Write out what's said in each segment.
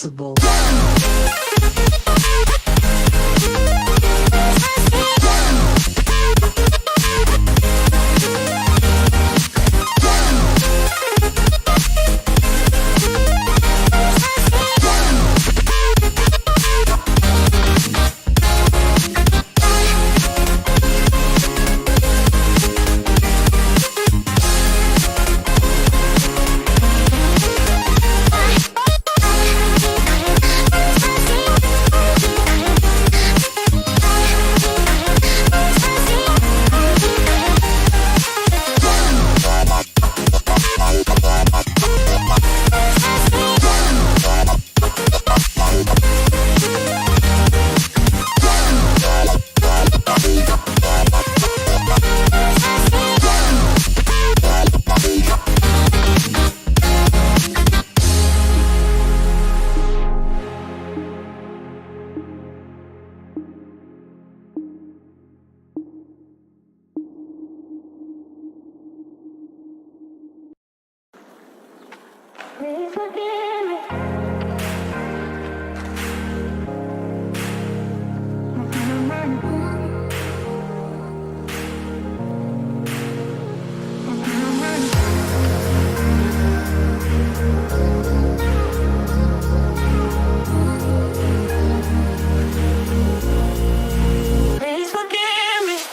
invincible. Please forgive me. Please forgive me.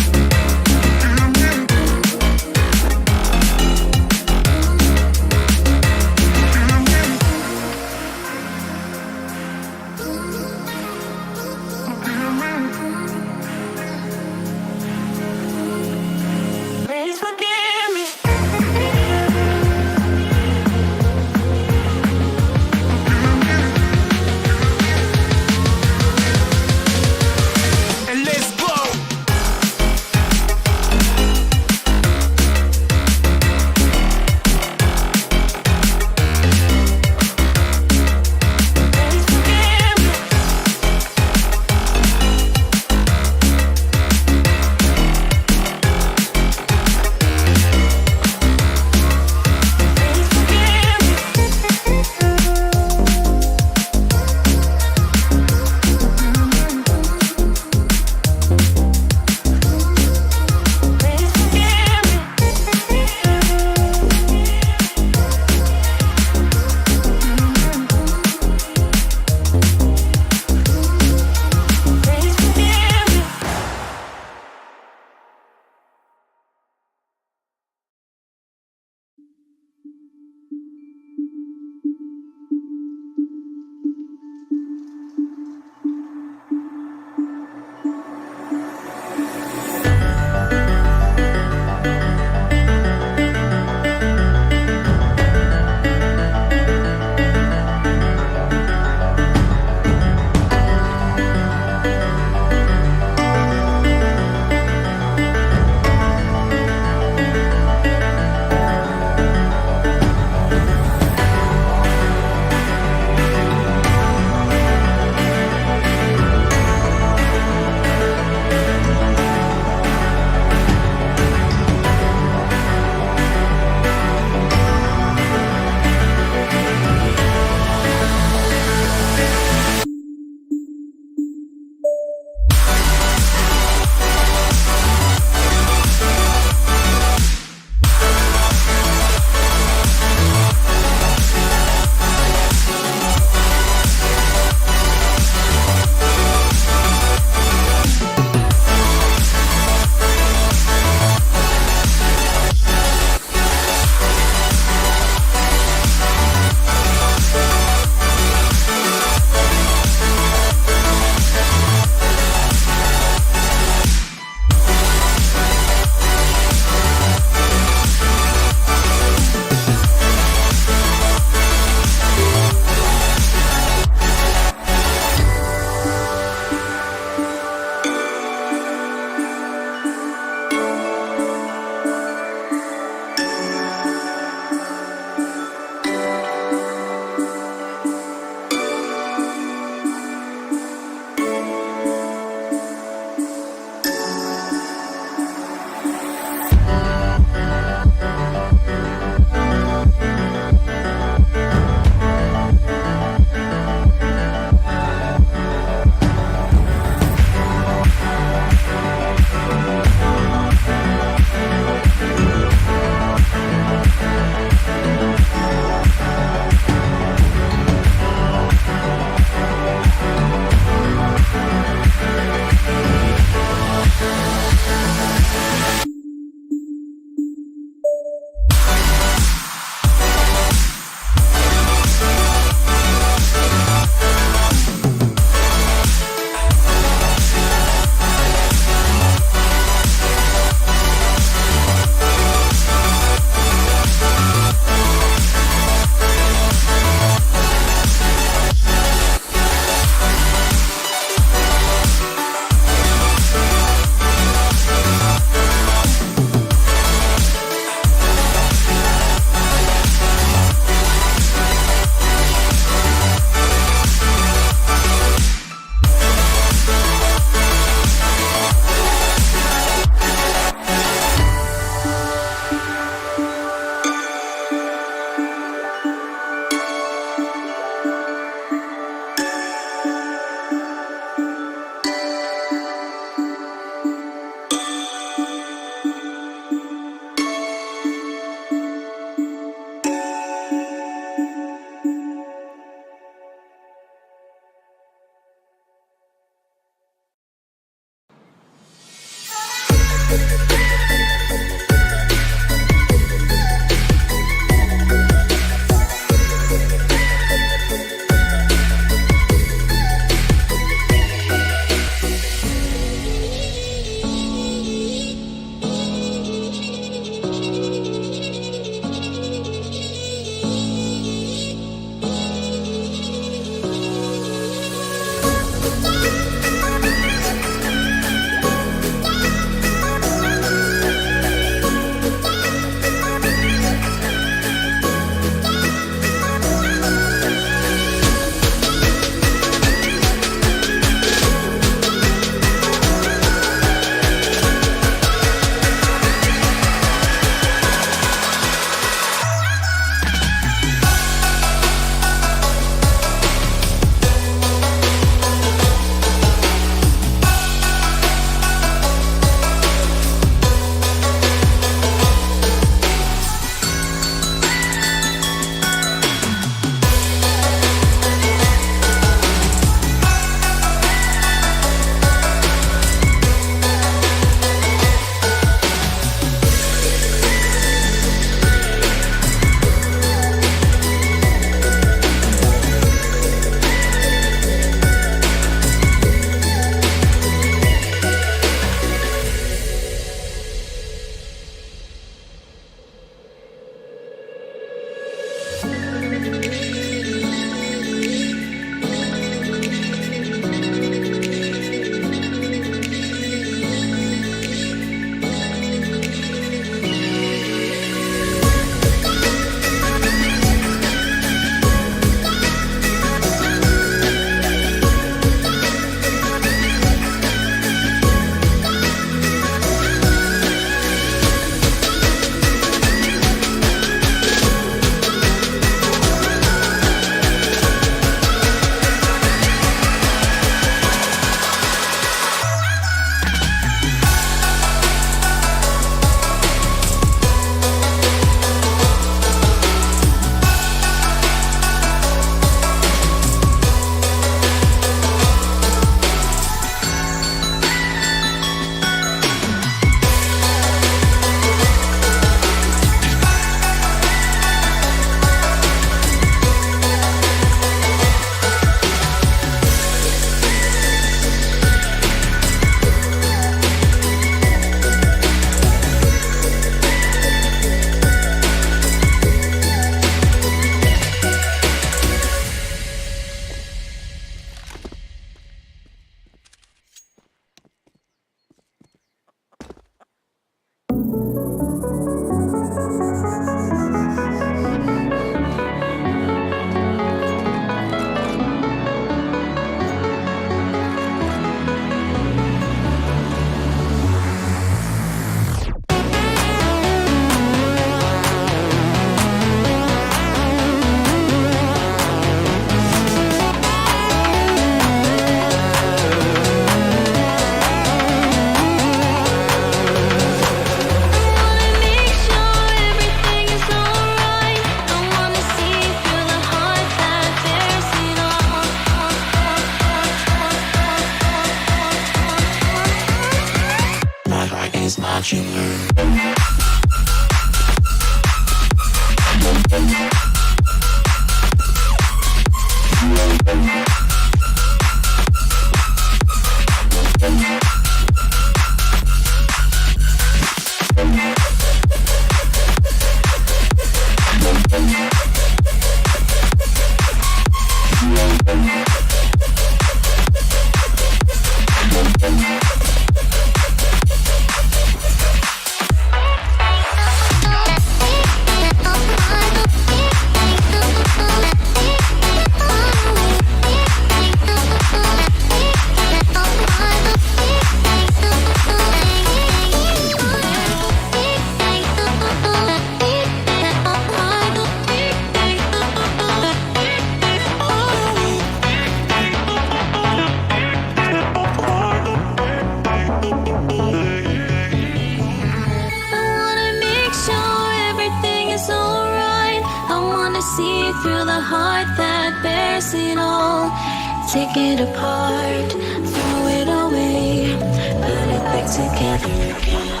Take it apart, throw it away, put it back together again.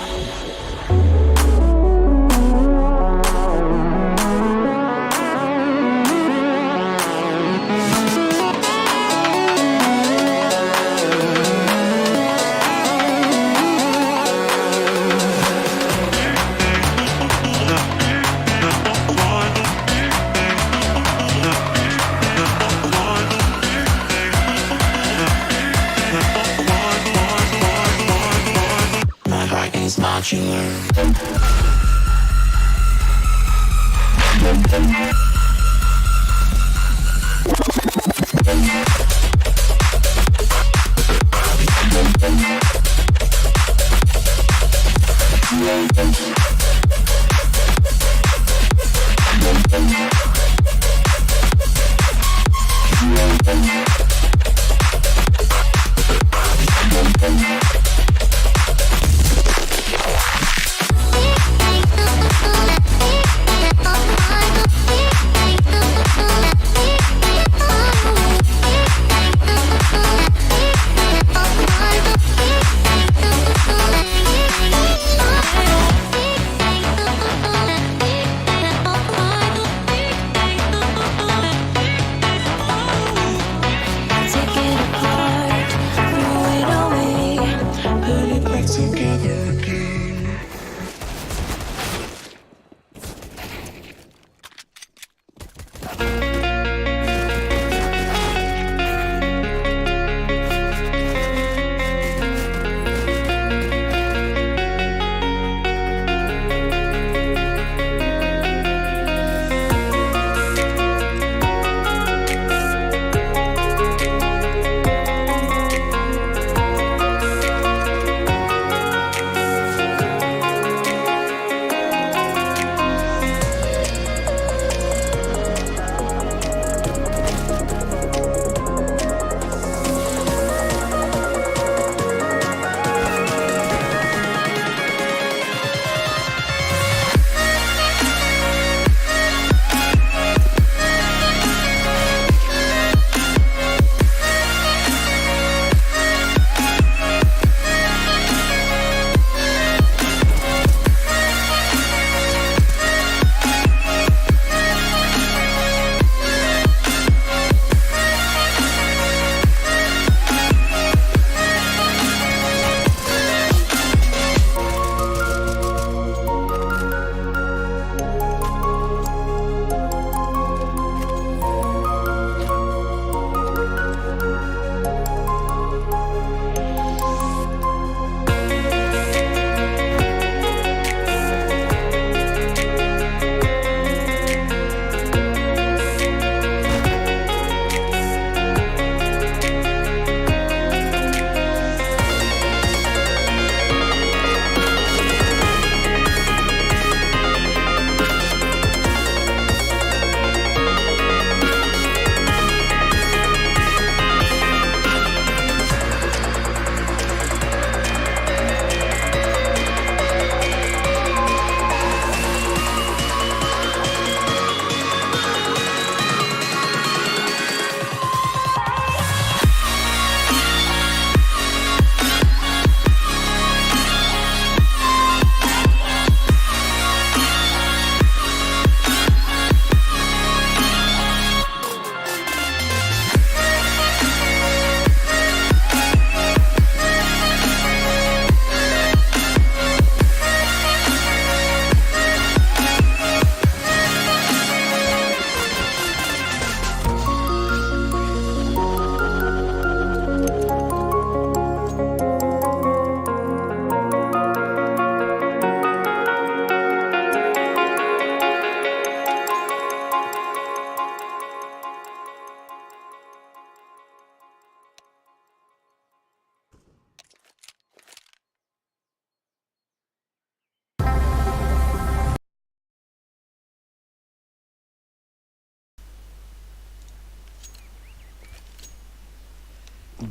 Is modular.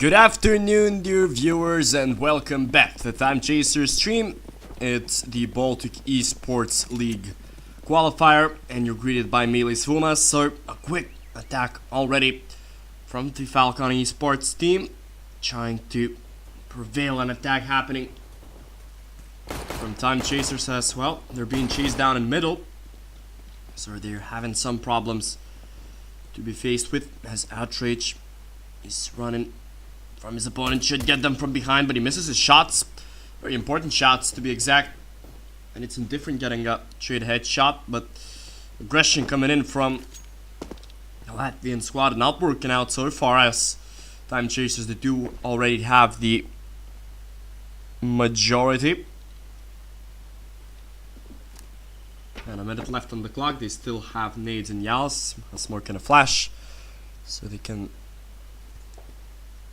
Good afternoon, dear viewers, and welcome back to the Time Chaser stream. It's the Baltic Esports League qualifier, and you're greeted by Melee Svuma. So, a quick attack already from the Falcon Esports team, trying to prevail an attack happening from Time Chasers as well. They're being chased down in middle, so they're having some problems to be faced with, as Outrage is running from his opponent. Should get them from behind, but he misses his shots. Very important shots to be exact. And it's indifferent getting a straight headshot, but aggression coming in from the Latvian squad, not working out so far, as Time Chasers, they do already have the majority. And a minute left on the clock. They still have nades and yals, a smoke and a flash, so they can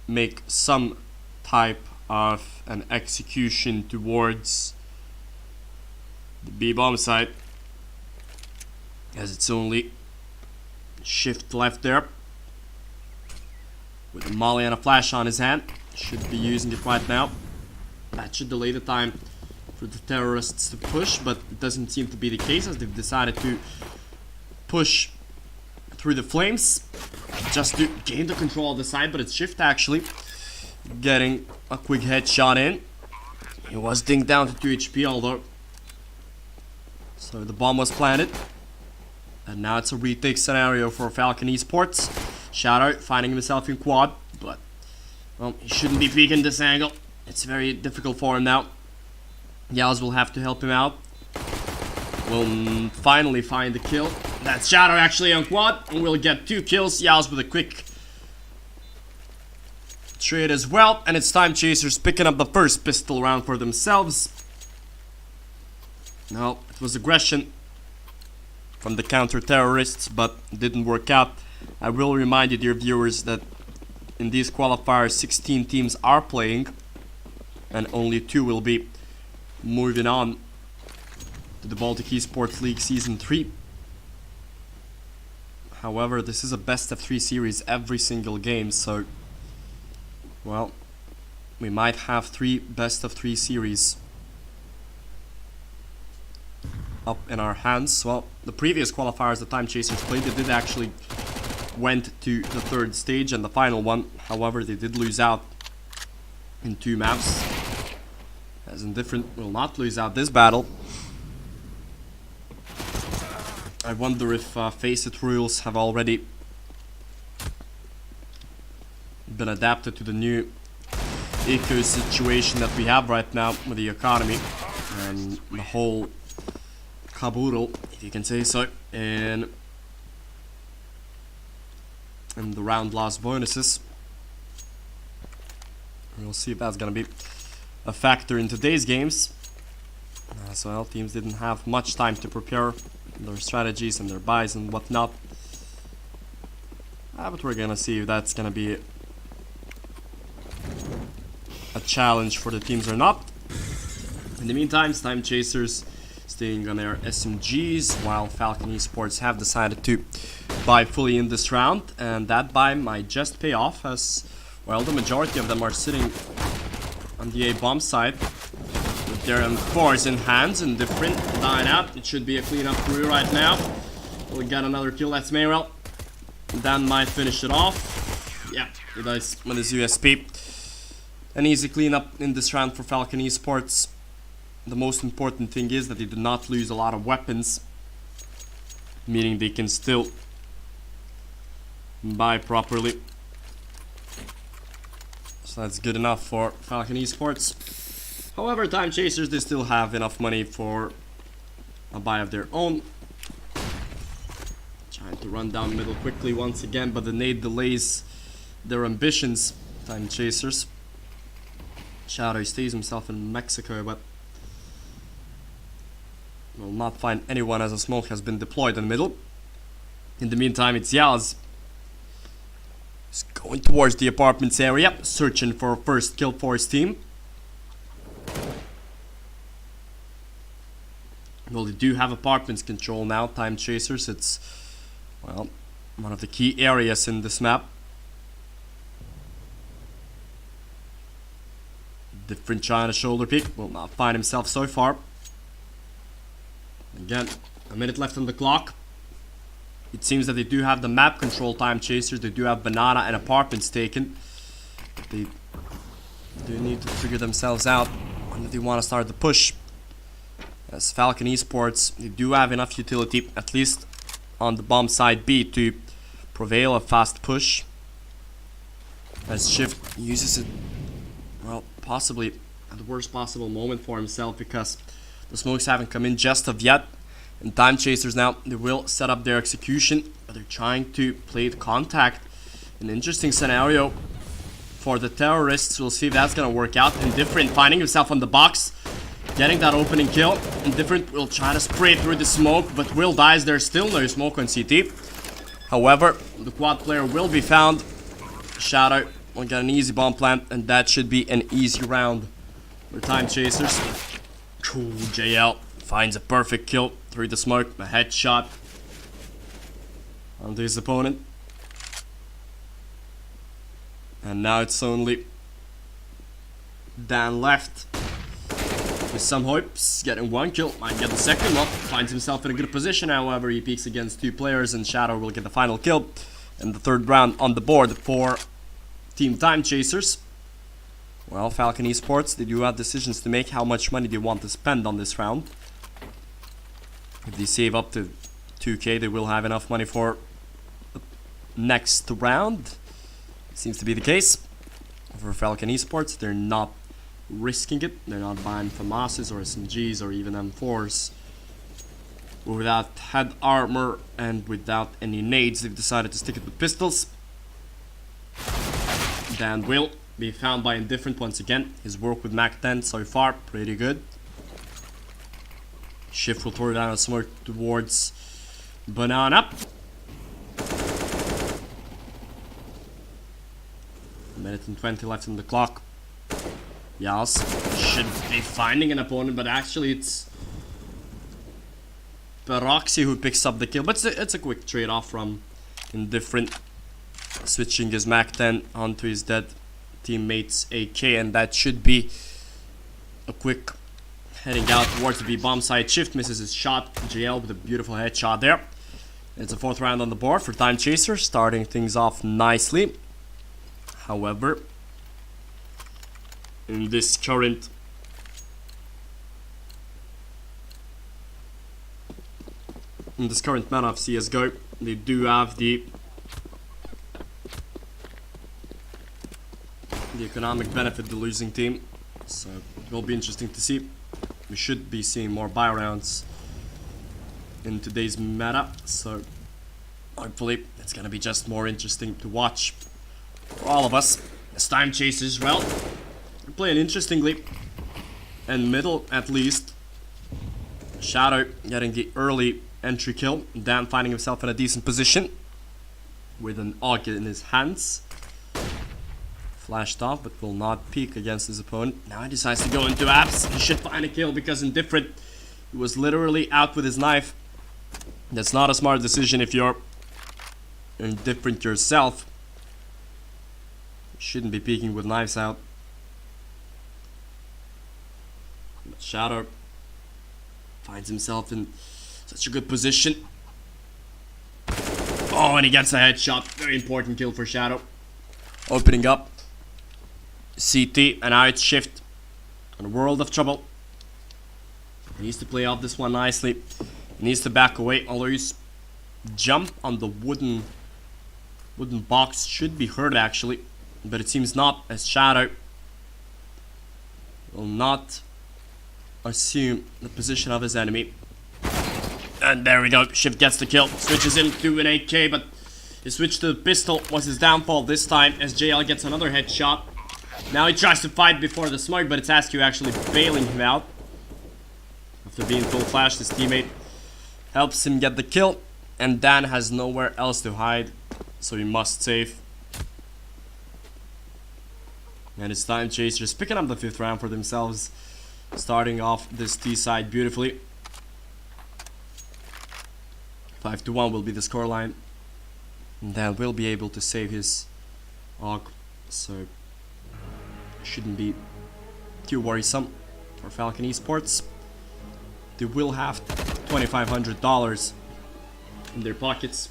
make some type of an execution towards the B bomb side, as it's only shift left there with a molly and a flash on his hand. Should be using it right now. That should delay the time for the terrorists to push, but it doesn't seem to be the case, as they've decided to push through the flames just to gain the control of the side. But it's Shift actually getting a quick headshot in. He was dinged down to 2 HP, although, so the bomb was planted, and now it's a retake scenario for Falcon Esports. Shadow finding himself in quad, but well, he shouldn't be peeking this angle. It's very difficult for him now. Yaz will have to help him out. Will finally find the kill. That's Shadow actually on quad, and we'll get 2 kills. Yaz with a quick trade as well, and it's Time Chasers picking up the first pistol round for themselves. No, it was aggression from the counter-terrorists, but it didn't work out. I will remind you, dear viewers, that in these qualifiers 16 teams are playing, and only 2 will be moving on to the Baltic Esports League Season 3. However, this is a best of 3 series every single game, so well, we might have 3 best of 3 series up in our hands. Well, the previous qualifiers the Time Chasers played, they did actually went to the 3rd stage and the final one. However, they did lose out in 2 maps, as Indifferent will not lose out this battle. I wonder if Face-It rules have already been adapted to the new eco situation that we have right now with the economy and the whole caboodle, if you can say so, in the round loss bonuses. We'll see if that's gonna be a factor in today's games. As well, teams didn't have much time to prepare their strategies and their buys and whatnot. But we're gonna see if that's gonna be a challenge for the teams or not. In the meantime, Time Chasers staying on their SMGs, while Falcon Esports have decided to buy fully in this round, and that buy might just pay off, as well the majority of them are sitting on the A bomb side with their M4s in hands and Different dying out. It should be a cleanup crew right now. We'll get another kill. That's Mayrel. Dan might finish it off. Yeah, he does with his USP. An easy cleanup in this round for Falcon Esports. The most important thing is that they do not lose a lot of weapons, meaning they can still buy properly. So that's good enough for Falcon Esports. However, Time Chasers, they still have enough money for a buy of their own. Trying to run down middle quickly once again, but the nade delays their ambitions. Time Chasers. Shadow stays himself in Mexico, but will not find anyone, as a smoke has been deployed in the middle. In the meantime, it's Yaz. He's going towards the apartments area, searching for a first kill for his team. Well, they do have apartments control now, Time Chasers. It's, well, one of the key areas in this map. Different China shoulder pick, will not find himself so far. Again, a minute left on the clock. It seems that they do have the map control, Time Chasers. They do have Banana and apartments taken. They do need to figure themselves out when they want to start the push. As Falcon Esports, they do have enough utility, at least on the bomb side B, to prevail a fast push. As Shift uses it, well, possibly at the worst possible moment for himself, because the smokes haven't come in just of yet. And Time Chasers now, they will set up their execution, but they're trying to play the contact. An interesting scenario for the terrorists. We'll see if that's gonna work out. Indifferent finding himself on the box, getting that opening kill. Indifferent will try to spray through the smoke, but Will dies. There's still no smoke on CT. However, the quad player will be found. Shadow will get an easy bomb plant, and that should be an easy round for Time Chasers. Cool, JL finds a perfect kill through the smoke, a headshot onto his opponent. And now it's only Dan left with some hopes, getting one kill, might get the second one, finds himself in a good position. However, he peeks against two players and Shadow will get the final kill. And the third round on the board for Team Time Chasers. Well, Falcon Esports, they do have decisions to make how much money they want to spend on this round. If they save up to 2k, they will have enough money for the next round. Seems to be the case for Falcon Esports. They're not risking it. They're not buying FAMASs or SMGs or even M4s. Without head armor and without any nades, they've decided to stick it with pistols. Dan will be found by Indifferent once again. His work with Mac 10 so far, pretty good. Shift will throw down a smoke towards Banana. A minute and 20 left on the clock. Yas should be finding an opponent, but actually it's Peroxy who picks up the kill. But it's a quick trade-off from Indifferent, switching his Mac 10 onto his dead teammate's AK, and that should be a quick heading out towards the B bomb side. Shift misses his shot. JL with a beautiful headshot there. It's a fourth round on the board for Time Chaser, starting things off nicely. However, in this current meta of CSGO, they do have the economic benefit, the losing team, so it will be interesting to see. We should be seeing more buy rounds in today's meta, so hopefully it's gonna be just more interesting to watch for all of us. As Time Chasers, well, they're playing interestingly, and middle at least. Shadow getting the early entry kill, Dan finding himself in a decent position with an AUG in his hands. Flashed off, but will not peek against his opponent. Now he decides to go into apps. He should find a kill because Indifferent, he was literally out with his knife. That's not a smart decision if you're Indifferent yourself. You shouldn't be peeking with knives out. But Shadow finds himself in such a good position. Oh, and he gets a headshot. Very important kill for Shadow. Opening up CT, and now it's Shift in a world of trouble. He needs to play off this one nicely. He needs to back away. Although his jump on the wooden box should be hurt actually, but it seems not, as Shadow will not assume the position of his enemy. And there we go. Shift gets the kill. Switches him to an AK, but his switch to the pistol was his downfall this time, as JL gets another headshot. Now he tries to fight before the smoke, but it's Askew actually bailing him out. After being full flashed, his teammate helps him get the kill, and Dan has nowhere else to hide, so he must save. And it's Time Chasers picking up the 5th round for themselves, starting off this T side beautifully. 5-1 will be the scoreline. And Dan will be able to save his AUG, so shouldn't be too worrisome for Falcon Esports. They will have $2,500 in their pockets.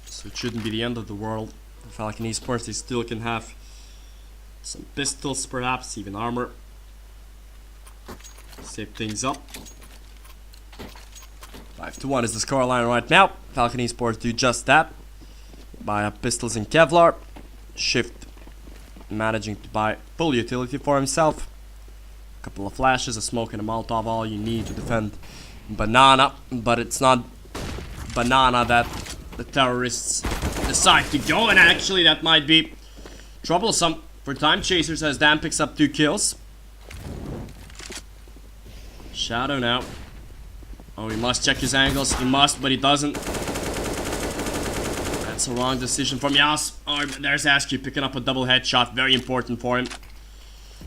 So it shouldn't be the end of the world. For Falcon Esports, they still can have Some pistols, perhaps, even armor. Save things up. 5-1 is the scoreline right now. Falcon Esports do just that. Buy pistols and Kevlar. Shift managing to buy full utility for himself. A couple of flashes, a smoke and a Molotov, all you need to defend Banana. But it's not Banana that the terrorists decide to go, and actually that might be troublesome for Time Chasers as Dan picks up 2 kills. Shadow now. Oh, he must check his angles. He must, but he doesn't. That's a wrong decision from Yas. Oh, there's Askew picking up a double headshot. Very important for him.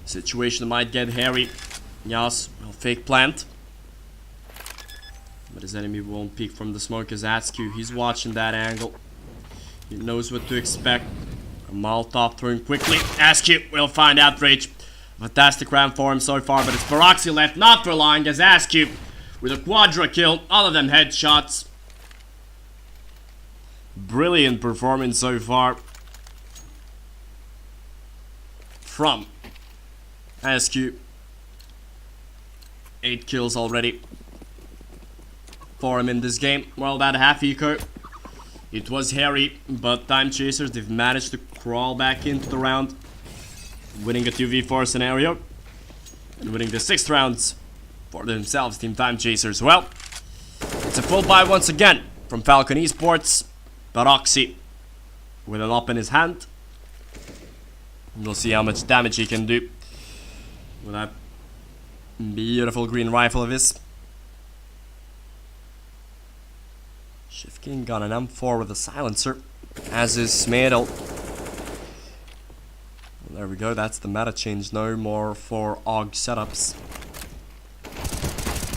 Situation might get hairy. Yas will fake plant. But his enemy won't peek from the smoke as Askew. He's watching that angle. He knows what to expect. A Molotov thrown quickly. Askew will find Outrage. Fantastic round for him so far, but it's Baroxy left not for long as Askew with a quadra kill, all of them headshots. Brilliant performance so far from Askew. 8 kills already for him in this game. Well, that half eco, it was hairy, but Time Chasers, they've managed to crawl back into the round, winning a 2v4 scenario and winning the 6th rounds for themselves, Team Time Chasers. Well, it's a full buy once again from Falcon Esports. Baroxy with an op in his hand. We'll see how much damage he can do with that beautiful green rifle of his. Shifking got an M4 with a silencer, as is Smeedel. There we go, that's the meta change. No more for AUG setups.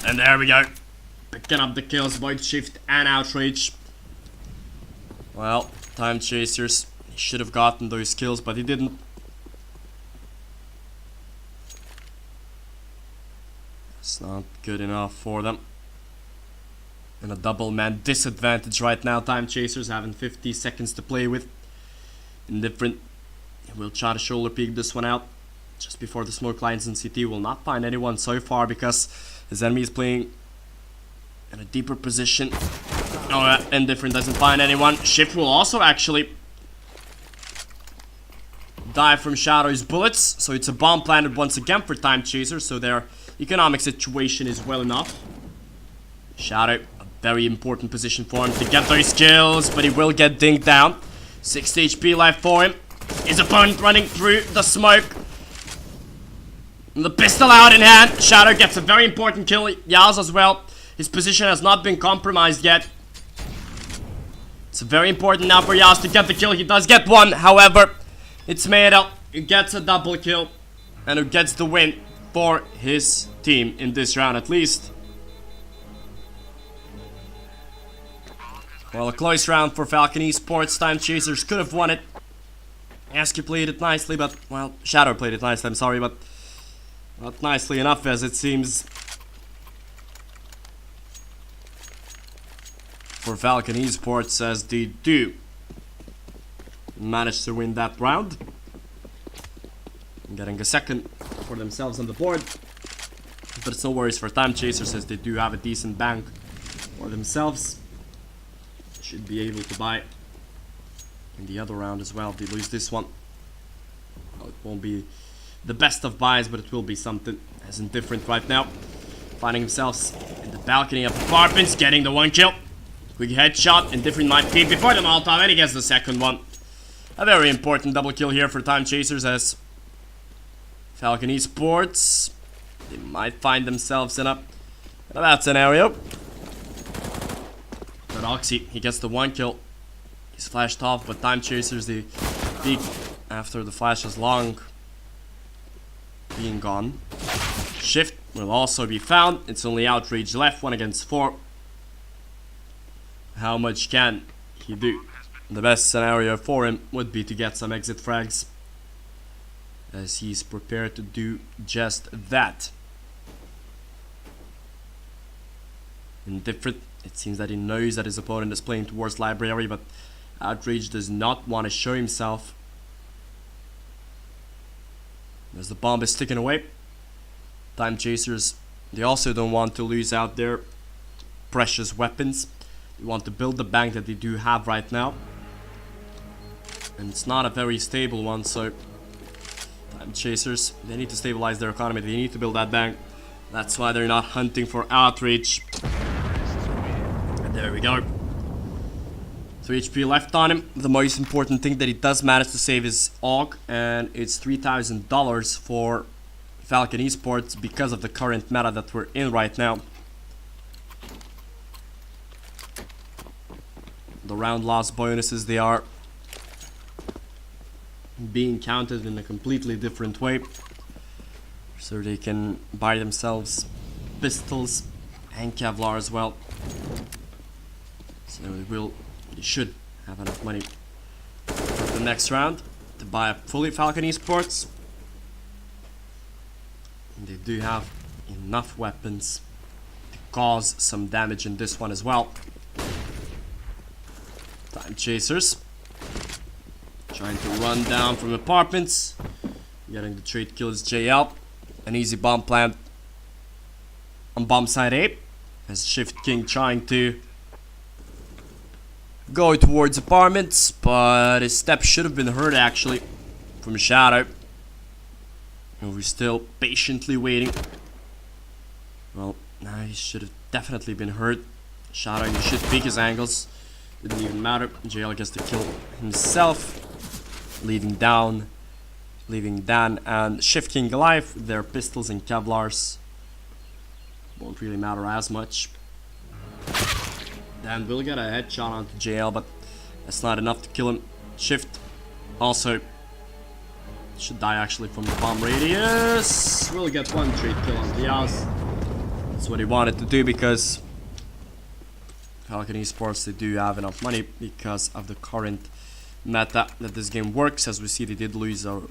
And there we go. Picking up the kills, Void Shift and Outrage. Well, Time Chasers, he should have gotten those kills, but he didn't. It's not good enough for them. In a double man disadvantage right now, Time Chasers having 50 seconds to play with. Indifferent. We'll try to shoulder peek this one out just before the smoke lines in CT. Will not find anyone so far because his enemy is playing in a deeper position. Oh, Indifferent doesn't find anyone. Shift will also actually die from Shadow's bullets. So it's a bomb planted once again for Time Chasers. So their economic situation is well enough. Shadow, a very important position for him to get those kills, but he will get dinged down. 60 HP left for him. His opponent running through the smoke. The pistol out in hand. Shadow gets a very important kill. Yaz as well. His position has not been compromised yet. It's very important now for Yaz to get the kill. He does get one. However, it's Meidel who gets a double kill and who gets the win for his team in this round at least. Well, a close round for Falcon Esports. Time Chasers could have won it. Askew played it nicely, but, well, Shadow played it nicely, I'm sorry, but not nicely enough as it seems for Falcon Esports, as they do manage to win that round. Getting a second for themselves on the board. But it's no worries for Time Chasers as they do have a decent bank for themselves. Should be able to buy in the other round as well if they lose this one. Well, it won't be the best of buys, but it will be something. As Indifferent right now, finding themselves in the balcony of apartments, getting the 1 kill. Quick headshot. Indifferent might peek before the Molotov, and he gets the second one. A very important double kill here for Time Chasers as Falcon Esports, they might find themselves in a bad scenario. But Oxy, he gets the 1 kill. He's flashed off, but Time Chasers, they peek after the flash is long being gone. Shift will also be found. It's only Outrage left, 1 against 4. How much can he do? The best scenario for him would be to get some exit frags, as he's prepared to do just that. Indifferent, it seems that he knows that his opponent is playing towards Library, but Outrage does not want to show himself. as the bomb is ticking away. Time Chasers, they also don't want to lose out their precious weapons. They want to build the bank that they do have right now. And it's not a very stable one, so Time Chasers, they need to stabilize their economy. They need to build that bank. That's why they're not hunting for outreach. And there we go. 3 HP left on him. The most important thing that he does manage to save is AUG, and it's $3,000 for Falcon Esports because of the current meta that we're in right now. The round loss bonuses, they are being counted in a completely different way, so they can buy themselves pistols and Kevlar as well. So they should have enough money for the next round to buy a fully Falcon Esports. And they do have enough weapons to cause some damage in this one as well. Time Chasers trying to run down from apartments, getting the trade kill is JL. An easy bomb plant on bomb side A, as Shift King trying to go towards apartments, but his step should have been heard actually from Shadow. And we're still patiently waiting. Well, now he should have definitely been heard. Shadow, you should peek his angles. Didn't even matter. JL gets the kill himself, leaving Dan and Shift King alive with their pistols and Kevlars. Won't really matter as much. Dan will get a headshot onto JL, but that's not enough to kill him. Shift also should die actually from the bomb radius. We'll get one trade kill on Diaz. That's what he wanted to do because Falcon Esports, they do have enough money because of the current meta that this game works. As we see, they did lose a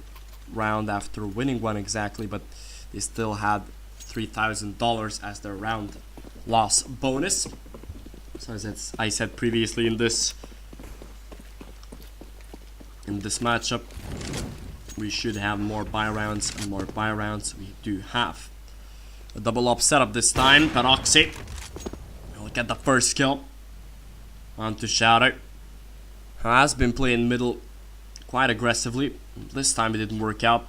round after winning one exactly, but they still had $3,000 as their round loss bonus. So as I said previously in this matchup, we should have more buy rounds, and more buy rounds we do have. A double up setup this time. Peroxy will get the first kill onto Shadow. Has been playing middle quite aggressively. This time it didn't work out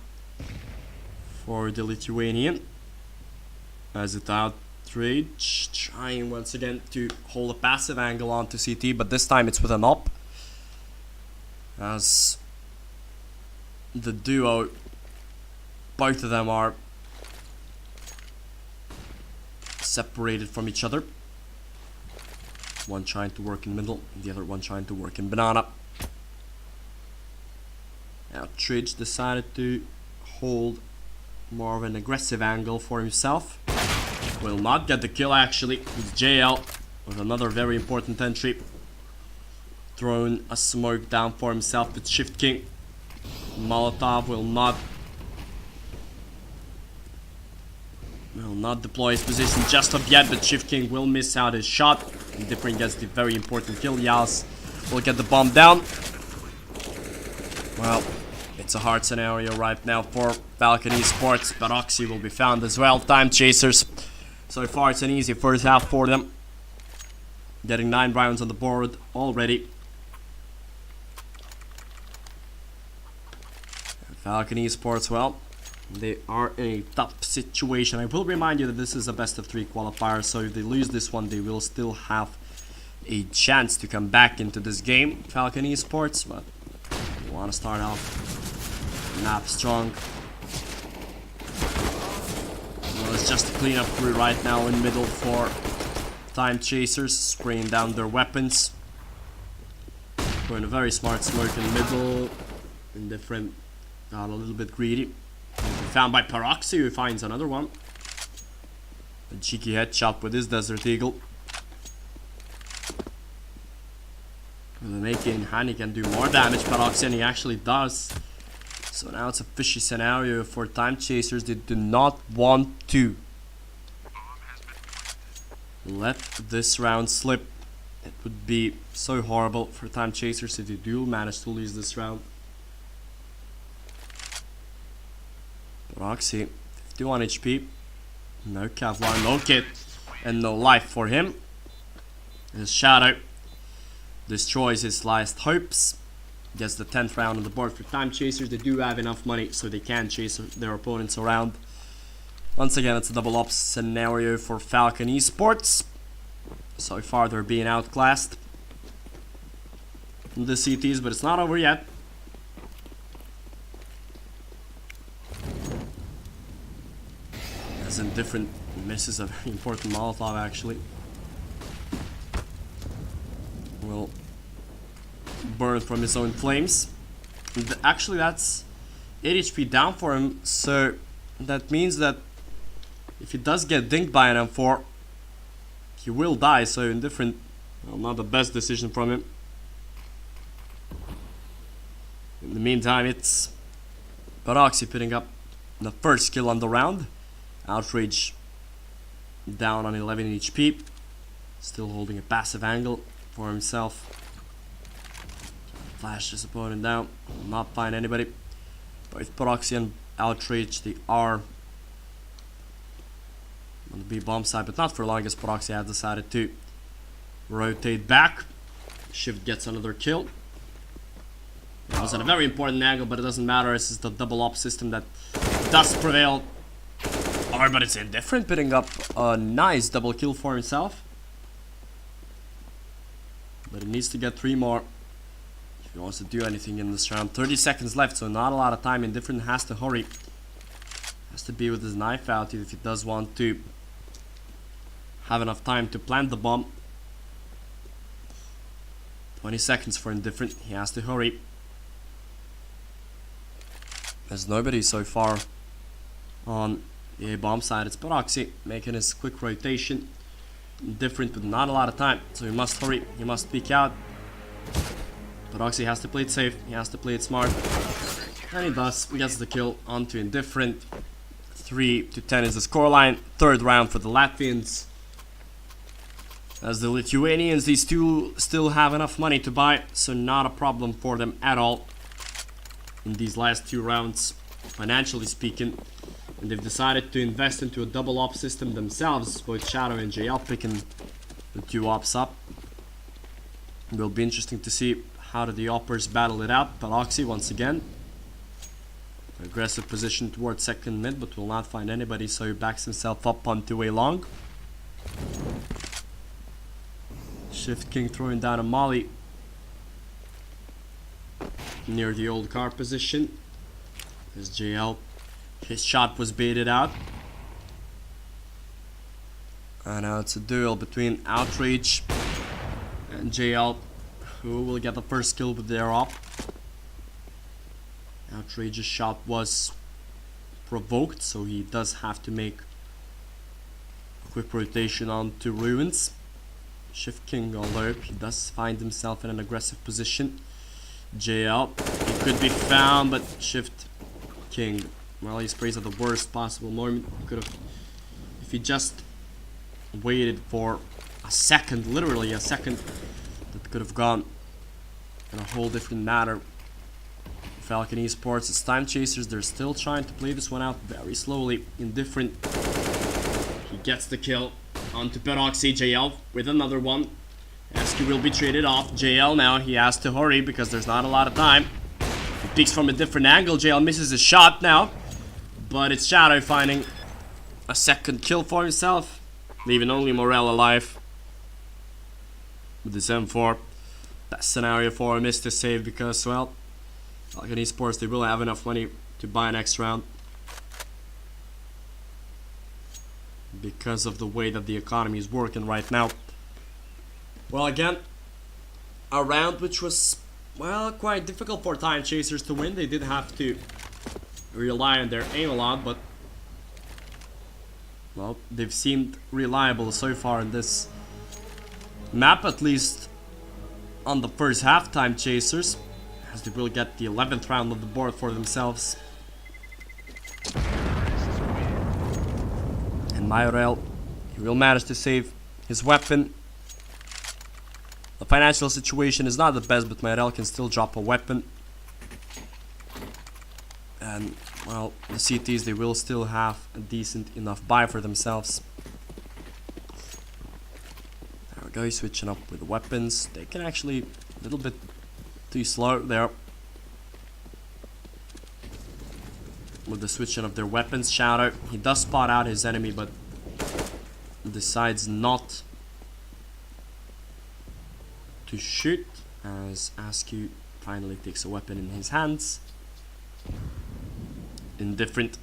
for the Lithuanian, as it outrage trying once again to hold a passive angle onto CT, but this time it's with an up, as the duo, both of them are separated from each other. One trying to work in middle, and the other one trying to work in banana. Now Tridge decided to hold more of an aggressive angle for himself. Will not get the kill actually. It's JL with another very important entry. Throwing a smoke down for himself with Shift King. Molotov will not deploy his position just up yet, but Shift King will miss out his shot. And Different gets the very important kill. Yas will get the bomb down. Well, it's a hard scenario right now for Falcon Esports, but Oxy will be found as well. Time Chasers. So far it's an easy first half for them. Getting 9 rounds on the board already. Falcon Esports, well, they are in a tough situation. I will remind you that this is a best of 3 qualifier, so if they lose this one, they will still have a chance to come back into this game, Falcon Esports, but we want to start off map strong. Well, it's just a cleanup crew right now in middle for Time Chasers, spraying down their weapons. Going a very smart smoke in middle, Indifferent got a little bit greedy. Found by Peroxy, who finds another one. A cheeky headshot with his Desert Eagle. Making Hani can do more damage, Peroxy, and he actually does. So now it's a fishy scenario for Time Chasers. They do not want to let this round slip. It would be so horrible for Time Chasers if they do manage to lose this round. Roxy, 51 HP. No Kevlar, no kit, and no life for him. His Shadow destroys his last hopes. Gets the 10th round on the board for Time Chasers. They do have enough money so they can chase their opponents around. Once again, it's a double ops scenario for Falcon Esports. So far, they're being outclassed in the CTs, but it's not over yet. As in different misses a very important Molotov, actually. Will burn from his own flames. Actually, that's 8 HP down for him, so that means that if he does get dinked by an M4, he will die. So indifferent, well, not the best decision from him. In the meantime, it's Baroxy putting up the first kill on the round. Outrage down on 11 HP, still holding a passive angle for himself. Flash his opponent down, will not find anybody. Both Baroxy and Outrage, they are on the B bomb side, but not for long, as Baroxy has decided to rotate back. Shift gets another kill. It was at a very important angle, but it doesn't matter. This is the double op system that does prevail. Oh, but it's indifferent, putting up a nice double kill for himself. But it needs to get 3 more if he wants to do anything in this round. 30 seconds left, so not a lot of time. Indifferent has to hurry. Has to be with his knife out if he does want to have enough time to plant the bomb. 20 seconds for Indifferent. He has to hurry. There's nobody so far on the A bomb side. It's Baroxy making his quick rotation. Indifferent with not a lot of time, so he must hurry. He must peek out. Baroxy has to play it safe. He has to play it smart. And he does. He gets the kill onto Indifferent. 3-10 is the scoreline. Third round for the Latvians. As the Lithuanians, these two still have enough money to buy, so not a problem for them at all in these last 2 rounds, financially speaking. And they've decided to invest into a double op system themselves, both Shadow and JL picking the 2 ops up. It will be interesting to see how do the oppers battle it out. Baroxy once again. Aggressive position towards second mid, but will not find anybody, so he backs himself up onto a long. Shift King throwing down a molly near the old car position. As JL, his shot was baited out. And now it's a duel between Outrage and JL, who will get the first kill with their op. Outrage's shot was provoked, so he does have to make a quick rotation onto Ruins. Shift King, although he does find himself in an aggressive position. JL, he could be found, but Shift King, well, he sprays at the worst possible moment. He could have, if he just waited for a second, literally a second, that could have gone in a whole different matter. Falcon Esports, it's Time Chasers. They're still trying to play this one out very slowly. Indifferent. He gets the kill onto Baroxy. JL with another one. SQ will be traded off. JL now, he has to hurry because there's not a lot of time. He peeks from a different angle. JL misses his shot now, but it's Shadow finding a second kill for himself, leaving only Morel alive with his M4. That scenario for him is to save because, well, Falcon Esports, they will have enough money to buy next round because of the way that the economy is working right now. Well, again, a round which was, well, quite difficult for Time Chasers to win. They did have to rely on their aim a lot, but, well, they've seemed reliable so far in this map, at least on the first half. Time Chasers, as they will get the 11th round of the board for themselves. And Mayorel, he will manage to save his weapon. The financial situation is not the best, but Mayorel can still drop a weapon. And well, the CTs, they will still have a decent enough buy for themselves. There we go, switching up with the weapons. They can actually, a little bit too slow there with the switching of their weapons. Shadow, he does spot out his enemy, but decides not to shoot as Askew finally takes a weapon in his hands. Indifferent,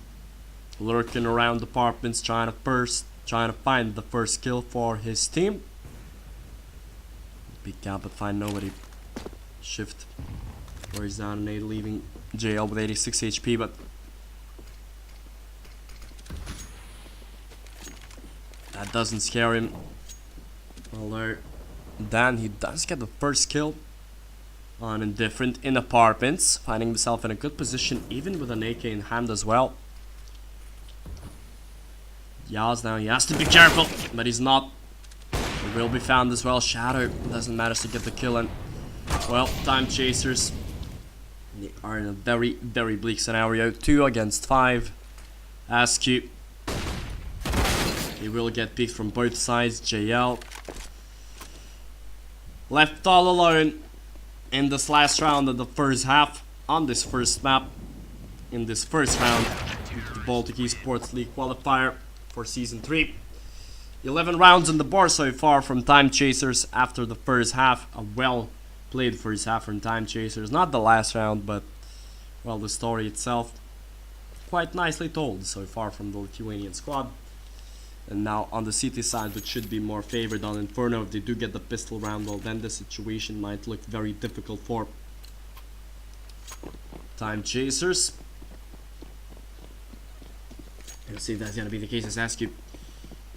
lurking around apartments, trying to find the first kill for his team. Peek out but find nobody. Shift, where he's down an 8, leaving JL with 86 HP, but that doesn't scare him. Although Dan, he does get the first kill on Indifferent in apartments, finding himself in a good position even with an AK in hand as well. Yaz now, he has to be careful, but he's not. He will be found as well. Shadow doesn't manage to get the kill, and well, Time Chasers, they are in a very, very bleak scenario. 2 against 5. Askew, he will get picked from both sides. JL left all alone in this last round of the first half on this first map. In this first round, the Baltic Esports League qualifier for Season 3. 11 rounds on the board so far from Time Chasers after the first half. A well played first half from Time Chasers. Not the last round, but well, the story itself quite nicely told so far from the Lithuanian squad. And now on the CT side, which should be more favored on Inferno, if they do get the pistol round, well then the situation might look very difficult for Time Chasers. Let's see if that's gonna be the case. As Askew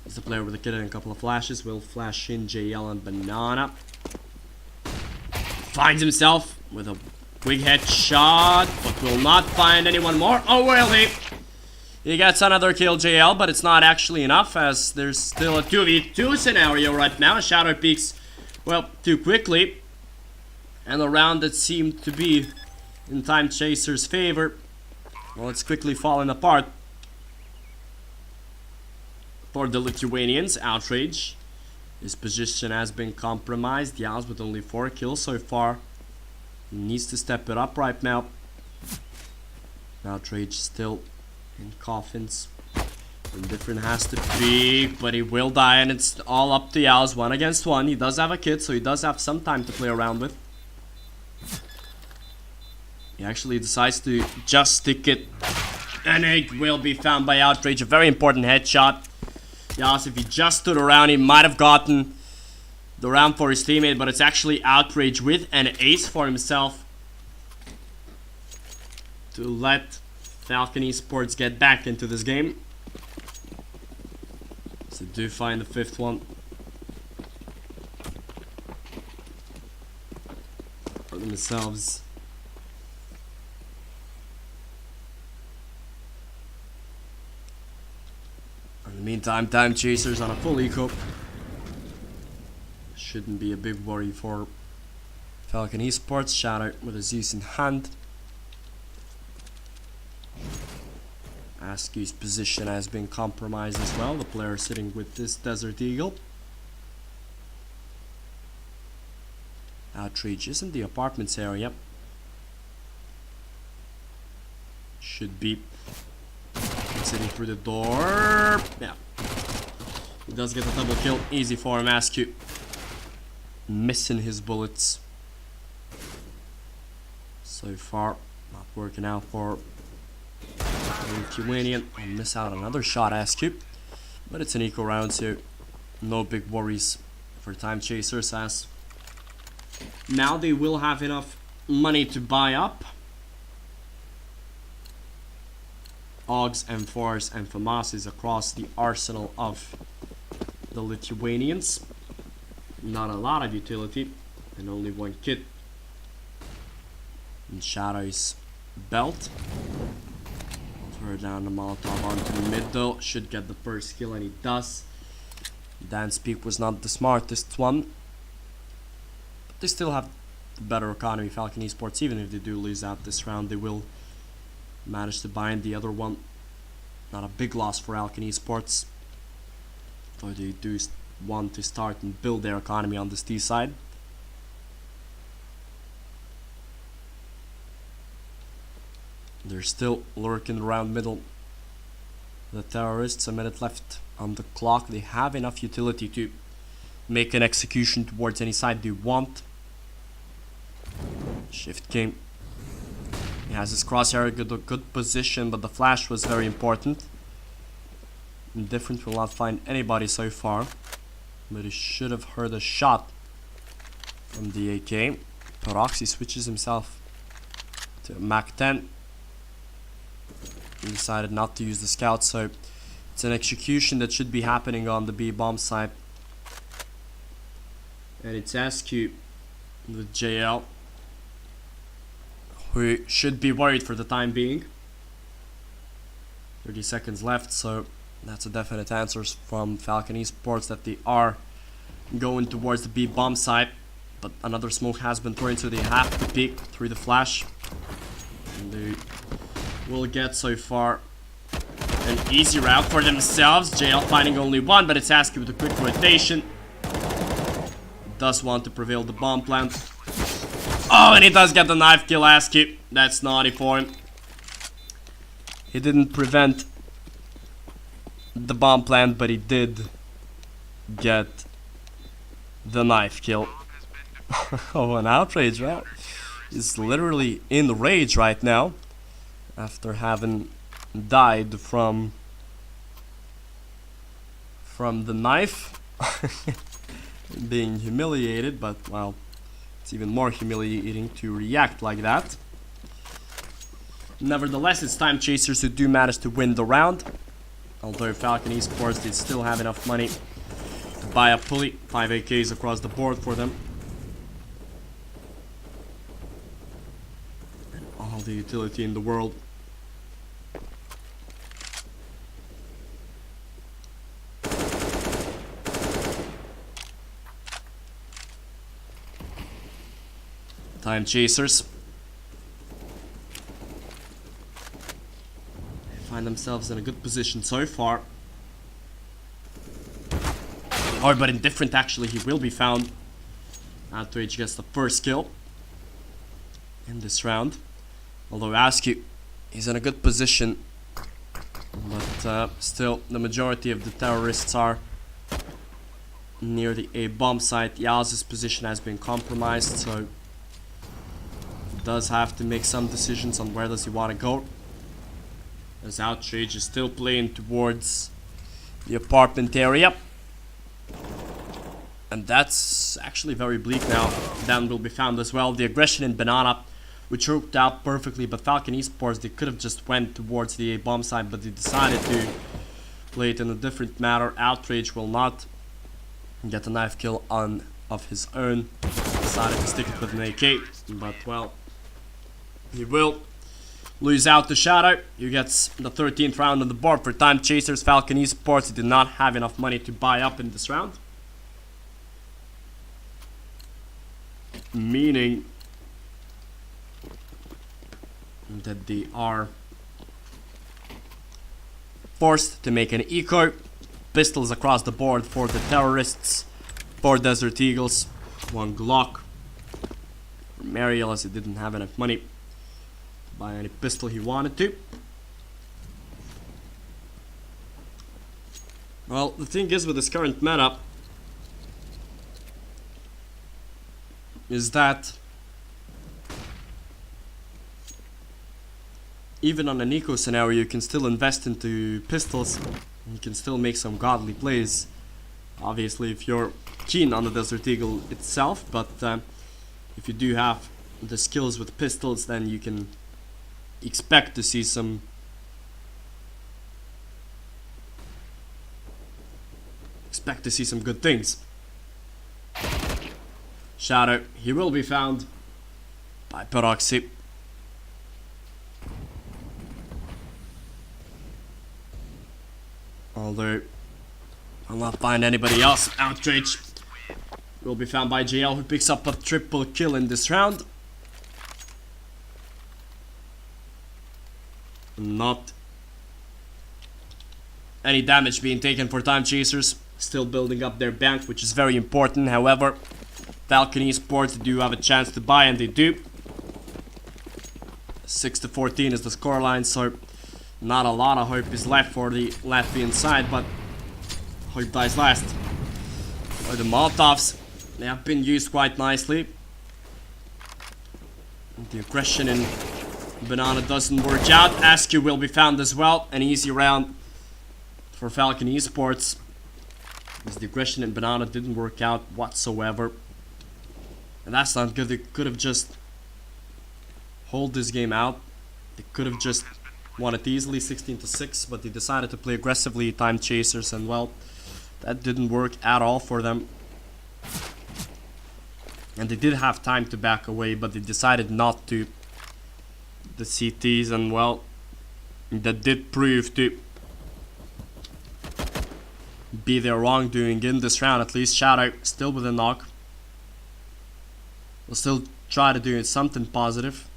is the player with the kit and a couple of flashes. Will flash in JL and Banana. Finds himself with a quick headshot, but will not find anyone more. Oh, will he? He gets another kill, JL, but it's not actually enough, as there's still a 2v2 scenario right now. Shadow peeks, well, too quickly. And the round that seemed to be in Time Chaser's favor, well, it's quickly falling apart for the Lithuanians. Outrage, his position has been compromised. Yaz with only 4 kills so far. He needs to step it up right now. Outrage still in coffins. Indifferent has to peek, but he will die, and it's all up to Yaz. 1 against 1. He does have a kit, so he does have some time to play around with. He actually decides to just stick it, and it will be found by Outrage. A very important headshot. Yaz, if he just stood around, he might have gotten the round for his teammate, but it's actually Outrage with an ace for himself to let Falcon Esports get back into this game. So do find the 5th one for themselves. In the meantime, Time Chasers on a full eco. Shouldn't be a big worry for Falcon Esports. Shadow with a Zeus in hand. Askew's position has been compromised as well. The player sitting with this Desert Eagle. Outrage is in the apartments area. Should be sitting through the door. Yeah. He does get a double kill. Easy for him. Askew missing his bullets so far. Not working out for Lithuanian. I'll miss out another shot, Askew. But it's an eco round, so no big worries for Time Chasers, as now they will have enough money to buy up AUGs, M4s, and FAMASs across the arsenal of the Lithuanians. Not a lot of utility, and only 1 kit in Shadow's belt. Throw down the Molotov onto the mid though. Should get the first kill, and he does. Dan's peak was not the smartest one, but they still have the better economy. Falcon Esports, even if they do lose out this round, they will Managed to bind the other one. Not a big loss for Alcan Esports, though they do want to start and build their economy on this T side. They're still lurking around middle. The terrorists, a minute left on the clock. They have enough utility to make an execution towards any side they want. Shift King. He has his crosshair, good position, but the flash was very important. Indifferent will not find anybody so far, but he should have heard a shot from the AK. Peroxy switches himself to Mac 10. He decided not to use the scout, so it's an execution that should be happening on the B bomb side. And it's SQ with JL, who should be worried for the time being. 30 seconds left, so that's a definite answer from Falcon Esports that they are going towards the B bomb side. But another smoke has been thrown, so they have to peek through the flash. And they will get so far an easy route for themselves. JL finding only one, but it's ASCII with a quick rotation. Does want to prevail the bomb plant. Oh, and he does get the knife kill, ASCII. That's naughty for him. He didn't prevent the bomb plant, but he did get the knife kill. Oh, an outrage, right? He's literally in rage right now after having died from the knife. Being humiliated, but well, it's even more humiliating to react like that. Nevertheless, it's Time Chasers who do manage to win the round. Although Falcon Esports did still have enough money to buy a pulley. 5 AKs across the board for them. And all the utility in the world. Time Chasers find themselves in a good position so far. Oh, but Indifferent actually, he will be found. Outrage gets the first kill in this round. Although ASCII is in a good position, but still the majority of the terrorists are near the A bomb site. Yaz's position has been compromised, so does have to make some decisions on where does he want to go. As Outrage is still playing towards the apartment area. And that's actually very bleak now. Dan will be found as well. The aggression in Banana, which worked out perfectly, but Falcon Esports, they could have just went towards the A bomb side, but they decided to play it in a different manner. Outrage will not get a knife kill on of his own. Decided to stick it with an AK, but well, he will lose out to Shadow. He gets the 13th round on the board for Time Chasers. Falcon Esports, he did not have enough money to buy up in this round. Meaning that they are forced to make an eco. Pistols across the board for the terrorists. 4 Desert Eagles. 1 Glock. For Mariel, as he didn't have enough money to buy any pistol he wanted to. Well, the thing is with this current meta is that even on an eco scenario, you can still invest into pistols. You can still make some godly plays. Obviously, if you're keen on the Desert Eagle itself, but if you do have the skills with pistols, then you can expect to see some good things. Shadow, he will be found by Peroxy. Although I'll not find anybody else. Outrage will be found by JL, who picks up a triple kill in this round. not any damage being taken for Time Chasers. Still building up their bank, which is very important. However, Falcon Esports do have a chance to buy, and they do. 6-14 is the scoreline, so not a lot of hope is left for the Latvian side, but hope dies last. The Molotovs, they have been used quite nicely. The aggression in Banana doesn't work out. Askew will be found as well. An easy round for Falcon Esports, because the aggression in Banana didn't work out whatsoever. And that's not good. They could have just hold this game out. They could have just won it easily, 16-6, but they decided to play aggressively, Time Chasers, and well, that didn't work at all for them. And they did have time to back away, but they decided not to. The CTs, and well, that did prove to be their wrongdoing in this round, at least. Shadow still with a knock. We'll still try to do something positive.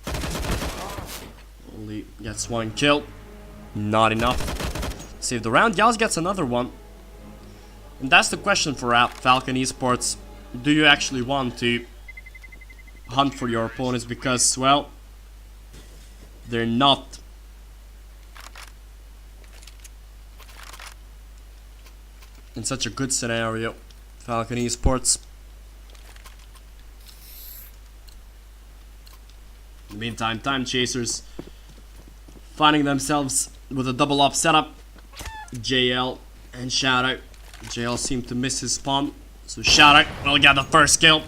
Only gets one kill. Not enough. Save the round. Yaz gets another one. And that's the question for Falcon Esports. Do you actually want to hunt for your opponents? Because, well, they're not in such a good scenario. Falcon Esports. In the meantime, Time Chasers finding themselves with a double up setup. JL and Shadow. JL seemed to miss his spawn, so Shadow will get the first kill.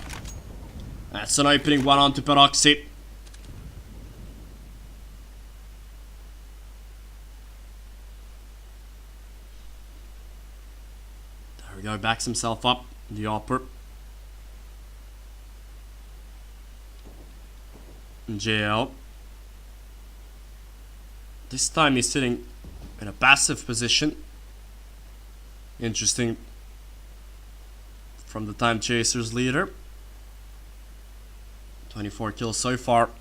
That's an opening one onto Peroxy. There we go, backs himself up, the upper. JL. This time he's sitting in a passive position. Interesting from the Time Chasers leader. 24 kills so far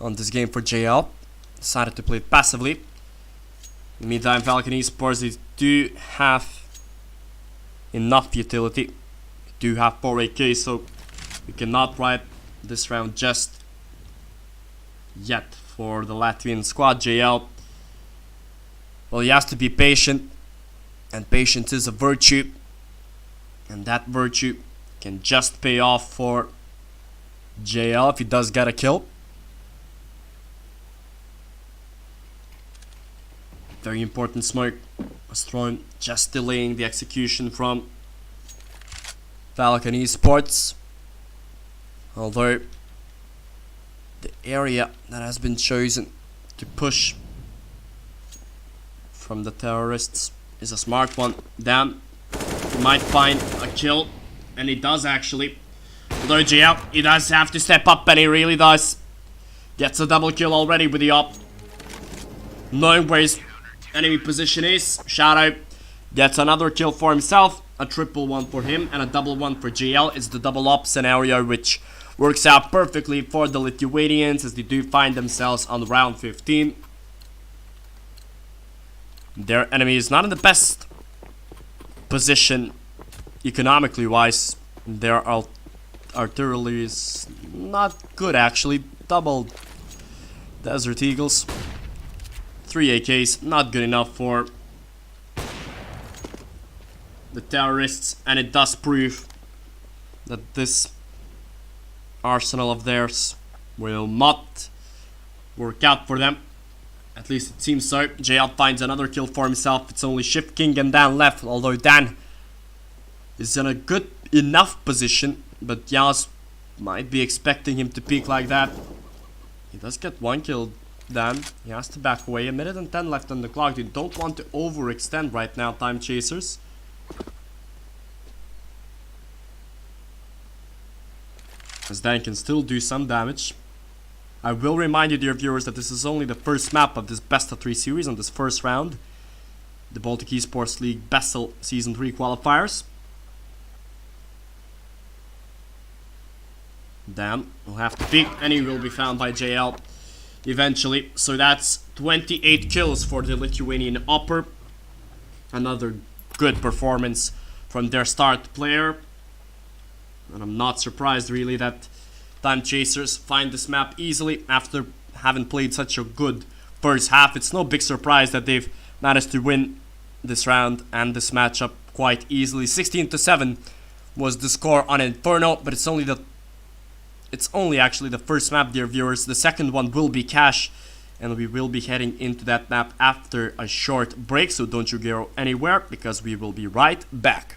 on this game for JL. Decided to play it passively. In the meantime, Falcon Esports, they do have enough utility. They do have 4 AK, so we cannot ride this round just yet for the Latvian squad. JL, well, he has to be patient, and patience is a virtue, and that virtue can just pay off for JL if he does get a kill. Very important smoke was thrown, just delaying the execution from Falcon Esports. Although the area that has been chosen to push from the terrorists is a smart one. Damn, he might find a kill, and he does actually. Although JL, he does have to step up, and he really does. Gets a double kill already with the op. Knowing where his enemy position is, Shadow gets another kill for himself. A triple one for him and a double one for JL. It's the double op scenario, which works out perfectly for the Lithuanians, as they do find themselves on round 15. Their enemy is not in the best position economically wise. Their artillery is not good, actually. Double Desert Eagles. 3 AKs, not good enough for the terrorists, and it does prove that this arsenal of theirs will not work out for them. At least it seems so. JL finds another kill for himself. It's only Shift King and Dan left, although Dan is in a good enough position, but Yaz might be expecting him to peek like that. He does get one kill, Dan. He has to back away. 1 minute and 10 left on the clock. You don't want to overextend right now, Time Chasers. As Dan can still do some damage. I will remind you, dear viewers, that this is only the first map of this best of 3 series on this first round. The Baltic Esports League BESL Season 3 qualifiers. Dan will have to peek, and he will be found by JL. eventually. So that's 28 kills for the Lithuanian upper. Another good performance from their start player. And I'm not surprised really that Time Chasers find this map easily after having played such a good first half. It's no big surprise that they've managed to win this round and this matchup quite easily. 16-7 was the score on Inferno, but it's only actually the first map, dear viewers. The second one will be Cash, and we will be heading into that map after a short break, so don't you go anywhere because we will be right back.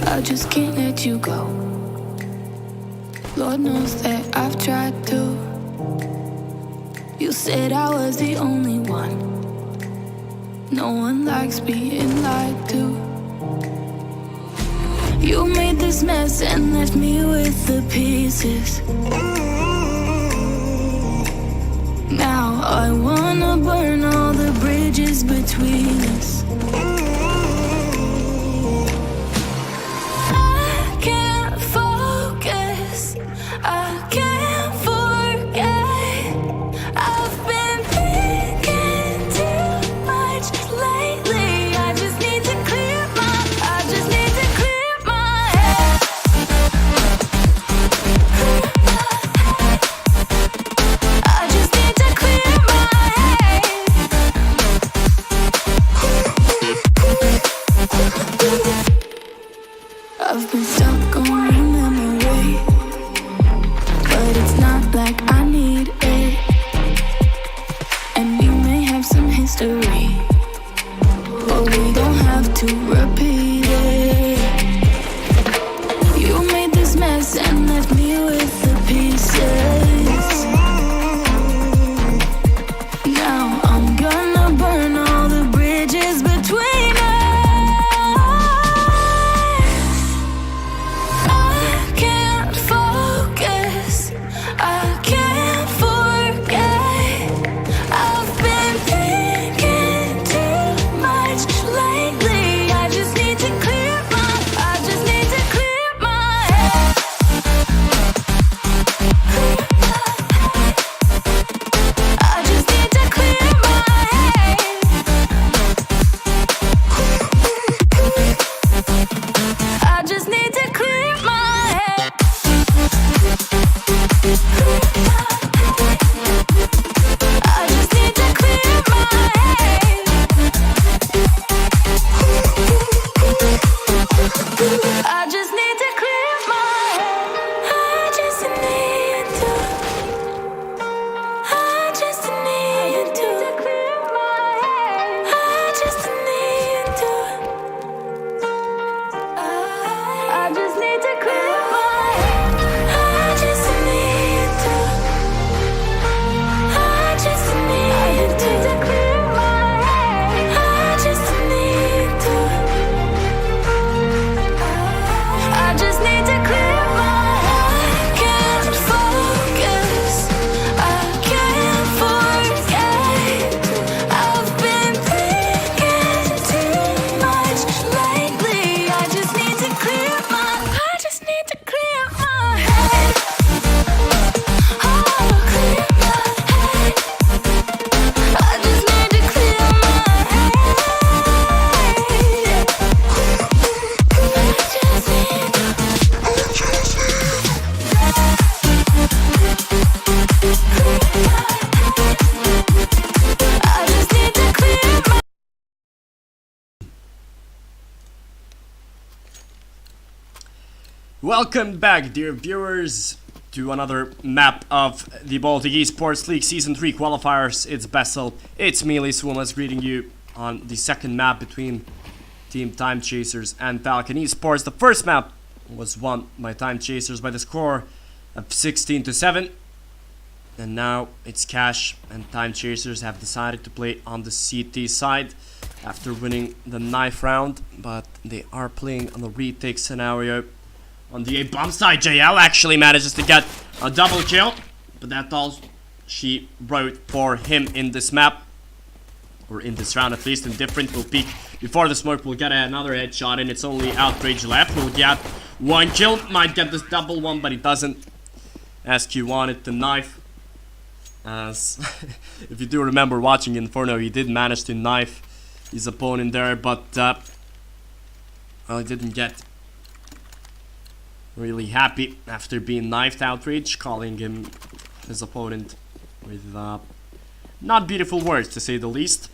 I just can't let you go. Lord knows that I've tried to. You said I was the only one. No one likes being lied to. You made this mess and left me with the pieces. Now I wanna burn all the bridges between us. I can't focus, I can't forget. I've been thinking too much lately. I just need to clear my, I just need to with the pieces. Now I'm gonna burn all the bridges between us. I can't focus, I can't forget. I've been thinking too much lately. I just need to clear my head. I just need to clear my head. I just need to clear my head. I just need to clear my head. I just need to clear my head. I just need to. I just need to clear my head. I just need to. I just need to clear my head. I just need to. I just need to clear my head. I just need to. I just need to clear my head. I can't focus, I can't forget. I've been thinking too much lately. I just need to clear my head. Oh, clear my head. I just need to clear my head. I just need to clear my. Welcome back, dear viewers, to another map of the Baltic Esports League Season 3 qualifiers. It's BESL, it's me, Lee greeting you on the second map between Team Time Chasers and Falcon Esports. The first map was won by Time Chasers by the score of 16-7. And now it's Cash, and Time Chasers have decided to play on the CT side after winning the knife round, but they are playing on the retake scenario. On the A bomb side, JL actually manages to get a double kill, but that's all she wrote for him in this map, or in this round at least. Indifferent will peek before the smoke. We'll get another headshot, and it's only Outrage left. We'll get one kill, might get this double one, but he doesn't. SQ wanted the knife, as if you do remember watching Inferno, he did manage to knife his opponent there, but well, he didn't get really happy after being knifed. Outrage calling him, his opponent, with not beautiful words to say the least.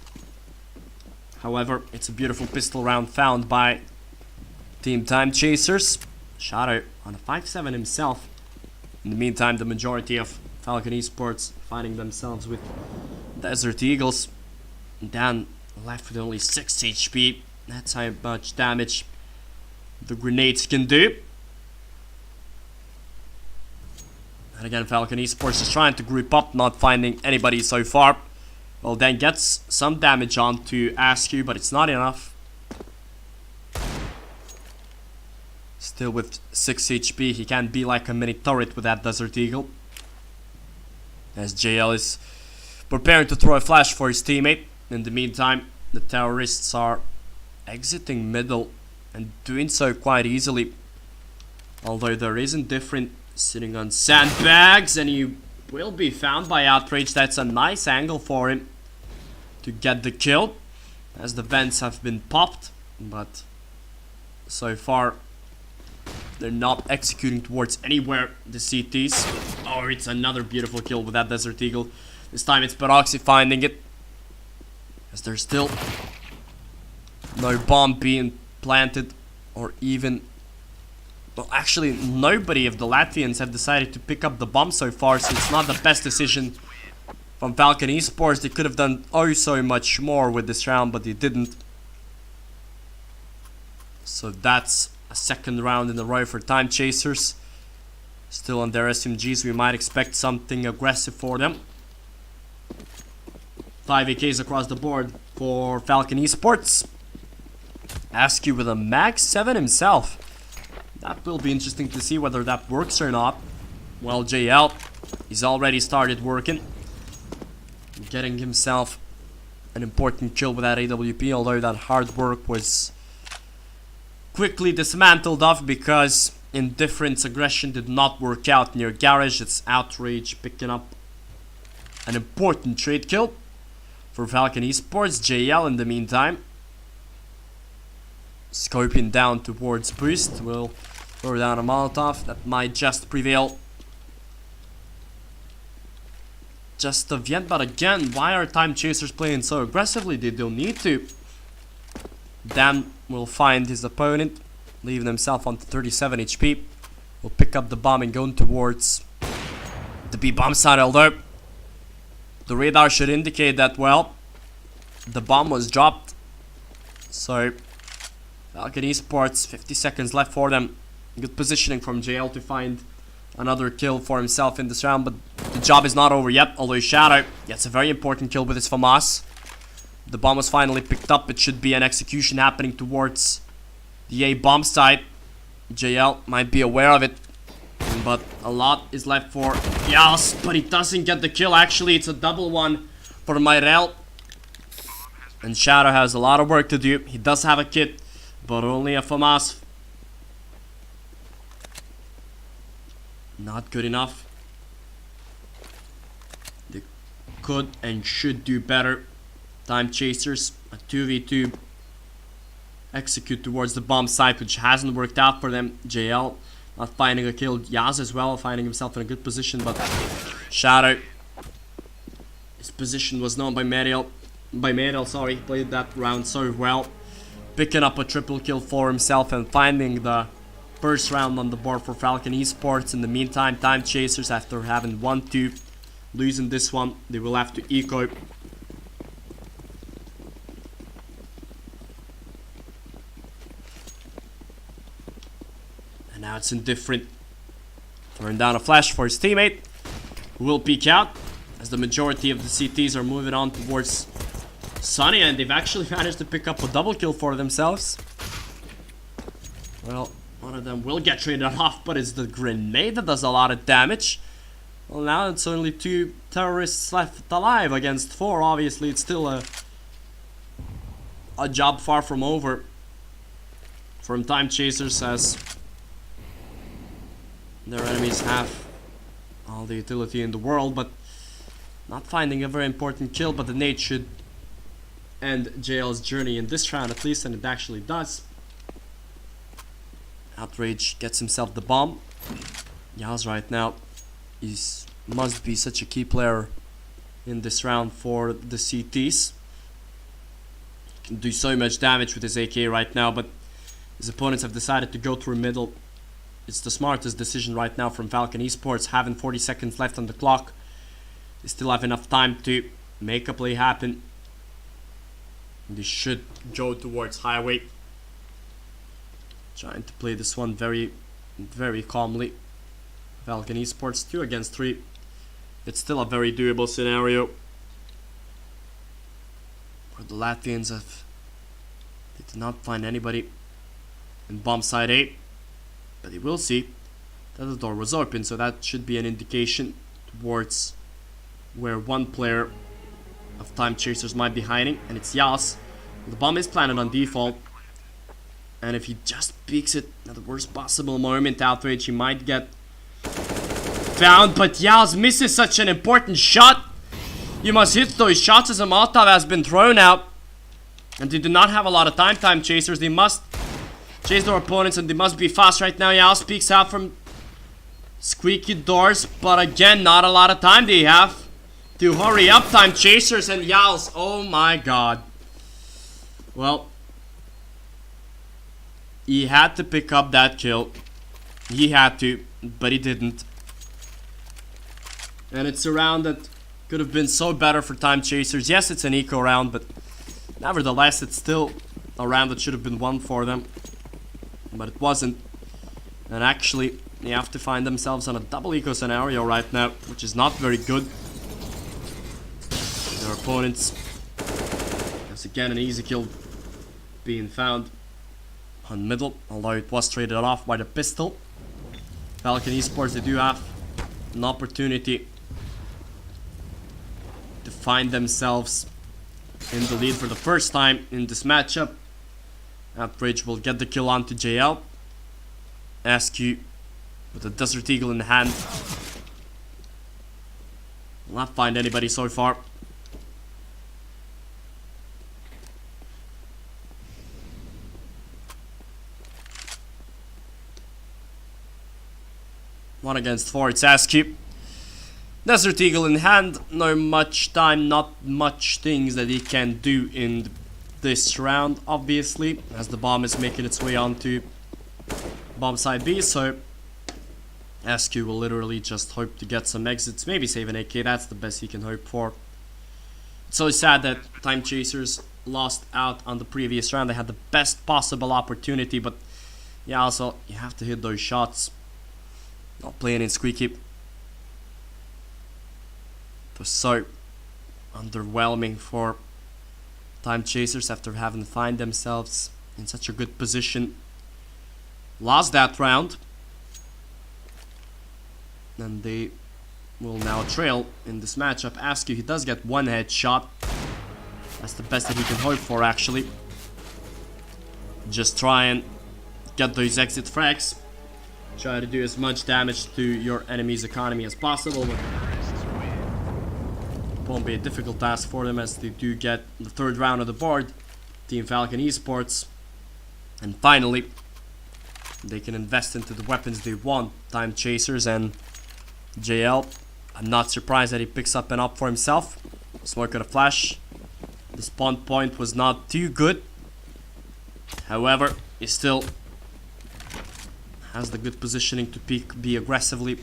However, it's a beautiful pistol round found by Team Time Chasers. Shot out on a 5-7 himself. In the meantime, the majority of Falcon Esports finding themselves with Desert Eagles. Dan left with only 6 HP. That's how much damage the grenades can do. And again, Falcon Esports is trying to group up, not finding anybody so far. Well, then gets some damage on to Askew, but it's not enough. Still with 6 HP, he can be like a mini turret with that Desert Eagle. As JL is preparing to throw a flash for his teammate. In the meantime, the terrorists are exiting middle and doing so quite easily. Although there is Indifferent sitting on sandbags, and he will be found by Outrage. That's a nice angle for him to get the kill, as the vents have been popped, but so far they're not executing towards anywhere, the CTs. Oh, it's another beautiful kill with that Desert Eagle. This time it's Peroxy finding it, as there's still no bomb being planted, or even, well, actually nobody of the Latvians have decided to pick up the bomb so far, so it's not the best decision from Falcon Esports. They could have done oh so much more with this round, but they didn't. So that's a second round in a row for Time Chasers. Still on their SMGs, we might expect something aggressive for them. 5 AKs across the board for Falcon Esports. Askew with a Mag 7 himself. That will be interesting to see whether that works or not. Well, JL, he's already started working. Getting himself an important kill with that AWP, although that hard work was quickly dismantled off because Indifference aggression did not work out near Garage. It's Outrage picking up an important trade kill for Falcon Esports. JL in the meantime scoping down towards Boost. Will throw down a Molotov that might just prevail just of yet, but again, why are Time Chasers playing so aggressively? They don't need to. Dan will find his opponent, leaving himself on 37 HP. Will pick up the bomb and go towards the B bomb side, although the radar should indicate that, well, the bomb was dropped. So Falcon Esports, 50 seconds left for them. Good positioning from JL to find another kill for himself in this round, but the job is not over yet, although Shadow gets a very important kill with his FAMAS. The bomb was finally picked up. It should be an execution happening towards the A bomb site. JL might be aware of it, but a lot is left for Yas, but he doesn't get the kill. Actually, it's a double one for Myrel. And Shadow has a lot of work to do. He does have a kit, but only a FAMAS. Not good enough. They could and should do better. Time Chasers, a 2v2 execute towards the bomb site, which hasn't worked out for them. JL not finding a kill. Yaz as well, finding himself in a good position, but Shadow, his position was known by Mariel. Sorry, played that round so well, picking up a triple kill for himself and finding the first round on the board for Falcon Esports. In the meantime, Time Chasers, after having 1-2, losing this one, they will have to eco. And now it's Indifferent throwing down a flash for his teammate, who will peek out as the majority of the CTs are moving on towards Sunny, and they've actually managed to pick up a double kill for themselves. Well, one of them will get traded off, but it's the grenade that does a lot of damage. Well, now it's only 2 terrorists left alive against 4. Obviously, it's still a job far from over from Time Chasers, as their enemies have all the utility in the world, but not finding a very important kill. But the nade should end JL's journey in this round at least, and it actually does. Outrage gets himself the bomb. Yaz right now must be such a key player in this round for the CTs. Can do so much damage with his AK right now, but his opponents have decided to go through middle. It's the smartest decision right now from Falcon Esports, having 40 seconds left on the clock. They still have enough time to make a play happen. They should go towards highway. Trying to play this one very, very calmly. Falcon Esports 2 against 3. It's still a very doable scenario. Where the Latvians they did not find anybody in bomb side 8. But they will see that the door was open, so that should be an indication towards where one player of Time Chasers might be hiding, and it's Yas. The bomb is planted on default, and if he just peeks it at the worst possible moment, Outrage, he might get found, but Yas misses such an important shot. You must hit those shots as a Molotov has been thrown out, and they do not have a lot of time. Time Chasers, they must chase their opponents, and they must be fast right now. Yas peeks out from squeaky doors, but again, not a lot of time they have to hurry up. Time Chasers and Yals, oh my god. Well, he had to pick up that kill. He had to, but he didn't. And it's a round that could have been so better for Time Chasers. Yes, it's an eco round, but nevertheless, it's still a round that should have been won for them. But it wasn't. And actually, they have to find themselves on a double eco scenario right now, which is not very good. Their opponents, once again, an easy kill being found on middle, although it was traded off by the pistol. Falcon Esports, they do have an opportunity to find themselves in the lead for the first time in this matchup. Outrage will get the kill onto JL. SQ with a Desert Eagle in hand. Will not find anybody so far. One against four, it's SQ. Desert Eagle in hand, no much time, not much things that he can do in this round, obviously, as the bomb is making its way onto bomb side B, so SQ will literally just hope to get some exits, maybe save an AK, that's the best he can hope for. It's so sad that Time Chasers lost out on the previous round. They had the best possible opportunity, but yeah, also, you have to hit those shots. Not playing in squeaky. It was so underwhelming for Time Chasers after having to find themselves in such a good position. Lost that round. And they will now trail in this matchup. Askew, he does get one headshot. That's the best that he can hope for, actually. Just try and get those exit frags. Try to do as much damage to your enemy's economy as possible, but it won't be a difficult task for them as they do get the third round of the board. Team Falcon Esports. And finally, they can invest into the weapons they want. Time Chasers and JL. I'm not surprised that he picks up an up for himself. Smoke with a flash. The spawn point was not too good. However, he still has the good positioning to peek B aggressively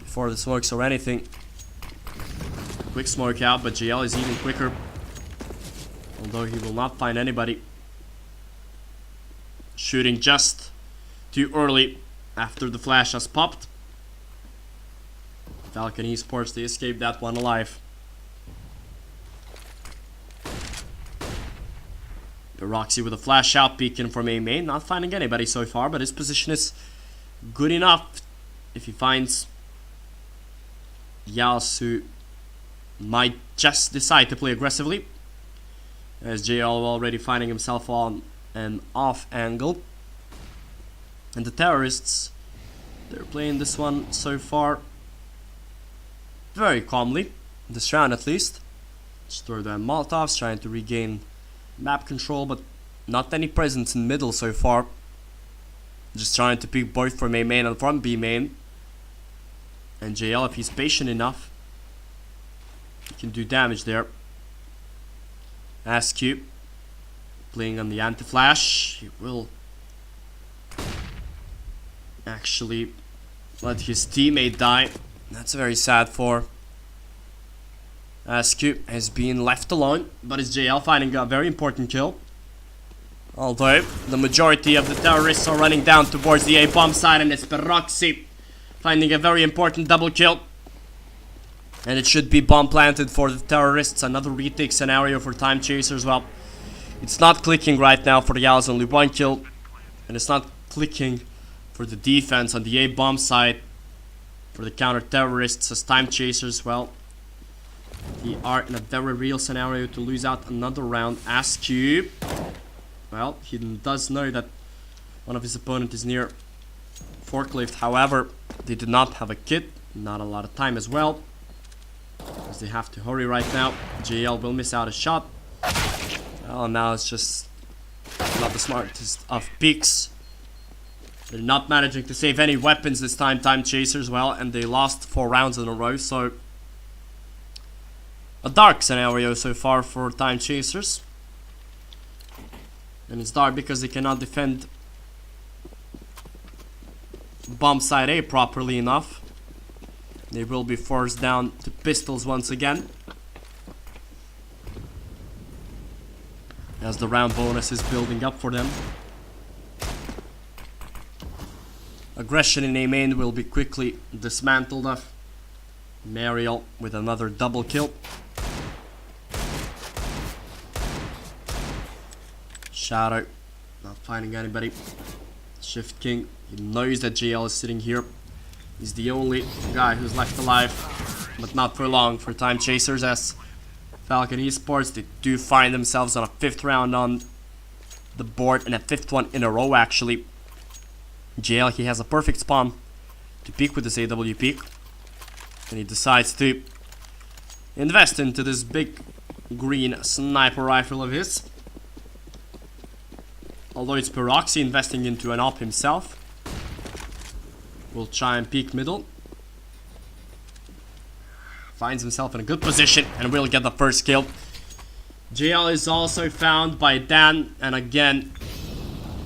before the smokes or anything. Quick smoke out, but JL is even quicker. Although he will not find anybody. Shooting just too early after the flash has popped. Falcon Esports, they escaped that one alive. The Roxy with a flash out, peeking from A main, not finding anybody so far, but his position is good enough. If he finds Yals, who might just decide to play aggressively, as JL already finding himself on an off angle. And the terrorists, they're playing this one so far very calmly, this round at least. Just throw down Molotovs, trying to regain map control, but not any presence in middle so far. Just trying to pick both from A main and from B main. And JL, if he's patient enough, he can do damage there. SQ playing on the anti-flash. He will actually let his teammate die. That's very sad for SQ has been left alone, but it's JL finding a very important kill. Although the majority of the terrorists are running down towards the A bomb side, and it's Peroxy finding a very important double kill. And it should be bomb planted for the terrorists. Another retake scenario for Time Chasers. Well, it's not clicking right now for the Yals, only one kill. And it's not clicking for the defense on the A bomb side for the counter terrorists as Time Chasers. Well, they are in a very real scenario to lose out another round. Askew, well, he does know that one of his opponent is near forklift. However, they did not have a kit, not a lot of time as well, as they have to hurry right now. JL will miss out a shot. Well, now it's just not the smartest of picks. They're not managing to save any weapons this time, Time Chasers. Well, and they lost 4 rounds in a row, so a dark scenario so far for Time Chasers. And it's dark because they cannot defend bomb side A properly enough. They will be forced down to pistols once again, as the round bonus is building up for them. aggression in A main will be quickly dismantled of. Mariel with another double kill. Shadow not finding anybody. Shift King, he knows that JL is sitting here. He's the only guy who's left alive, but not for long for Time Chasers, as Falcon Esports, they do find themselves on a 5th round on the board, and a 5th one in a row actually. JL, he has a perfect spawn to peek with this AW peek, and he decides to invest into this big green sniper rifle of his. Although it's Peroxy investing into an op himself. Will try and peek middle. Finds himself in a good position and will get the first kill. JL is also found by Dan, and again,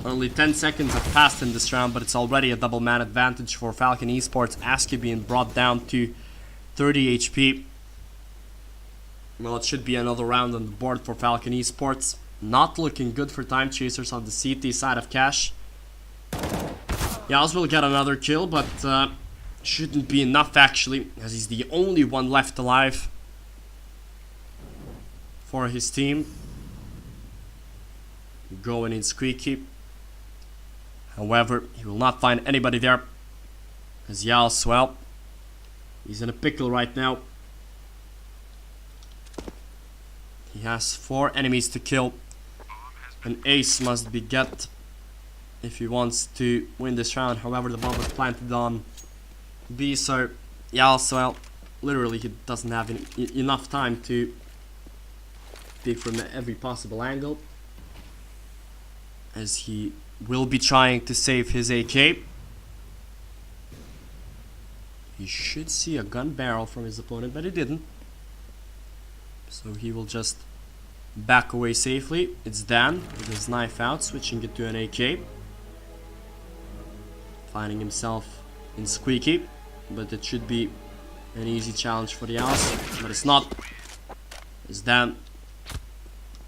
only 10 seconds have passed in this round, but it's already a double man advantage for Falcon Esports. Aski being brought down to 30 HP. Well, it should be another round on the board for Falcon Esports. Not looking good for Time Chasers on the CT side of Cash. Yaz will get another kill, but shouldn't be enough actually, as he's the only one left alive for his team. Going in squeaky. However, he will not find anybody there, as Yaz, well, he's in a pickle right now. He has 4 enemies to kill. An ace must be get if he wants to win this round. However, the bomb was planted on B, so Yals, well, literally he doesn't have enough time to pick from every possible angle, as he will be trying to save his AK. He should see a gun barrel from his opponent, but he didn't. So he will just back away safely. It's Dan with his knife out, switching it to an AK. Finding himself in squeaky, but it should be an easy challenge for the Owls, but it's not. As Dan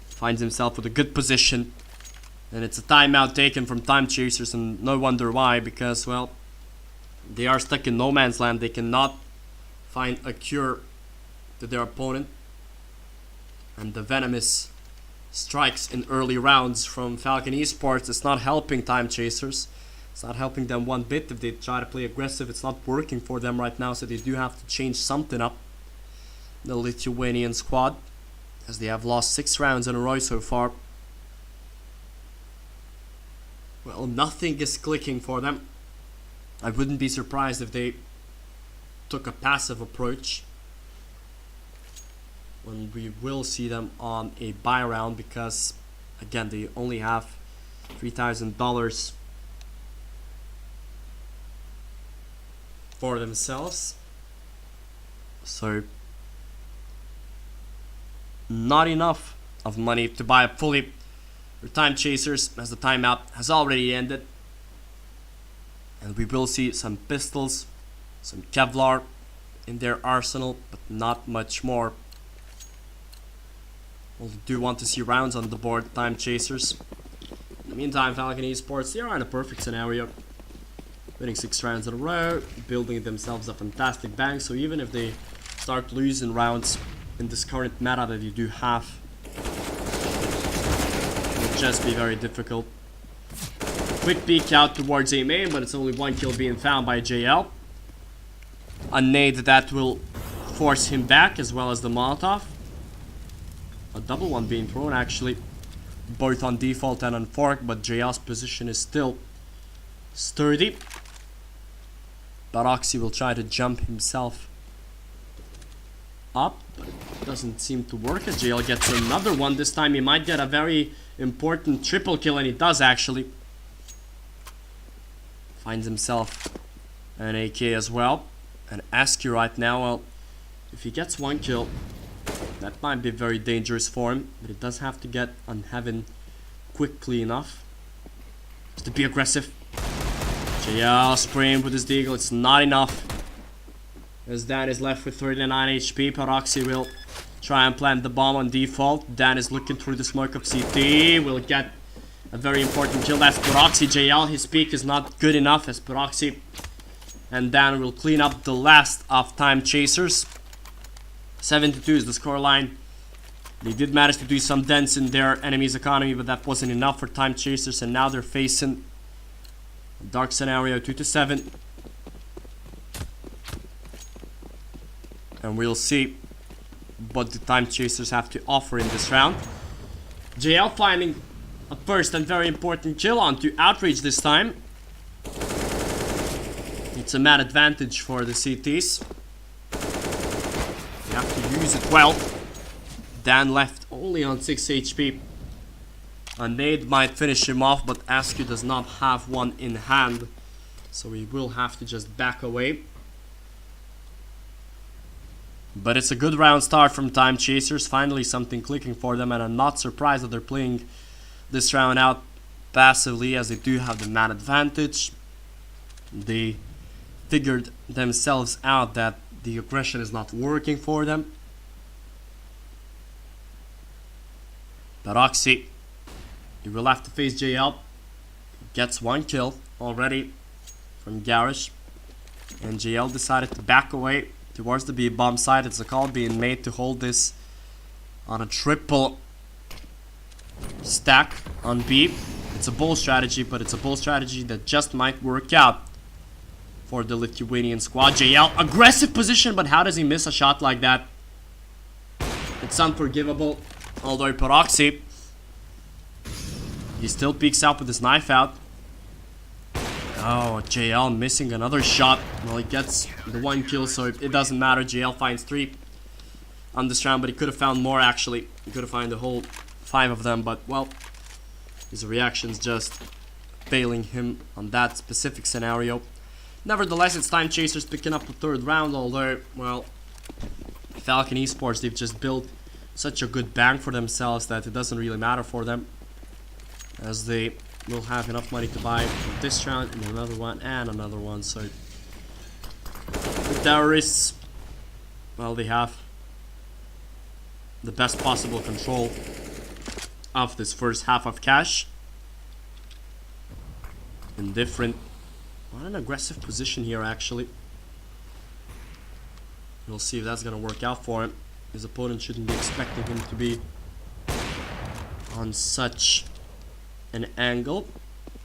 finds himself with a good position, and it's a timeout taken from Time Chasers, and no wonder why, because, well, they are stuck in no man's land. They cannot find a cure to their opponent. And the venomous strikes in early rounds from Falcon Esports, it's not helping Time Chasers. It's not helping them one bit. If they try to play aggressive, it's not working for them right now, so they do have to change something up. The Lithuanian squad, as they have lost 6 rounds in a row so far. Well, nothing is clicking for them. I wouldn't be surprised if they took a passive approach, when we will see them on a buy round, because again, they only have $3,000 for themselves, so not enough of money to buy up fully for Time Chasers, as the timeout has already ended. And we will see some pistols, some Kevlar in their arsenal, but not much more. We do want to see rounds on the board, Time Chasers. In the meantime, Falcon Esports, they are in a perfect scenario. Winning 6 rounds in a row, building themselves a fantastic bank, so even if they start losing rounds in this current meta that you do have, it will just be very difficult. Quick peek out towards A main, but it's only 1 kill being found by JL. A nade that will force him back, as well as the Molotov. A double one being thrown actually, both on default and on fork, but JL's position is still sturdy. Baroxy will try to jump himself up, but it doesn't seem to work, as JL gets another one. This time he might get a very important triple kill, and he does actually. Finds himself an AK as well. And Askew right now, well, if he gets 1 kill, that might be very dangerous for him, but it does have to get on heaven quickly enough to be aggressive. JL spraying with his deagle, it's not enough, as Dan is left with 39 HP. Peroxy will try and plant the bomb on default. Dan is looking through the smoke of CT, will get a very important kill. That's Proxy. JL, his peak is not good enough as Proxy. And Dan will clean up the last of Time Chasers. 72 is the scoreline. They did manage to do some dents in their enemy's economy, but that wasn't enough for Time Chasers. And now they're facing a dark scenario, 2-7. And we'll see what the Time Chasers have to offer in this round. JL finding a first and very important kill onto Outrage this time. It's a mad advantage for the CTs. You have to use it well. Dan left only on 6 HP. A nade might finish him off, but Askew does not have one in hand. So he will have to just back away. But it's a good round start from Time Chasers. Finally something clicking for them, and I'm not surprised that they're playing this round out passively, as they do have the man advantage. They figured themselves out that the aggression is not working for them. Baroxy, he will have to face JL. Gets one kill already from Garish. And JL decided to back away towards the B bomb side. It's a call being made to hold this on a triple stack on B. It's a bold strategy, but it's a bold strategy that just might work out for the Lithuanian squad. JL, aggressive position, but how does he miss a shot like that? It's unforgivable. Although Proxy, he still peeks out with his knife out. Oh, JL missing another shot. Well, he gets the one kill, so it doesn't matter. JL finds 3 on this round, but he could have found more actually. He could have found the whole 5 of them, but well, his reactions just failing him on that specific scenario. Nevertheless, it's Time Chasers picking up the 3rd round, although, well, Falcon Esports, they've just built such a good bank for themselves that it doesn't really matter for them, as they will have enough money to buy this round and another one and another one. So the terrorists, well, they have the best possible control of this first half of cash. Indifferent, what an aggressive position here actually. We'll see if that's gonna work out for him. His opponent shouldn't be expecting him to be on such an angle.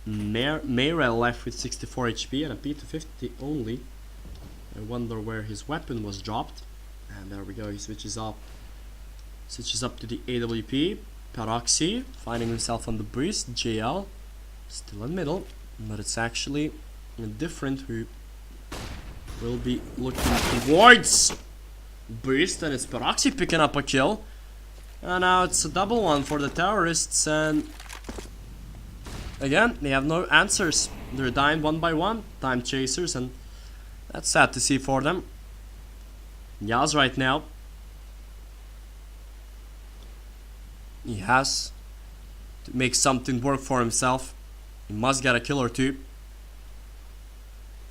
Mayra left with 64 HP and a P250 only. I wonder where his weapon was dropped. And there we go, he switches up to the AWP. Paroxy finding himself on the boost. JL still in middle, but it's actually Indifferent who will be looking towards boost, and it's Paroxy picking up a kill. And now it's a double one for the terrorists, and again, they have no answers. They're dying one by one, Time Chasers, and that's sad to see for them. Yaz right now, he has to make something work for himself. He must get a kill or two.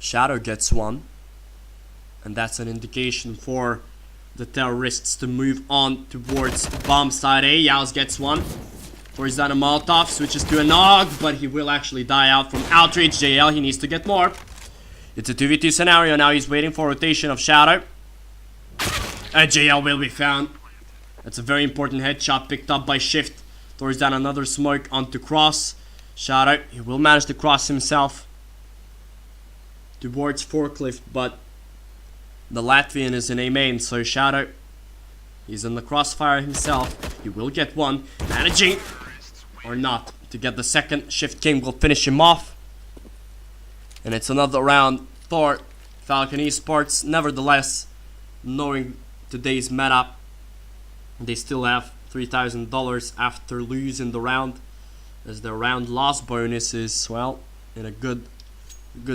Shadow gets one, and that's an indication for the terrorists to move on towards bomb side A. Yaos gets one. Or is that a Molotov? Switches to a Nog, but he will actually die out from Outrage. JL, he needs to get more. It's a 2v2 scenario now. He's waiting for rotation of Shadow. And JL will be found. That's a very important headshot picked up by Shift. Throws down another smoke onto Cross. Shadow, he will manage to cross himself towards Forklift, but the Latvian is in A main, so Shadow, he's in the crossfire himself. He will get one, managing or not to get the second. Shift King will finish him off, and it's another round for Falcon Esports. Nevertheless, knowing today's meta, they still have $3,000 after losing the round, as their round loss bonus is, well, in a good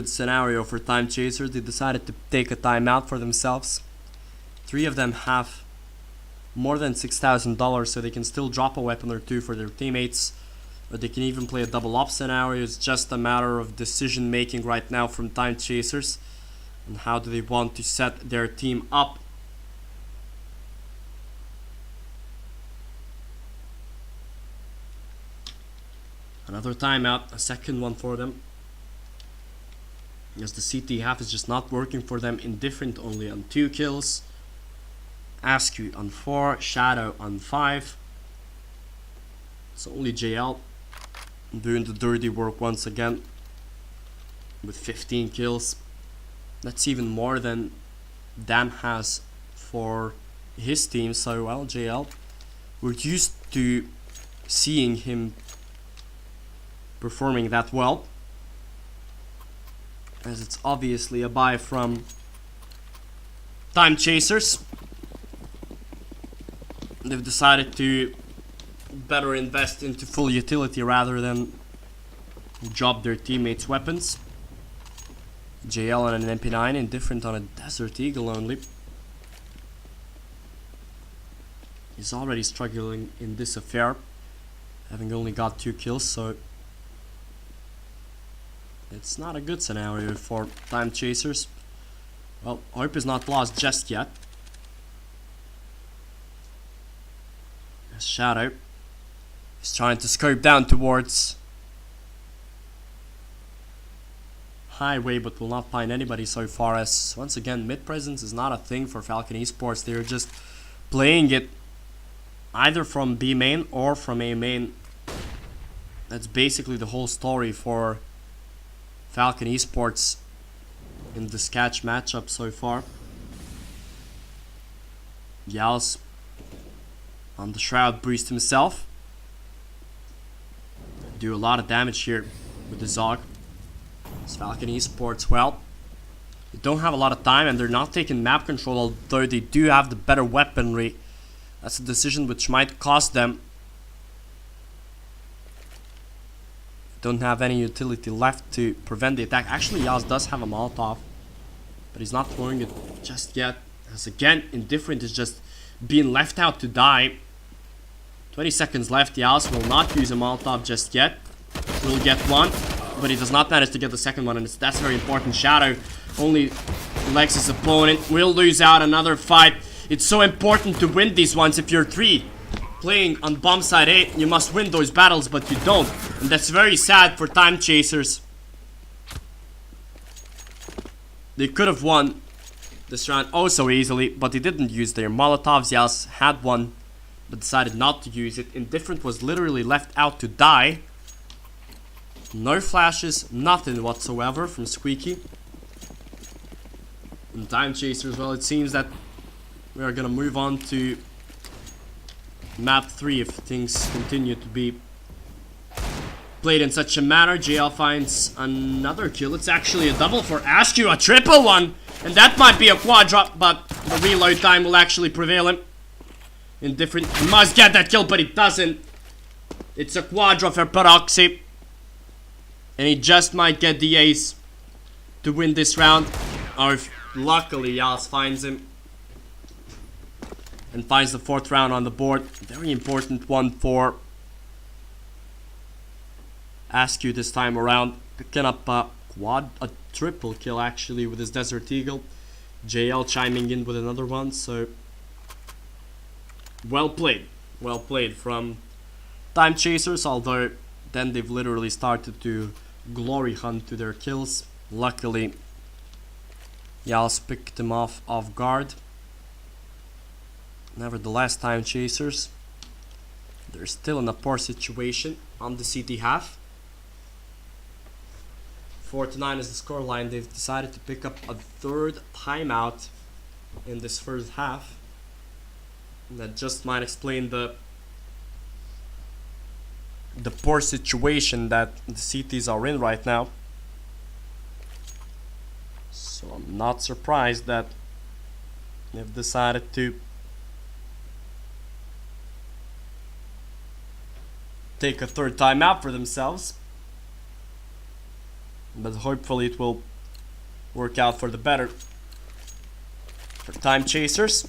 scenario for Time Chasers. They decided to take a timeout for themselves. 3 of them have more than $6,000, so they can still drop a weapon or two for their teammates, or they can even play a double up scenario. It's just a matter of decision making right now from Time Chasers, and how do they want to set their team up. Another timeout, a second one for them. As the CT half is just not working for them. Indifferent only on 2 kills. Askew on 4, Shadow on 5. It's only JL doing the dirty work once again with 15 kills. That's even more than Dan has for his team. So well, JL, we're used to seeing him performing that well, as it's obviously a buy from Time Chasers. They've decided to better invest into full utility rather than drop their teammates' weapons. JL on an MP9, Indifferent on a Desert Eagle only. He's already struggling in this affair, having only got 2 kills, so it's not a good scenario for Time Chasers. Well, hope is not lost just yet. Shadow is trying to scope down towards highway, but will not find anybody so far, as once again mid presence is not a thing for Falcon Esports. They're just playing it either from B main or from A main. That's basically the whole story for Falcon Esports in this catch matchup so far. Yals on the Shroud Priest himself. Do a lot of damage here with the Zog. It's Falcon Esports, well, they don't have a lot of time and they're not taking map control, although they do have the better weaponry. That's a decision which might cost them. Don't have any utility left to prevent the attack. Actually, Yaz does have a Molotov, but he's not throwing it just yet. As again, Indifferent is just being left out to die. 20 seconds left. Yaz will not use a Molotov just yet. Will get one, but he does not manage to get the second one, and that's very important. Shadow only legs his opponent. Will lose out another fight. It's so important to win these ones. If you're 3 playing on bomb side 8, you must win those battles, but you don't, and that's very sad for Time Chasers. They could have won this round oh so easily, but they didn't use their Molotovs. Yals had one, but decided not to use it. Indifferent was literally left out to die. No flashes, nothing whatsoever from Squeaky. And Time Chasers, well, it seems that we are gonna move on to map 3 if things continue to be played in such a manner. JL finds another kill. It's actually a double for Askew, a triple one, and that might be a quadra, but the reload time will actually prevail him. Indifferent must get that kill, but he doesn't. It's a quadra for Peroxy, and he just might get the ace to win this round, or if luckily Yas finds him and finds the 4th round on the board. Very important one for Askew this time around, picking up a triple kill actually with his Desert Eagle. JL chiming in with another one, so well played from Time Chasers, although then they've literally started to glory hunt to their kills. Luckily, Yals picked them off guard. Nevertheless, Time Chasers, they're still in a poor situation on the CT half. 4-9 is the scoreline. They've decided to pick up a 3rd timeout in this first half. And that just might explain the poor situation that the CTs are in right now. So I'm not surprised that they've decided to take a 3rd timeout for themselves. But hopefully it will work out for the better for Time Chasers,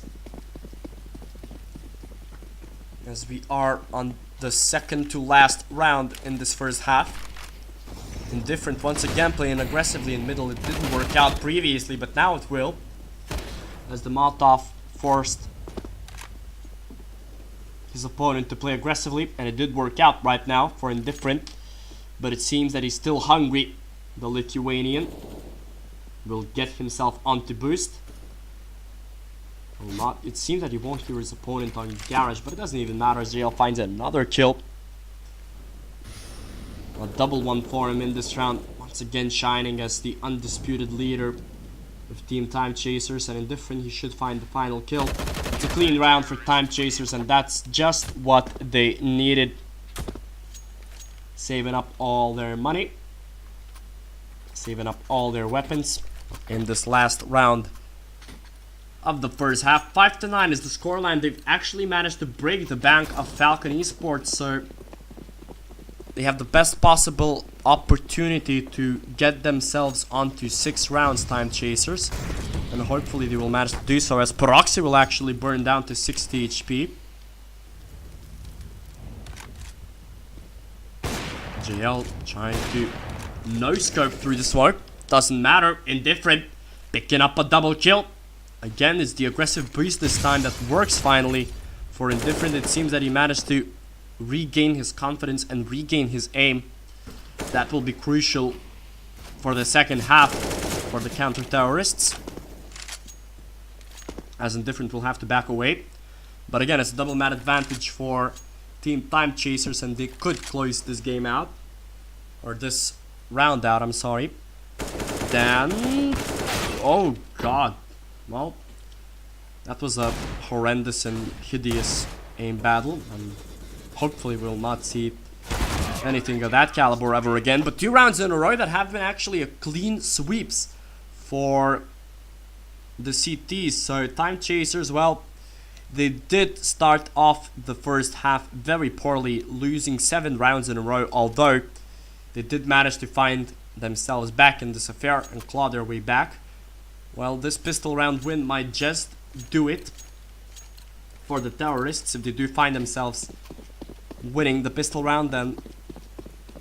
as we are on the 2nd to last round in this first half. Indifferent once again playing aggressively in middle. It didn't work out previously, but now it will, as the Molotov forced his opponent to play aggressively, and it did work out right now for Indifferent. but it seems that he's still hungry. The Lithuanian will get himself onto boost. Will not. It seems that he won't hear his opponent on garage, but it doesn't even matter. JL finds another kill. A double one for him in this round. Once again shining as the undisputed leader of Team Time Chasers, and indifferent, he should find the final kill. It's a clean round for Time Chasers, and that's just what they needed. Saving up all their money, saving up all their weapons in this last round of the first half. 5-9 is the scoreline. They've actually managed to break the bank of Falcon Esports, so they have the best possible opportunity to get themselves onto 6 rounds, Time Chasers, and hopefully they will manage to do so, as Peroxy will actually burn down to 60 HP. JL trying to no-scope through the smoke. Doesn't matter. Indifferent. Picking up a double kill. Again, it's the aggressive boost this time that works finally for Indifferent. It seems that he managed to regain his confidence and regain his aim. That will be crucial for the second half for the counter-terrorists, as Indifferent will have to back away. But again, it's a double map advantage for Team Time Chasers, and they could close this game out, or this round out, I'm sorry. Then, oh god, well, that was a horrendous and hideous aim battle, and hopefully we'll not see anything of that caliber ever again. But 2 rounds in a row that have been actually a clean sweeps for the CTs. So Time Chasers, well, they did start off the first half very poorly, losing 7 rounds in a row, although they did manage to find themselves back in this affair and claw their way back. Well, this pistol round win might just do it for the terrorists. If they do find themselves winning the pistol round, then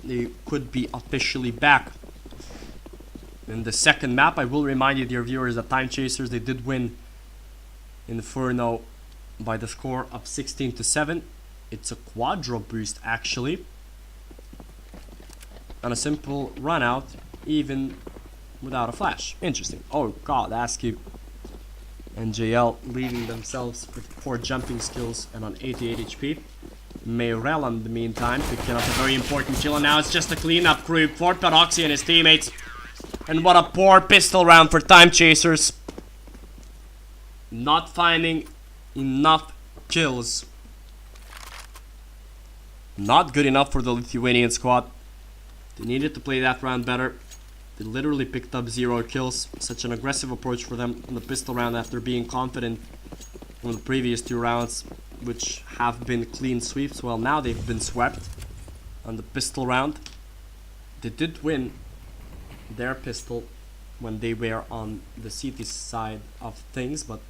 they could be officially back in the second map. I will remind you, dear viewers, that Time Chasers, they did win Inferno by the score of 16-7. It's a quadro boost actually, on a simple run out, even without a flash. Interesting. Oh god, Askew and JL leaving themselves with poor jumping skills and on 88 HP. Mayrel, in the meantime, picking up a very important kill, and now it's just a cleanup group for Peroxy and his teammates. And what a poor pistol round for Time Chasers. Not finding enough kills. Not good enough for the Lithuanian squad. They needed to play that round better. They literally picked up 0 kills. Such an aggressive approach for them in the pistol round after being confident from the previous 2 rounds, which have been clean sweeps. Well, now they've been swept on the pistol round. They did win their pistol when they were on the CT side of things, but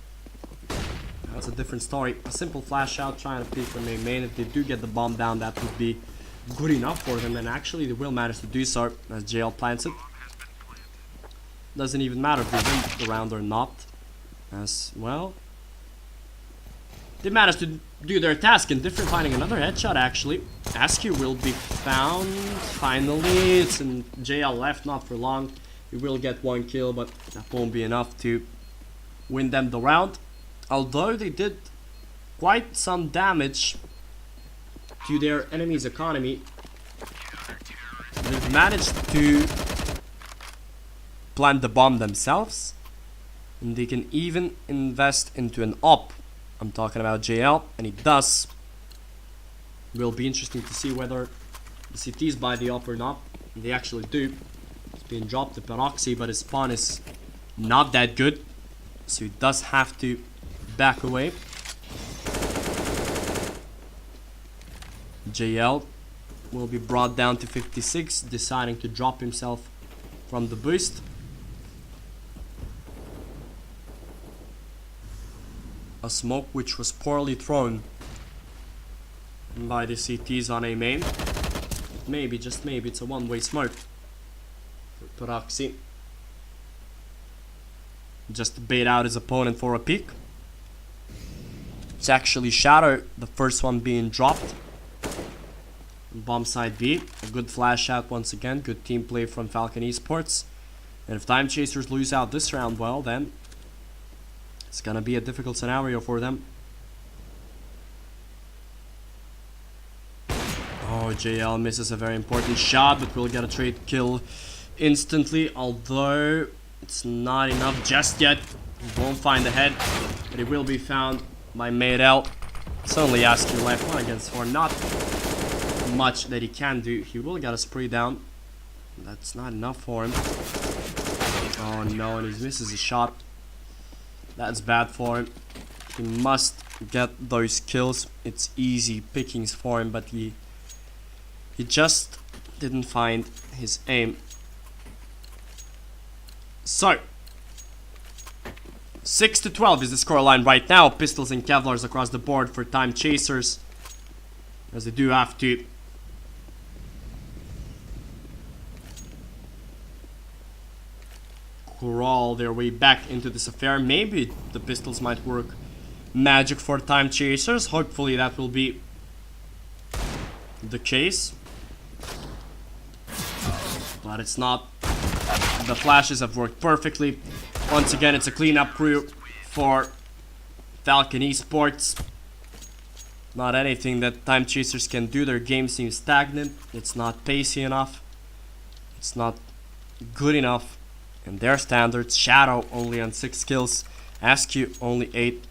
that's a different story. A simple flash out trying to peek from main. If they do get the bomb down, that would be good enough for them, and actually they will manage to do so as JL plants it. Doesn't even matter if they win the round or not, as well, they managed to do their task. Indifferent finding another headshot actually. Askew will be found finally. It's in JL left, not for long. He will get 1 kill, but that won't be enough to win them the round. Although they did quite some damage to their enemy's economy, they've managed to plant the bomb themselves, and they can even invest into an op. I'm talking about JL, and he does. Will be interesting to see whether the CTs buy the op or not. And they actually do. It's being dropped to Peroxy, but his spawn is not that good, so he does have to back away. JL will be brought down to 56, deciding to drop himself from the boost. A smoke which was poorly thrown by the CTs on A main. Maybe, just maybe, it's a one-way smoke for Peroxy. Just to bait out his opponent for a peek. It's actually Shadow, the first one being dropped. Bomb side B. A good flash out once again. Good team play from Falcon Esports. And if Time Chasers lose out this round, well, then it's gonna be a difficult scenario for them. Oh, JL misses a very important shot, but will get a trade kill instantly, although it's not enough just yet. He won't find the head, but he will be found by Maydel. It's only asking left 1 against 4, not much that he can do. He will get a spray down. That's not enough for him. Oh no, and he misses a shot. That's bad for him. He must get those kills. It's easy pickings for him, but he just didn't find his aim. So 6-12 is the scoreline right now. Pistols and Kevlars across the board for Time Chasers, as they do have to crawl their way back into this affair. Maybe the pistols might work magic for Time Chasers. Hopefully that will be the case, but it's not. The flashes have worked perfectly. Once again, it's a cleanup crew for Falcon Esports. Not anything that Time Chasers can do. Their game seems stagnant. It's not pacey enough. It's not good enough in their standards. Shadow only on 6 kills. Askew only 8.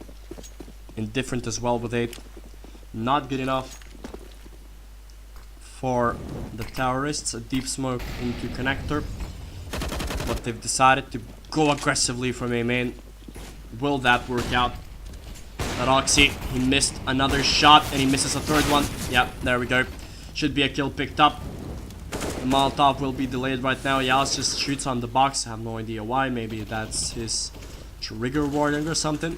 Indifferent as well with 8. Not good enough for the terrorists. A deep smoke into connector, but they've decided to go aggressively from A main. Will that work out? That Oxy, he missed another shot and he misses a third one. Yeah, there we go. Should be a kill picked up. The Molotov will be delayed right now. Yalis just shoots on the box. I have no idea why. Maybe that's his trigger warning or something.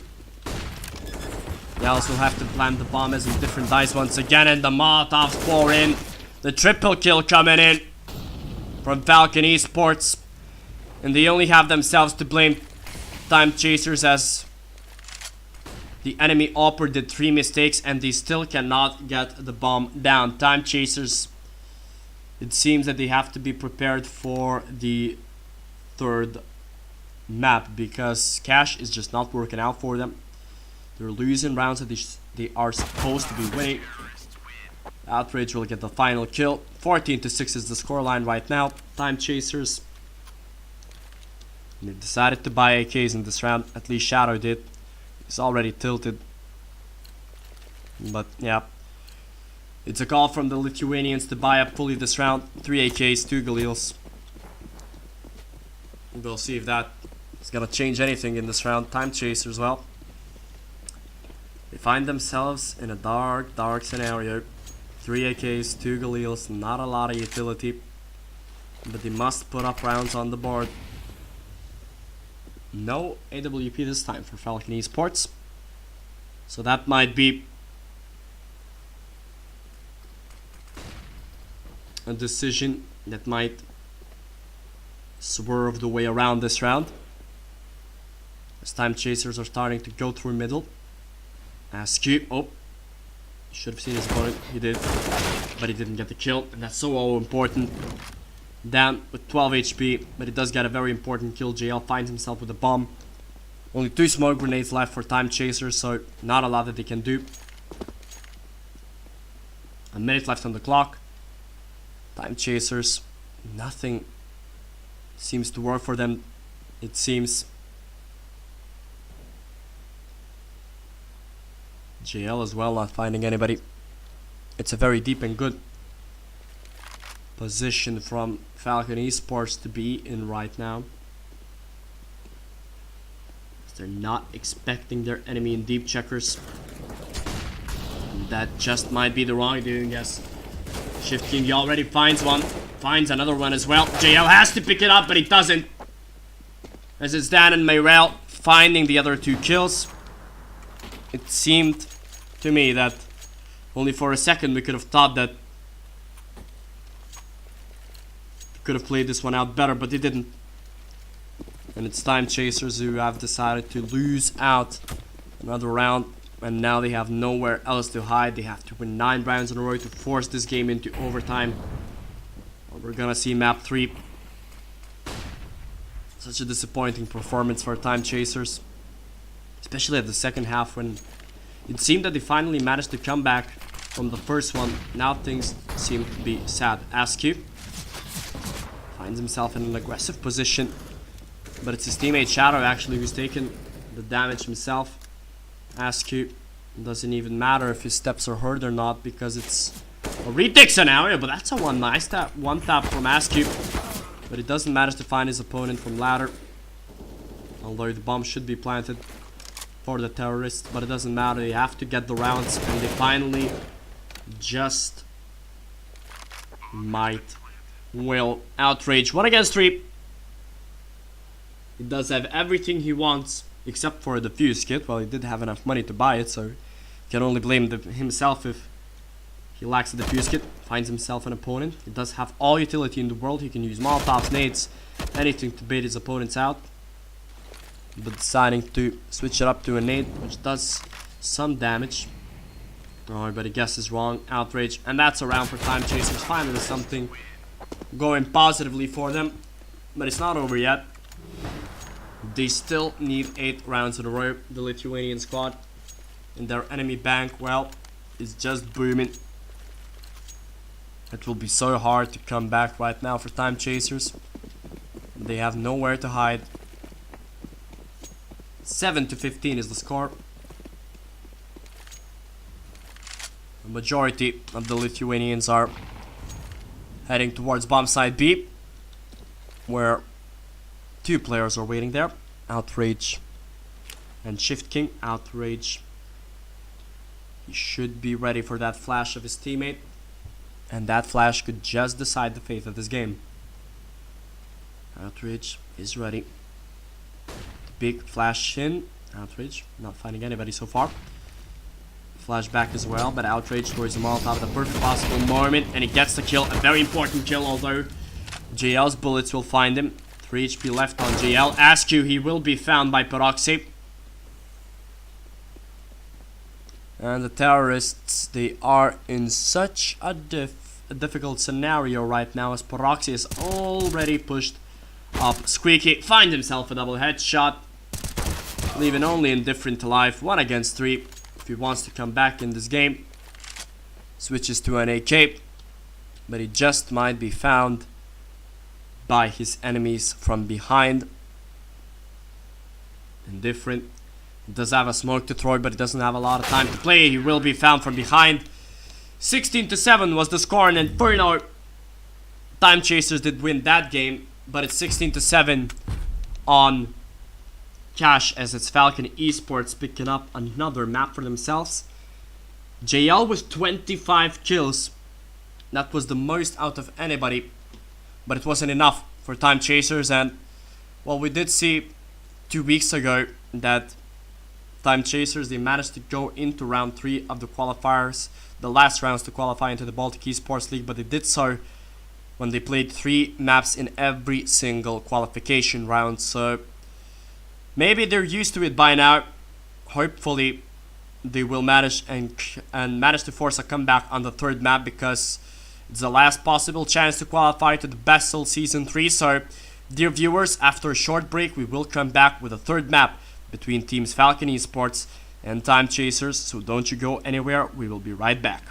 Yalis will have to plant the bomb as in different dice once again, and the Molotovs pour in. The triple kill coming in from Falcon Esports. And they only have themselves to blame. Time Chasers, as the enemy Opper did 3 mistakes and they still cannot get the bomb down. Time Chasers, it seems that they have to be prepared for the 3rd map, because Cash is just not working out for them. They're losing rounds that they are supposed to be winning. Outrage will get the final kill. 14-6 is the scoreline right now. Time Chasers, they decided to buy AKs in this round. At least Shadow did. He's already tilted. But yeah, it's a call from the Lithuanians to buy up fully this round. 3 AKs, 2 Galils. We'll see if that is gonna change anything in this round. Time Chasers, well, they find themselves in a dark scenario. 3 AKs, 2 Galils, not a lot of utility, but they must put up rounds on the board. No AWP this time for Falcon Esports, so that might be a decision that might swerve the way around this round, as Time Chasers are starting to go through middle. Askew, oh, should have seen his opponent. He did, but he didn't get the kill, and that's so important. Down with 12 HP, but he does get a very important kill. JL finds himself with a bomb. Only 2 smoke grenades left for Time Chasers, so not a lot that they can do. A minute left on the clock. Time Chasers, nothing seems to work for them, it seems. JL as well, not finding anybody. It's a very deep and good position from Falcon Esports to be in right now. They're not expecting their enemy in deep checkers. And that just might be the wrong doing, yes. Shift King, he already finds one. Finds another one as well. JL has to pick it up, but he doesn't. As it's Dan and Mayrel finding the other 2 kills. It seemed to me that only for a second we could have thought that could have played this one out better, but they didn't. And it's Time Chasers who have decided to lose out another round And now they have nowhere else to hide. They have to win 9 rounds in a row to force this game into overtime. We're gonna see map 3. Such a disappointing performance for Time Chasers. Especially at the second half when it seemed that they finally managed to come back from the first one. Now things seem to be sad. Askew finds himself in an aggressive position. But it's his teammate Shadow actually who's taken the damage himself. Askew doesn't even matter if his steps are heard or not because it's a retake scenario, but that's a nice tap, one tap from Askew. But it doesn't manage to find his opponent from ladder. Although the bomb should be planted for the terrorists, but it doesn't matter, they have to get the rounds and they finally just will. Outrage 1 against 3. He does have everything he wants except for the fuse kit. Well, he did have enough money to buy it, so can only blame himself if he lacks the defuse kit. Finds himself an opponent. He does have all utility in the world. He can use Molotovs, nades, anything to bait his opponents out. But deciding to switch it up to a nade, which does some damage. Oh, but he guesses wrong. Outrage. And that's a round for Time Chasers. Finally something going positively for them. But it's not over yet. They still need 8 rounds in a row. The Lithuanian squad. And their enemy bank, well, is just booming. It will be so hard to come back right now for Time Chasers. They have nowhere to hide. 7-15 is the score. The majority of the Lithuanians are heading towards bomb site B, where 2 players are waiting there. Outrage and Shift King. Outrage. He should be ready for that flash of his teammate. And that flash could just decide the fate of this game. Outrage is ready. Big flash in. Outrage not finding anybody so far. Flashback as well, but Outrage throws the Molotov at the perfect possible moment, and he gets the kill. A very important kill, although JL's bullets will find him. 3 HP left on JL. Askew, he will be found by Peroxy. And the terrorists, they are in such a difficult scenario right now as Peroxy is already pushed up. Squeaky finds himself a double headshot, leaving only Indifferent alive. 1 against 3. If he wants to come back in this game, switches to an AK, but he just might be found by his enemies from behind. Indifferent does have a smoke to throw, but he doesn't have a lot of time to play. He will be found from behind. 16-7 was the score, and Inferno Time Chasers did win that game, but it's 16-7 on Cash as it's Falcon Esports picking up another map for themselves. JL with 25 kills. That was the most out of anybody, but it wasn't enough for Time Chasers. And well, we did see 2 weeks ago that Time Chasers, they managed to go into round 3 of the qualifiers, the last rounds to qualify into the Baltic Esports League, but they did so when they played 3 maps in every single qualification round. So maybe they're used to it by now. Hopefully they will manage and manage to force a comeback on the 3rd map, because it's the last possible chance to qualify to the BESL Season 3. So, dear viewers, after a short break, we will come back with a 3rd map between teams Falcon Esports and Time Chasers. So don't you go anywhere, we will be right back.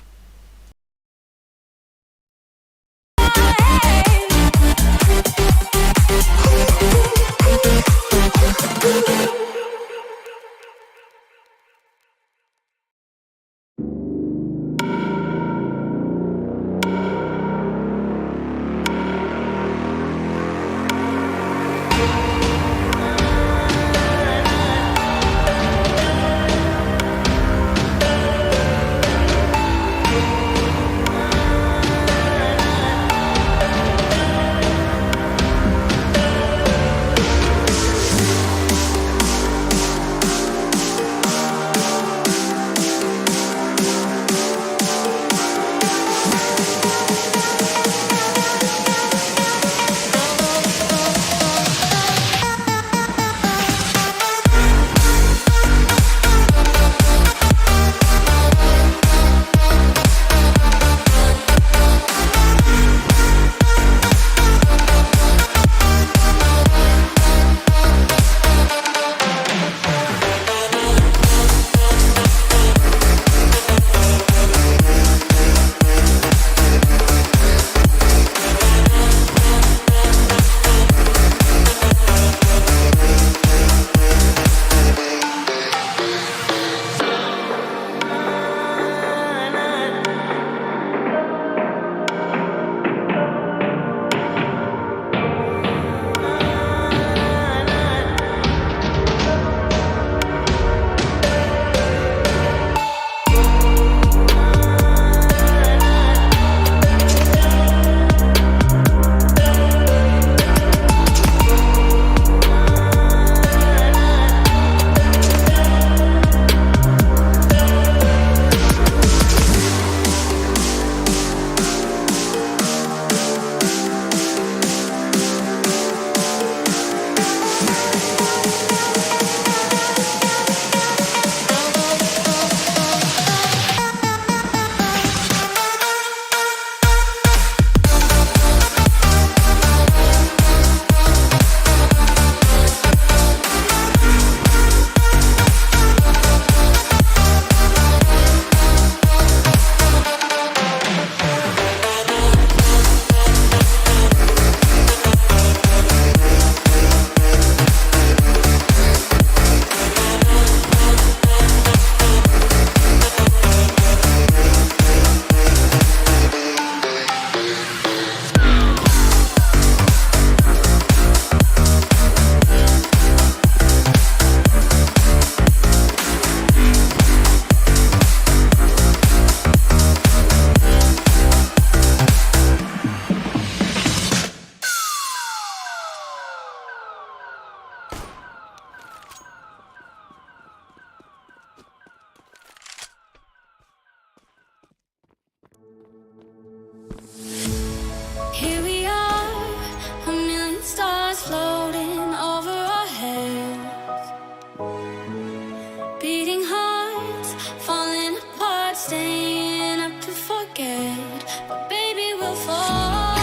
staying up to forget, but baby we'll fall.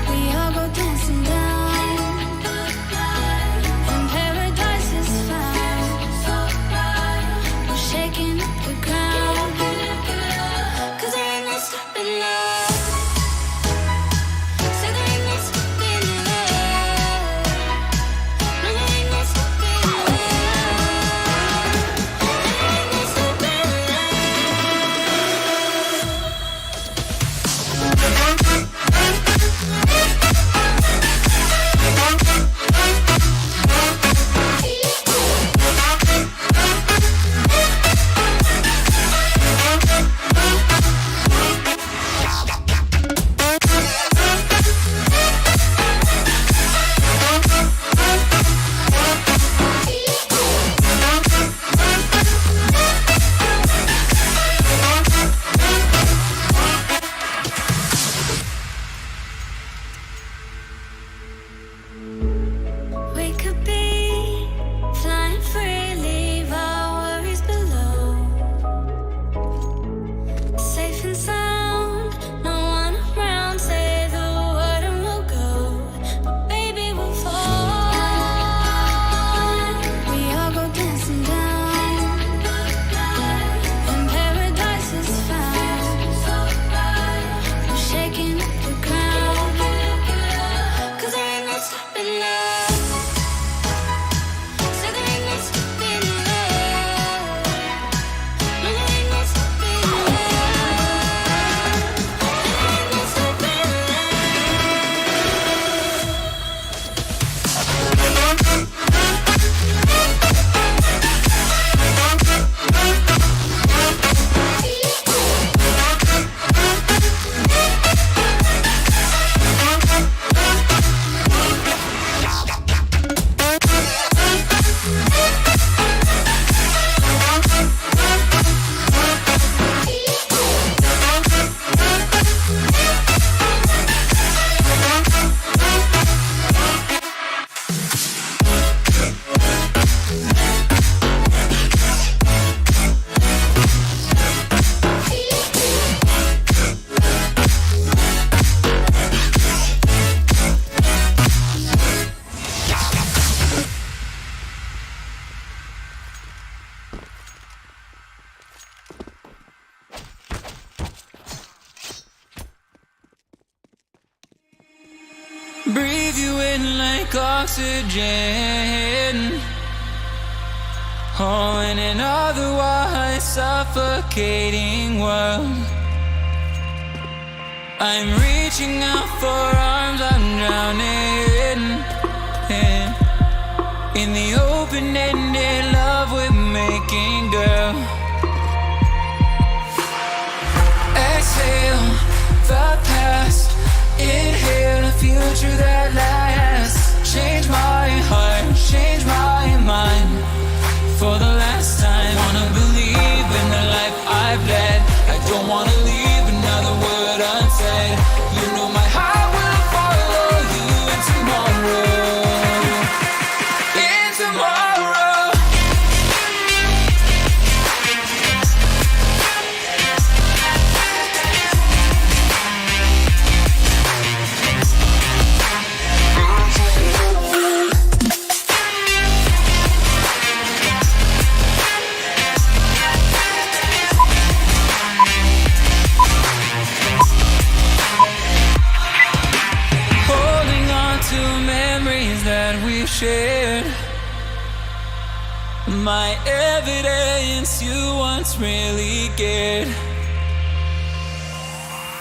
We all go dancing down, and paradise is found. We're shaking up the ground, 'cause there ain't no stopping love. So there ain't no stopping love. No, there ain't no stopping love. There ain't no stopping we could be flying free, leave our worries below. Safe and sound, no one around. Say the word and we'll go. But baby, we'll fall. We all go dancing down, and paradise is found. We're shaking up the ground, 'cause there ain't no stopping love. So there ain't no stopping love. No, there ain't no stopping love. There ain't no stopping Breathe you in like oxygen. Oh, in an otherwise suffocating world, I'm reaching out for arms, I'm drowning in the open-ended love we're making, girl. Exhale the past, inhale a future that lasts. Change my heart, change my mind. For the last time, wanna believe in the life I've led. I don't wanna leave another word unsaid. You know my heart will follow you in tomorrow. In tomorrow. Shared my evidence you once really cared.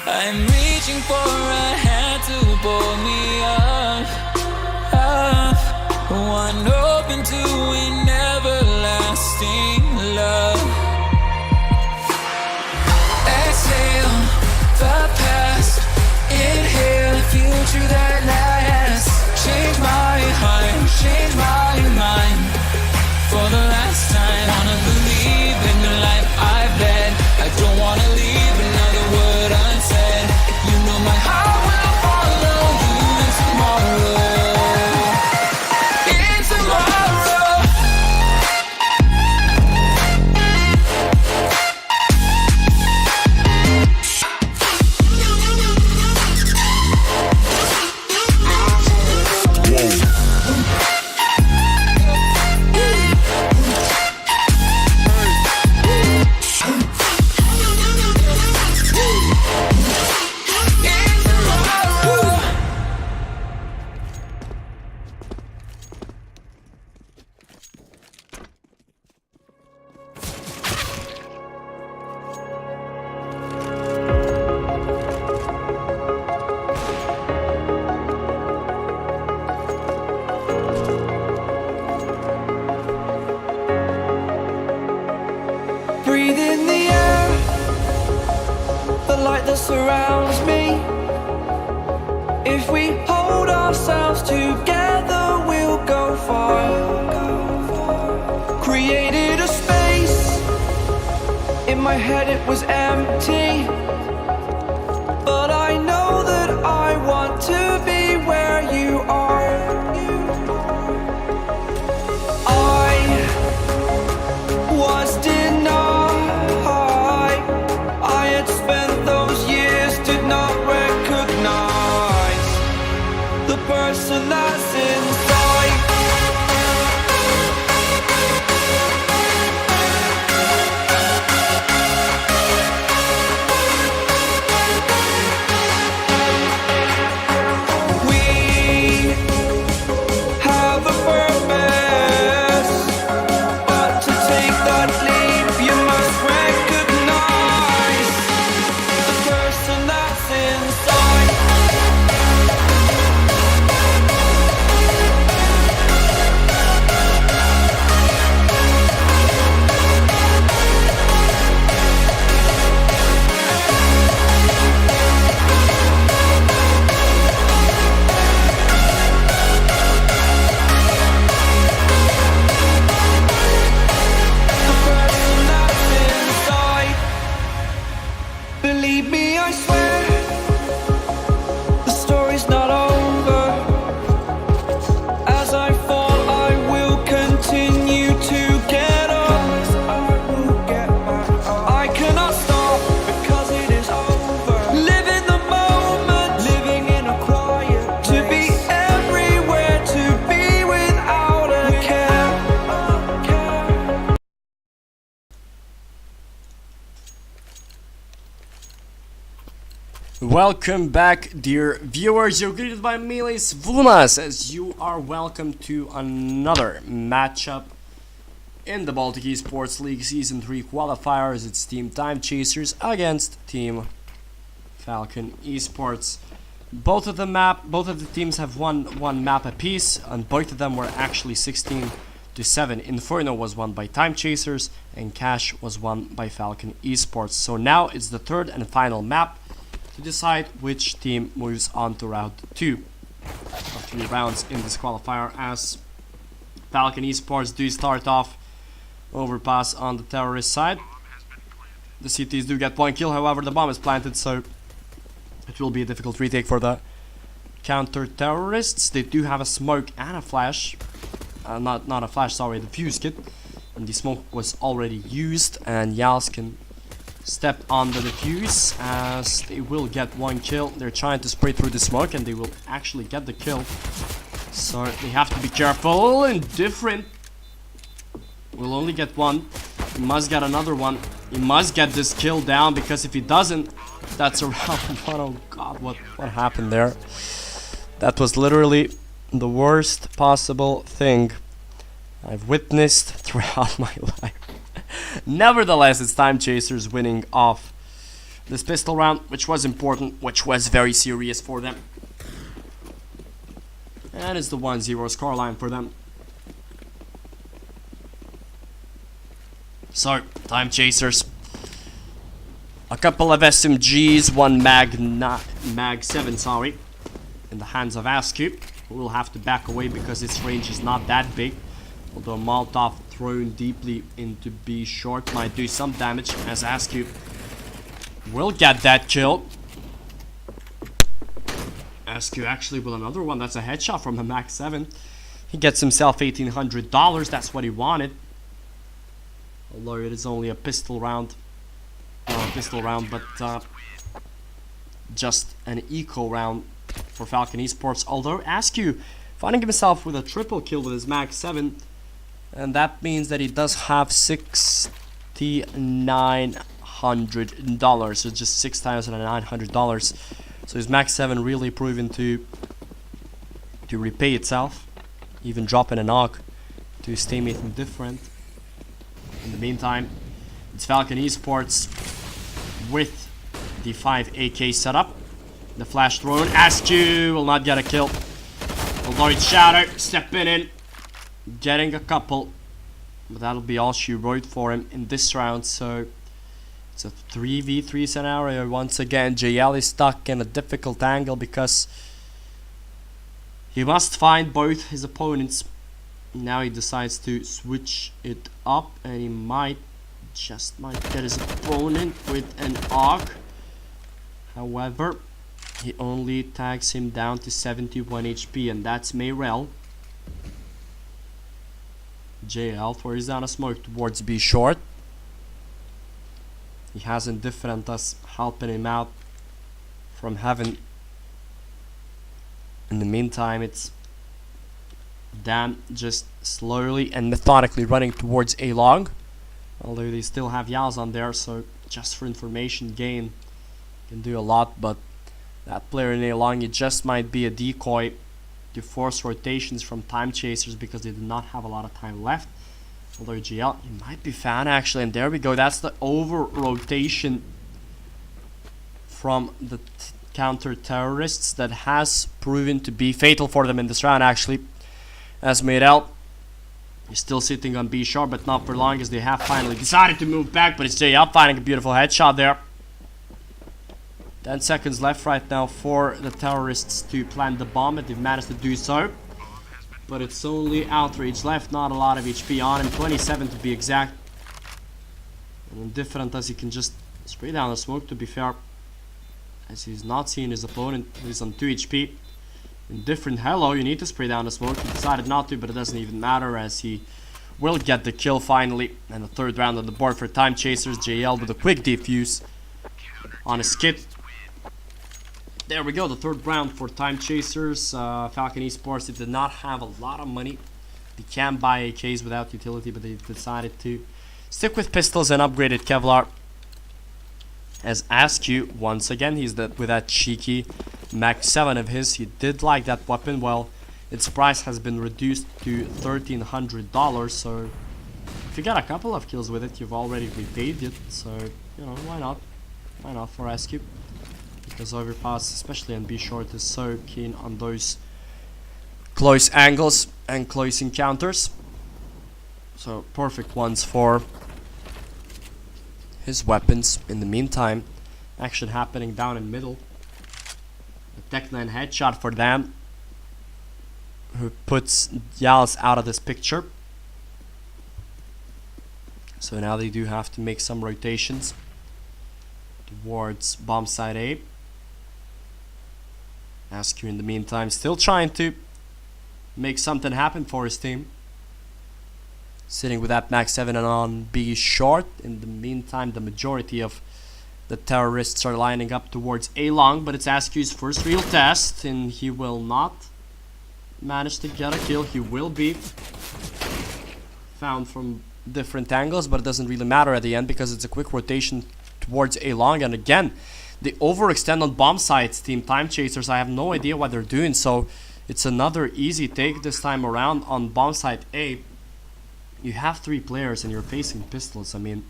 I'm reaching for a hand to pull me up, up. One open to an everlasting love. Exhale the past, inhale the future that lasts. Change my heart, change my mind. For the last time, wanna believe in the life I've led. I don't wanna leave another word unsaid. You know my heart will follow you in tomorrow. In tomorrow. light that surrounds me. If we hold ourselves together, we'll go far. Created a space. In my head it was empty, but I know that I want to be where you are. I was denied. I had spent those years, did not recognize the person that's inside. We have a purpose, but to take that leap, you must recognize the person that's inside. The person that's inside. Believe me, I swear, the story's not over. As I fall, I will continue to get up. I cannot stop because it is over. Live in the moment, living in a quiet place. To be everywhere, to be without a care. Welcome back, dear viewers. You're greeted by Miles Vlumas as you are welcome to another matchup in the Baltic Esports League Season 3 qualifiers. It's Team Time Chasers against Team Falcon Esports. Both of the teams have one map apiece, and both of them were actually 16-7. Inferno was won by Time Chasers, and Cash was won by Falcon Esports. So now it's the third and final map to decide which team moves on to round 2 of 3 rounds in this qualifier, as Falcon Esports do start off overpass on the terrorist side. The CTs do get 1 kill, however the bomb is planted, so it will be a difficult retake for the counter-terrorists. They do have a smoke and a flash, not a flash, sorry, the fuse kit, and the smoke was already used, and Yalskin stepped on the defuse as they will get 1 kill. They're trying to spray through the smoke and they will actually get the kill, so they have to be careful. Indifferent will only get 1. He must get another one. He must get this kill down, because if he doesn't, that's a round 1. Oh god, what happened there? That was literally the worst possible thing I've witnessed throughout my life. Nevertheless, it's Time Chasers winning off this pistol round, which was important, which was very serious for them. And it's the 1-0 scoreline for them. So, Time Chasers, a couple of SMGs, one mag 7, sorry, in the hands of Askew, who will have to back away because its range is not that big. Although Molotov thrown deeply into B short might do some damage, as Askew will get that kill. Askew actually with another one. That's a headshot from the Max 7. He gets himself $1,800. That's what he wanted. Although it is only a pistol round. But just an eco round for Falcon Esports. Although Askew finding himself with a triple kill with his Max 7. And that means that he does have $6,900. So just $6,900. So his Max 7 really proven to repay itself. Even dropping a knock to stay making different. In the meantime, it's Falcon Esports with the 5 AK setup. The flash thrown. Askew will not get a kill. Although it's Shatter stepping in, getting a couple. But that'll be all she wrote for him in this round. So It's a 3v3 scenario once again. JL is stuck in a difficult angle because he must find both his opponents. Now he decides to switch it up, and he might get his opponent with an AUG. However, he only tags him down to 71 HP, and that's Mayrel. JL throws down a smoke towards B short. He has Indifferent thus helping him out from heaven. In the meantime, it's Dan just slowly and methodically running towards A long. Although they still have Yaz on there, so just for information gain can do a lot. But that player in A long, it just might be a decoy to force rotations from time chasers because they do not have a lot of time left. Although GL, he might be fan actually, and there we go. That's the over rotation from the counter terrorists that has proven to be fatal for them in this round actually. As Mayrel is still sitting on B sharp, but not for long, as they have finally decided to move back. But it's JL finding a beautiful headshot there. 10 seconds left right now for the terrorists to plant the bomb, and they've managed to do so. But it's only Outrage left, not a lot of HP on him, 27 to be exact. And Indifferent, as he can just spray down the smoke, to be fair, as he's not seeing his opponent. He's on 2 HP. Indifferent, hello, you need to spray down the smoke. He decided not to, but it doesn't even matter, as he will get the kill finally. And the third round on the board for Time Chasers. JL with a quick defuse on his kit. There we go, the third round for Time Chasers. Falcon Esports, they did not have a lot of money. They can buy AKs without utility, but they decided to stick with pistols and upgraded Kevlar. As Askew, once again, he's with that cheeky Max 7 of his. He did like that weapon. Well, its price has been reduced to $1,300, so if you got a couple of kills with it, you've already repaid it. So, you know, why not? Why not for Askew? Because Overpass, especially on B short, is so keen on those close angles and close encounters. So perfect ones for his weapons. In the meantime, action happening down in middle. A Tech 9 headshot for them, who puts Yals out of this picture. So now they do have to make some rotations towards bomb side A. Askew in the meantime still trying to make something happen for his team. Sitting with that Max 7 and on B short. In the meantime, the majority of the terrorists are lining up towards A long, but it's Askew's first real test, and he will not manage to get a kill. He will be found from different angles, but it doesn't really matter at the end because it's a quick rotation towards A long. And again, they overextend on bomb sites, Team Time Chasers. I have no idea what they're doing, so it's another easy take this time around on bomb site A. You have 3 players and you're facing pistols. I mean,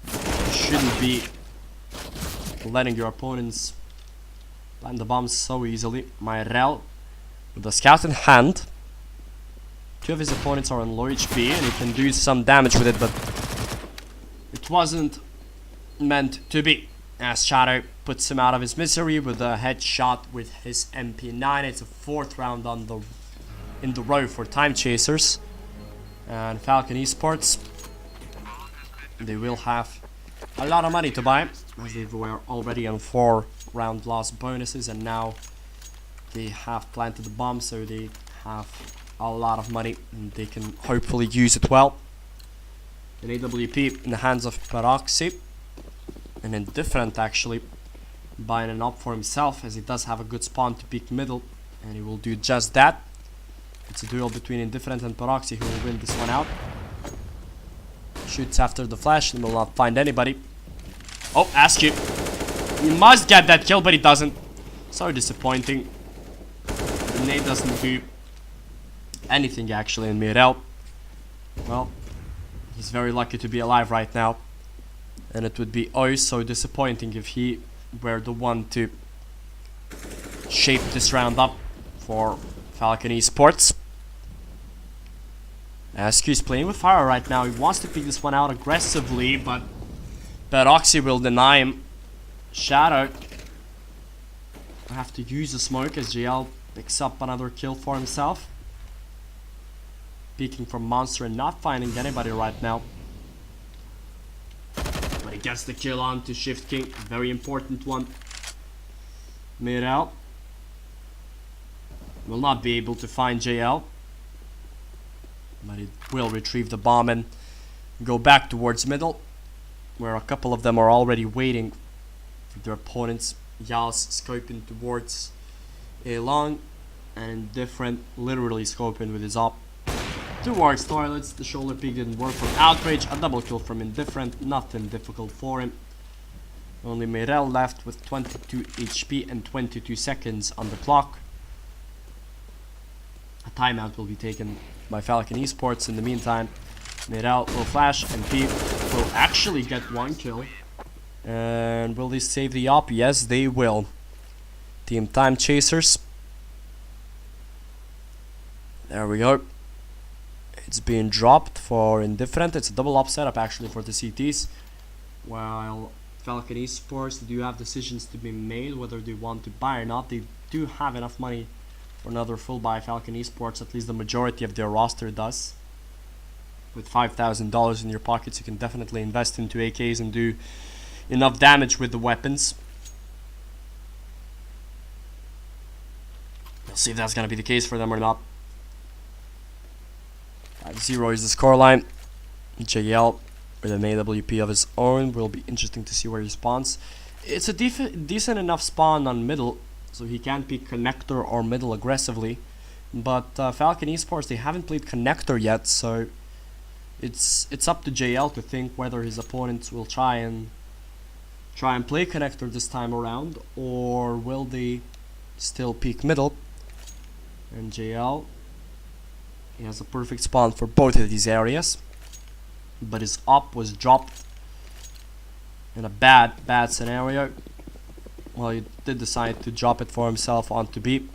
you shouldn't be letting your opponents plant the bombs so easily. Mayrel with a scout in hand. 2 of his opponents are on low HP and he can do some damage with it, but it wasn't meant to be. As Shadow puts him out of his misery with a headshot with his MP9. It's a 4th round in the row for Time Chasers. And Falcon Esports, they will have a lot of money to buy, as they were already on 4 round loss bonuses, and now they have planted the bomb, so they have a lot of money and they can hopefully use it well. An AWP in the hands of Peroxy. And Indifferent actually buying an op for himself, as he does have a good spawn to peek middle, and he will do just that. It's a duel between Indifferent and Peroxy, who will win this one out. Shoots after the flash and will not find anybody. Oh, Askew. He must get that kill, but he doesn't. So disappointing. The nade doesn't do anything actually in Mayrel. Well, he's very lucky to be alive right now. And it would be oh so disappointing if he were the one to shape this round up for Falcon Esports. Askew is playing with fire right now. He wants to pick this one out aggressively, but But Oxy will deny him. Shadow. I have to use the smoke as JL picks up another kill for himself. Peeking from Monster and not finding anybody right now. But he gets the kill on to Shift King. Very important one. Mid out. Will not be able to find JL. But it will retrieve the bomb and go back towards middle, where a couple of them are already waiting for their opponents. Yas scoping towards a long and different, literally scoping with his op towards toilets. The shoulder peek didn't work from Outrage. A double kill from Indifferent, nothing difficult for him. Only Mirel left with 22 HP and 22 seconds on the clock. A timeout will be taken by Falcon Esports. In the meantime, Mirel will flash and Peep will actually get one kill. And will they save the op? Yes, they will. Team Time Chasers. There we go. It's being dropped for Indifferent. It's a double op setup actually for the CTs. While Falcon Esports do have decisions to be made whether they want to buy or not. They do have enough money for another full buy. Falcon Esports, at least the majority of their roster does. With $5,000 in your pockets, you can definitely invest into AKs and do enough damage with the weapons. We'll see if that's going to be the case for them or not. 5-0 is the scoreline. JL with an AWP of his own. Will be interesting to see where he spawns. It's a decent enough spawn on middle, so he can pick connector or middle aggressively. But Falcon Esports, they haven't played connector yet, so it's up to JL to think whether his opponents will try and play connector this time around, or will they still peek middle. And JL, he has a perfect spawn for both of these areas, but his op was dropped in a bad scenario. Well, he did decide to drop it for himself onto B,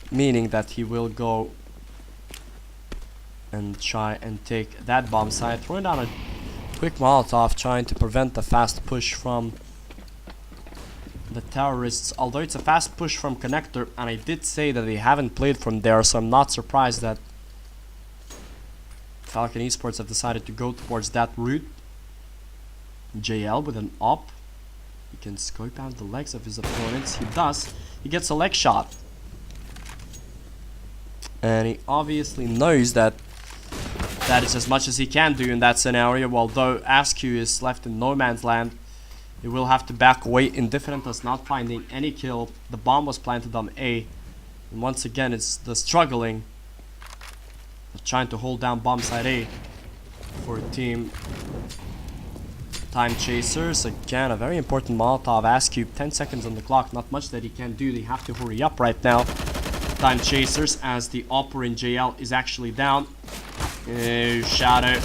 meaning that he will go and try and take that bomb site, throwing down a quick Molotov, trying to prevent the fast push from the terrorists. Although it's a fast push from connector, and I did say that they haven't played from there, so I'm not surprised that Falcon Esports have decided to go towards that route. JL with an op. He can scope out the legs of his opponents. He does. He gets a leg shot. And he obviously knows that that is as much as he can do in that scenario. Although Askew is left in no man's land, he will have to back away. Indifferent us not finding any kill. The bomb was planted on A. And once again, it's the struggling of trying to hold down bomb site A for Team Time Chasers. Again, a very important Molotov. Askew, 10 seconds on the clock. Not much that he can do. They have to hurry up right now. Time Chasers, as the Opera in JL is actually down. Shadow.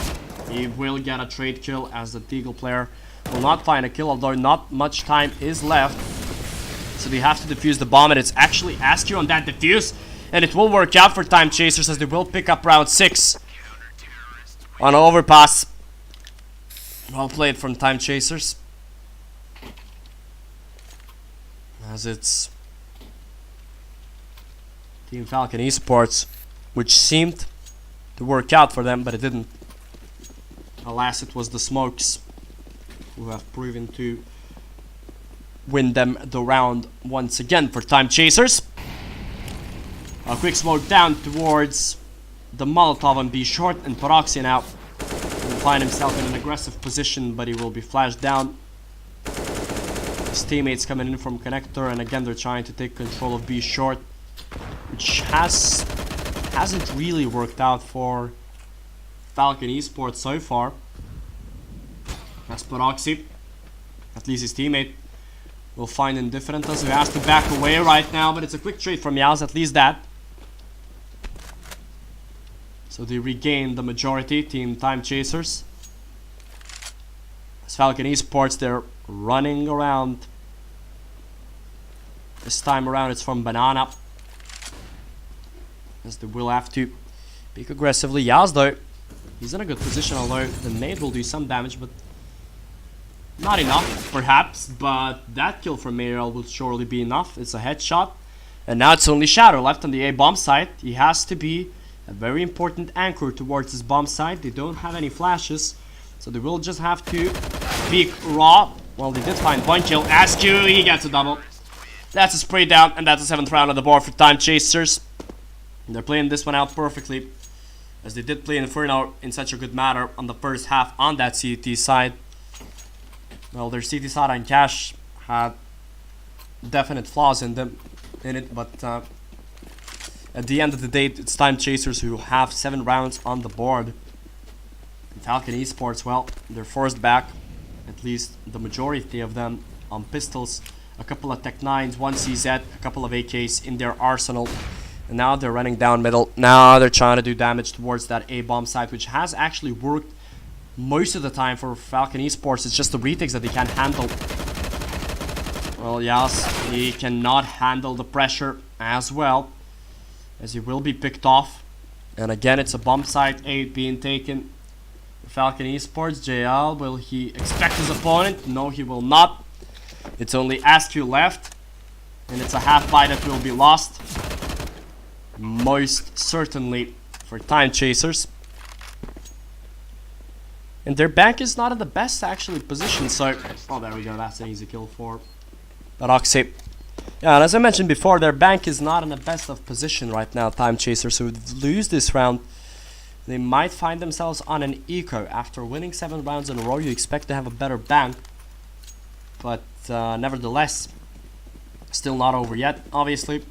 He will get a trade kill, as the Deagle player will not find a kill, although not much time is left. So they have to defuse the bomb, and it's actually Askew on that defuse. And it will work out for Time Chasers, as they will pick up round 6 on an overpass. Well played from Time Chasers. As it's Team Falcon Esports, which seemed to work out for them, but it didn't. Alas, it was the Smokes who have proven to win them the round once again for Time Chasers. A quick smoke down towards the Molotov and B short, and Paroxy now will find himself in an aggressive position, but he will be flashed down. His teammates coming in from connector, and again they're trying to take control of B short, which hasn't really worked out for Falcon Esports so far. That's Paroxy, at least his teammate, will find Indifferent, who has to back away right now, but it's a quick trade from Yaz, at least that. So they regain the majority, Team Time Chasers. As Falcon Esports, they're running around. This time around it's from Banana, as they will have to pick aggressively. Yaz though, he's in a good position, although the nade will do some damage, but Not enough, perhaps, but that kill from Mariel will surely be enough. It's a headshot. And now it's only Shadow left on the A bomb site. He has to be a very important anchor towards this bomb site. They don't have any flashes, so they will just have to peek raw. Well, they did find one kill. Askew, he gets a double. That's a spray down, and that's the 7th round on the board for Time Chasers. They're playing this one out perfectly, as they did play Inferno in such a good manner on the first half on that CT side. Well, their CT side on Cash had definite flaws in it, but at the end of the day, it's Time Chasers who have 7 rounds on the board. Falcon Esports, well, they're forced back, at least the majority of them, on pistols. A couple of Tech 9s, one CZ, a couple of AKs in their arsenal. And now they're running down middle. Now they're trying to do damage towards that A bomb site, which has actually worked most of the time for Falcon Esports. It's just the retakes that they can't handle. Well, yes, he cannot handle the pressure as well, as he will be picked off. And again, it's a bomb site 8 being taken. Falcon Esports, JL, will he expect his opponent? No, he will not. It's only Askew left, and it's a half buy that will be lost. Most certainly for Time Chasers. And their bank is not in the best actually position, so... Oh, there we go, that's an easy kill for Roxy. Yeah, and as I mentioned before, their bank is not in the best of position right now, Time Chasers. So if they lose this round, they might find themselves on an eco. After winning 7 rounds in a row, you expect to have a better bank. But nevertheless, still not over yet, obviously.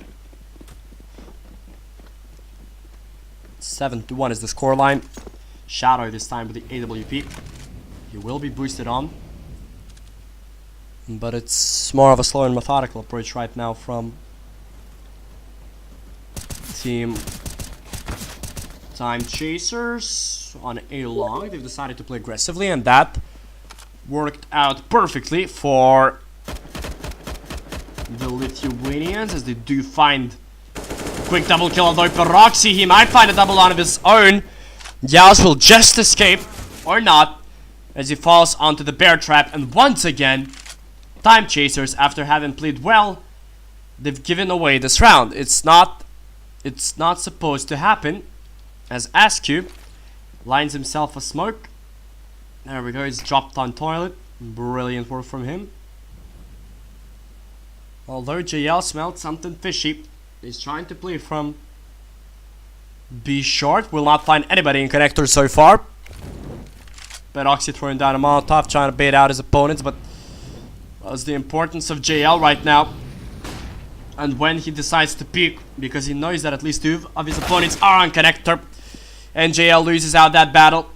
7-1 is the scoreline. Shadow this time with the AWP. He will be boosted on. But it's more of a slow and methodical approach right now from Team Time Chasers on A long. They've decided to play aggressively, and that worked out perfectly for the Lithuanians, as they do find a quick double kill. Although Peroxy, he might find a double on of his own. Yaz will just escape, or not, as he falls onto the bear trap. And once again, Time Chasers, after having played well, they've given away this round. It's not supposed to happen, as Askew lines himself a smoke. There we go, he's dropped on toilet. Brilliant work from him. Although JL smelled something fishy, he's trying to play from B short. Will not find anybody in connector so far. But Oxy throwing down a Molotov, trying to bait out his opponents, but that's the importance of JL right now. And when he decides to peek, because he knows that at least 2 of his opponents are on connector, and JL loses out that battle.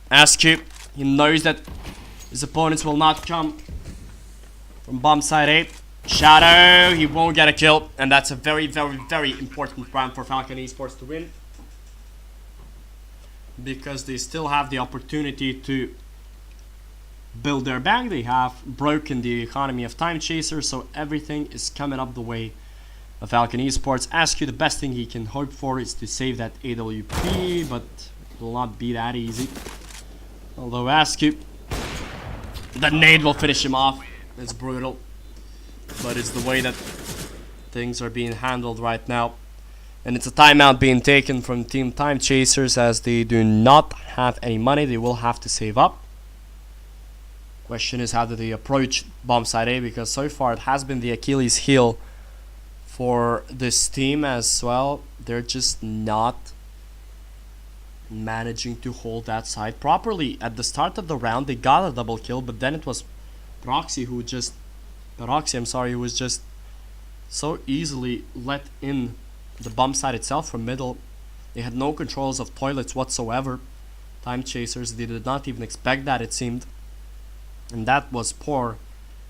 Askew, he knows that his opponents will not come from bomb side 8. Shadow, he won't get a kill, and that's a very, very, very important round for Falcon Esports to win, because they still have the opportunity to build their bank. They have broken the economy of Time Chasers, so everything is coming up the way of Falcon Esports. Askew, the best thing he can hope for is to save that AWP, but it will not be that easy. Although Askew, the nade will finish him off. It's brutal, but it's the way that things are being handled right now. And it's a timeout being taken from Team Time Chasers, as they do not have any money. They will have to save up. Question is, how do they approach bomb side A, because so far it has been the Achilles heel for this team as well. They're just not managing to hold that side properly. At the start of the round, they got a double kill, but then it was Peroxy who was just so easily let in the bomb side itself from middle. They had no controls of toilets whatsoever. Time Chasers, they did not even expect that, it seemed. And that was poor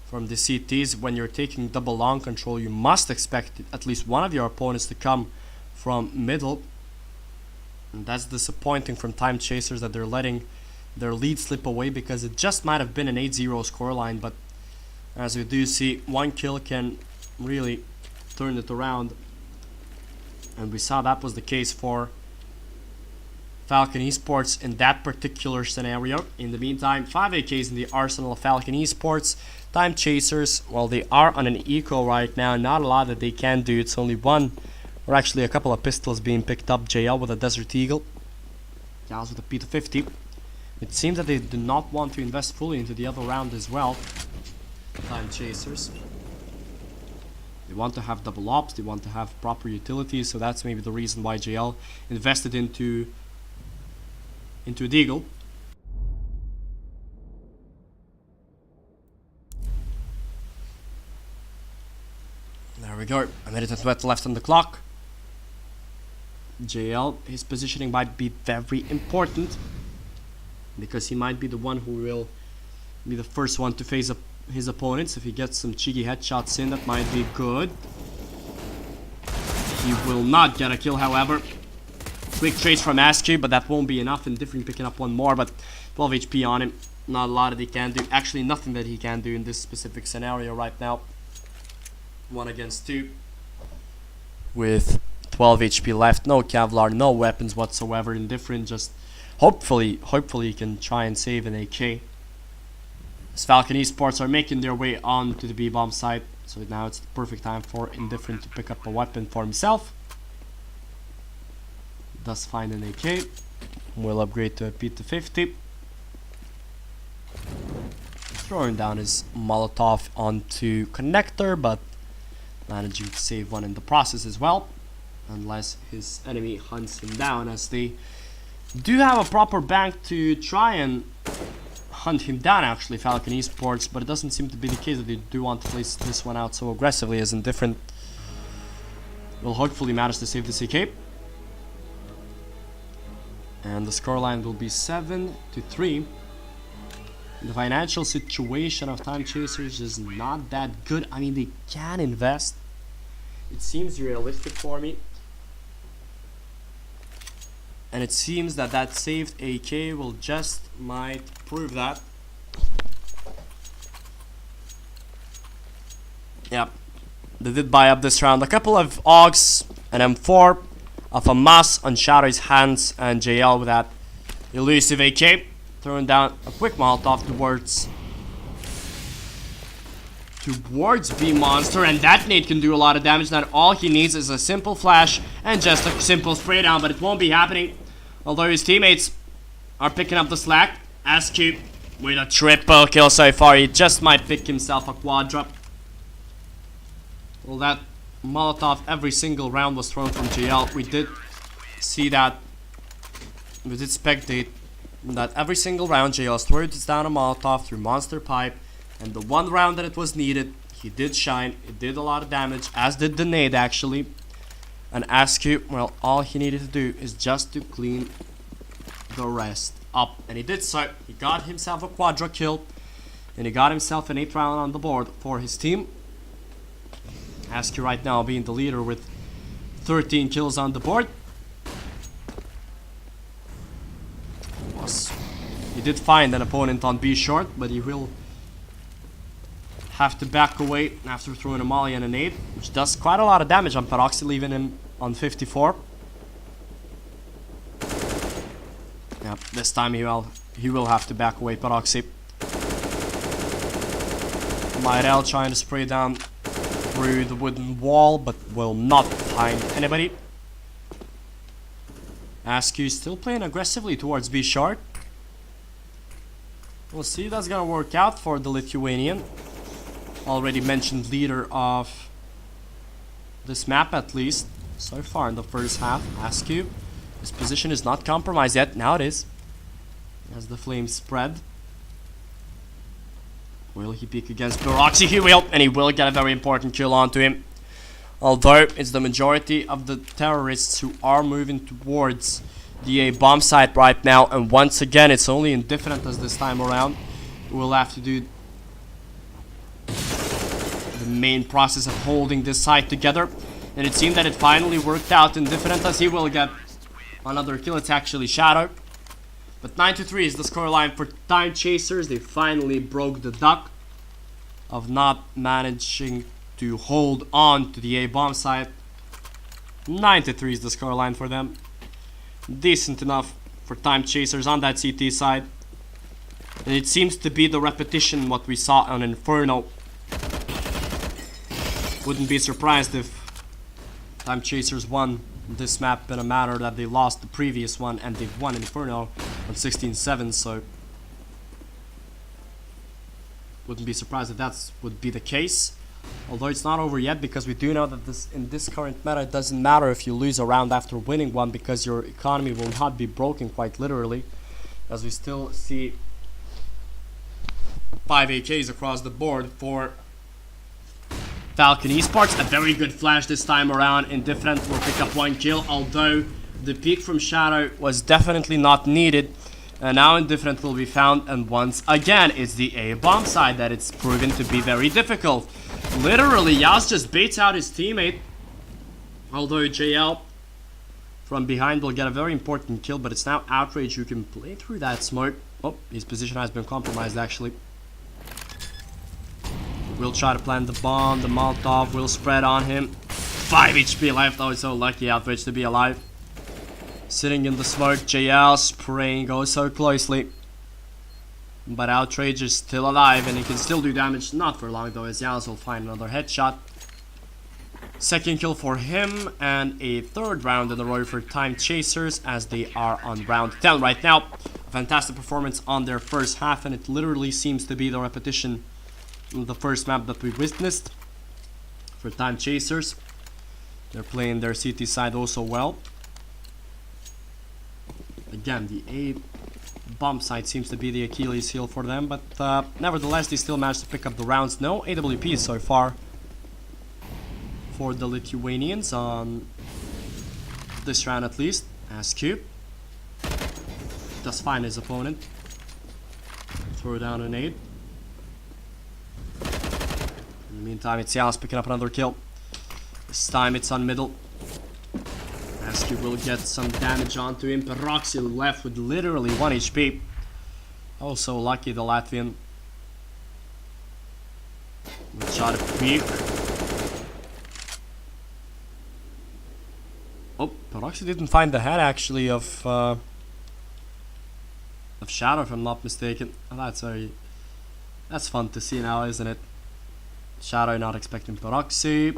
from the CTs. When you're taking double long control, you must expect at least one of your opponents to come from middle. And that's disappointing from Time Chasers, that they're letting their lead slip away, because it just might have been an 8-0 scoreline. But as we do see, one kill can really turn it around. And we saw that was the case for Falcon Esports in that particular scenario. In the meantime, 5 AKs in the arsenal of Falcon Esports. Time Chasers, well, they are on an eco right now. Not a lot that they can do. It's only one, or actually a couple of pistols being picked up. JL with a Desert Eagle. Gals with a P250. It seems that they do not want to invest fully into the other round as well. Time Chasers. They want to have double ops. They want to have proper utilities. So that's maybe the reason why JL invested into a Deagle. There we go. A minute and 20 left on the clock. JL, his positioning might be very important because he might be the one who will be the first one to face his opponents. If he gets some cheeky headshots in, that might be good. He will not get a kill, however. Quick trades from Askew, but that won't be enough. Indifferent picking up one more, but 12 HP on him. Not a lot that he can do. Actually, nothing that he can do in this specific scenario right now. 1 against 2. With 12 HP left. No Kevlar, no weapons whatsoever. Indifferent, just hopefully he can try and save an AK. As Falcon Esports are making their way on to the B-bomb site. So now it's the perfect time for Indifferent to pick up a weapon for himself. Does find an AK. Will upgrade to a P250. Throwing down his Molotov onto connector, but managing to save one in the process as well. Unless his enemy hunts him down, as they do have a proper bank to try and hunt him down, actually, Falcon Esports, but it doesn't seem to be the case that they do want to place this one out so aggressively, as Indifferent will hopefully manage to save this AK. And the scoreline will be 7-3. The financial situation of Time Chasers is not that good. I mean, they can invest. It seems realistic for me. And it seems that that saved AK will just might prove that. Yep. They did buy up this round. A couple of AUGs, an M4 of a Mas on Shadow's hands, and JL with that elusive AK. Throwing down a quick Molotov towards B-Monster, and that nade can do a lot of damage. Now all he needs is a simple flash and just a simple spray down, but it won't be happening. Although his teammates are picking up the slack. Askew with a triple kill so far. He just might pick himself a quadra. Well, that Molotov every single round was thrown from JL. We did see that. We did spectate that every single round JL threw down a Molotov through Monster Pipe. And the one round that it was needed, he did shine. It did a lot of damage, as did the nade actually. And Askew, well, all he needed to do is just to clean the rest up. And he did so. He got himself a quadra kill. And he got himself an 8th round on the board for his team. Askew right now being the leader with 13 kills on the board. He did find an opponent on B short, but he will have to back away after throwing a molly and a nade, which does quite a lot of damage on Peroxy, leaving him on 54. Yep, this time he will have to back away Peroxy. Myrel trying to spray down through the wooden wall, but will not find anybody. Askew still playing aggressively towards B short. We'll see if that's gonna work out for the Lithuanian. Already mentioned leader of this map, at least so far in the first half. Askew, his position is not compromised yet. Now it is, as the flames spread. Will he peek against Peroxy? He will, and he will get a very important kill onto him. Although it's the majority of the terrorists who are moving towards the A bomb site right now, and once again it's only Indifferent as this time around. We'll have to do the main process of holding this site together, and it seemed that it finally worked out. Indifferent as he will get another kill. It's actually Shadow, but 9-3 is the scoreline for Time Chasers. They finally broke the duck of not managing to hold on to the A bomb site. 9-3 is the scoreline for them. Decent enough for Time Chasers on that CT side. And it seems to be the repetition what we saw on Inferno. Wouldn't be surprised if Time Chasers won this map in a manner that they lost the previous one, and they've won Inferno on 16-7, so wouldn't be surprised if that would be the case. Although it's not over yet, because we do know that in this current meta it doesn't matter if you lose a round after winning one, because your economy will not be broken, quite literally, as we still see 5 AKs across the board for Falcon Esports. A very good flash this time around. Indifferent will pick up 1 kill, although the peek from Shadow was definitely not needed. And now Indifferent will be found, and once again it's the A-bomb side that it's proven to be very difficult. Literally, Yaz just baits out his teammate, although JL from behind will get a very important kill, but it's now Outrage who can play through that smoke. Oh, his position has been compromised actually. We'll try to plant the bomb, the Molotov will spread on him. 5 HP left, oh, so lucky Outrage to be alive. Sitting in the smoke, JL spraying oh so closely. But Outrage is still alive and he can still do damage, not for long though, as Yaz will find another headshot. Second kill for him, and a third round in a row for Time Chasers, as they are on round 10 right now. A fantastic performance on their first half, and it literally seems to be the repetition of the first map that we witnessed for Time Chasers. They're playing their CT side also well. Again, the A-bomb side seems to be the Achilles heel for them, but nevertheless they still managed to pick up the rounds. No AWP so far for the Lithuanians on this round at least. Askew does find his opponent. Throw down a nade. In the meantime, it's Yaz picking up another kill. This time it's on middle. Askew will get some damage onto him. Peroxy left with literally 1 HP. Also lucky the Latvian. We'll try to peek. Oh, Peroxy didn't find the head actually of Shadow, if I'm not mistaken. Oh, that's fun to see now, isn't it? Shadow not expecting Peroxy.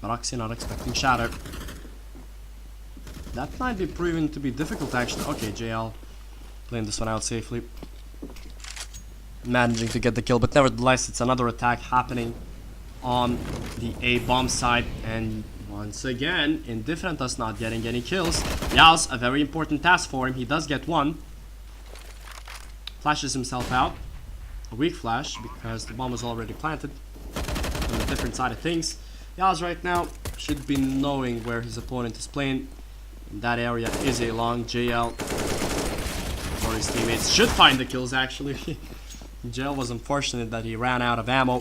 Peroxy not expecting Shadow. That might be proven to be difficult actually. Okay, JL playing this one out safely. Managing to get the kill, but nevertheless it's another attack happening on the A-bomb side, and once again Indifferent does not getting any kills. Yaz, a very important task for him. He does get one. Flashes himself out. A weak flash because the bomb was already planted on the different side of things. Yaz right now should be knowing where his opponent is playing. That area is a long. JL or his teammates should find the kills actually. JL was unfortunate that he ran out of ammo.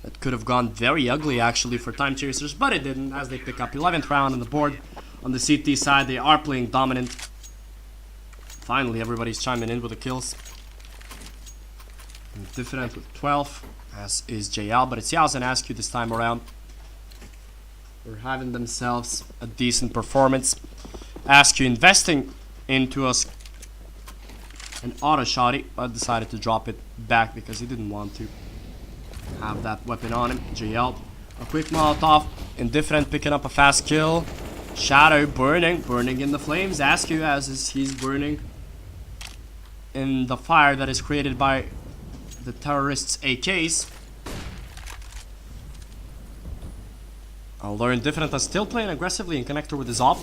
That could have gone very ugly actually for Time Chasers, but it didn't, as they pick up 11th round on the board. On the CT side they are playing dominant. Finally everybody's chiming in with the kills. Indifferent with 12, as is JL, but it's Yaz and Askew this time around. They're having themselves a decent performance. Askew investing into an auto shotty, but decided to drop it back because he didn't want to have that weapon on him. JL, a quick Molotov. Indifferent picking up a fast kill. Shadow burning in the flames. Askew, as he's burning in the fire that is created by the terrorists' AKs. Although Indifferent is still playing aggressively in connector with his op.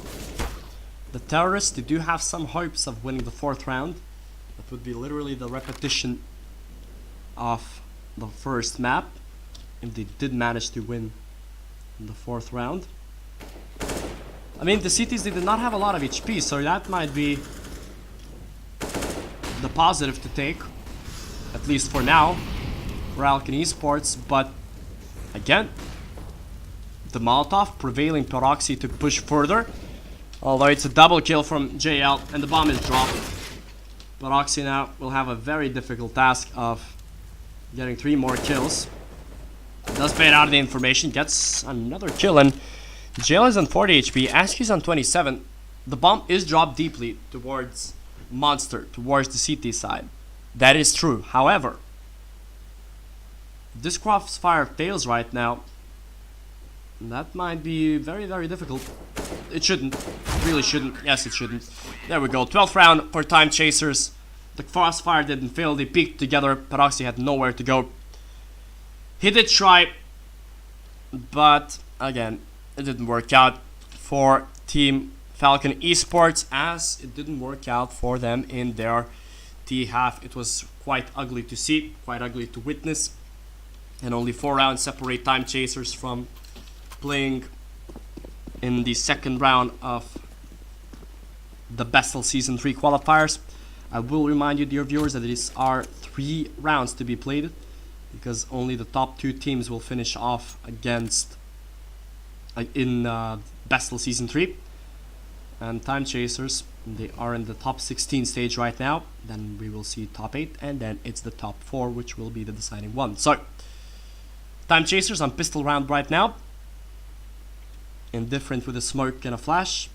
The terrorists, they do have some hopes of winning the 4th round. That would be literally the repetition of the first map, if they did manage to win in the 4th round. I mean, the cities, they did not have a lot of HP, so that might be the positive to take, at least for now, for Falcon Esports. But again, the Molotov prevailing Peroxy to push further, although it's a double kill from JL and the bomb is dropped. Peroxy now will have a very difficult task of getting 3 more kills. Does bait out the information, gets another kill, and JL is on 40 HP, Askew's on 27. The bomb is dropped deeply towards Monster, towards the CT side. That is true. However, if this crossfire fails right now, that might be very, very difficult. It shouldn't. It really shouldn't. Yes, it shouldn't. There we go. 12th round for Time Chasers. The crossfire didn't fail. They peeked together. Peroxy had nowhere to go. He did try, but again, it didn't work out for Team Falcon Esports, as it didn't work out for them in their T half. It was quite ugly to see, quite ugly to witness, and only 4 rounds separate Time Chasers from playing in the second round of the BESL Season 3 qualifiers. I will remind you, dear viewers, that these are 3 rounds to be played, because only the top 2 teams will finish off against in BESL Season 3. And Time Chasers, they are in the top 16 stage right now. Then we will see top 8, and then it's the top 4 which will be the deciding one. So, Time Chasers on pistol round right now. Indifferent with a smoke and a flash.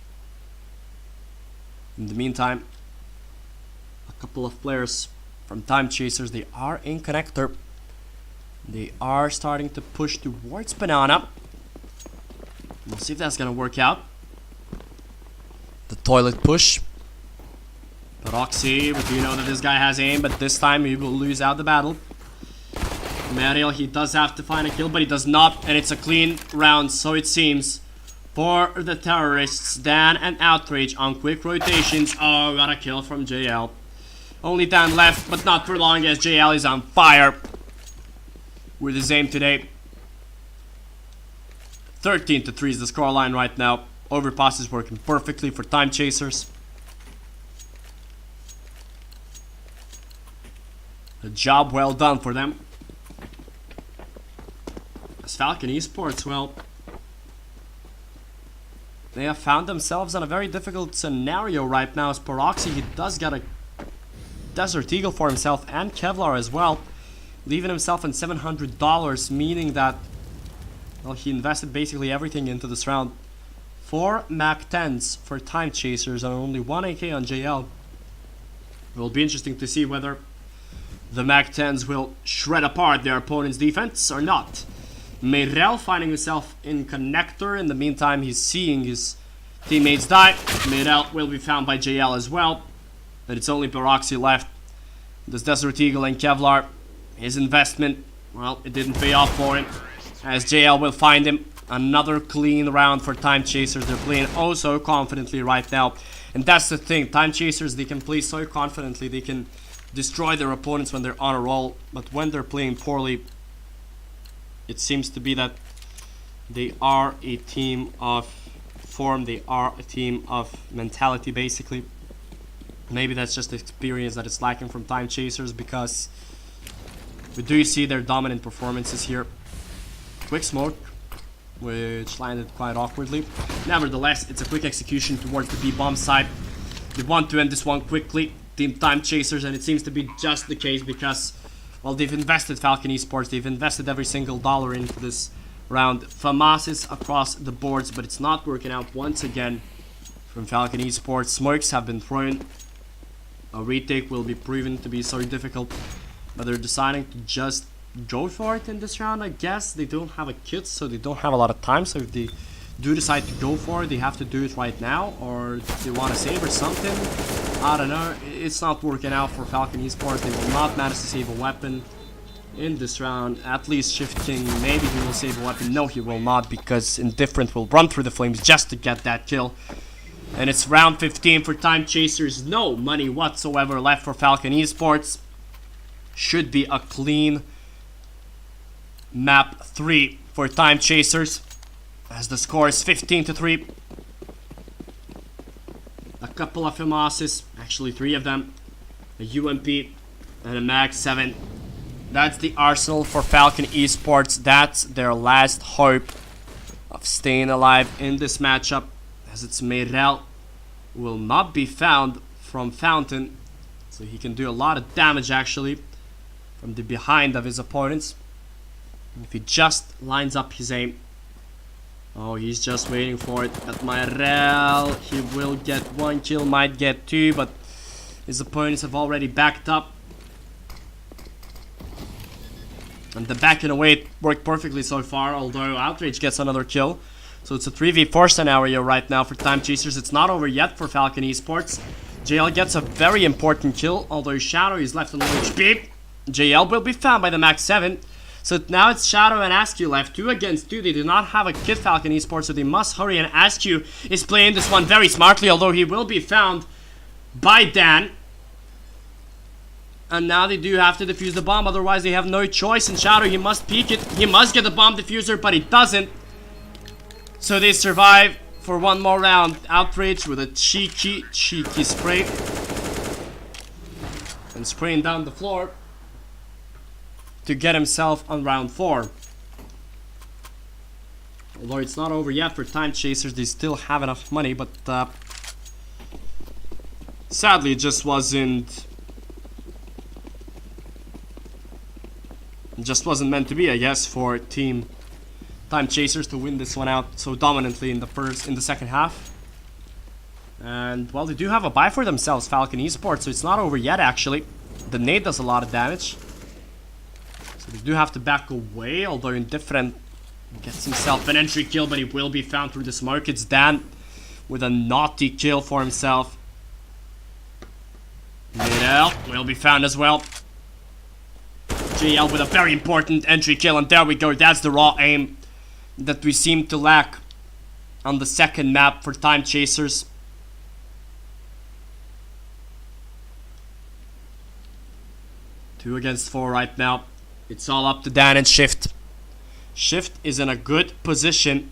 In the meantime, a couple of players from Time Chasers, they are in connector. They are starting to push towards Banana. We'll see if that's gonna work out. The toilet push. Peroxy, we do know that this guy has aim, but this time he will lose out the battle. Mariel, he does have to find a kill, but he does not, and it's a clean round, so it seems, for the terrorists. Dan and Outrage on quick rotations. Oh, got a kill from JL. Only Dan left, but not for long, as JL is on fire with his aim today. 13-3 is the scoreline right now. Overpass is working perfectly for Time Chasers. A job well done for them. As Falcon Esports, well, they have found themselves in a very difficult scenario right now. As Peroxy, he does get a Desert Eagle for himself and Kevlar as well, leaving himself in $700, meaning that, well, he invested basically everything into this round. 4 Mac 10s for Time Chasers and only 1 AK on JL. It will be interesting to see whether the Mac 10s will shred apart their opponent's defense or not. Meirel finding himself in connector. In the meantime, he's seeing his teammates die. Meirel will be found by JL as well. But it's only Peroxy left. This Desert Eagle and Kevlar, his investment, well, it didn't pay off for him, as JL will find him. Another clean round for Time Chasers. They're playing oh so confidently right now. And that's the thing. Time Chasers, they can play so confidently. They can destroy their opponents when they're on a roll. But when they're playing poorly, it seems to be that they are a team of form. They are a team of mentality, basically. Maybe that's just the experience that is lacking from Time Chasers, because we do see their dominant performances here. Quick smoke, which landed quite awkwardly. Nevertheless, it's a quick execution towards the B-bomb side. They want to end this one quickly, Team Time Chasers, and it seems to be just the case because, well, they've invested Falcon Esports. They've invested every single dollar into this round. FAMASs across the boards, but it's not working out once again from Falcon Esports. Smokes have been thrown. A retake will be proven to be so difficult, but they're deciding to just go for it in this round. I guess they don't have a kit, so they don't have a lot of time. So if they do decide to go for it, they have to do it right now, or they want to save or something. I don't know. It's not working out for Falcon Esports. They will not manage to save a weapon in this round. At least Shift King, maybe he will save a weapon. No, he will not, because Indifferent will run through the flames just to get that kill. And it's round 15 for Time Chasers. No money whatsoever left for Falcon Esports. Should be a clean map 3 for Time Chasers, as the score is 15-3. A couple of FAMASs, actually 3 of them, a UMP and a Mag 7. That's the arsenal for Falcon Esports. That's their last hope of staying alive in this matchup, as it's Meirel will not be found from Fountain, so he can do a lot of damage actually from the behind of his opponents if he just lines up his aim. Oh, he's just waiting for it. But Mayrel, he will get 1 kill, might get 2, but his opponents have already backed up. And the backing away worked perfectly so far, although Outrage gets another kill. So it's a 3v4 scenario right now for Time Chasers. It's not over yet for Falcon Esports. JL gets a very important kill, although Shadow is left on low HP. JL will be found by the max 7. So now it's Shadow and Askew left, 2 against 2. They do not have a kid Falcon Esports, so they must hurry, and Askew is playing this one very smartly, although he will be found by Dan. And now they do have to defuse the bomb, otherwise they have no choice. And Shadow, he must peek it. He must get the bomb diffuser, but he doesn't. So they survive for one more round. Outrage with a cheeky spray. And spraying down the floor to get himself on round 4. Although it's not over yet for Time Chasers, they still have enough money, but sadly it just wasn't meant to be, I guess, for Team Time Chasers to win this one out so dominantly in the second half. And well, they do have a buy for themselves, Falcon Esports, so it's not over yet actually. The nade does a lot of damage. So they do have to back away, although Indifferent gets himself an entry kill, but he will be found through the smoke. It's Dan with a naughty kill for himself. Middle will be found as well. JL with a very important entry kill, and there we go. That's the raw aim that we seem to lack on the second map for Time Chasers. Two against 4 right now. It's all up to Dan and Shift. Shift is in a good position.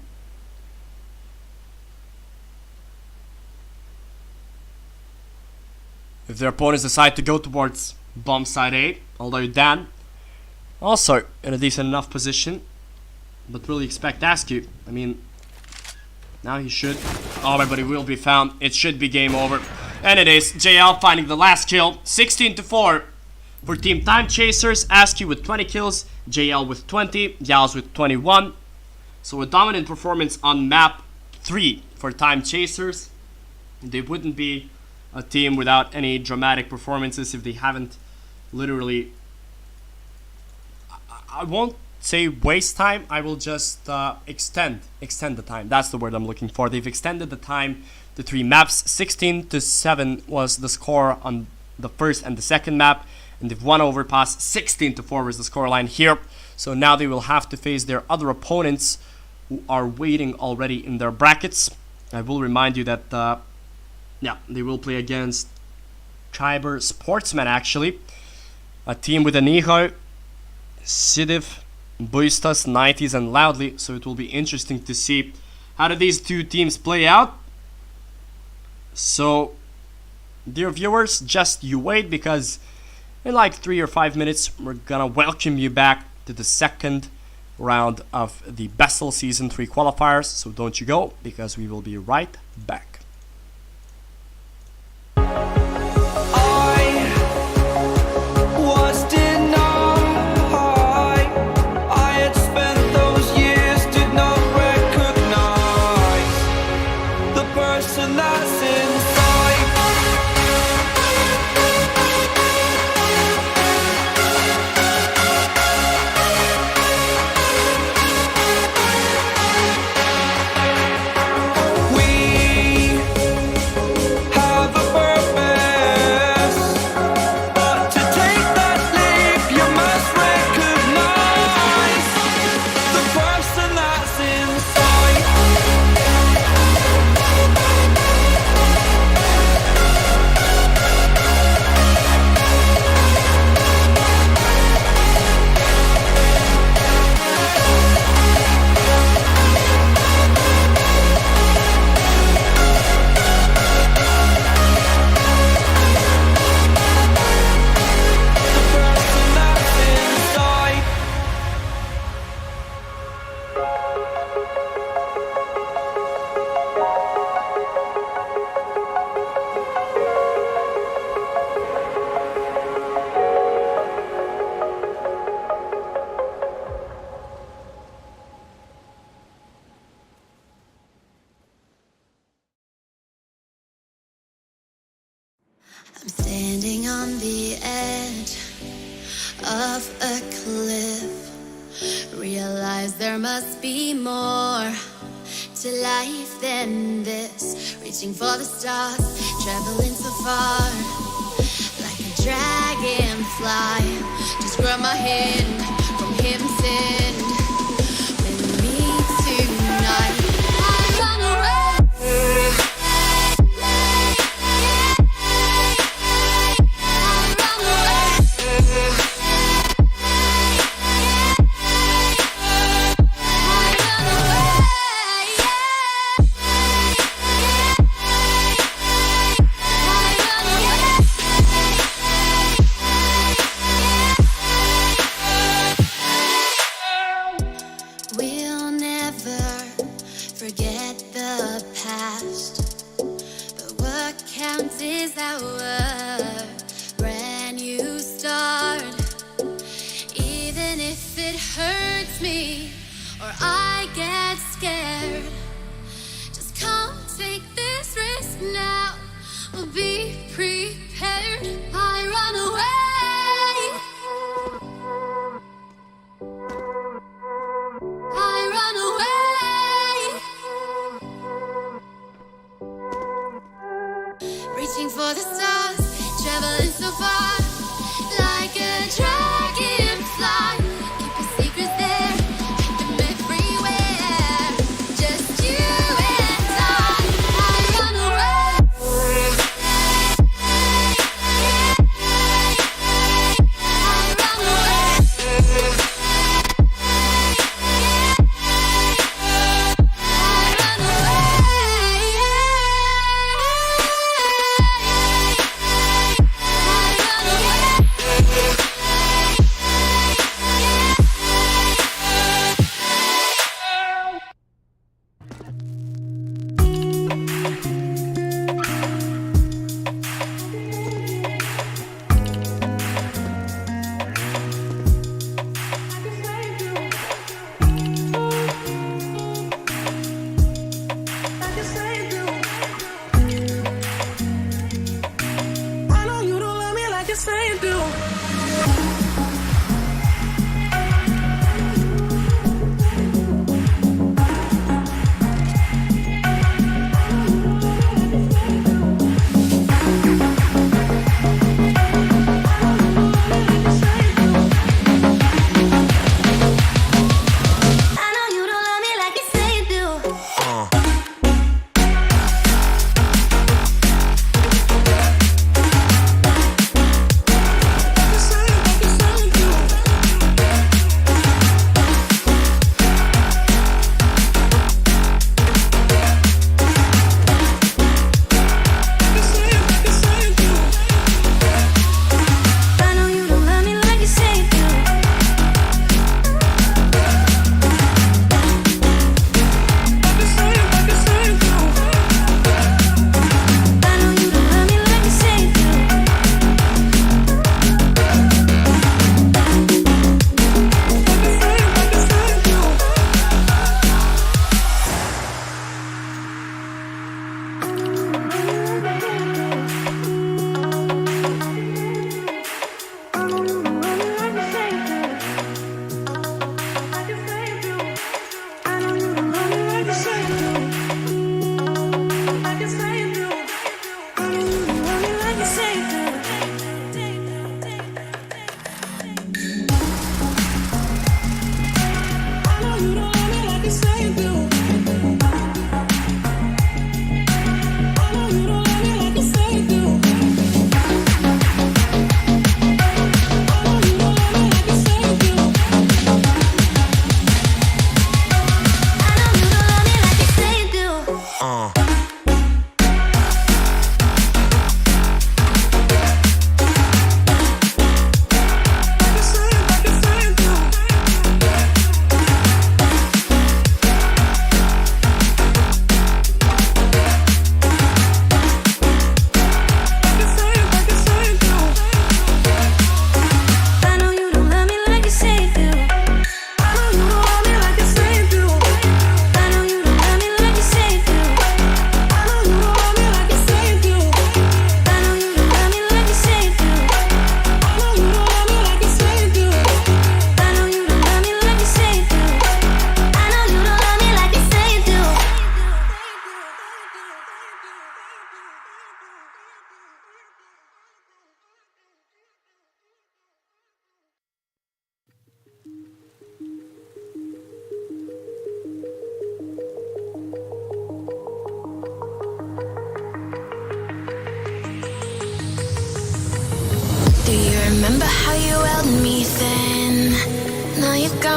If their opponents decide to go towards bomb side A, although Dan also in a decent enough position, but really expect Askew. I mean, now he should. Oh, but he will be found. It should be game over. And it is. JL finding the last kill. 16-4 for Team Time Chasers. Askew with 20 kills. JL with 20. Yals with 21. So a dominant performance on map 3 for Time Chasers. They wouldn't be a team without any dramatic performances if they haven't literally... I won't say waste time, I will just extend the time. That's the word I'm looking for. They've extended the time to 3 maps. 16-7 was the score on the first and the second map, and they've won overpass. 16-4 was the scoreline here. So now they will have to face their other opponents who are waiting already in their brackets. I will remind you that yeah, they will play against Triber Sportsman actually, a team with Aniho, Sidiv, Buistas, 90s and Loudly, so it will be interesting to see how do these two teams play out. So dear viewers, just you wait, because in like 3 or 5 minutes we're gonna welcome you back to the second round of the BESL Season 3 qualifiers, so don't you go, because we will be right back. of a cliff. Realize there must be more to life than this. Reaching for the stars, traveling so far, like a dragonfly. Just grab my hand from heaven send. With me tonight, I run away.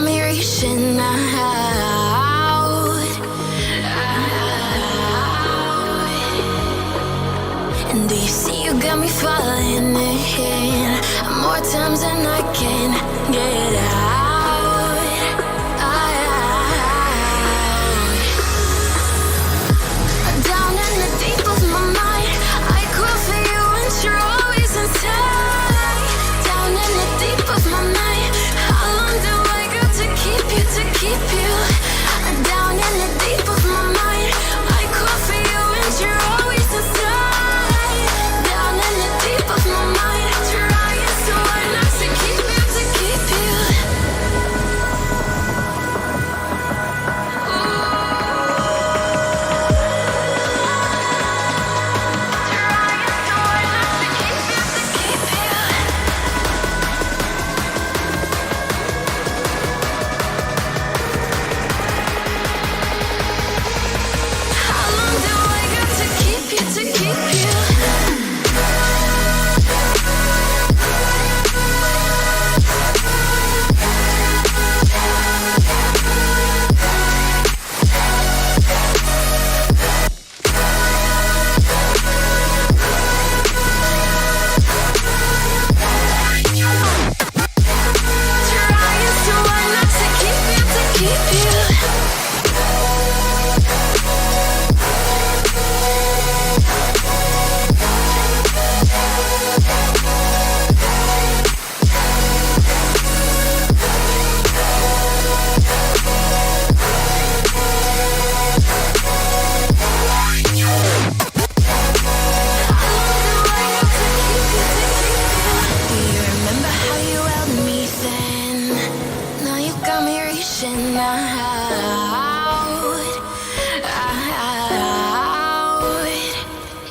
got me reaching out. And do you see you got me falling in more times than I can get out. Down in the deep of my mind, I crawl for you and you're always inside. Down in the deep of my mind, how long do I got to keep you, to keep you? Down in the deep of my mind, I crawl for you and you're always inside. Down in the deep of my mind, trying so hard not to keep you, to keep you. How long do I got to keep you, to keep you? Trying so hard not to keep you, to keep you. Do you remember how you held me then? Now you got me reaching out.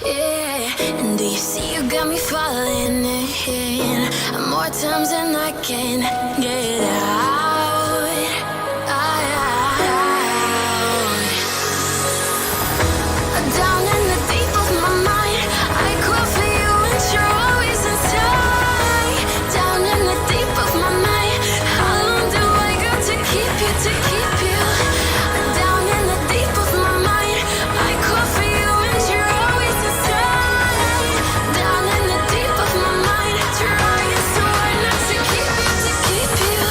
Yeah. And do you see you got me falling in more times than I can get out. Down in the deep of my mind, I crawl for you and you're always inside. Down in the deep of my mind, how long do I got to keep you, to keep you? Down in the deep of my mind, I crawl for you and you're always inside. Down in the deep of my mind, trying so hard not to keep you, to keep you.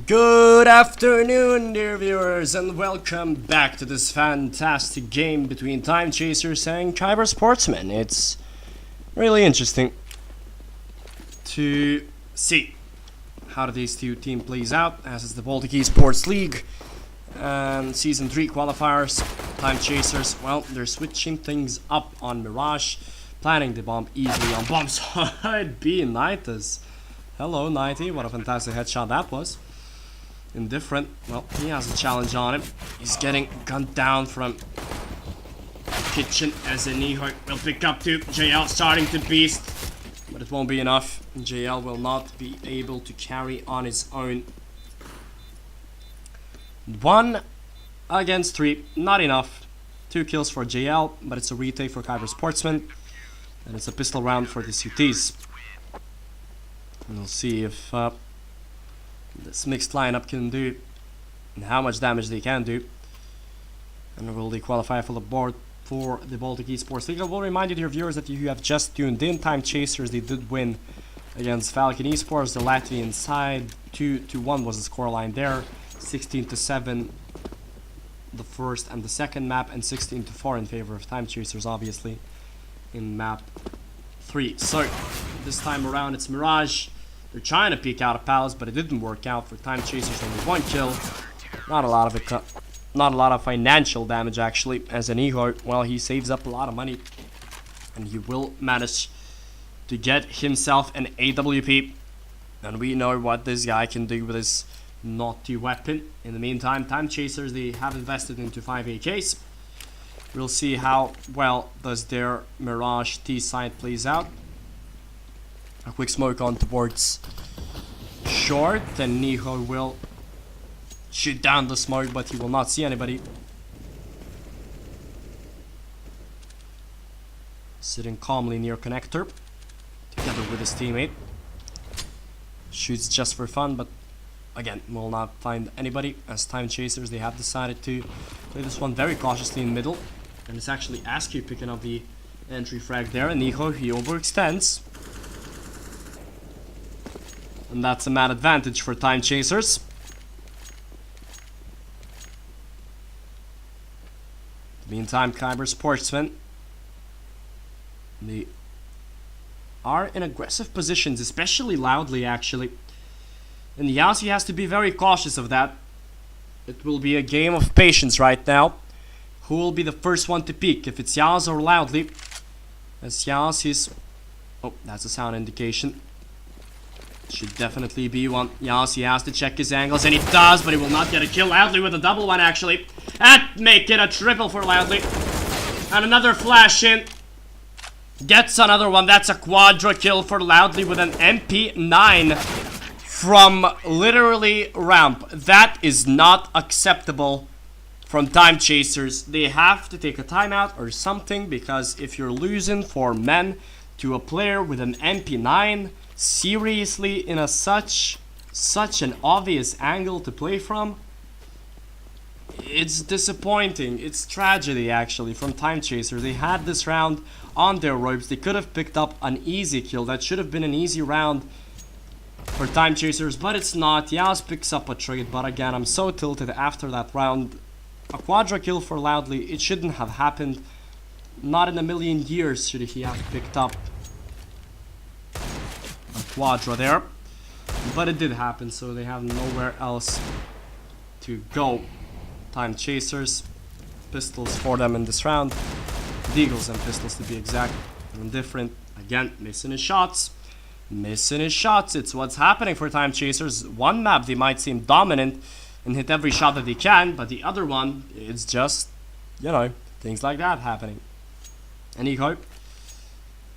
Good afternoon, dear viewers, and welcome back to this fantastic game between Time Chasers and Kyber Sportsmen. It's really interesting to see how these two teams plays out, as it's the Baltic Esports League and Season 3 qualifiers. Time Chasers, well, they're switching things up on Mirage, planning the bomb easily on bomb side B. Nightus. Hello, Nighty, what a fantastic headshot that was. Indifferent, well, he has a challenge on him. He's getting gunned down from kitchen as a Nihart will pick up to JL starting to beast, but it won't be enough. JL will not be able to carry on his own. 1 against 3, not enough. 2 kills for JL, but it's a retake for Kyber Sportsman, and it's a pistol round for the CTs. And we'll see if this mixed lineup can do and how much damage they can do, and will they qualify for the board for the Baltic Esports League. I will remind you, dear viewers, that you have just tuned in. Time Chasers, they did win against Falcon Esports, the Latvian side. 2-1 was the scoreline there. 16-7 the first and the second map, and 16-4 in favor of Time Chasers, obviously, in map 3. So this time around it's Mirage. They're trying to peek out a Palace, but it didn't work out for Time Chasers. Only 1 kill. Not a lot of it, not a lot of financial damage actually. As an Ihor, well, he saves up a lot of money, and he will manage to get himself an AWP. And we know what this guy can do with his naughty weapon. In the meantime, Time Chasers, they have invested into 5 AKs. We'll see how well does their Mirage T side plays out. A quick smoke on towards short, then Niho will shoot down the smoke, but he will not see anybody. Sitting calmly near connector, together with his teammate. Shoots just for fun, but again, will not find anybody, as Time Chasers, they have decided to play this one very cautiously in middle. And it's actually Askew picking up the entry frag there, and Niho, he overextends. And that's a mad advantage for Time Chasers. Meantime, Kyber Sportsmen, they are in aggressive positions, especially loudly actually. And Yasi has to be very cautious of that. It will be a game of patience right now. Who will be the first one to peek? If it's Yaz or Loudly. As Yaz is... Oh, that's a sound indication. Should definitely be one. Yaz, he has to check his angles, and he does, but he will not get a kill. Loudly with a double one, actually. And make it a triple for Loudly. And another flash in. Gets another one. That's a quadra kill for Loudly with an MP9 from literally ramp. That is not acceptable from Time Chasers. They have to take a timeout or something, because if you're losing 4 men to a player with an MP9, seriously, in a such an obvious angle to play from, it's disappointing. It's tragedy actually from Time Chasers. They had this round on their ropes. They could have picked up an easy kill. That should have been an easy round for Time Chasers, but it's not. Yaz picks up a trade, but again, I'm so tilted after that round. A quadra kill for Loudly, it shouldn't have happened. Not in a million years should he have picked up a quadra there. But it did happen, so they have nowhere else to go. Time Chasers, pistols for them in this round. Deagles and pistols to be exact. Indifferent. Again, missing his shots. Missing his shots. It's what's happening for Time Chasers. One map, they might seem dominant and hit every shot that they can, but the other one, it's just, you know, things like that happening. And Eco,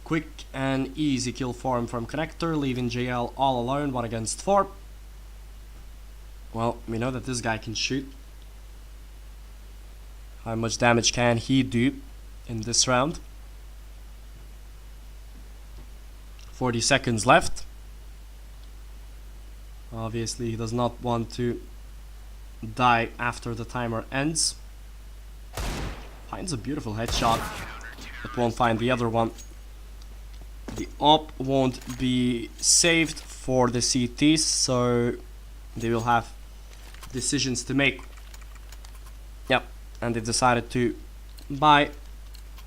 quick and easy kill for him from connector, leaving JL all alone, 1 against 4. Well, we know that this guy can shoot. How much damage can he do in this round? 40 seconds left. Obviously, he does not want to die after the timer ends. Finds a beautiful headshot, but won't find the other one. The op won't be saved for the CTs, so they will have decisions to make. Yep, and they decided to buy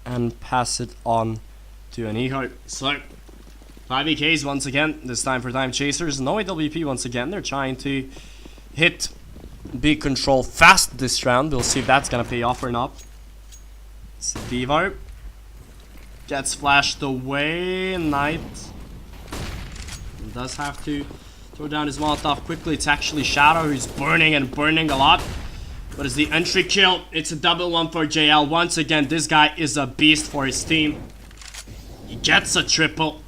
and pass it on to an Eho. So 5 EKs once again, this time for Time Chasers. No AWP once again. They're trying to hit B control fast this round. We'll see if that's gonna pay off or not. It's Devo. Gets flashed away. Knight does have to throw down his Molotov quickly. It's actually Shadow who's burning and burning a lot. But it's the entry kill. It's a double one for JL. Once again, this guy is a beast for his team. He gets a triple.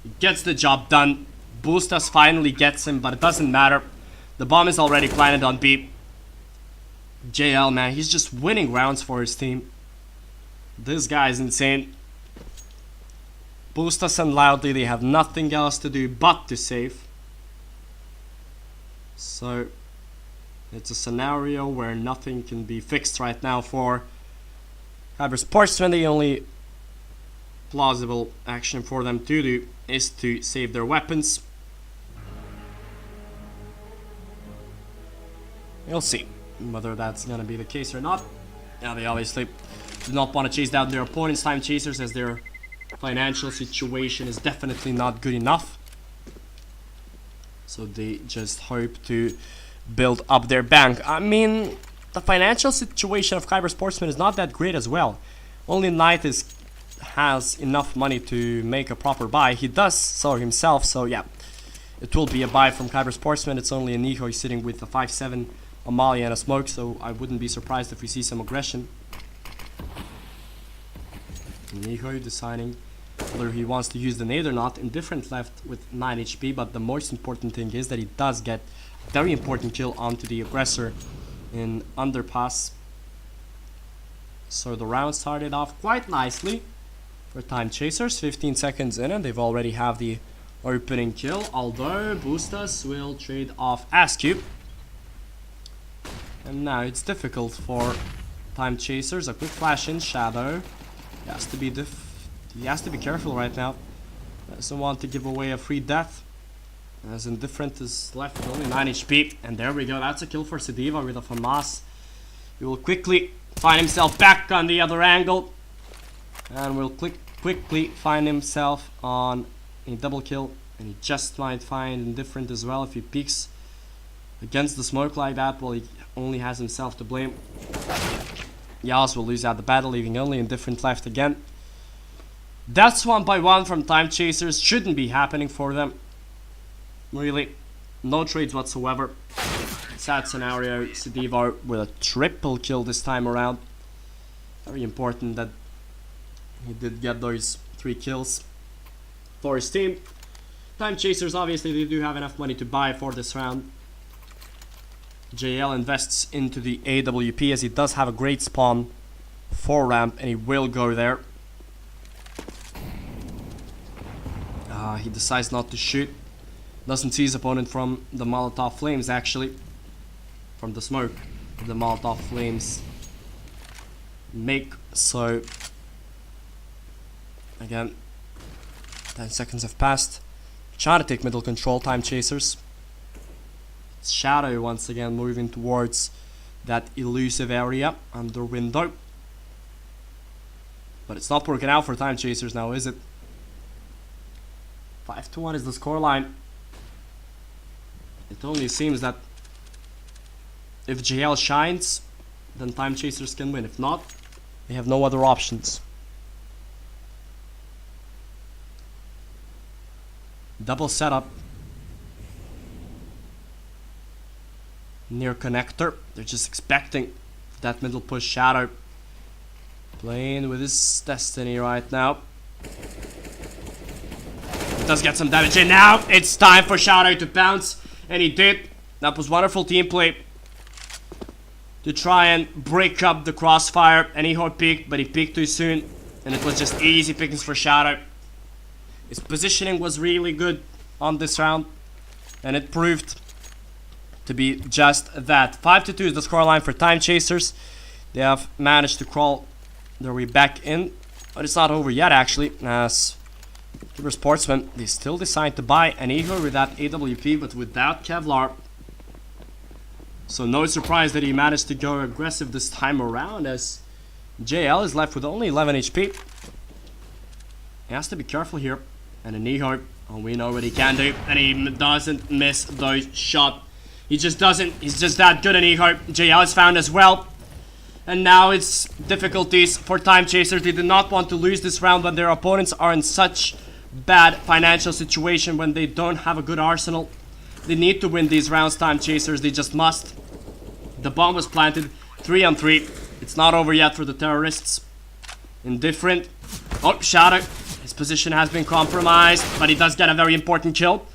He gets the job done. Boostas finally gets him, but it doesn't matter. The bomb is already planted on B. JL, man, he's just winning rounds for his team. This guy is insane. Boostas and Loudly, they have nothing else to do but to save. So it's a scenario where nothing can be fixed right now for Kyber Sportsmen. The only plausible action for them to do is to save their weapons. We'll see whether that's gonna be the case or not. Yeah, they obviously do not want to chase down their opponents, Time Chasers, as their financial situation is definitely not good enough. So they just hope to build up their bank. I mean, the financial situation of Kyber Sportsman is not that great as well. Only Knight has enough money to make a proper buy. He does so himself, so yeah. It will be a buy from Kyber Sportsman. It's only a Niho sitting with a 5-7 Amalia and a smoke, so I wouldn't be surprised if we see some aggression. Niho deciding whether he wants to use the nade or not. Indifferent left with 9 HP, but the most important thing is that he does get a very important kill onto the aggressor in underpass. So the round started off quite nicely for Time Chasers. 15 seconds in and they've already have the opening kill, although Boostas will trade off Ascube. And now it's difficult for Time Chasers. A quick flash in Shadow. He has to be careful right now. Doesn't want to give away a free death. As Indifferent is left with only 9 HP. And there we go, that's a kill for Sediva with a FAMAS. He will quickly find himself back on the other angle. And will quickly find himself on a double kill. And he just might find Indifferent as well if he peeks against the smoke like that. Well, he only has himself to blame. Yaz will lose out the battle, leaving only Indifferent left again. That's 1-1 from Time Chasers. Shouldn't be happening for them. Really, no trades whatsoever. Sad scenario. Sediva with a triple kill this time around. Very important that he did get those 3 kills for his team. Time Chasers, obviously, they do have enough money to buy for this round. JL invests into the AWP as he does have a great spawn for ramp and he will go there. He decides not to shoot. Doesn't see his opponent from the Molotov flames, actually. From the smoke the Molotov flames make. So again, 10 seconds have passed. Trying to take middle control, Time Chasers. Shadow once again moving towards that elusive area under window. But it's not working out for Time Chasers now, is it? 5-1 is the scoreline. It only seems that if JL shines, then Time Chasers can win. If not, they have no other options. Double setup. Near connector. They're just expecting that middle push. Shadow playing with his destiny right now. He does get some damage in now. It's time for Shadow to bounce. And he did. That was wonderful team play to try and break up the crossfire. And he peeked, but he peeked too soon. And it was just easy pickings for Shadow. His positioning was really good on this round. And it proved to be just that. 5-2 is the scoreline for Time Chasers. They have managed to crawl their way back in. But it's not over yet, actually. As Kyber Sportsmen, they still decide to buy an Igor with that AWP, but without Kevlar. So no surprise that he managed to go aggressive this time around, as JL is left with only 11 HP. He has to be careful here. And Iniho, oh, we know what he can do. And he doesn't miss those shots. He just doesn't. He's just that good, Iniho. JL is found as well. And now it's difficulties for Time Chasers. They do not want to lose this round when their opponents are in such bad financial situation, when they don't have a good arsenal. They need to win these rounds, Time Chasers. They just must. The bomb was planted. 3-on-3. It's not over yet for the terrorists. Indifferent. Oh, Shadow. His position has been compromised, but he does get a very important kill,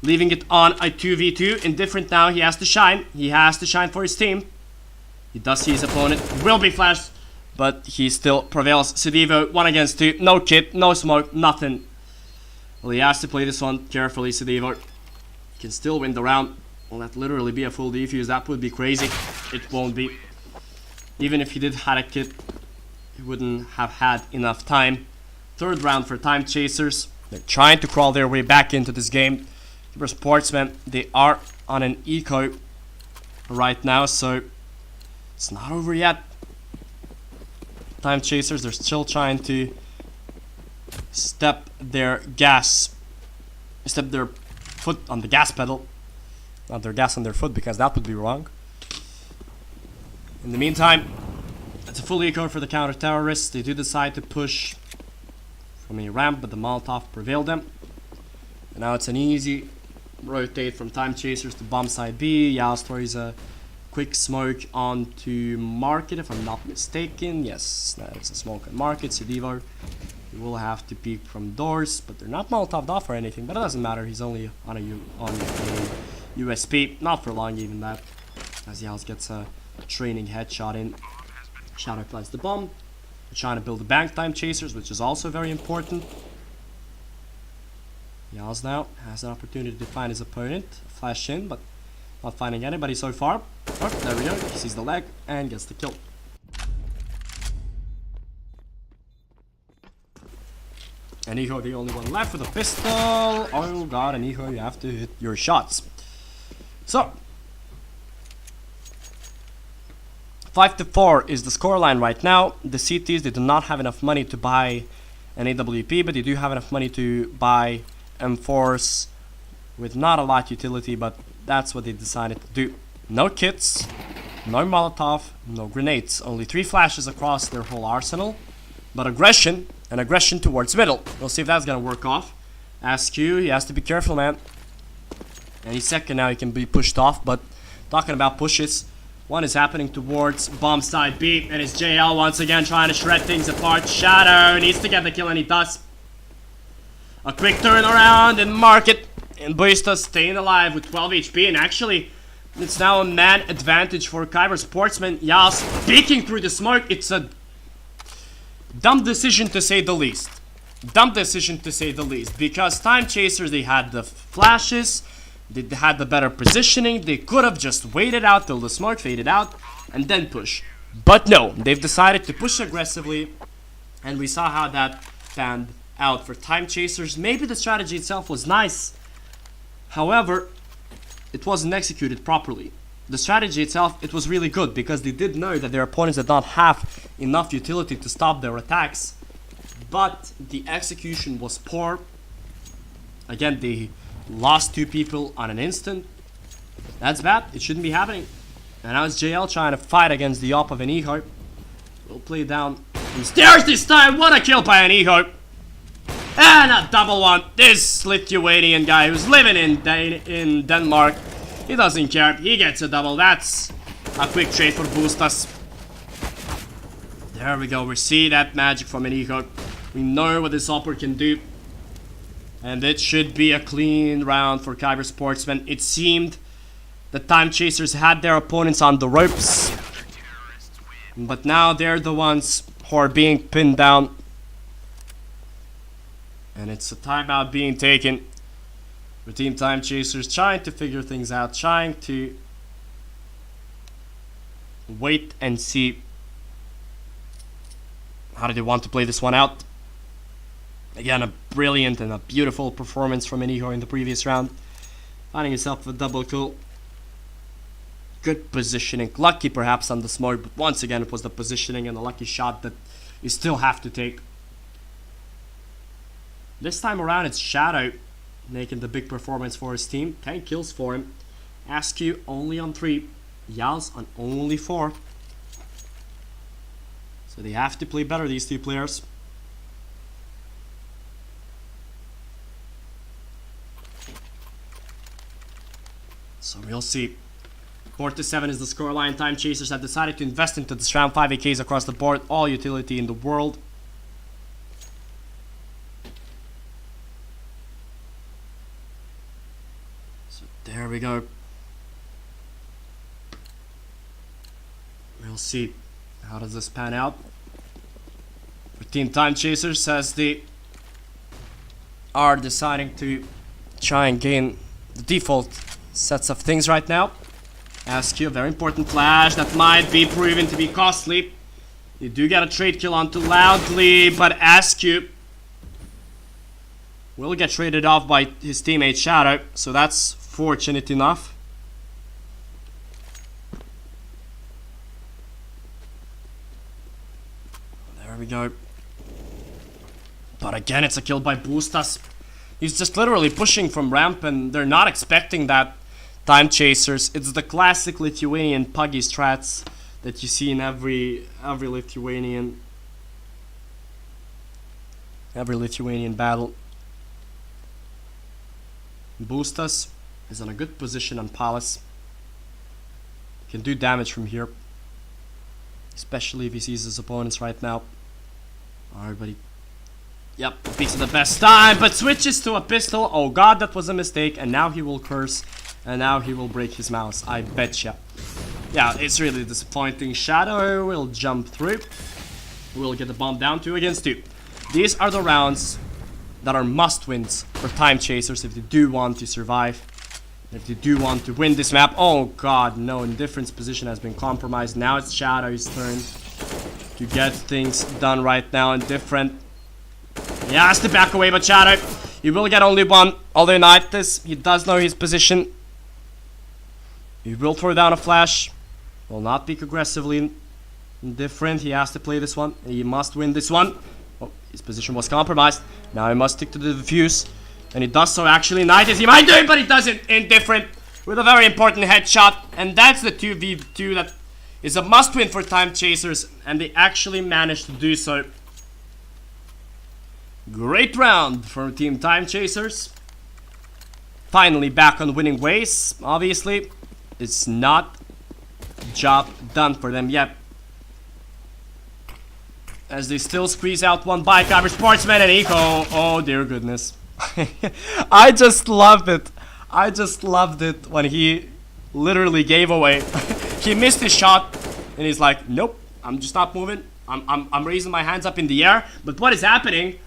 leaving it on a 2v2. Indifferent now. He has to shine. He has to shine for his team. He does see his opponent. Will be flashed, but he still prevails. Sedivo, 1 against 2. No kit, no smoke, nothing. Well, he has to play this one carefully, Sedivo. He can still win the round. Will that literally be a full defuse? That would be crazy. It won't be. Even if he did have a kit, he wouldn't have had enough time. 3rd round for Time Chasers. They're trying to crawl their way back into this game. Kyber Sportsmen, they are on an eco right now, so it's not over yet. Time Chasers, they're still trying to step their foot on the gas pedal not their gas on their foot, because that would be wrong. In the meantime, it's a full eco for the counter-terrorists. They do decide to push from a ramp, but the Molotov prevailed them. And now it's an easy rotate from Time Chasers to bomb side B. Yaos throws a quick smoke onto Market, if I'm not mistaken. Yes, it's a smoke on Market. Sedivo, you will have to peek from doors, but they're not Molotoved off or anything, but it doesn't matter. He's only on a USP. Not for long, even that, as Yaos gets a training headshot in. Shadow applies the bomb. We're trying to build the bank Time Chasers, which is also very important. Yaos now has an opportunity to find his opponent. Flash in, but not finding anybody so far. Oh, there we go. He sees the leg and gets the kill. And Iho, the only one left with a pistol. Oh god, and Iho, you have to hit your shots. So, 5-4 is the scoreline right now. The CTs, they do not have enough money to buy an AWP, but they do have enough money to buy M4s with not a lot utility, but that's what they decided to do. No kits, no Molotov, no grenades. Only 3 flashes across their whole arsenal, but aggression, and aggression towards middle. We'll see if that's gonna work off. SQ, he has to be careful, man. Any second now he can be pushed off, but talking about pushes, one is happening towards bomb side B, and it's JL once again trying to shred things apart. Shadow needs to get the kill, and he does. A quick turnaround and Market, and Boista staying alive with 12 HP, and actually it's now a man advantage for Kyber Sportsman. Yas peeking through the smoke. It's a dumb decision to say the least. Dumb decision to say the least, because Time Chasers, they had the flashes, they had the better positioning. They could have just waited out till the smoke faded out and then push, but no, they've decided to push aggressively, and we saw how that panned out for Time Chasers. Maybe the strategy itself was nice, however, it wasn't executed properly. The strategy itself, it was really good, because they did know that their opponents did not have enough utility to stop their attacks, but the execution was poor. Again, they lost 2 people on an instant. That's bad, it shouldn't be happening. And now it's JL trying to fight against the op of an Eho. We'll play down some stairs this time. What a kill by an Eho. And a double one. This Lithuanian guy who's living in Denmark, he doesn't care. He gets a double. That's a quick trade for Boostas. There we go. We see that magic from an Eho. We know what this opper can do. And it should be a clean round for Kyber Sportsmen. It seemed the Time Chasers had their opponents on the ropes, but now they're the ones who are being pinned down. And it's a timeout being taken for Team Time Chasers, trying to figure things out, trying to wait and see how do they want to play this one out. Again, a brilliant and a beautiful performance from Inigo in the previous round, finding himself a double kill. Good positioning, lucky perhaps on the smoke, but once again it was the positioning and the lucky shot that you still have to take. This time around it's Shadow making the big performance for his team. 10 kills for him. Askew only on 3. Yals on only 4. So they have to play better, these 2 players. So we'll see. 4-7 is the scoreline. Time Chasers have decided to invest into this round. 5 AKs across the board. All utility in the world. So there we go. We'll see. How does this pan out? For Team Time Chasers, as they are deciding to try and gain the default sets of things right now. Askew, a very important flash that might be proven to be costly. You do get a trade kill onto Loudly, but Askew will get traded off by his teammate Shadow, so that's fortunate enough. There we go. But again, it's a kill by Boostas. He's just literally pushing from ramp, and they're not expecting that Time Chasers. It's the classic Lithuanian puggy strats that you see in every Lithuanian battle. Boostas is in a good position on Palace. Can do damage from here, especially if he sees his opponents right now. Alright, buddy. Yep, beats the best time, but switches to a pistol. Oh god, that was a mistake, and now he will curse, and now he will break his mouse. I betcha. Yeah, it's really disappointing. Shadow will jump through. We'll get the bomb down 2 against 2. These are the rounds that are must-wins for Time Chasers if they do want to survive. If they do want to win this map. Oh god, no, Indifference position has been compromised. Now it's Shadow's turn to get things done right now. Indifferent. He has to back away, but Shadow, he will get only one. Although Nightus, he does know his position. He will throw down a flash. Will not peek aggressively. Indifferent, he has to play this one. He must win this one. Oh, his position was compromised. Now he must stick to the defuse. And he does so actually. Nightus, he might do it, but he doesn't. Indifferent with a very important headshot. And that's the 2v2 that is a must win for Time Chasers. And they actually managed to do so. Great round for Team Time Chasers. Finally back on winning ways. Obviously, it's not job done for them yet, as they still squeeze out one by Kyber Sportsman and Eco. Oh dear goodness. I just loved it. I just loved it when he literally gave away. He missed his shot and he's like, nope, I'm just not moving. I'm raising my hands up in the air. But what is happening?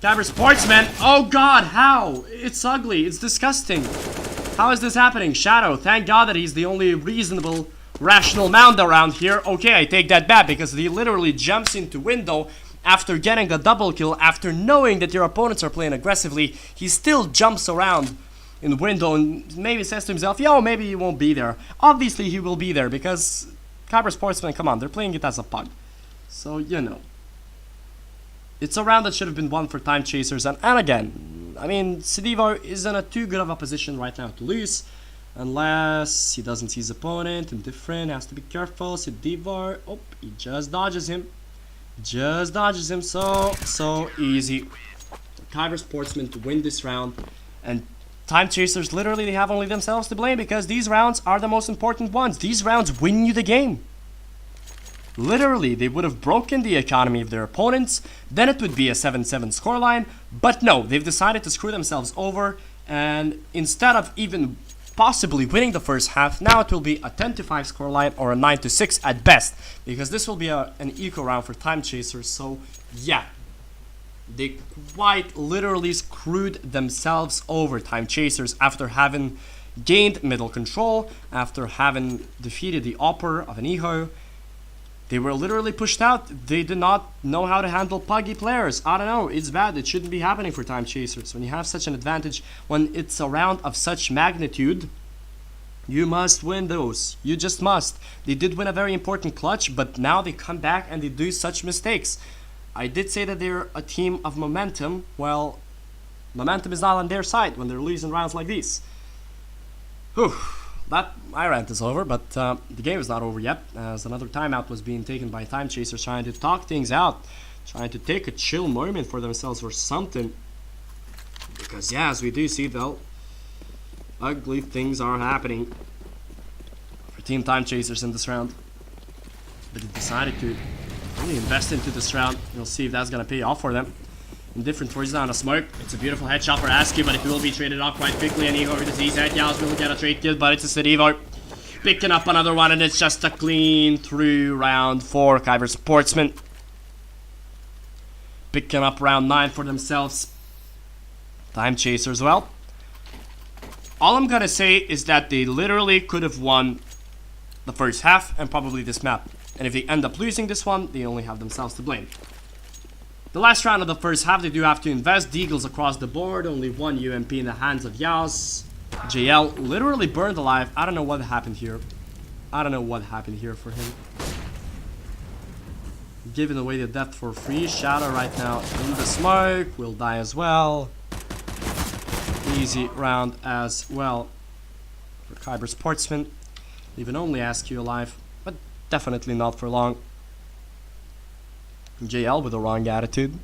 Kyber Sportsman. Oh god, how? It's ugly. It's disgusting. How is this happening? Shadow, thank god that he's the only reasonable, rational mount around here. Okay, I take that back because he literally jumps into window after getting a double kill. After knowing that your opponents are playing aggressively, he still jumps around in window and maybe says to himself, yo, maybe he won't be there. Obviously he will be there because Kyber Sportsman, come on, they're playing it as a pug. So, you know. It's a round that should have been won for Time Chasers. And again, I mean, Sidivo is in a too good of a position right now to lose. Unless he doesn't see his opponent. Indifferent, has to be careful. Sidivo, oh, he just dodges him. Just dodges him. So easy. Kyber Sportsman to win this round. And Time Chasers, literally, they have only themselves to blame because these rounds are the most important ones. These rounds win you the game. Literally, they would have broken the economy of their opponents. Then it would be a 7-7 scoreline. But no, they've decided to screw themselves over. And instead of even possibly winning the first half, now it will be a 10-5 scoreline or a 9-6 at best. Because this will be an eco round for Time Chasers. So, yeah. They quite literally screwed themselves over, Time Chasers, after having gained middle control, after having defeated the upper of an Eho. They were literally pushed out. They did not know how to handle puggy players. I don't know, it's bad. It shouldn't be happening for Time Chasers. When you have such an advantage, when it's a round of such magnitude, you must win those. You just must. They did win a very important clutch, but now they come back and they do such mistakes. I did say that they're a team of momentum. Well, momentum is not on their side when they're losing rounds like these. Whew. My rant is over, but the game is not over yet, as another timeout was being taken by Time Chasers, trying to talk things out, trying to take a chill moment for themselves or something. Because, yeah, as we do see, though, ugly things are happening for Team Time Chasers in this round. But they decided to really invest into this round. We'll see if that's going to pay off for them. Indifferent throws down a smoke. It's a beautiful headshot for Askew, but it will be traded off quite quickly. And Evo with the Z-Set. Yaz will get a trade kill, but it's a Sidivo picking up another one, and it's just a clean through round 4. Kyber Sportsman picking up round 9 for themselves. Time Chasers, well, all I'm gonna say is that they literally could have won the first half and probably this map. And if they end up losing this one, they only have themselves to blame. The last round of the first half, they do have to invest. Deagles across the board. Only one UMP in the hands of Yaz. JL literally burned alive. I don't know what happened here. I don't know what happened here for him. Giving away the death for free. Shadow right now in the smoke. Will die as well. Easy round as well for Kyber Sportsman. Even only ask you alive, but definitely not for long. JL with the wrong attitude.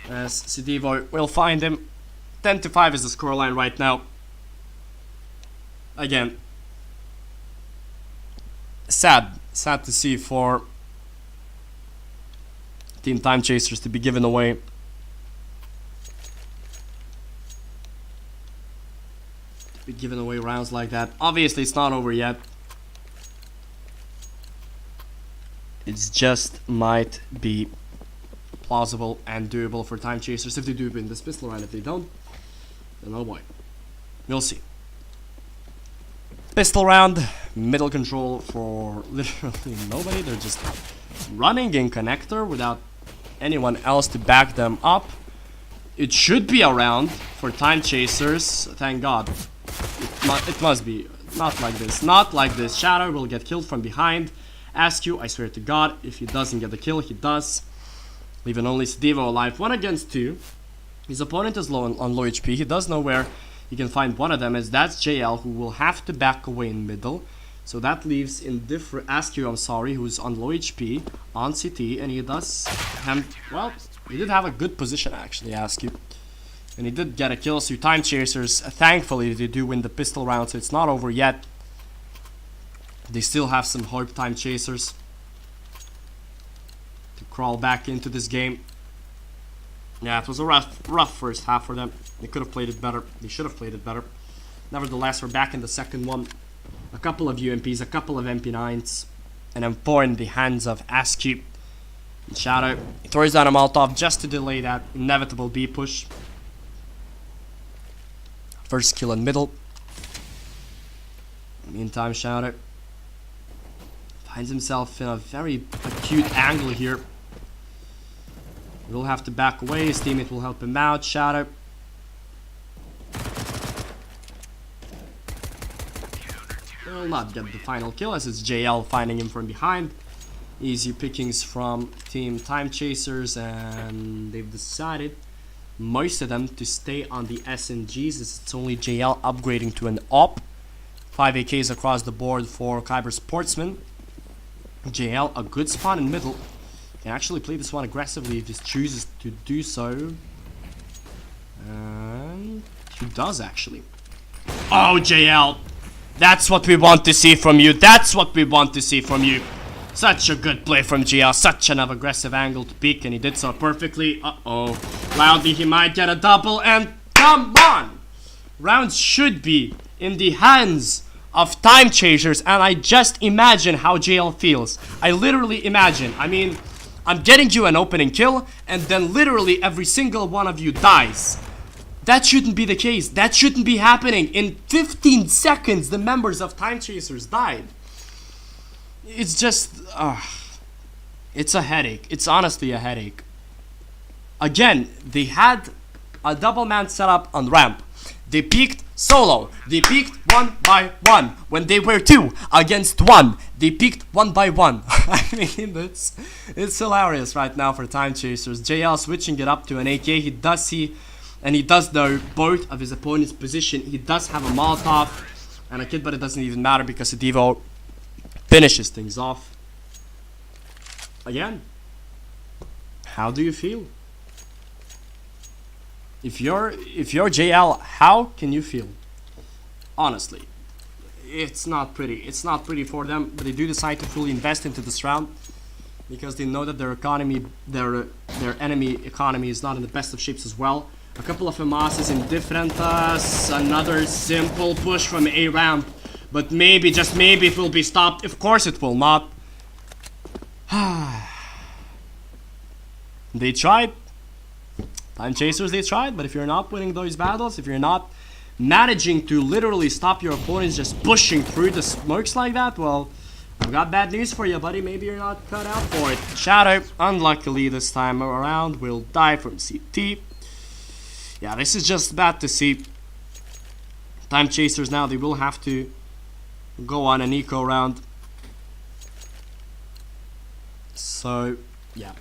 As Sidivo will find him. 10-5 is the scoreline right now. Again, sad to see for Team Time Chasers to be given away. Rounds like that. Obviously, it's not over yet. It just might be plausible and doable for Time Chasers if they do win this pistol round. If they don't, then oh boy, we'll see. Pistol round, middle control for literally nobody. They're just running in connector without anyone else to back them up. It should be a round for Time Chasers. Thank God. It must be. Not like this. Not like this. Shadow will get killed from behind. Ask you, I swear to God, if he doesn't get the kill, he does. Leaving only Sidivo alive. 1 against 2. His opponent is low on low HP. He does know where he can find one of them, as that's JL, who will have to back away in middle. So that leaves indifferent Askew, I'm sorry, who's on low HP on CT, and he does well, he did have a good position actually, Askew. And he did get a kill, so Time Chasers, thankfully, they do win the pistol round, so it's not over yet. They still have some hope, Time Chasers, to crawl back into this game. Yeah, it was a rough first half for them. They could have played it better. They should have played it better. Nevertheless, we're back in the second one. A couple of UMPs, a couple of MP9s, and M4 in the hands of Askew. Shadow throws down a Molotov just to delay that inevitable B push. First kill in middle. Meantime, Shadow finds himself in a very acute angle here. He'll have to back away. His teammate will help him out. Shadow. Will not get the final kill, as it's JL finding him from behind. Easy pickings from Team Time Chasers, and they've decided, most of them, to stay on the SMGs, as it's only JL upgrading to an AWP. 5 AKs across the board for Kyber Sportsman. JL, a good spot in middle. Can actually play this one aggressively if he chooses to do so. And he does actually. Oh, JL! That's what we want to see from you. That's what we want to see from you. Such a good play from JL. Such an aggressive angle to peek, and he did so perfectly. Uh-oh. Loudly, he might get a double, and come on! Rounds should be in the hands of Time Chasers, and I just imagine how JL feels. I literally imagine. I mean, I'm getting you an opening kill, and then literally every single one of you dies. That shouldn't be the case. That shouldn't be happening. In 15 seconds, the members of Time Chasers died. It's just... it's a headache. It's honestly a headache. Again, they had a double man setup on ramp. They peeked solo. They peeked 1 by 1. When they were 2 against 1, they peeked 1 by 1. I mean, it's hilarious right now for Time Chasers. JL switching it up to an AK. He does see, and he does know both of his opponent's position. He does have a Molotov and a kit, but it doesn't even matter because Devo finishes things off. Again, how do you feel? If you're JL, how can you feel? Honestly, it's not pretty. It's not pretty for them, but they do decide to fully invest into this round because they know that their economy, their enemy economy, is not in the best of shapes as well. A couple of FMASs in different another simple push from A ramp, but maybe, just maybe, it will be stopped. Of course it will not. They tried. Time Chasers, they tried, but if you're not winning those battles, if you're not managing to literally stop your opponents just pushing through the smokes like that, well, I've got bad news for you, buddy. Maybe you're not cut out for it. Shadow, unluckily this time around, will die from CT. Yeah, this is just bad to see. Time Chasers now, they will have to go on an eco round. So, yeah.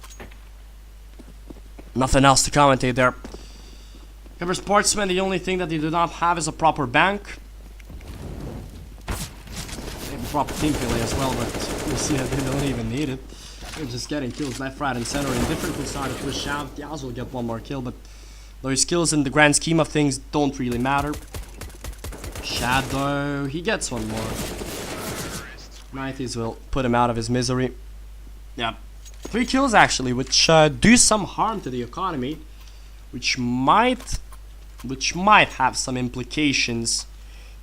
Nothing else to commentate there. Kyber Sportsmen, the only thing that they do not have is a proper bank. drop team play as well, but you see that they don't even need it. They're just getting kills left, right, and center. Indifferently started to push out. Yaz will get one more kill, but those kills in the grand scheme of things don't really matter. Shadow, he gets one more. 90s will put him out of his misery. Yeah, 3 kills actually, which do some harm to the economy, which might have some implications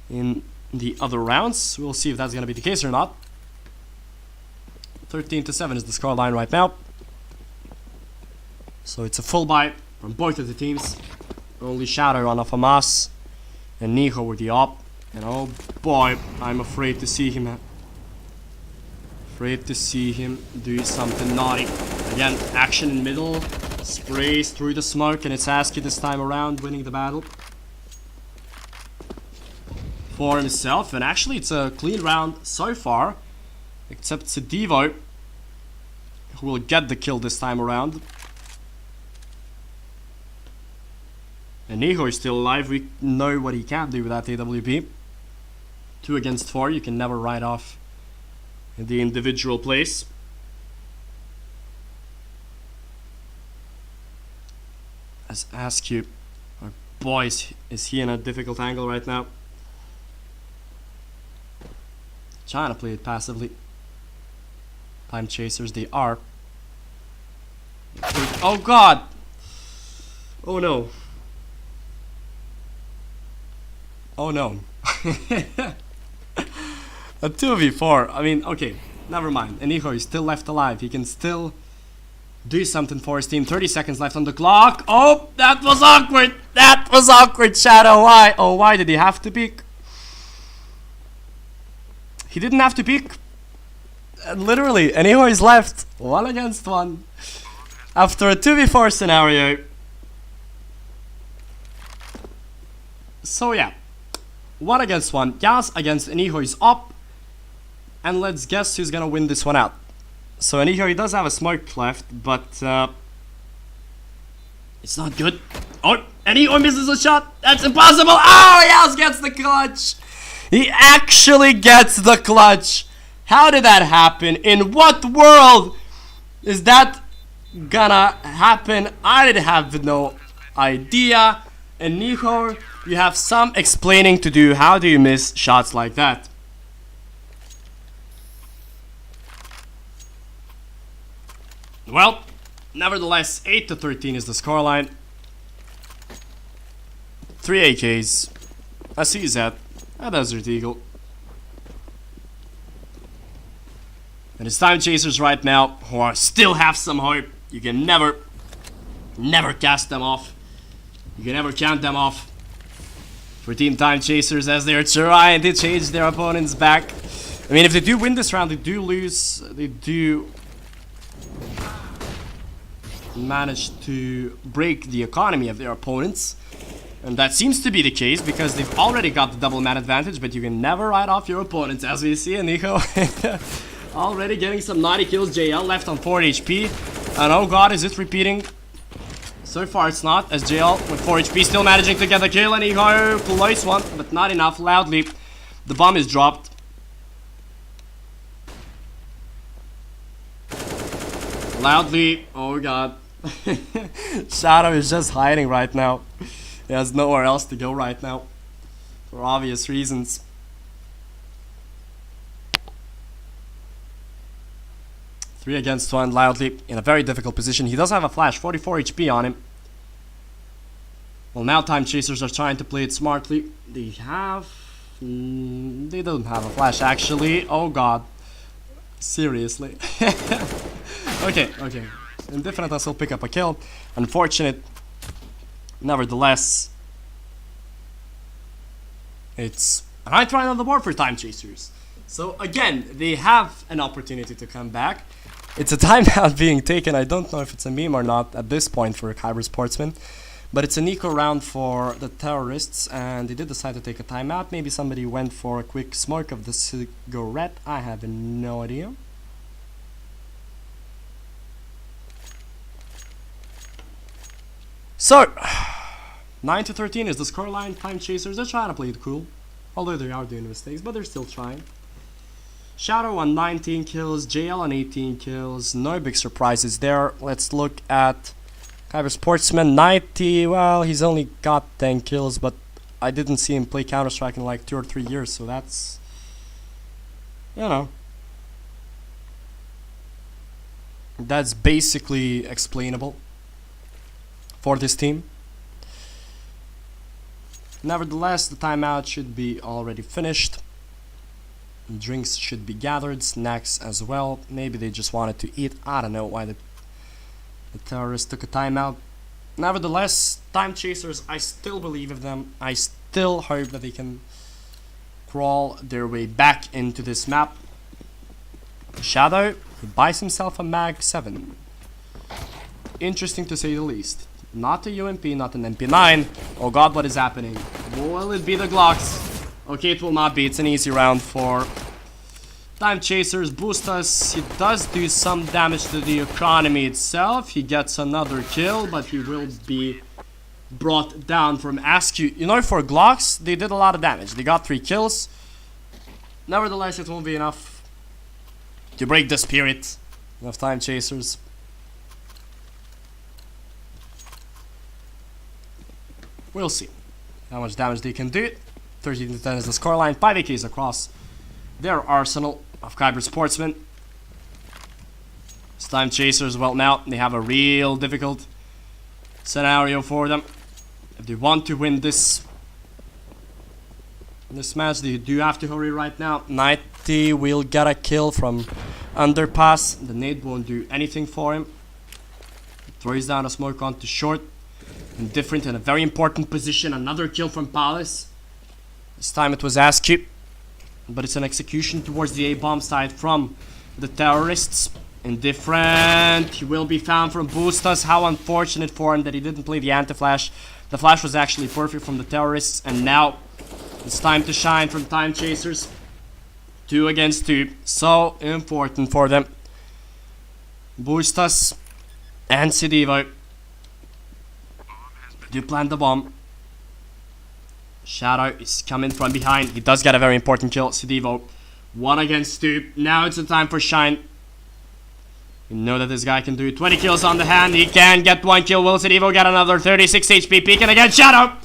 in the other rounds. We'll see if that's gonna be the case or not. 13-7 is the scoreline right now. So it's a full buy from both of the teams. Only Shadow on a FAMAS and Nico with the op. And oh boy, I'm afraid to see him. Afraid to see him do something naughty. Again, action in middle. Sprays through the smoke, and it's Asky this time around winning the battle for himself. And actually it's a clean round so far, except Sedivo, who will get the kill this time around. And Niho is still alive. We know what he can do with that AWP. 2 against 4, you can never write off in the individual plays. Let's ask you, our boys, is he in a difficult angle right now? Trying to play it passively. Time chasers, they are. Oh god! Oh no. Oh no. A 2v4. I mean, okay, never mind. Eniho is still left alive. He can still do something for his team. 30 seconds left on the clock. Oh, that was awkward. That was awkward, Shadow. Why? Oh, why did he have to peek? He didn't have to peek. Literally, Eniho is left 1 against 1 after a 2v4 scenario. So yeah, 1 against 1. Yas against Eniho is up. And let's guess who's gonna win this one out. So Eniho, he does have a smoke left, but it's not good. Oh, Eniho misses a shot. That's impossible. Oh, Yas gets the clutch. He actually gets the clutch. How did that happen? In what world is that gonna happen? I have no idea. Eniho, you have some explaining to do. How do you miss shots like that? Well, nevertheless, 8-13 is the scoreline. 3 AKs, a CZ, a Desert Eagle. And it's Time Chasers right now, who are still have some hope. You can never cast them off. You can never count them off. For Team Time Chasers, as they are trying to change their opponents back. I mean, if they do win this round, they do lose. They do manage to break the economy of their opponents, and that seems to be the case because they've already got the double man advantage, but you can never write off your opponents, as we see. And Nico already getting some naughty kills. JL left on 4 HP, and oh god, is it repeating? So far it's not, as JL with 4 HP still managing to get the kill. And Nico close one, but not enough. Loudly, the bomb is dropped. Loudly, oh god. Shadow is just hiding right now. He has nowhere else to go right now, for obvious reasons. Three against 1, Loudly in a very difficult position. He does have a flash, 44 HP on him. Well, now Time Chasers are trying to play it smartly. They have... they don't have a flash actually. Oh god. Seriously. Okay. Indifferent will pick up a kill. Unfortunate. Nevertheless, it's a 9th round on the board for Time Chasers. So again, they have an opportunity to come back. It's a timeout being taken. I don't know if it's a meme or not at this point for Kyber Sportsman. But it's an eco round for the terrorists, and they did decide to take a timeout. Maybe somebody went for a quick smoke of the cigarette. I have no idea. So, 9-13 is the scoreline. Time Chasers, they're trying to play it cool. Although they are doing mistakes, but they're still trying. Shadow on 19 kills, JL on 18 kills. No big surprises there. Let's look at Kyber Sportsman. 90, well, he's only got 10 kills, but I didn't see him play Counter-Strike in like 2 or 3 years, so that's, you know, that's basically explainable for this team. Nevertheless, the timeout should be already finished. Drinks should be gathered, snacks as well. Maybe they just wanted to eat. I don't know why the terrorists took a timeout. Nevertheless, Time Chasers, I still believe in them. I still hope that they can crawl their way back into this map. Shadow, he buys himself a Mag 7. Interesting to say the least. Not a UMP, not an MP9. Oh god, what is happening? Will it be the Glocks? Okay, it will not be. It's an easy round for Time Chasers. Boost us. He does do some damage to the economy itself. He gets another kill, but he will be brought down from Askew. You know, for Glocks, they did a lot of damage. They got 3 kills. Nevertheless, it won't be enough to break the spirit of Time Chasers. We'll see how much damage they can do. 13 to 10 is the scoreline. 5 AKs across their arsenal of Kyber Sportsmen. It's Time Chasers, well, now they have a real difficult scenario for them. If they want to win this match, they do have to hurry right now. 90 will get a kill from underpass. The nade won't do anything for him. Throws down a smoke onto short. Indifferent in a very important position. Another kill from Palace. This time it was Askew, but it's an execution towards the A-bomb side from the terrorists. Indifferent. He will be found from Boostas. How unfortunate for him that he didn't play the anti-flash. The flash was actually perfect from the terrorists, and now it's time to shine from Time Chasers. 2 against 2. So important for them. Boostas and Sidivo do plant the bomb. Shadow is coming from behind. He does get a very important kill. Sidivo, 1 against 2. Now it's the time for Shine. You know that this guy can do 20 kills on the hand. He can get 1 kill. Will Sidivo get another 36 HP? Peeking against Shadow.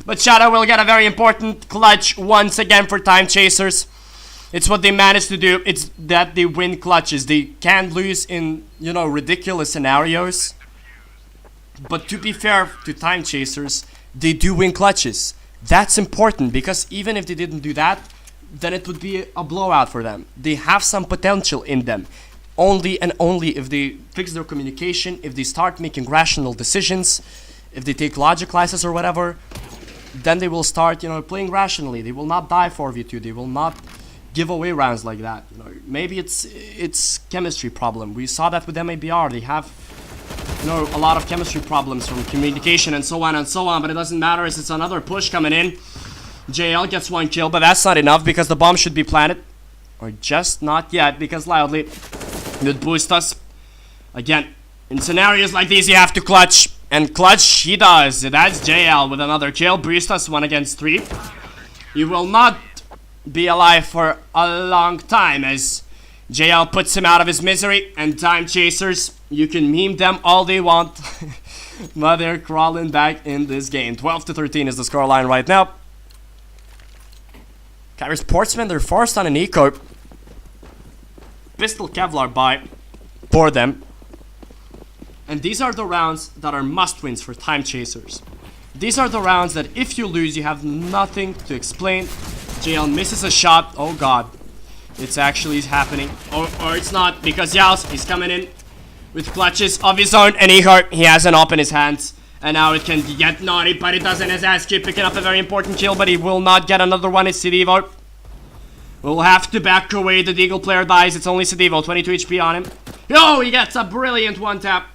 But Shadow will get a very important clutch once again for Time Chasers. It's what they managed to do. It's that they win clutches. They can't lose in, you know, ridiculous scenarios. But to be fair to Time Chasers, they do win clutches. That's important, because even if they didn't do that, then it would be a blowout for them. They have some potential in them. Only and only if they fix their communication, if they start making rational decisions, if they take logic classes or whatever, then they will start, you know, playing rationally. They will not die 4v2. They will not give away rounds like that. You know, maybe it's chemistry problem. We saw that with MABR. They have, you know, a lot of chemistry problems from communication and so on, but it doesn't matter as it's another push coming in. JL gets 1 kill, but that's not enough because the bomb should be planted. Or just not yet, because Loudly would boost us. Again, in scenarios like these you have to clutch, and clutch he does. That's JL with another kill. Boost us 1 against 3. He will not be alive for a long time as JL puts him out of his misery, and Time Chasers, you can meme them all they want, but they're crawling back in this game. 12 to 13 is the scoreline right now. Kyber Sportsmen, they're forced on an eco. Pistol Kevlar buy for them. And these are the rounds that are must-wins for Time Chasers. These are the rounds that if you lose, you have nothing to explain. JL misses a shot. Oh god. It's actually happening. Or it's not, because Yaos is coming in with clutches of his own, and he has an op in his hands. And now it can get naughty, but it doesn't. As Askew picking up a very important kill, but he will not get another one. It's Sidivo. We'll have to back away. The Deagle player dies. It's only Sidivo. 22 HP on him. Oh, he gets a brilliant one tap.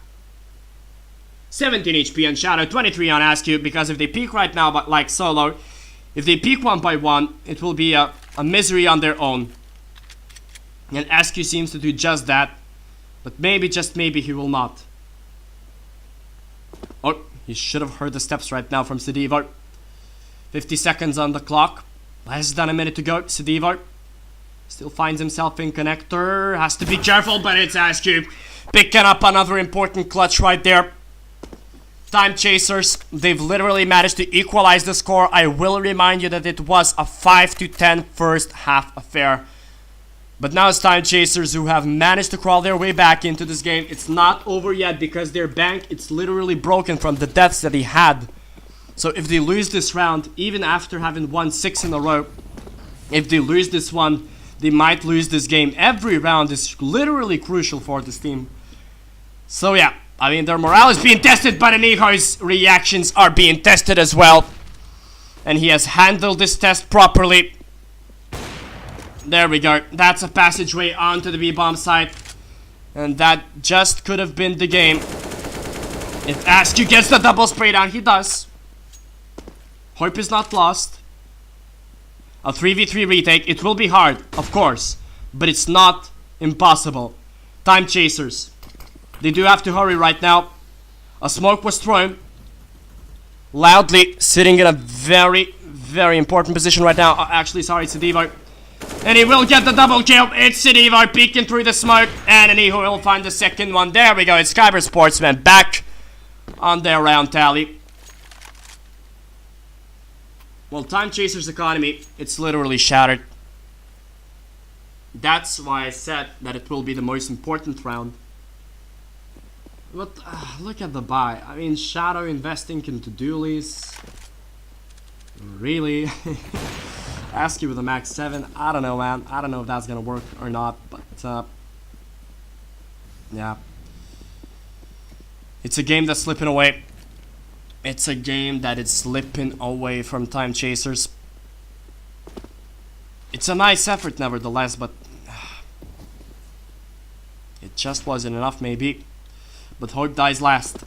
17 HP on Shadow. 23 on Askew, because if they peek right now, but like solo, if they peek 1 by 1, it will be a misery on their own. And Askew seems to do just that. But maybe, just maybe, he will not. Oh, he should have heard the steps right now from Sidivo. 50 seconds on the clock. Less than a minute to go. Sidivo Still finds himself in connector. Has to be careful, but it's Askew. Picking up another important clutch right there. Time Chasers, they've literally managed to equalize the score. I will remind you that it was a 5-10 first half affair. But now it's Time Chasers who have managed to crawl their way back into this game. It's not over yet because their bank, it's literally broken from the deaths that he had. So if they lose this round, even after having won 6 in a row, if they lose this one, they might lose this game. Every round is literally crucial for this team. So yeah, I mean, their morale is being tested, but Aniho's reactions are being tested as well. And he has handled this test properly. There we go. That's a passageway onto the B-bomb site. And that just could have been the game. If Askew gets the double spray down, he does. Hope is not lost. A 3v3 retake. It will be hard, of course. But it's not impossible. Time Chasers. They do have to hurry right now. A smoke was thrown. Loudly, sitting in a very, very important position right now. Actually, sorry, it's a Devo. And he will get the double kill. It's Sidivo peeking through the smoke. And Aniho will find the second one. There we go. It's Kyber Sportsmen back on their round tally. Well, Time Chasers' economy, it's literally shattered. That's why I said that it will be the most important round. But look at the buy. I mean, Shadow investing into dualies. Really? Askew with a max 7. I don't know, man. I don't know if that's gonna work or not. But yeah, it's a game that's slipping away. It's a game that is slipping away from Time Chasers. It's a nice effort, nevertheless, but it just wasn't enough, maybe. But hope dies last.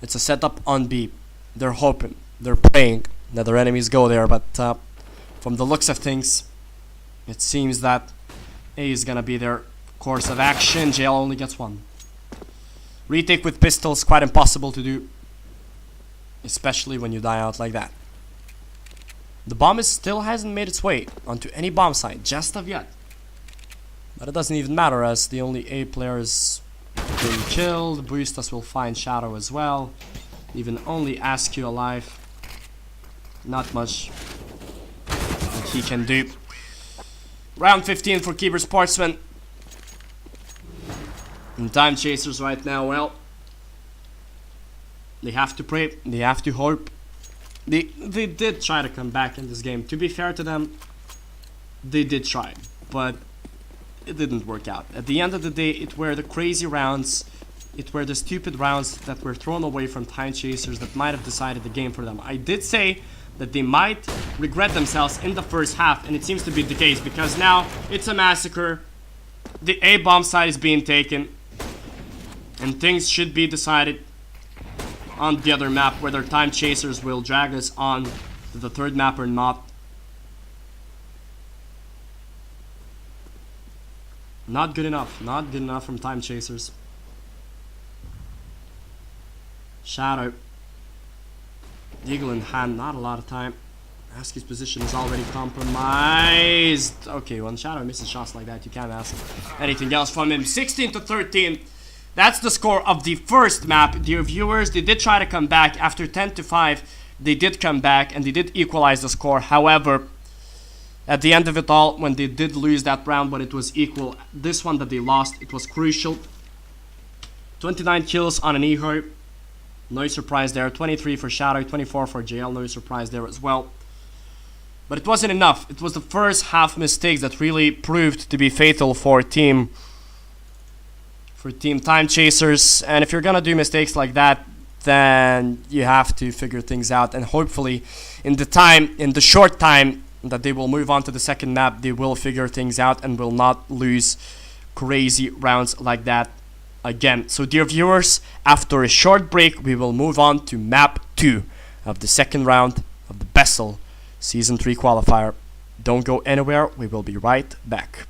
It's a setup on B. They're hoping, they're praying that their enemies go there, but from the looks of things, it seems that A is gonna be their course of action. JL only gets one. Retake with pistols, quite impossible to do, especially when you die out like that. The bomb still hasn't made its way onto any bomb site, just of yet. But it doesn't even matter, as the only A player is being killed. Boostas will find Shadow as well. Even only Askew alive. Not much that he can do. Round 15 for Keeper Sportsman. And Time Chasers right now, well, they have to pray, they have to hope. They did try to come back in this game. To be fair to them, they did try, but it didn't work out. At the end of the day, it were the crazy rounds, it were the stupid rounds that were thrown away from Time Chasers that might have decided the game for them. I did say that they might regret themselves in the first half, and it seems to be the case, because now it's a massacre. The A bomb site is being taken, and things should be decided on the other map, whether Time Chasers will drag us on to the third map or not. Not good enough. Not good enough from Time Chasers. Shadow. Eagle in hand. Not a lot of time. Askew's position is already compromised. Okay, when Shadow misses shots like that, you can't ask anything else from him. 16-13. That's the score of the first map. Dear viewers, they did try to come back. After 10-5, they did come back and they did equalize the score. However, at the end of it all, when they did lose that round, but it was equal, this one that they lost, it was crucial. 29 kills on an Eho. No surprise there. 23 for Shadow, 24 for JL. No surprise there as well. But it wasn't enough. It was the first half mistakes that really proved to be fatal for Team Time Chasers. And if you're gonna do mistakes like that, then you have to figure things out. And hopefully, in the short time that they will move on to the second map, they will figure things out and will not lose crazy rounds like that again. So dear viewers, after a short break, we will move on to map 2 of the second round of the BESL Season 3 qualifier. Don't go anywhere, we will be right back.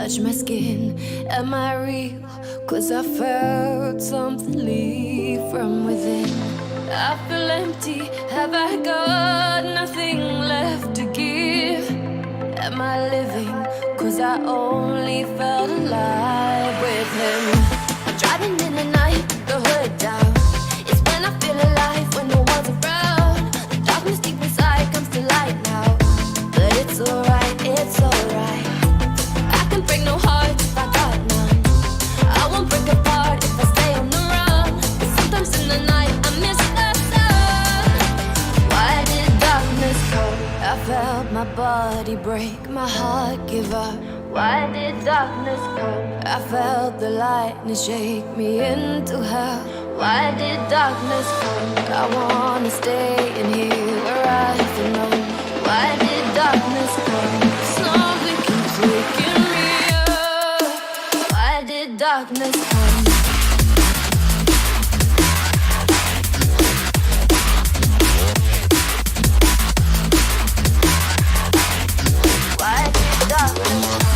touch my skin. Am I real? Cause I felt something leave from within. I feel empty, have I got nothing left to give? Am I living? Cause I only felt alive with him. I'm driving in the night, the hood down. It's when I feel alive, when no one's around. The darkness deep inside comes to light now. But it's alright, it's alright. I can break no heart if I got none. I won't break apart if I stay on the run. But sometimes in the night I miss the sun. Why did darkness come? I felt my body break, my heart give up. Why did darkness come? I felt the lightness shake me into hell. Why did darkness come? I wanna stay in here where I belong. Why did darkness come? Something keeps waking me up. Why did darkness come? Why did darkness come?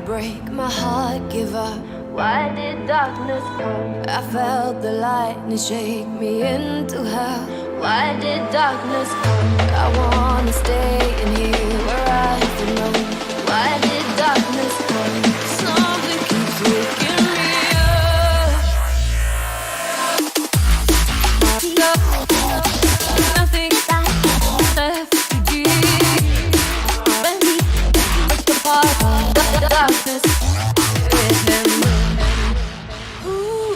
Break, my heart give up. Why did darkness come? I felt the lightning shake me into hell. Why did darkness come? I wanna stay in here where I belong. Why did darkness come? Something keeps waking me up. Nothing left to give. When we break apart, darkness with him. Ooh,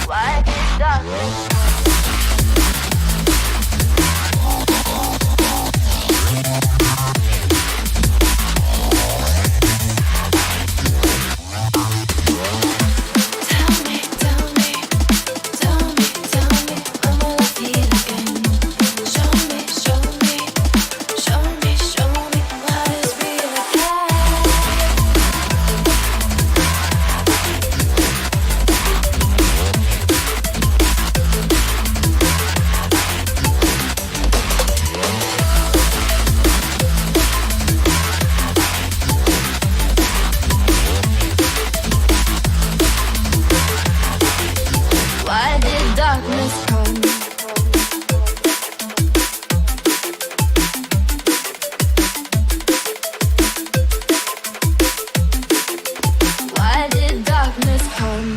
why did darkness come? Why did darkness come? Why did darkness come?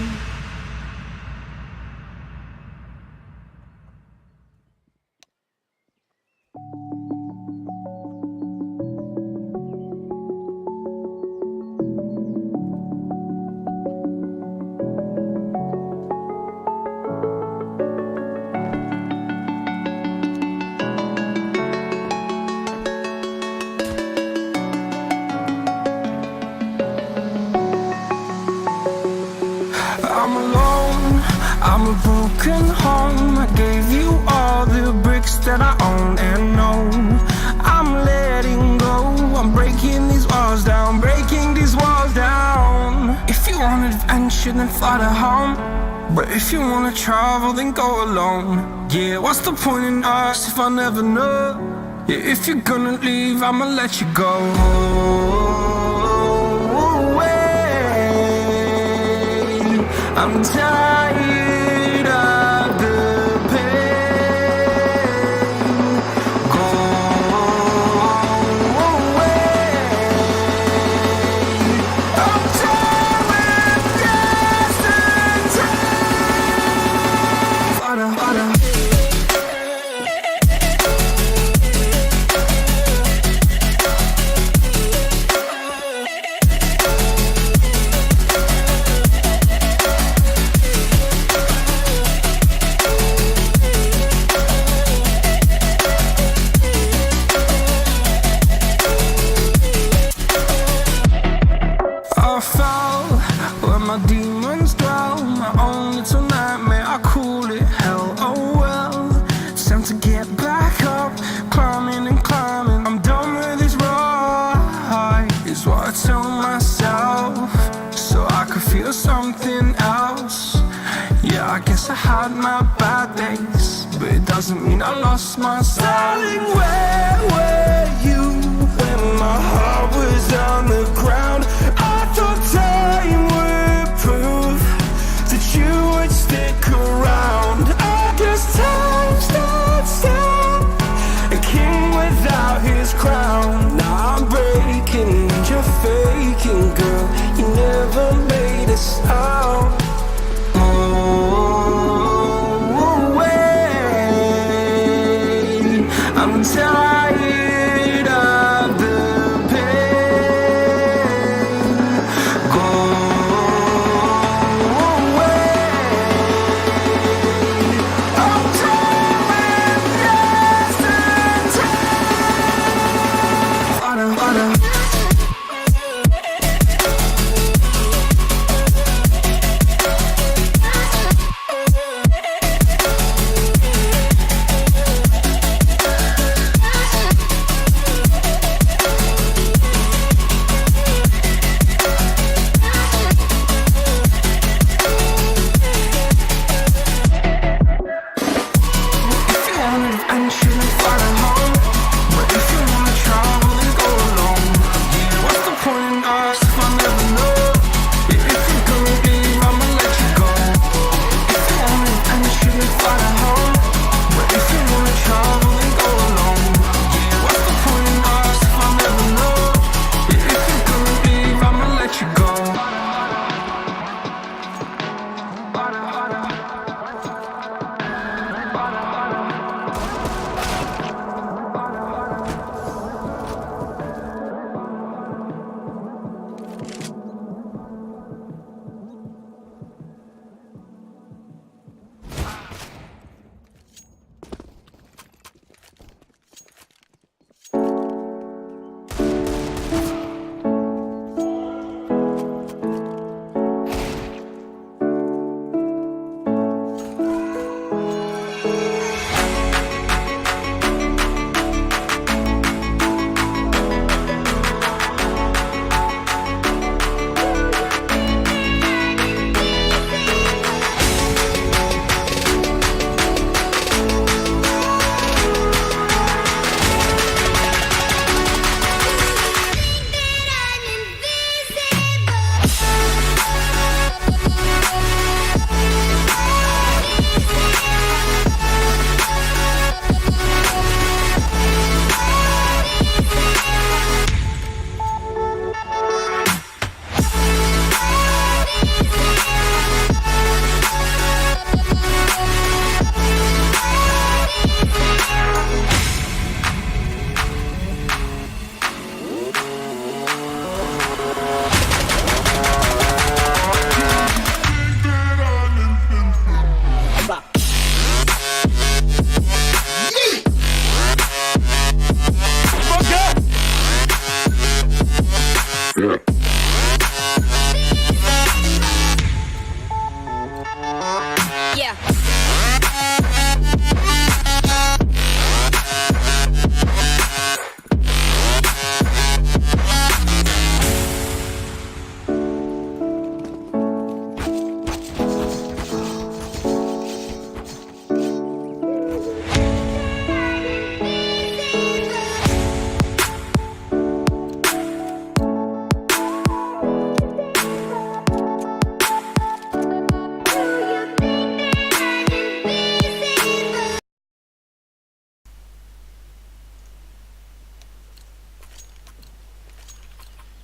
I'm alone, I'm a broken home. I gave you all the bricks that I own and know. I'm letting go, I'm breaking these walls down, breaking these walls down. If you want adventure, then fly to home. But if you wanna travel, then go alone. Yeah, what's the point in us if I never know? Yeah, if you're gonna leave, I'ma let you go. I'm tired of the pain. my demons dwell. My own little nightmare, I call it hell. Oh well, it's time to get back up, climbing and climbing. I'm done with this ride, is what I tell myself, so I could feel something else. Yeah, I guess I had my bad days, but it doesn't mean I lost my style. Darling, where were you when my heart was on the ground? I thought time would prove that you would stick around. I guess time stood still, a king without his crown. Now I'm breaking and you're faking, girl. You never made a sound. I'm tired of the pain. Go away. I'm tired of yesterday.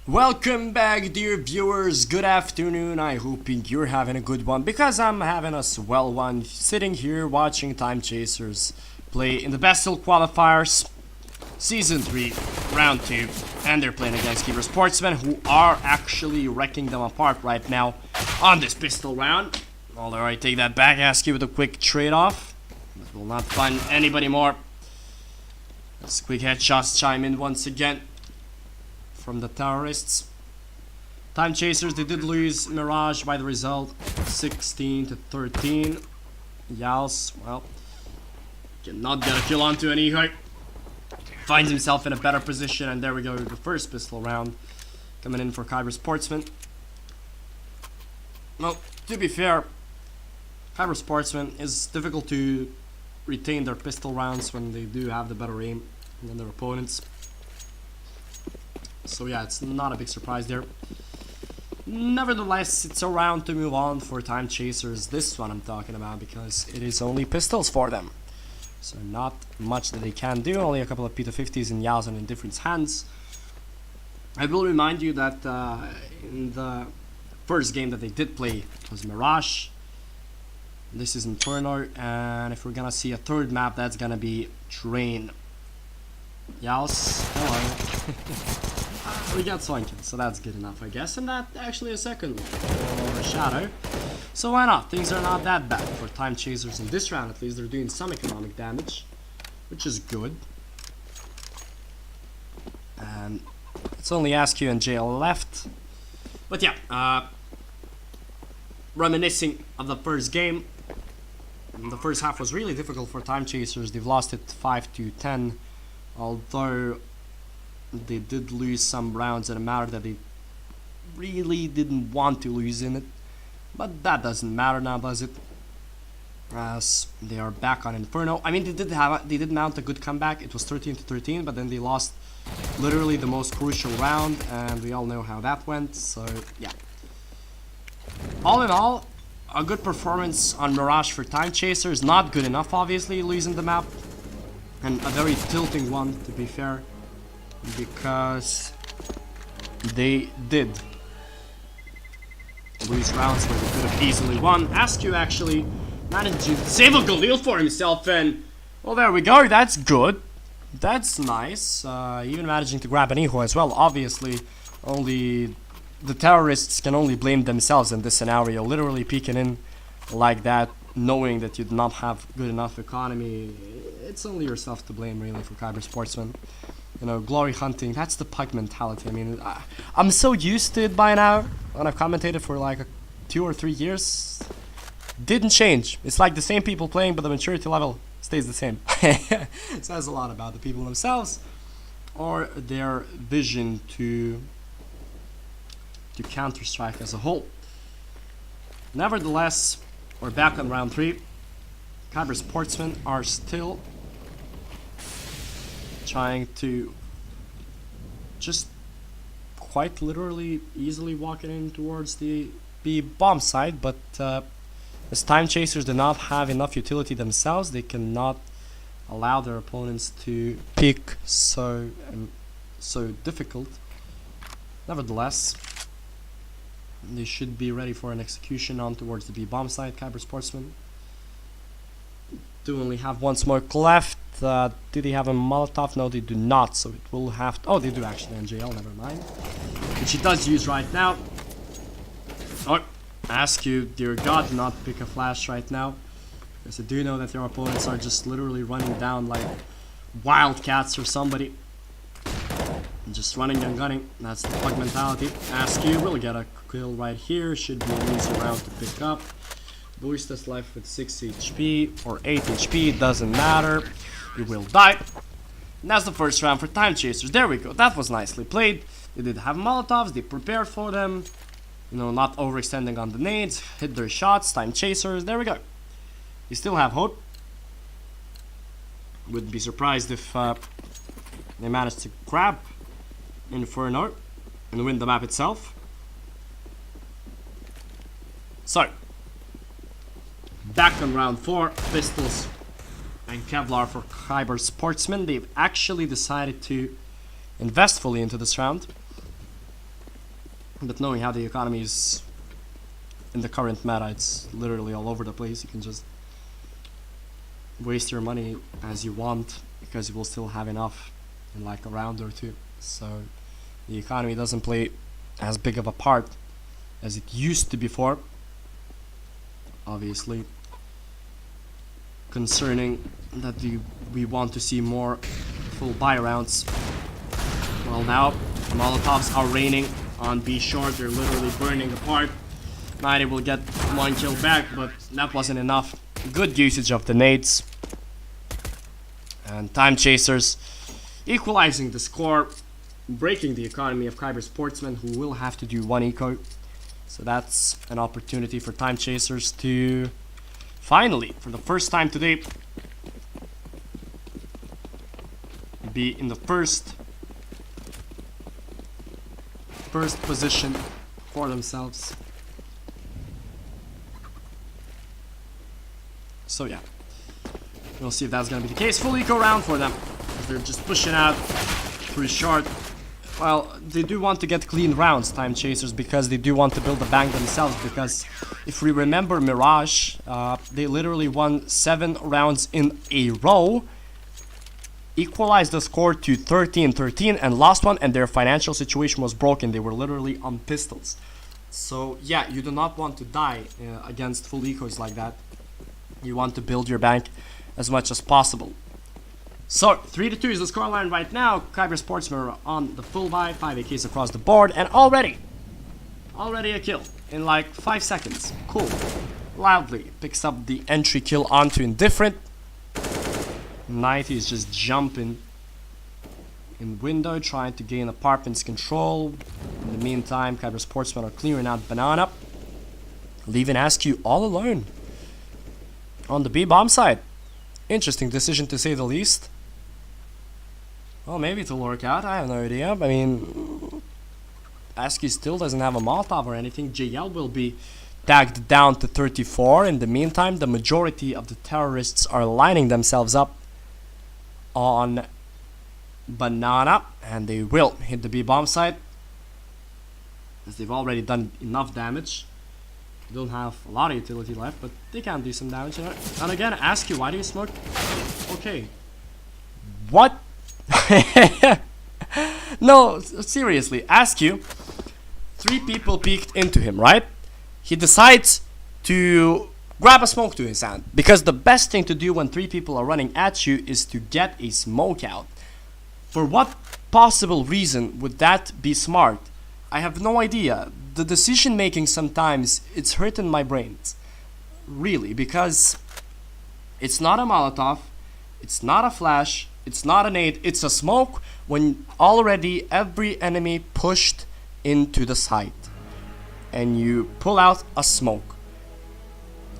Welcome back, dear viewers. Good afternoon. I hoping you're having a good one, because I'm having a swell one, sitting here watching Time Chasers play in the BESL Qualifiers Season 3, Round 2, and they're playing against Keeper Sportsmen, who are actually wrecking them apart right now on this pistol round. Although I take that back, ask you with a quick trade-off. This will not fun anybody more. Let's quick headshots chime in once again from the terrorists. Time Chasers, they did lose Mirage by the result 16-13. Yals, well, cannot get a kill onto an Eho. Finds himself in a better position, and there we go, the first pistol round coming in for Kyber Sportsman. Well, to be fair, Kyber Sportsman is difficult to retain their pistol rounds when they do have the better aim than their opponents. So yeah, it's not a big surprise there. Nevertheless, it's a round to move on for Time Chasers. This one I'm talking about because it is only pistols for them. So not much that they can do, only a couple of P250s in Yao's and Indifferent's hands. I will remind you that in the first game that they did play was Mirage. This is Inferno, and if we're gonna see a third map, that's gonna be Train. Yao's, hello. We got Swankin, so that's good enough, I guess. And that actually a second one, or Shadow. So why not? Things are not that bad for Time Chasers in this round. At least they're doing some economic damage, which is good. And it's only SQ and JL left. But yeah, reminiscing of the first game. The first half was really difficult for Time Chasers. They've lost it 5-10, although they did lose some rounds in a matter that they really didn't want to lose in it. But that doesn't matter now, does it? As they are back on Inferno. I mean, they did mount a good comeback. It was 13-13, but then they lost literally the most crucial round, and we all know how that went. So yeah. All in all, a good performance on Mirage for Time Chasers. Not good enough, obviously, losing the map, and a very tilting one, to be fair, because they did lose rounds where they could have easily won. Askew actually managed to save a Galil for himself, and well, there we go. That's good. That's nice. Even managing to grab an Eho as well. Obviously, only the terrorists can only blame themselves in this scenario. Literally peeking in like that, knowing that you do not have good enough economy. It's only yourself to blame, really, for Kyber Sportsman. You know, glory hunting, that's the pug mentality. I mean, I'm so used to it by now, and I've commentated for like 2 or 3 years. Didn't change. It's like the same people playing, but the maturity level stays the same. It says a lot about the people themselves, or their vision to Counter-Strike as a whole. Nevertheless, we're back on round 3. Kyber Sportsmen are still trying to just quite literally easily walking in towards the bomb side, but as Time Chasers do not have enough utility themselves, they cannot allow their opponents to pick so difficult. Nevertheless, they should be ready for an execution on towards the B bomb side. Kyber Sportsmen do only have one smoke left. Do they have a Molotov? No, they do not, so it will have to... Oh, they do actually, NJL, never mind. Which he does use right now. Oh, ask you, dear God, do not pick a flash right now. Because I do know that your opponents are just literally running down like wildcats or somebody. And just running and gunning. That's the pug mentality. Ask you, will get a kill right here. Should be an easy round to pick up. Boost us life with 6 HP or 8 HP, doesn't matter. You will die. And that's the first round for Time Chasers. There we go. That was nicely played. They did have Molotovs. They prepared for them. You know, not overextending on the nades. Hit their shots. Time Chasers. There we go. You still have hope. Wouldn't be surprised if they managed to grab Inferno and win the map itself. So, back on round 4, pistols and Kevlar for Kyber Sportsmen. They've actually decided to invest fully into this round. But knowing how the economy is in the current meta, it's literally all over the place. You can just waste your money as you want because you will still have enough in like a round or two. So the economy doesn't play as big of a part as it used to before. Obviously, concerning that we want to see more full buy rounds. Well, now Molotovs are raining on B short. They're literally burning apart. 90 will get 1 kill back, but that wasn't enough. Good usage of the nades. And Time Chasers equalizing the score, breaking the economy of Kyber Sportsmen, who will have to do 1 eco. So that's an opportunity for Time Chasers to finally, for the first time today, be in the first position for themselves. So yeah, we'll see if that's gonna be the case. Full eco round for them. They're just pushing out pretty short. Well, they do want to get clean rounds, Time Chasers, because they do want to build a bank themselves. Because if we remember Mirage, they literally won 7 rounds in a row, equalized the score to 13-13, and lost one, and their financial situation was broken. They were literally on pistols. So yeah, you do not want to die against full ecos like that. You want to build your bank as much as possible. So 3-2 is the scoreline right now. Kyber Sportsmen are on the full buy, 5 AKs across the board, and already a kill in like 5 seconds. Cool. Loudly picks up the entry kill onto Indifferent. 90 is just jumping in window, trying to gain apartments control. In the meantime, Kyber Sportsmen are clearing out Banana, leaving Askew all alone on the B bomb side. Interesting decision to say the least. Well, maybe it'll work out. I have no idea. I mean, Askew still doesn't have a Molotov or anything. JL will be tagged down to 34. In the meantime, the majority of the terrorists are lining themselves up on Banana, and they will hit the B bomb site, as they've already done enough damage. They don't have a lot of utility left, but they can do some damage. And again, ask you, why do you smoke? Okay. What? No, seriously, ask you. 3 people peeked into him, right? He decides to grab a smoke to his hand, because the best thing to do when 3 people are running at you is to get a smoke out. For what possible reason would that be smart? I have no idea. The decision making sometimes, it's hurting my brains. Really, because it's not a Molotov, it's not a flash, it's not a nade, it's a smoke when already every enemy pushed into the site. And you pull out a smoke.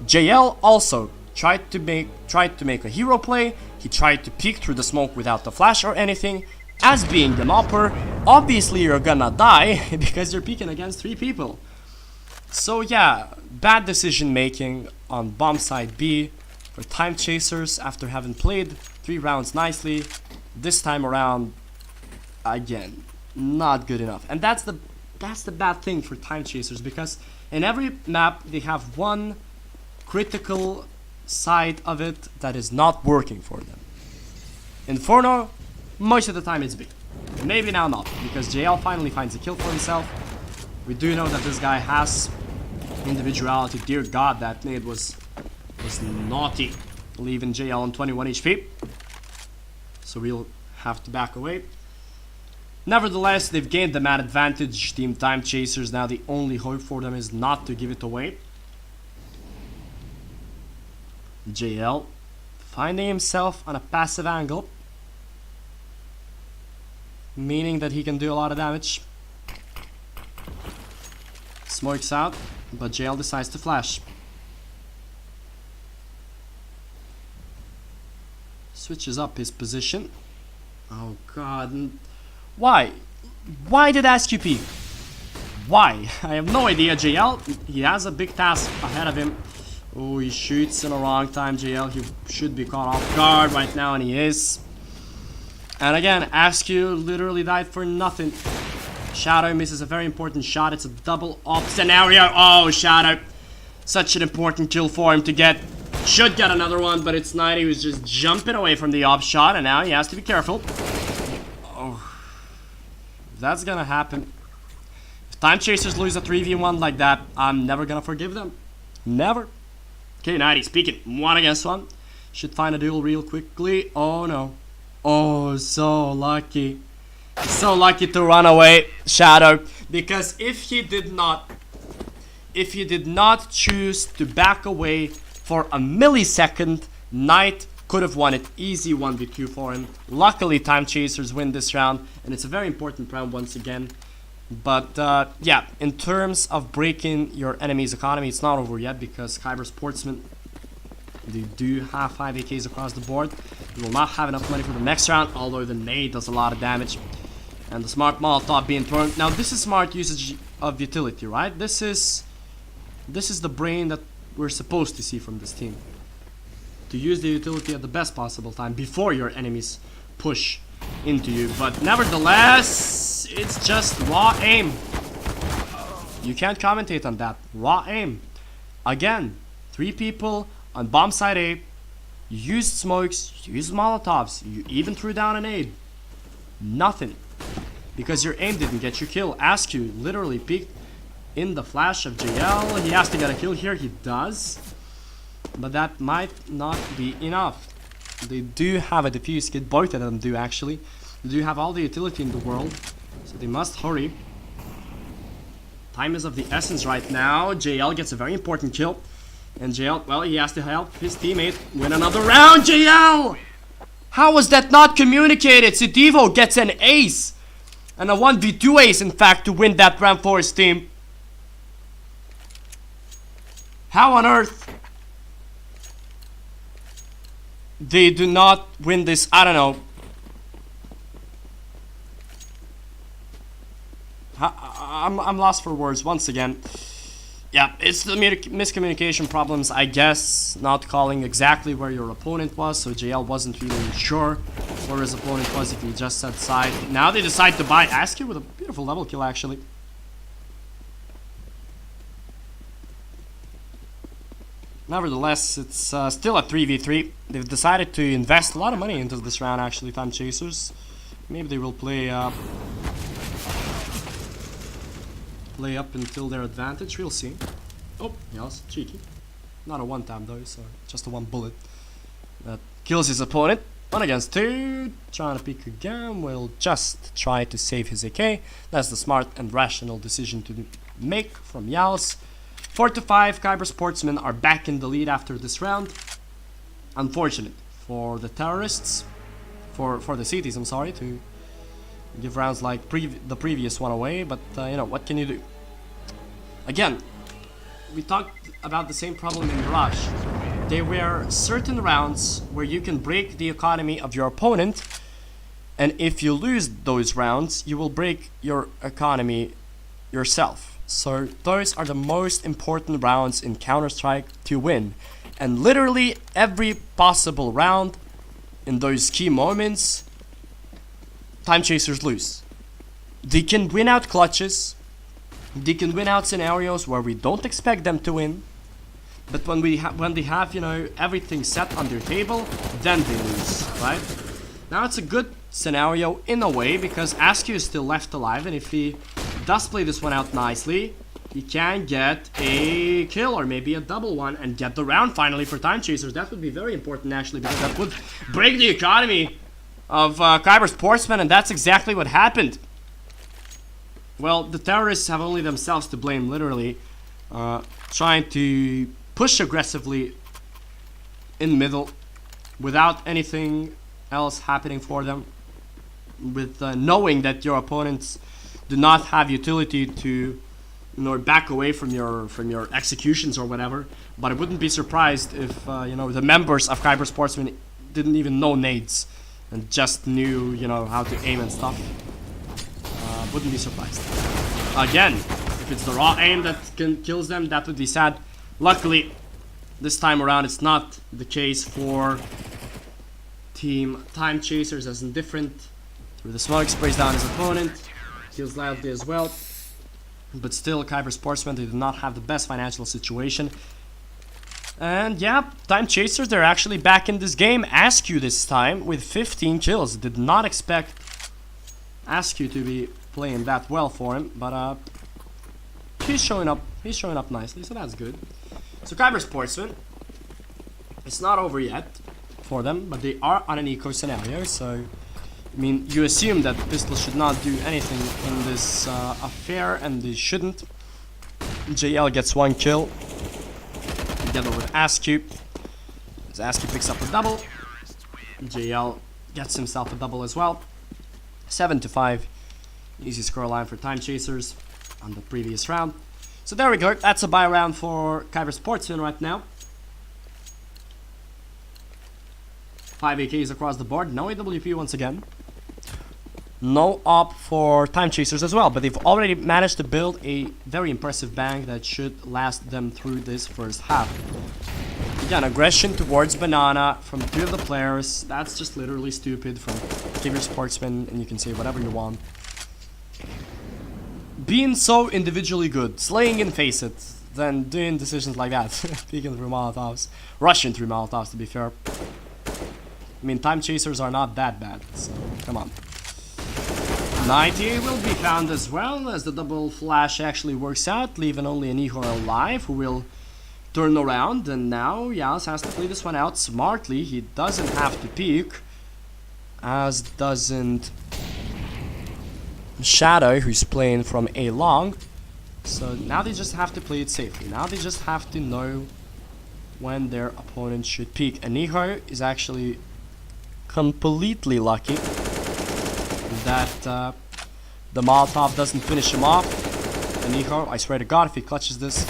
JL also tried to make a hero play. He tried to peek through the smoke without the flash or anything. As being the Nopper, obviously you're gonna die because you're peeking against 3 people. So yeah, bad decision making on bomb side B for Time Chasers after having played 3 rounds nicely. This time around, again, not good enough. And that's the bad thing for Time Chasers, because in every map they have one critical side of it that is not working for them. Inferno, most of the time it's B. Maybe now not, because JL finally finds a kill for himself. We do know that this guy has individuality. Dear God, that nade was naughty, leaving JL on 21 HP. So we'll have to back away. Nevertheless, they've gained the man advantage. Team Time Chasers, now the only hope for them is not to give it away. JL finding himself on a passive angle, meaning that he can do a lot of damage. Smokes out, but JL decides to flash. Switches up his position. Oh God. Why? Why did Askew peek? Why? I have no idea. JL, he has a big task ahead of him. Oh, he shoots in the wrong time, JL. He should be caught off guard right now, and he is. And again, Askew literally died for nothing. Shadow misses a very important shot. It's a double off scenario. Oh, Shadow. Such an important kill for him to get. Should get another one, but it's 90 who's just jumping away from the off shot, and now he has to be careful. Oh. If that's gonna happen. If Time Chasers lose a 3v1 like that, I'm never gonna forgive them. Never. Okay, 90 speaking. 1 against 1. Should find a duel real quickly. Oh no. Oh, so lucky. So lucky to run away, Shadow, Because if he did not choose to back away for a millisecond, Knight could have won it. Easy 1v2 for him. Luckily, Time Chasers win this round, and it's a very important round once again. But yeah, in terms of breaking your enemy's economy, it's not over yet because Kyber Sportsmen, they do have 5 AKs across the board. They will not have enough money for the next round, although the nade does a lot of damage. And the smart Molotov being thrown. Now this is smart usage of utility, right? This is the brain that we're supposed to see from this team. To use the utility at the best possible time before your enemies push into you. But nevertheless, it's just raw aim. You can't commentate on that. Raw aim. Again, 3 people on bomb side A. You used smokes, you used Molotovs, you even threw down an aid. Nothing. Because your aim didn't get your kill. Ask you literally peeked in the flash of JL. He has to get a kill here. He does. But that might not be enough. They do have a defuse kit. Both of them do actually. They do have all the utility in the world. So they must hurry. Time is of the essence right now. JL gets a very important kill. And JL, well, he has to help his teammate win another round. JL! How was that not communicated? Sitivo gets an ace. And a 1v2 ace, in fact, to win that round for his team. How on earth they do not win this? I don't know. I'm lost for words once again. Yeah, it's the miscommunication problems, I guess. Not calling exactly where your opponent was, so JL wasn't really sure where his opponent was if he just said side. Now they decide to buy Askew with a beautiful level kill, actually. Nevertheless, it's still a 3v3. They've decided to invest a lot of money into this round, actually, Time Chasers. Maybe they will play up until their advantage. We'll see. Oh, yes, cheeky. Not a one tap though, so just a one bullet that kills his opponent. 1 against 2. Trying to peek again. Will just try to save his AK. That's the smart and rational decision to make from Yals. 4-5. Kyber Sportsmen are back in the lead after this round. Unfortunate for the terrorists, for the cities. I'm sorry to give rounds like the previous one away, but you know, what can you do? Again, we talked about the same problem in Mirage. There were certain rounds where you can break the economy of your opponent, and if you lose those rounds, you will break your economy yourself. So those are the most important rounds in Counter-Strike to win. And literally every possible round in those key moments, Time Chasers lose. They can win out clutches. They can win out scenarios where we don't expect them to win. But when they have, you know, everything set on their table, then they lose, right? Now it's a good scenario in a way because Askew is still left alive, and if he does play this one out nicely, he can get a kill or maybe a double one and get the round finally for Time Chasers. That would be very important actually, because that would break the economy of Kyber Sportsmen, and that's exactly what happened. Well, the terrorists have only themselves to blame, literally, trying to push aggressively in middle without anything else happening for them, with knowing that your opponents do not have utility to, you know, back away from your executions or whatever. But I wouldn't be surprised if you know, the members of Kyber Sportsmen didn't even know nades and just knew, you know, how to aim and stuff. Wouldn't be surprised. Again, if it's the raw aim that kills them, that would be sad. Luckily, this time around, it's not the case for Team Time Chasers, as indifferent. Through the smoke, sprays down his opponent, kills loudly as well. But still, Kyber Sportsmen, they do not have the best financial situation. And yeah, Time Chasers, they're actually back in this game. Askew this time with 15 kills. Did not expect Askew to be playing that well for him, but he's showing up nicely, so that's good. So Kyber Sportsmen, it's not over yet for them, but they are on an eco scenario, so I mean, you assume that BESL should not do anything in this affair, and they shouldn't. JL gets 1 kill together with Askew. As Askew picks up a double, JL gets himself a double as well. 7-5. Easy scoreline for Time Chasers on the previous round. So there we go. That's a buy round for Kyber Sportsman right now. 5 AKs across the board. No AWP once again. No op for Time Chasers as well, but they've already managed to build a very impressive bank that should last them through this first half. Again, aggression towards Banana from 2 of the players. That's just literally stupid from Kyber Sportsman, and you can say whatever you want. Being so individually good, slaying and face it, then doing decisions like that. Peeking through Molotovs. Rushing through Molotovs, to be fair. I mean, Time Chasers are not that bad, so come on. 98 will be found as well, as the double flash actually works out, leaving only an Ihor alive, who will turn around. And now Yas has to play this one out smartly. He doesn't have to peek, as doesn't Shadow, who's playing from A long. So now they just have to play it safely. Now they just have to know when their opponent should peek. And Ihor is actually completely lucky that the Molotov doesn't finish him off. And Ihor, I swear to God, if he clutches this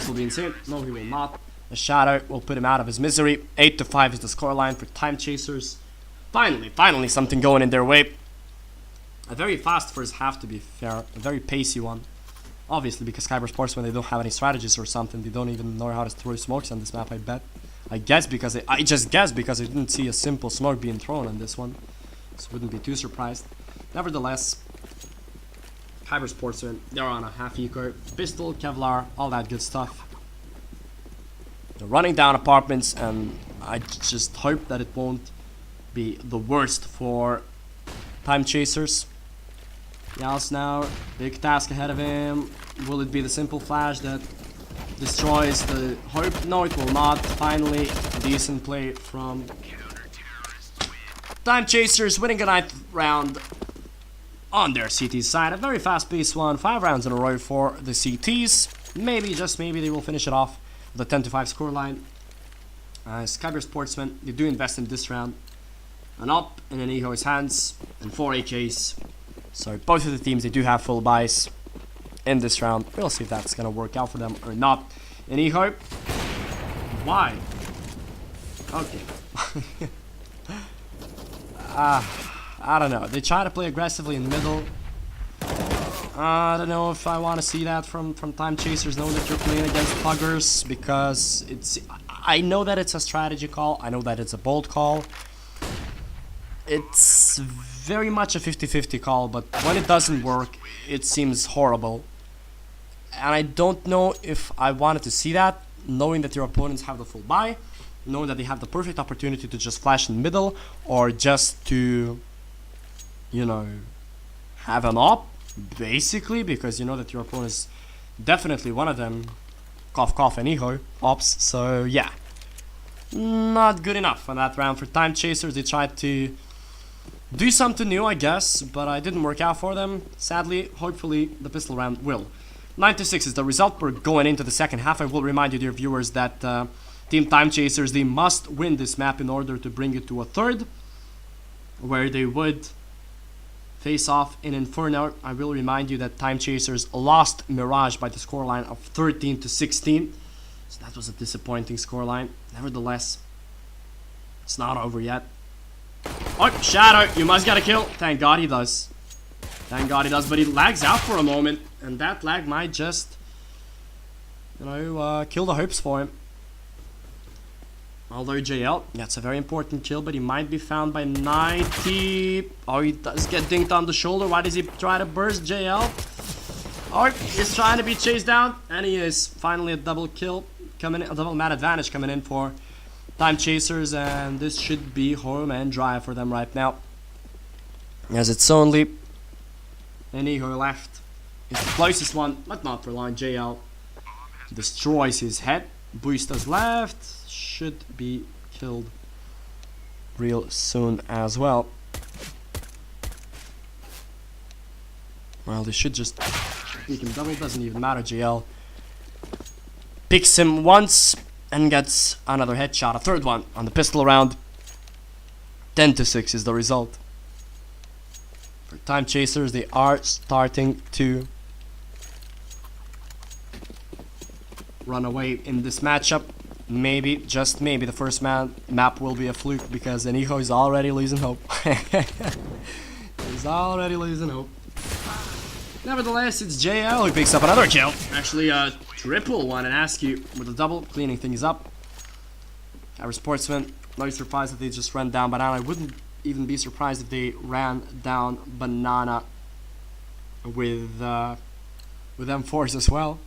will be insane. No, he will not. The Shadow will put him out of his misery. 8-5 is the scoreline for Time Chasers. Finally something going in their way. A very fast first half, to be fair. A very pacey one. Obviously, because Kyber Sportsmen, they don't have any strategies or something. They don't even know how to throw smokes on this map, I bet. I just guess because I didn't see a simple smoke being thrown on this one. So wouldn't be too surprised. Nevertheless, Kyber Sportsmen, they're on a half eco. Pistol, Kevlar, all that good stuff. They're running down apartments, and I just hope that it won't be the worst for Time Chasers. Yals now, big task ahead of him. Will it be the simple flash that destroys the hope? No, it will not. Finally, decent play from Time Chasers, winning a 9th round on their CT side. A very fast-paced one. 5 rounds in a row for the CTs. Maybe, just maybe, they will finish it off with a 10-5 scoreline. As Kyber Sportsmen, they do invest in this round. An op in an Eho's hands and 4 AKs. So both of the teams, they do have full buys in this round. We'll see if that's gonna work out for them or not. In Eho, why? Okay. I don't know. They try to play aggressively in the middle. I don't know if I want to see that from Time Chasers, knowing that you're playing against Puggers, because I know that it's a strategy call. I know that it's a bold call. It's very much a 50-50 call, but when it doesn't work, it seems horrible. And I don't know if I wanted to see that, knowing that your opponents have the full buy, knowing that they have the perfect opportunity to just flash in the middle, or just to, you know, have an op, basically, because you know that your opponent is definitely one of them, cough cough and Eho ops. So yeah, not good enough on that round for Time Chasers. They tried to do something new, I guess, but it didn't work out for them. Sadly, hopefully the pistol round will. 9-6 is the result. We're going into the second half. I will remind you, dear viewers, that Team Time Chasers, they must win this map in order to bring it to a third, where they would face off in Inferno. I will remind you that Time Chasers lost Mirage by the scoreline of 13-16. So that was a disappointing scoreline. Nevertheless, it's not over yet. Oh, Shadow, you must get a kill. Thank God he does. Thank God he does, but he lags out for a moment, and that lag might just, you know, kill the hopes for him. Although JL, that's a very important kill, but he might be found by 90. Oh, he does get dinked on the shoulder. Why does he try to burst JL? Oh, he's trying to be chased down, and he is. Finally a double kill coming in, a double mad advantage coming in for Time Chasers, and this should be home and dry for them right now, as it's only an Eho left. It's the closest one, but not for long. JL destroys his head. Boostas left, should be killed real soon as well. Well, they should just make him double. Doesn't even matter. JL picks him once and gets another headshot. A third one on the pistol round. 10-6 is the result. For Time Chasers, they are starting to run away in this matchup. Maybe, just maybe, the first map will be a fluke because Enijo is already losing hope. He's already losing hope. Nevertheless, it's JL who picks up another kill. Actually, a triple one, and Askew with a double, cleaning things up. Our sportsman, not surprised that they just ran down Banana. I wouldn't even be surprised if they ran down Banana with M4s as well.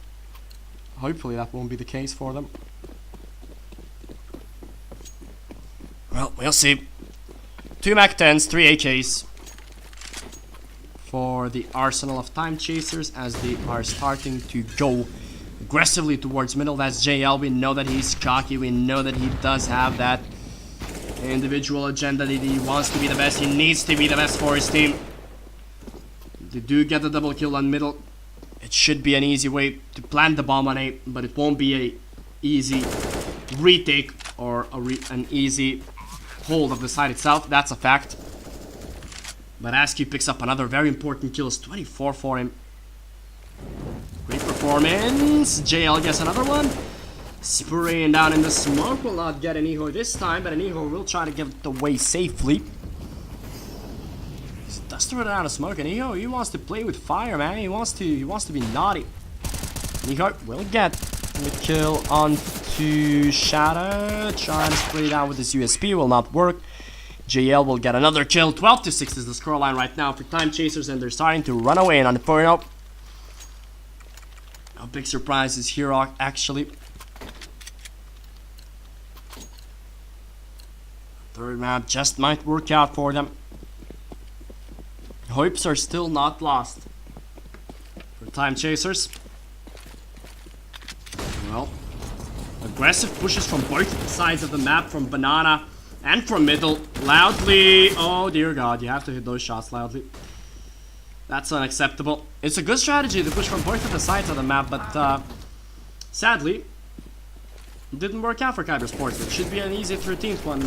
Hopefully that won't be the case for them. Well, we'll see. 2 MAC-10s, 3 AKs for the arsenal of Time Chasers as they are starting to go aggressively towards middle. That's JL. We know that he's cocky. We know that he does have that individual agenda that he wants to be the best. He needs to be the best for his team. They do get the double kill on middle. It should be an easy way to plant the bomb on A, but it won't be a easy retake or an easy hold of the site itself. That's a fact. But Askew picks up another very important kill. It's 24 for him. Great performance. JL gets another one. Spraying down in the smoke. Will not get Enijo this time, but Enijo will try to get it away safely. He does throw it out of smoke. Enijo, he wants to play with fire, man. He wants to be naughty. Enijo will get the kill onto Shadow. Trying to spray down with his USP. Will not work. JL will get another kill. 12-6 is the scoreline right now for Time Chasers, and they're starting to run away on Inferno. A big surprise is here, actually. Third map just might work out for them. Hopes are still not lost for Time Chasers. Well, aggressive pushes from both sides of the map, from Banana and from middle. Loudly. Oh dear God, you have to hit those shots loudly. That's unacceptable. It's a good strategy to push from both of the sides of the map, but sadly, it didn't work out for Esports. It should be an easy 13th one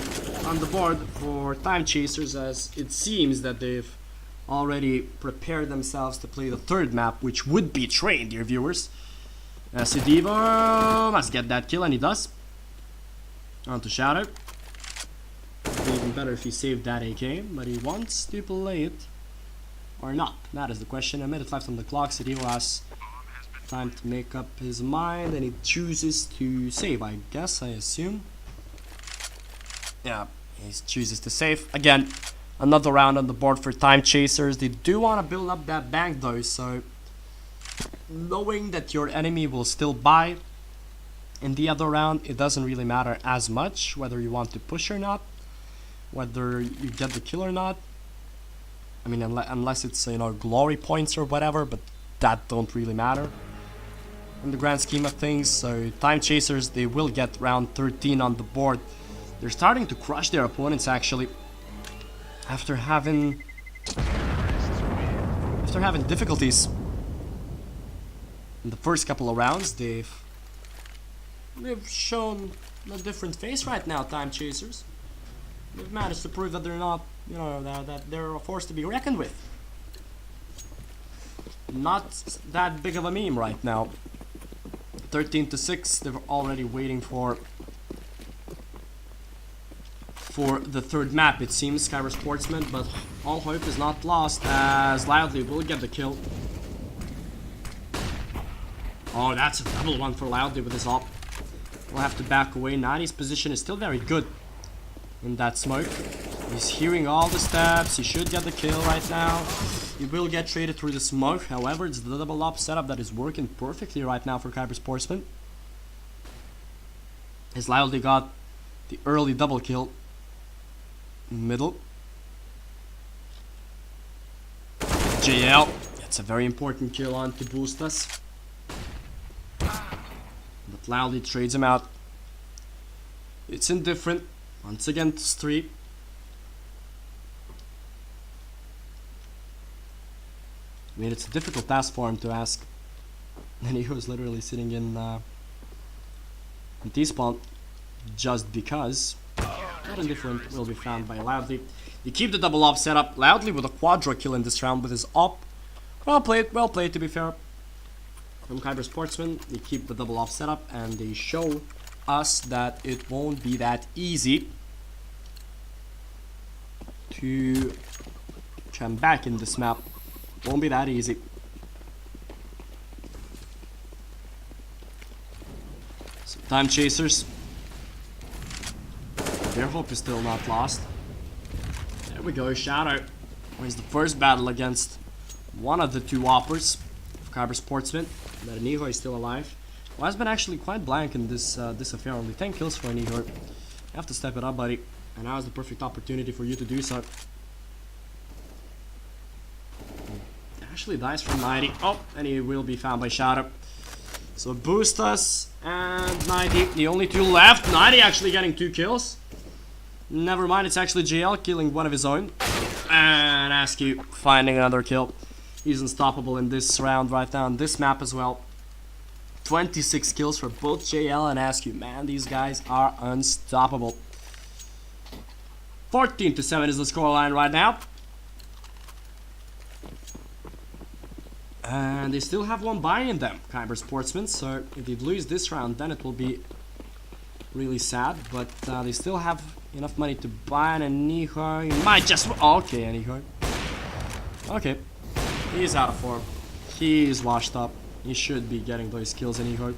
on the board for Time Chasers, as it seems that they've already prepared themselves to play the third map, which would be Train, dear viewers. Sidivo must get that kill, and he does. On to Shadow. It'd be even better if he saved that AK, but he wants to play it or not. That is the question. A minute left on the clock. Sidivo has time to make up his mind, and he chooses to save, I guess, I assume. Yeah, he chooses to save. Again, another round on the board for Time Chasers. They do want to build up that bank though, so knowing that your enemy will still buy in the other round, it doesn't really matter as much whether you want to push or not, whether you get the kill or not. I mean, unless it's, you know, glory points or whatever, but that don't really matter in the grand scheme of things. So Time Chasers, they will get round 13 on the board. They're starting to crush their opponents, actually, after having difficulties in the first couple of rounds. They've shown a different face right now. Time Chasers, they've managed to prove that they're not, you know, that they're a force to be reckoned with. Not that big of a meme right now. 13-6. They're already waiting for the third map, it seems, Skyver Sportsman, but all hope is not lost as Loudly will get the kill. Oh, that's a double one for Loudly with his op. We'll have to back away. Nani's position is still very good in that smoke. He's hearing all the steps. He should get the kill right now. He will get traded through the smoke. However, it's the double op setup that is working perfectly right now for Kyber Sportsman. As Loudly got the early double kill. Middle. JL. That's a very important kill on to boost us. But Loudly trades him out. It's indifferent. Once again, it's 3. mean, it's a difficult task for him to ask. And he was literally sitting in T-spawn just because. Not indifferent will be found by Loudly. You keep the double op setup. Loudly with a quadra kill in this round with his op. Well played to be fair. From Kyber Sportsman, they keep the double off setup and they show us that it won't be that easy to come back in this map. Won't be that easy. So, time chasers. Their hope is still not lost. There we go, Shadow. Wins the first battle against one of the two oppers. Kyber Sportsman. That Aniho is still alive. Well, has been actually quite blank in this this affair. Only 10 kills for Aniho. You have to step it up, buddy. And now is the perfect opportunity for you to do so. Actually dies from 90. Oh, and he will be found by Shadow. So boost us and 90. The only two left. 90 actually getting 2 kills. Never mind, it's actually JL killing one of his own. And Askew finding another kill. He's unstoppable in this round right now on this map as well. 26 kills for both JL and Askew. Man, these guys are unstoppable. 14-7 is the scoreline right now. And they still have one buy in them, Kyber Sportsmen. So if they lose this round, then it will be really sad. But they still have enough money to buy an Aniho. He might just... Okay, Aniho. Okay. He's out of form. He's washed up. He should be getting those kills Aniho.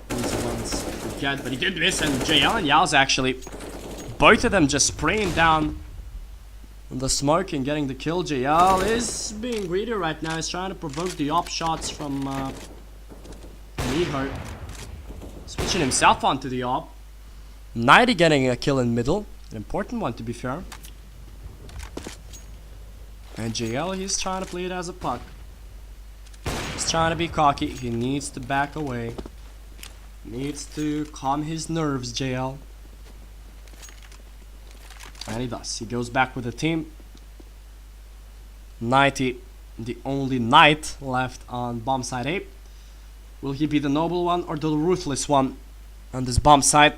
These ones to get, but he did miss. And JL and Yao's actually... Both of them just spraying down the smoke and getting the kill. JL is being greedy right now. He's trying to provoke the op shots from Aniho. Switching himself onto the op. 90 getting a kill in middle. An important one to be fair. And JL, he's trying to play it as a puck. He's trying to be cocky. He needs to back away. Needs to calm his nerves, JL. And he does. He goes back with the team. 90, the only knight left on bomb side A. Will he be the noble one or the ruthless one on this bomb side?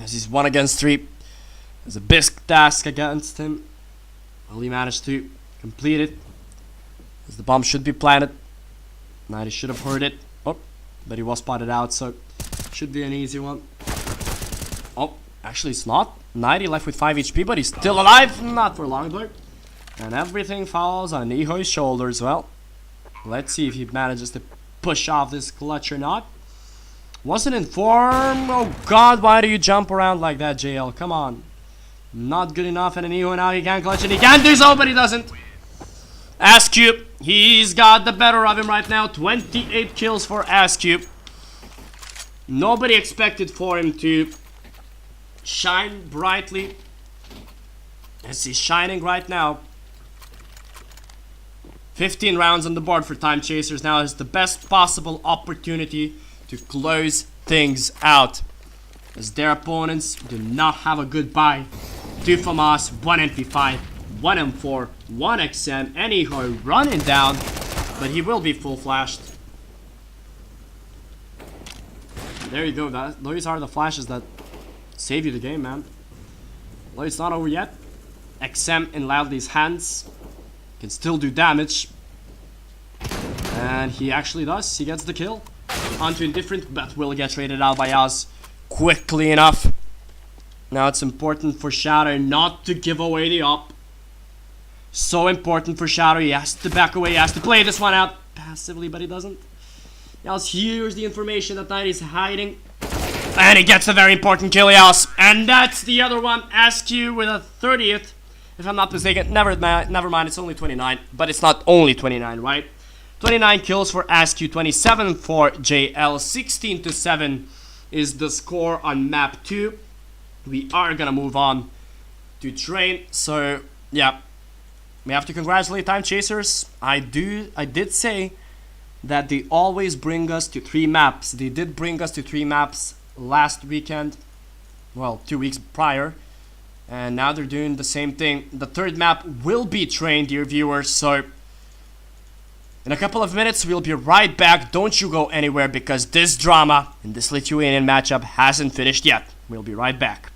As he's 1 against 3. There's a big task against him. Will he manage to complete it? As the bomb should be planted. 90 should have heard it. Oh, but he was spotted out, so should be an easy one. Oh, actually it's not. 90 left with 5 HP, but he's still alive. Not for long though. And everything falls on Niho's shoulders. Well, let's see if he manages to push off this clutch or not. Wasn't in form. Oh god, why do you jump around like that, JL? Come on. Not good enough, and Aniho now he can clutch and he can do so, but he doesn't. Askew, he's got the better of him right now. 28 kills for Askew. Nobody expected for him to shine brightly as he's shining right now. 15 rounds on the board for Time Chasers. Now is the best possible opportunity to close things out, as their opponents do not have a good buy. 2 FAMAS, 1 MP5, 1 M4, 1 XM, Aniho running down, but he will be full flashed. There you go, those are the flashes that save you the game, man. Well, it's not over yet. XM in Loudly's hands can still do damage, and he actually does. He gets the kill. Onto Indifferent, but will get traded out by us quickly enough. Now it's important for Shadow not to give away the op. So important for Shadow. He has to back away. He has to play this one out passively, but he doesn't. Yals hears the information that Knight is hiding, and he gets a very important kill, Yals. And that's the other one. Askew with a 30th, if I'm not mistaken. Never mind. It's only 29, but it's not only 29, right? 29 kills for Askew, 27 for JL, 16-7 is the score on map 2. We are gonna move on to train. So yeah, we have to congratulate Time Chasers. I did say that they always bring us to 3 maps. They did bring us to 3 maps last weekend. Well, 2 weeks prior. And now they're doing the same thing. The third map will be train, dear viewers, so in a couple of minutes we'll be right back. Don't you go anywhere, because this drama in this Lithuanian matchup hasn't finished yet. We'll be right back.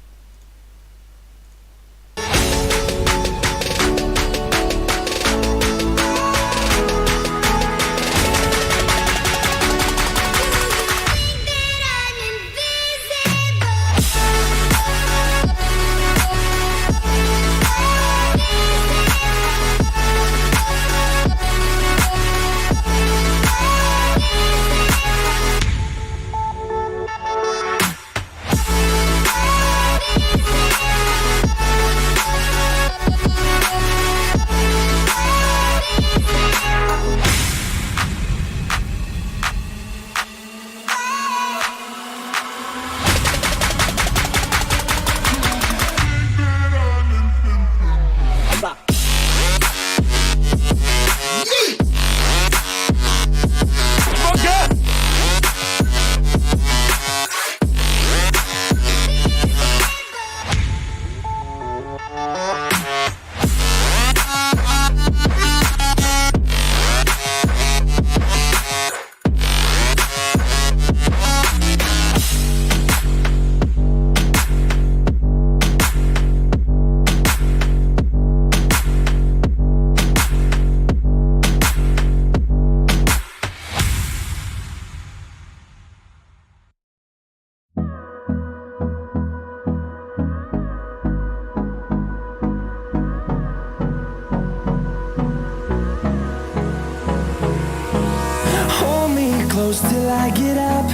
Close till I get up.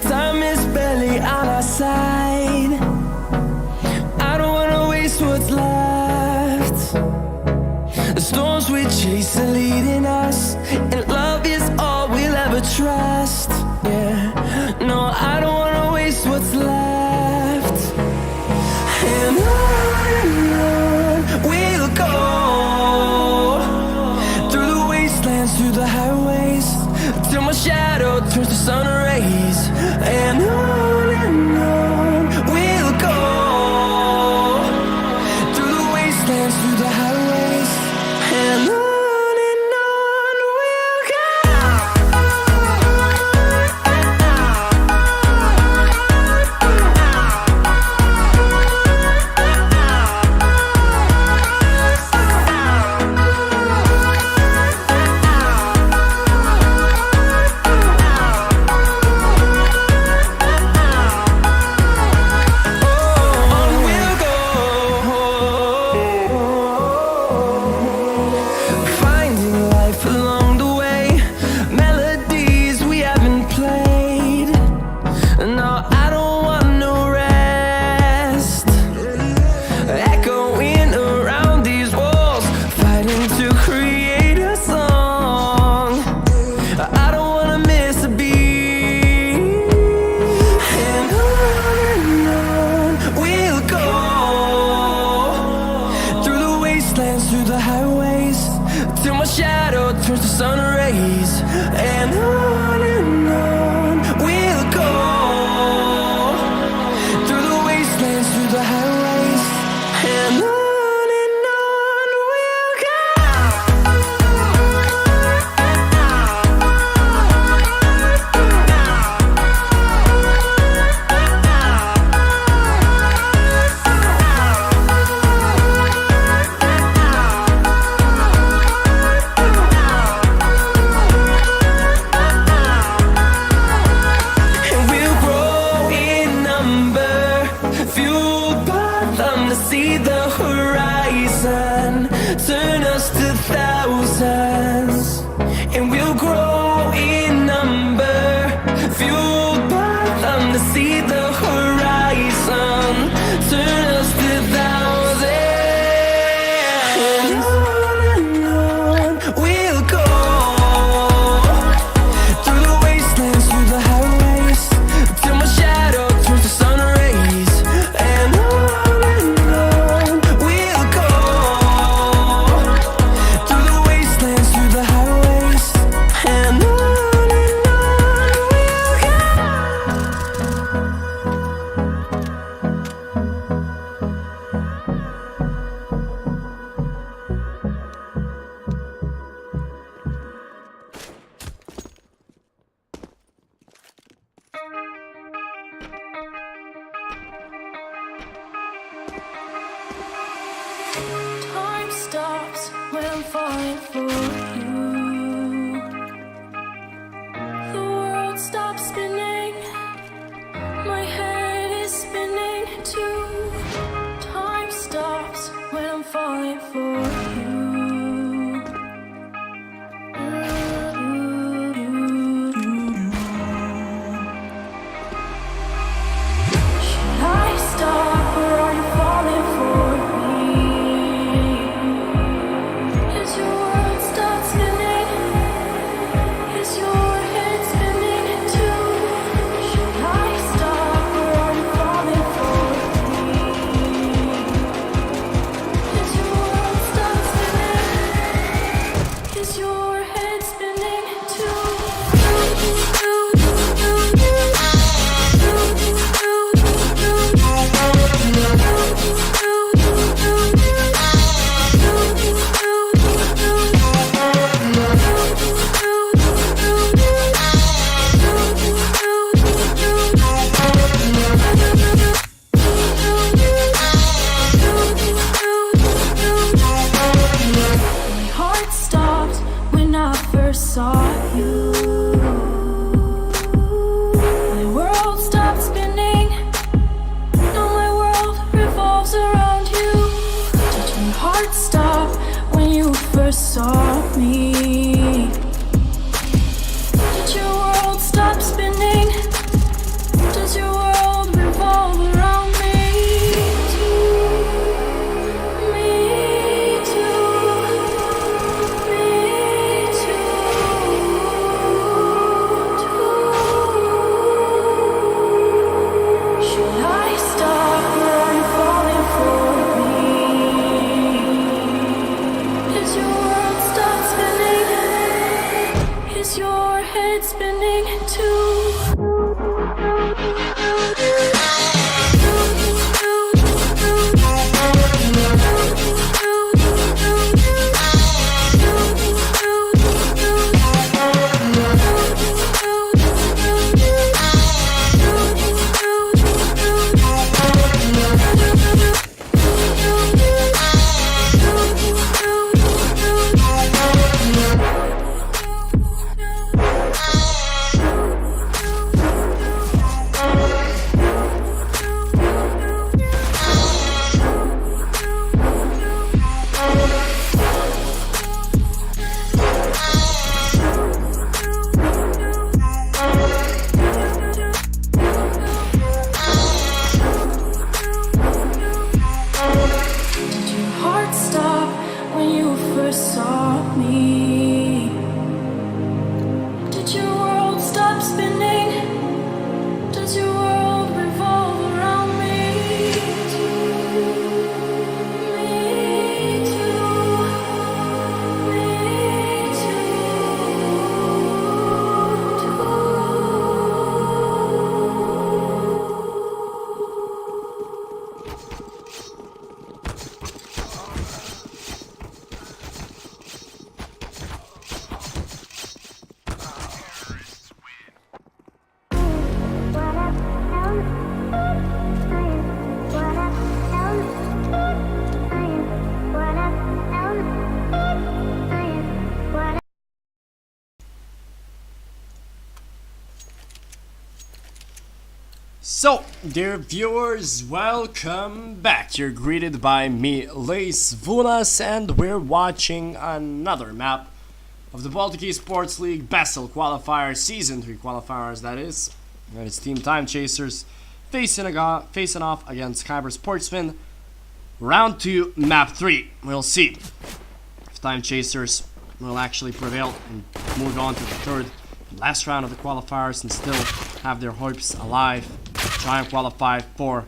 Time is barely on our side. I don't wanna waste what's left. The storms we chase are leading us, and love is all we'll ever trust. Yeah, no, I don't wanna waste what's left. And on we'll go, through the wastelands, through the highways, till my shadow turns to sun rays. And on we'll go, through the wastelands, through the highways, and on we'll go. Through the highways, till my shadow turns to sun rays. And on we'll go, through the wastelands, through the highways, and on we'll go. I'm falling for you. The world stops spinning. My head is spinning too. Time stops when I'm falling for you. Should I stop or are you falling for me? Is your world stop spinning? Is your head spinning too? Should I stop or are you falling for me? Is your world stop spinning? Is your head spinning My heart stopped when I first saw you. My world stopped spinning. Now my world revolves around you. Did your heart stop when you first saw me? Did your world stop spinning? Does your world revolve around me? Me too. Me too. Should I stop or are you falling for me? Is your world stop spinning? Is your head spinning too? Did your heart stop when you first saw me? Did your world stop spinning? Does your world revolve around me? Me too. Me So, dear viewers, welcome back. You're greeted by me, Lace Vunas, and we're watching another map of the Baltic Esports League BESL Qualifier, Season 3 qualifiers, that is. And it's Team Time Chasers facing off against Kyber Sportsmen. Round 2, Map 3. We'll see if Time Chasers will actually prevail and move on to the third and last round of the qualifiers and still have their hopes alive. Try and qualify for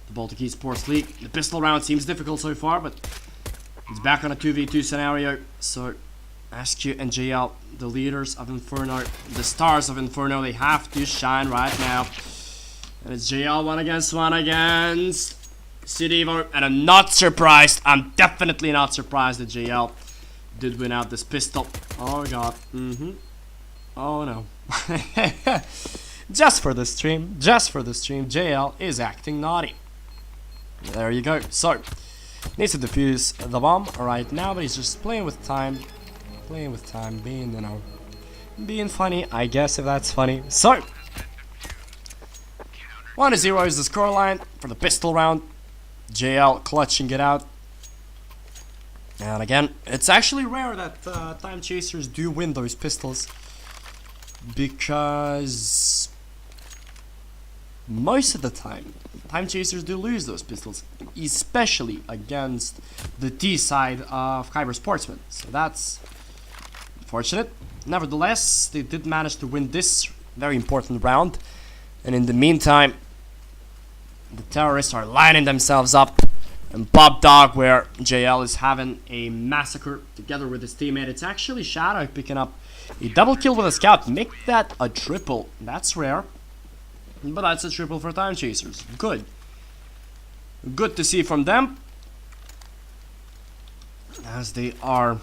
the Baltic Esports League. The pistol round seems difficult so far, but it's back on a 2v2 scenario. So SQ and JL, the leaders of Inferno, the stars of Inferno, they have to shine right now. And it's JL one against Cidevo, and I'm not surprised. I'm definitely not surprised that JL did win out this pistol. Oh god. Oh no. Just for the stream, JL is acting naughty. There you go. So, Needs to defuse the bomb right now, but he's just playing with time. Being, you know, being funny, I guess, if that's funny. So, 1-0 is the scoreline for the pistol round. JL clutching it out. And again, it's actually rare that time chasers do win those pistols, because most of the time time chasers do lose those pistols, especially against the T side of Kyber Sportsmen. So that's unfortunate. Nevertheless, they did manage to win this very important round, and in the meantime the terrorists are lining themselves up and Bob Dog, where JL is having a massacre together with his teammate. It's actually Shadow picking up a double kill with a scout. Make that a triple. That's rare, but that's a triple for time chasers. Good to see from them, as they are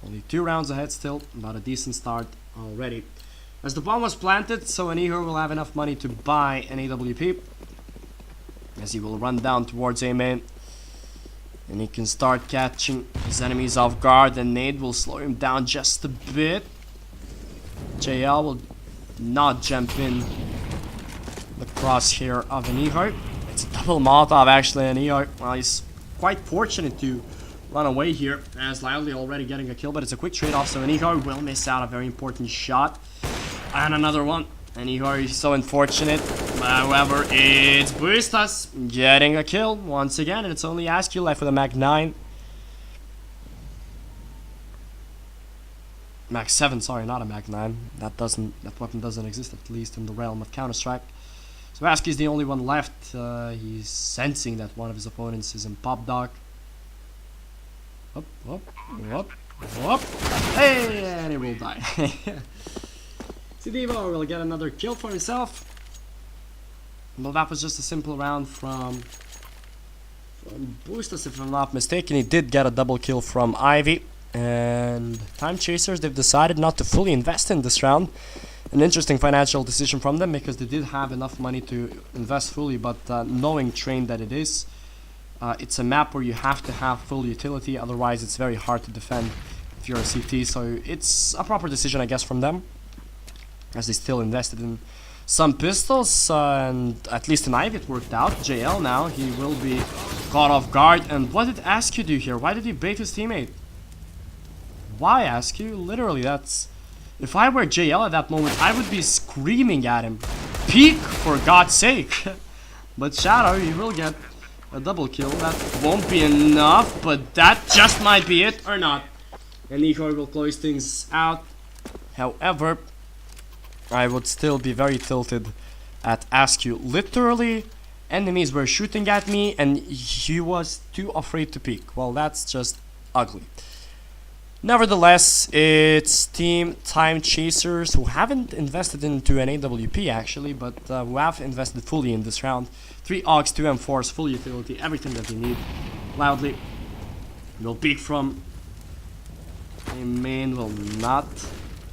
only 2 rounds ahead still. About a decent start already, as the bomb was planted, so Aniho will have enough money to buy an AWP, as he will run down towards A main, and he can start catching his enemies off guard, and nade will slow him down just a bit. JL will not jump in the crosshair of Aniho. It's a double Molotov actually. Aniho, well, he's quite fortunate to run away here, as Lively already getting a kill, but it's a quick trade-off, so Aniho will miss out a very important shot. And another one. Aniho is so unfortunate. However, it's Buistas getting a kill once again, and it's only Askew left with a Mag 9. Mag 7, sorry, not a Mag 9. That weapon doesn't exist, at least in the realm of Counter-Strike. So Askew is the only one left. He's sensing that one of his opponents is in Pop Dog. Whoop. Hey, and he will die. Sidivo will get another kill for himself. Well, that was just a simple round from Boostas, if I'm not mistaken. He did get a double kill from Ivy. And Time Chasers, they've decided not to fully invest in this round. An interesting financial decision from them, because they did have enough money to invest fully, but knowing Train that it is, it's a map where you have to have full utility, otherwise it's very hard to defend if you're a CT. So it's a proper decision, I guess, from them, as they still invested in some pistols, and at least in Ivy it worked out. JL now, he will be caught off guard. And what did Askew do here? Why did he bait his teammate? Why, Askew? Literally, that's... If I were JL at that moment, I would be screaming at him. Peek, for God's sake. But Shadow, he will get a double kill. That won't be enough, but that just might be it, or not. And Nico will close things out. However, I would still be very tilted at Askew. Literally, enemies were shooting at me and he was too afraid to peek. Well, that's just ugly. Nevertheless, it's Team Time Chasers, who haven't invested into an AWP actually, but who have invested fully in this round. 3 AUGs, 2 M4s, full utility, everything that they need. Loudly will peek from a main, will not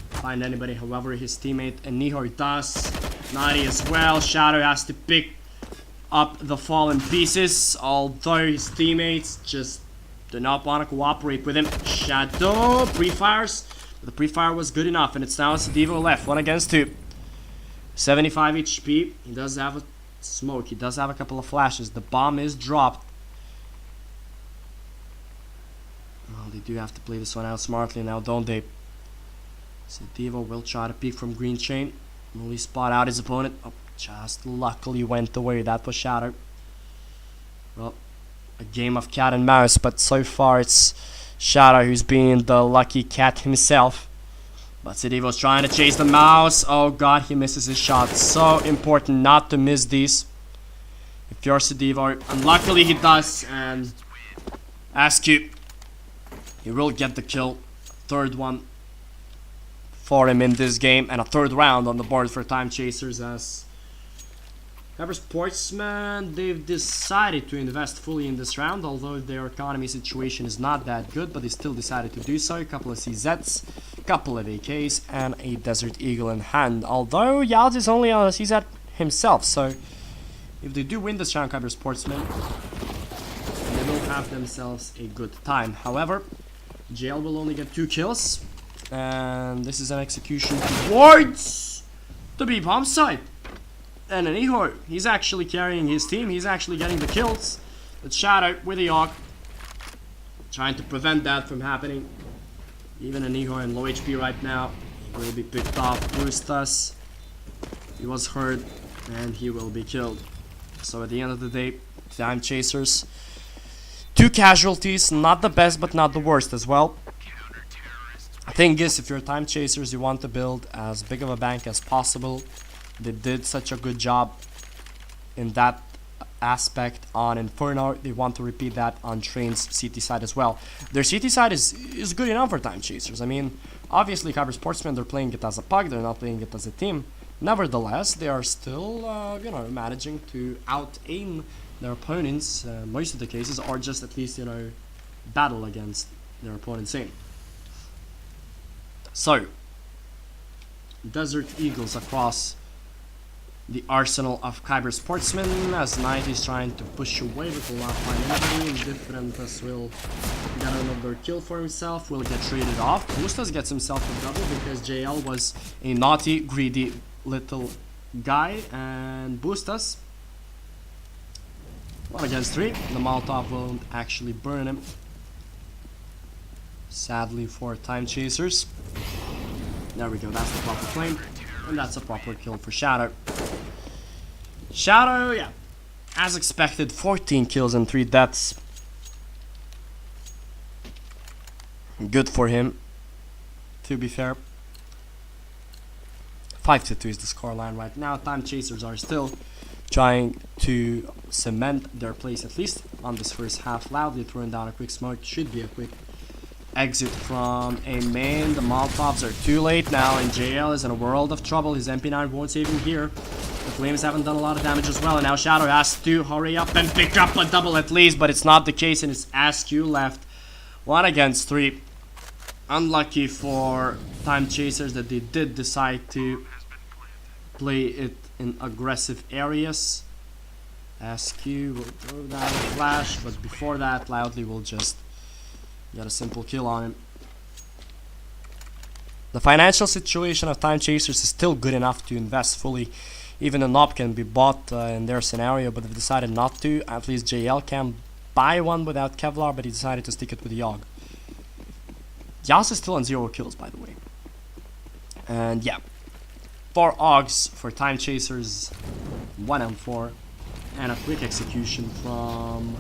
find anybody. However, his teammate Nihor does. 90 as well. Shadow has to pick up the fallen pieces, although his teammates just do not want to cooperate with him. Shadow pre-fires. The pre-fire was good enough, and it's now Sadivo left. 1 against 2. 75 HP. He does have a smoke. He does have a couple of flashes. The bomb is dropped. Well, they do have to play this one out smartly now, don't they? Sadivo will try to peek from green chain. Only spot out his opponent. Oh, just luckily went away. That was Shadow. Well, a game of cat and mouse, but so far it's Shadow who's being the lucky cat himself. But Sidivo's trying to chase the mouse. Oh god, he misses his shot. So important not to miss these if you're Sidivo. Unluckily he does, and Askew, he will get the kill. Third one for him in this game, and a third round on the board for Time Chasers, as Kyber Sportsmen, they've decided to invest fully in this round, although their economy situation is not that good, but they still decided to do so. A couple of CZs, a couple of AKs, and a Desert Eagle in hand. Although Yalz is only on a CZ himself, so if they do win this round, Kyber Sportsmen, they will have themselves a good time. However, JL will only get 2 kills. And this is an execution towards the B bomb side. And an Ihor, he's actually carrying his team. He's actually getting the kills. Let's shout out with the Yogg, trying to prevent that from happening. Even an Ihor in low HP right now. He will be picked off. Boostas. He was hurt and he will be killed. So at the end of the day, Time Chasers, 2 casualties, not the best but not the worst as well. The thing is, if you're Time Chasers, you want to build as big of a bank as possible. They did such a good job in that aspect on Inferno. They want to repeat that on Train's CT side as well. Their CT side is good enough for Time Chasers. I mean, obviously Kyber Sportsmen, they're playing it as a puck, they're not playing it as a team. Nevertheless, they are still, you know, managing to out-aim their opponents, most of the cases, or just at least, you know, battle against their opponent's aim. So, Desert Eagles across the arsenal of Kyber Sportsmen, as Knight is trying to push away, but will not find anybody. Indifferentus will get another kill for himself, will get traded off. Boostas gets himself a double because JL was a naughty, greedy little guy, and Boostas 1 against 3. The Molotov won't actually burn him, sadly for Time Chasers. There we go, that's the proper flame, and that's a proper kill for Shadow. Shadow, yeah, as expected, 14 kills and 3 deaths. Good for him, to be fair. 5-2 is the scoreline right now. Time Chasers are still trying to cement their place, at least on this first half. Loudly throwing down a quick smoke. Should be a quick exit from a main. The Molotovs are too late now, and JL is in a world of trouble. His MP9 won't save him here. The Flames haven't done a lot of damage as well, and now Shadow has to hurry up and pick up a double at least, but it's not the case, and it's SQ left. 1 against 3. Unlucky for Time Chasers that they did decide to play it in aggressive areas. SQ will throw down a flash, but before that, Loudly will just get a simple kill on him. The financial situation of Time Chasers is still good enough to invest fully. Even a knob can be bought in their scenario, but they've decided not to. At least JL can buy one without Kevlar, but he decided to stick it with Yogg. Yas is still on 0 kills, by the way. And yeah, 4 Augs for Time Chasers, 1 and 4, and a quick execution from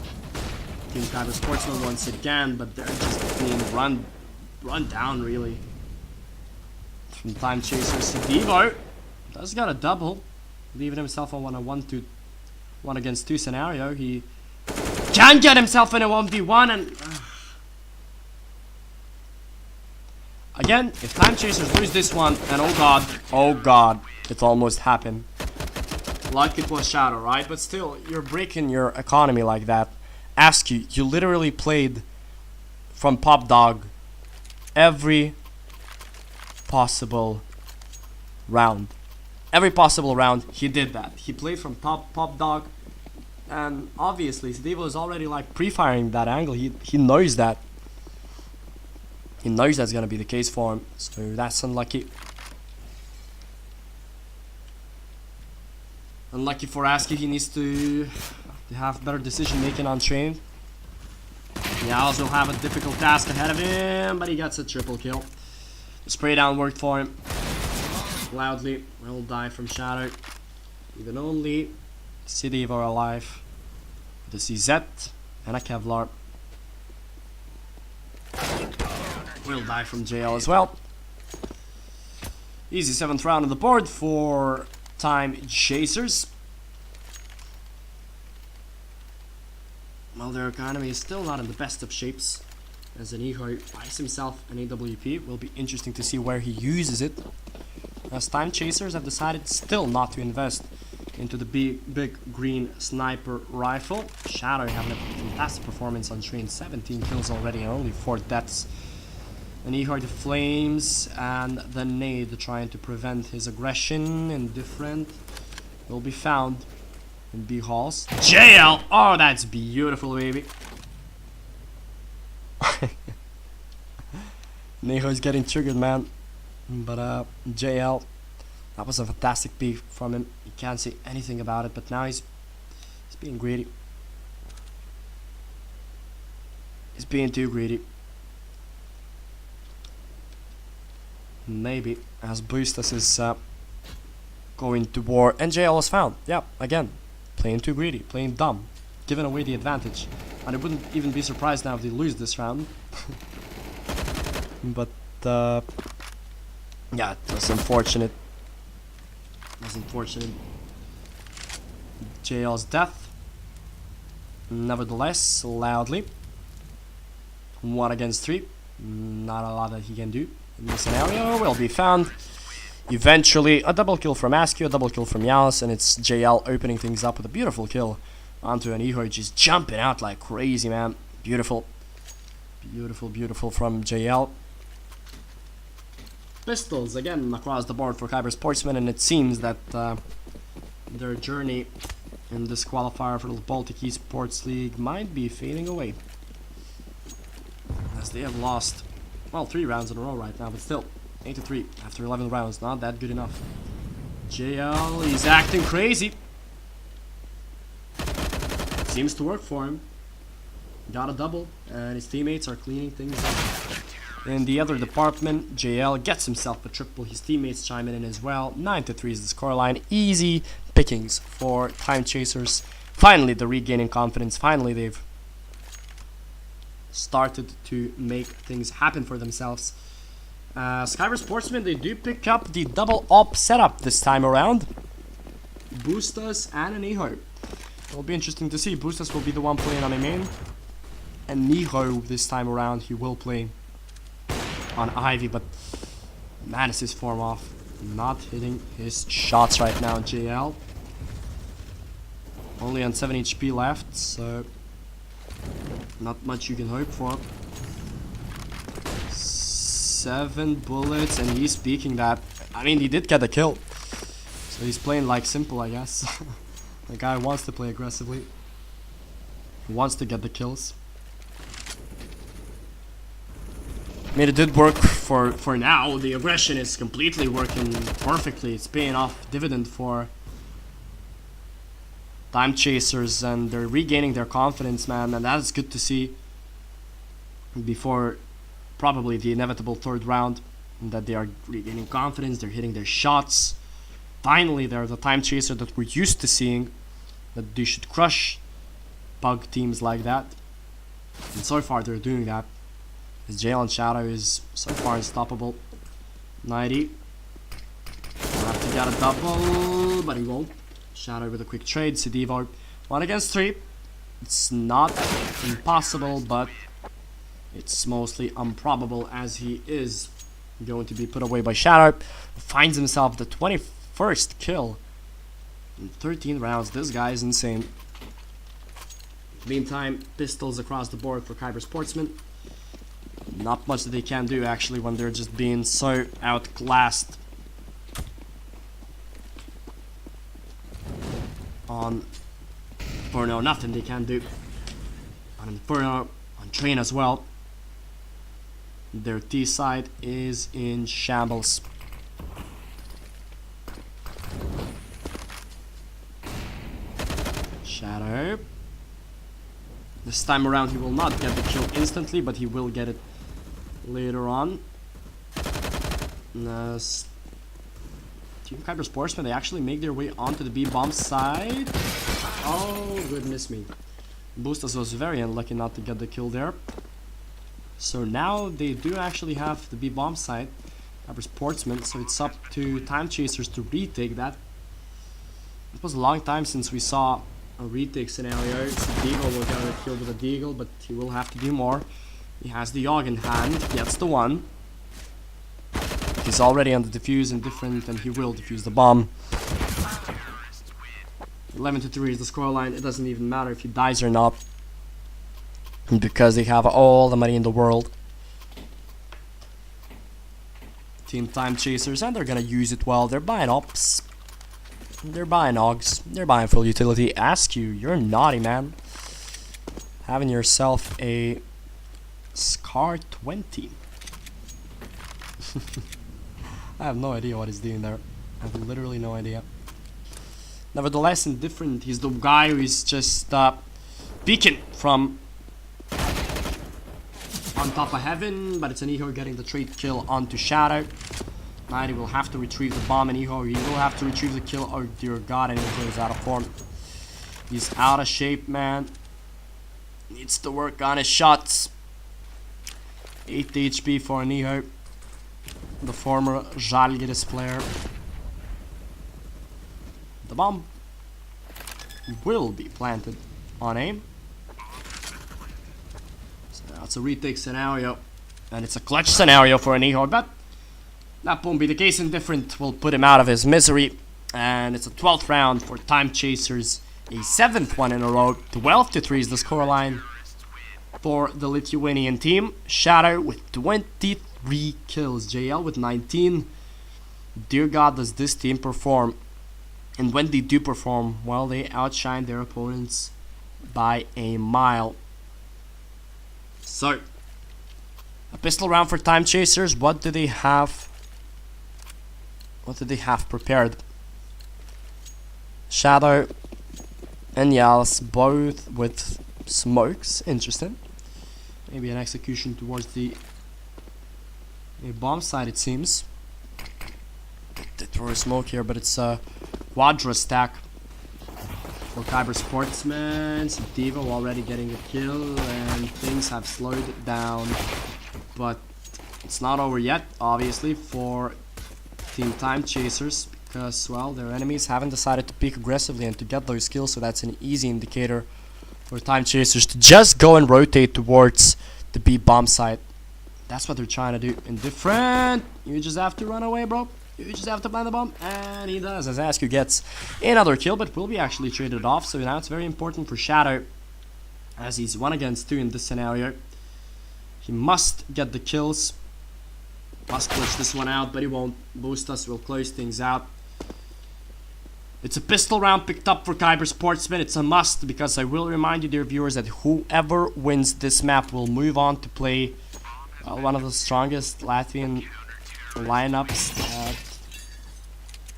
Team Kyber Sportsman once again, but they're just being run down really. From Time Chasers, Devo does got a double, leaving himself on a 1 against 2 scenario. He can get himself in a 1v1, and again, if Time Chasers lose this one, and oh god, it almost happened. Like it was Shadow, right? But still, you're breaking your economy like that. Ask you literally played from Pop Dog every possible round. Every possible round, he did that. He played from Pop Dog, and obviously, Steve is already like pre-firing that angle. He knows that. He knows that's gonna be the case for him, so that's unlucky. Unlucky for Aski, he needs to have better decision making on train. He also have a difficult task ahead of him, but he gets a triple kill. The spray down worked for him. Loudly will die from Shadow. Even only City are alive. The CZ and a Kevlar will die from JL as well. Easy 7th round on the board for Time Chasers. Well, their economy is still not in the best of shapes, as an Ihoi buys himself an AWP. Will be interesting to see where he uses it, as Time Chasers have decided still not to invest into the big green sniper rifle. Shadow having a fantastic performance on train, 17 kills already and only 4 deaths. And Ihor the Flames and the nade trying to prevent his aggression. Indifferent will be found in B halls. JL! Oh, that's beautiful, baby. Neho is getting triggered, man. But JL, that was a fantastic peek from him. You can't say anything about it, but now he's being greedy. He's being too greedy. Maybe as Boostas is going to war, and JL was found. Yeah, again, playing too greedy, playing dumb, giving away the advantage. And I wouldn't even be surprised now if they lose this round. But yeah, it was unfortunate. It was unfortunate. JL's death. Nevertheless, loudly. 1 against 3. Not a lot that he can do in this scenario. Will be found. Eventually, a double kill from Askew, a double kill from Yalis, and it's JL opening things up with a beautiful kill onto an Ihor, just jumping out like crazy, man. Beautiful. Beautiful, beautiful from JL. Pistols again across the board for Kyber Sportsmen, and it seems that their journey in this qualifier for the Baltic Esports League might be fading away, as they have lost, well, 3 rounds in a row right now, but still 8-3 after 11 rounds, not that good enough. JL, he's acting crazy. Seems to work for him. Got a double, and his teammates are cleaning things up. In the other department, JL gets himself a triple. His teammates chime in as well. 9-3 is the scoreline. Easy pickings for Time Chasers. Finally, they're regaining confidence. Finally, they've started to make things happen for themselves. Skyver Sportsmen, they do pick up the double op setup this time around. Boostas and an Ihor. It'll be interesting to see. Boostas will be the one playing on a main, and Niho this time around he will play on Ivy, but man, is his form off. Not hitting his shots right now, JL. Only on 7 HP left, so not much you can hope for. 7 bullets, and he's peeking that. I mean, he did get a kill, so he's playing like simple, I guess. The guy wants to play aggressively. He wants to get the kills. I mean, it did work for now. The aggression is completely working perfectly. It's paying off dividend for Time Chasers, and they're regaining their confidence, man, and that's good to see. Before probably the inevitable 3rd round, that they are regaining confidence, they're hitting their shots. Finally, they're the Time Chaser that we're used to seeing, that they should crush pug teams like that. And so far they're doing that. His Jalen Shadow is so far unstoppable. 90. Will have to get a double, but he won't. Shadow with a quick trade. Sidivo 1 against 3. It's not impossible, but it's mostly improbable, as he is going to be put away by Shadow. Finds himself the 21st kill in 13 rounds. This guy is insane. Meantime, pistols across the board for Kyber Sportsmen. Not much that they can do actually when they're just being so outclassed on Inferno. Nothing they can do on Inferno, on Train as well. Their T side is in shambles. Shadow. This time around he will not get the kill instantly, but he will get it later on. Team Kyber Sportsmen, they actually make their way onto the B-bomb side. Oh, goodness me. Boostas was very unlucky not to get the kill there. So now they do actually have the B-bomb side, Kyber Sportsmen, so it's up to Time Chasers to retake that. It was a long time since we saw a retake scenario. Deagle will get a kill with a Deagle, but he will have to do more. He has the AUG in hand, gets the 1. He's already on the defuse indifferent, and he will defuse the bomb. 11-3 is the scoreline. It doesn't even matter if he dies or not, because they have all the money in the world. Team Time Chasers, and they're gonna use it well. They're buying ops. They're buying AUGs. They're buying full utility. Ask you, you're naughty, man. Having yourself a Scar 20. I have no idea what he's doing there. I have literally no idea. Nevertheless, indifferent. He's the guy who is just peeking from on top of heaven, but it's an Eho getting the trade kill onto Shadow. Mighty will have to retrieve the bomb, and Eho, he will have to retrieve the kill. Oh dear god, and Eho is out of form. He's out of shape, man. Needs to work on his shots. 8 HP for Eho, the former Žalgiris player. The bomb will be planted on aim. So that's a retake scenario, and it's a clutch scenario for Eho, but that won't be the case. Indifferent will put him out of his misery, and it's a 12th round for Time Chasers, a 7th one in a row. 12-3 is the scoreline for the Lithuanian team. Shadow with 23 kills, JL with 19. Dear god, does this team perform. And when they do perform, well, they outshine their opponents by a mile. So, a pistol round for Time Chasers. What do they have? What did they have prepared? Shadow and Yals, both with smokes. Interesting. Maybe an execution towards the bomb side, it seems. They throw a smoke here, but it's a quadra stack for Kyber Sportsman. Devo already getting a kill, and things have slowed down. But it's not over yet, obviously, for Team Time Chasers, because, well, their enemies haven't decided to peek aggressively and to get those kills, so that's an easy indicator for Time Chasers to just go and rotate towards the B bomb site. That's what they're trying to do. Indifferent. You just have to run away, bro. You just have to plant the bomb, and he does, as Askew gets another kill, but will be actually traded off. So now it's very important for Shadow, as he's 1 against 2 in this scenario. He must get the kills, must push this one out, but he won't. Boost us will close things out. It's a pistol round picked up for Kyber Sportsman. It's a must, because I will remind you, dear viewers, that whoever wins this map will move on to play one of the strongest Latvian lineups that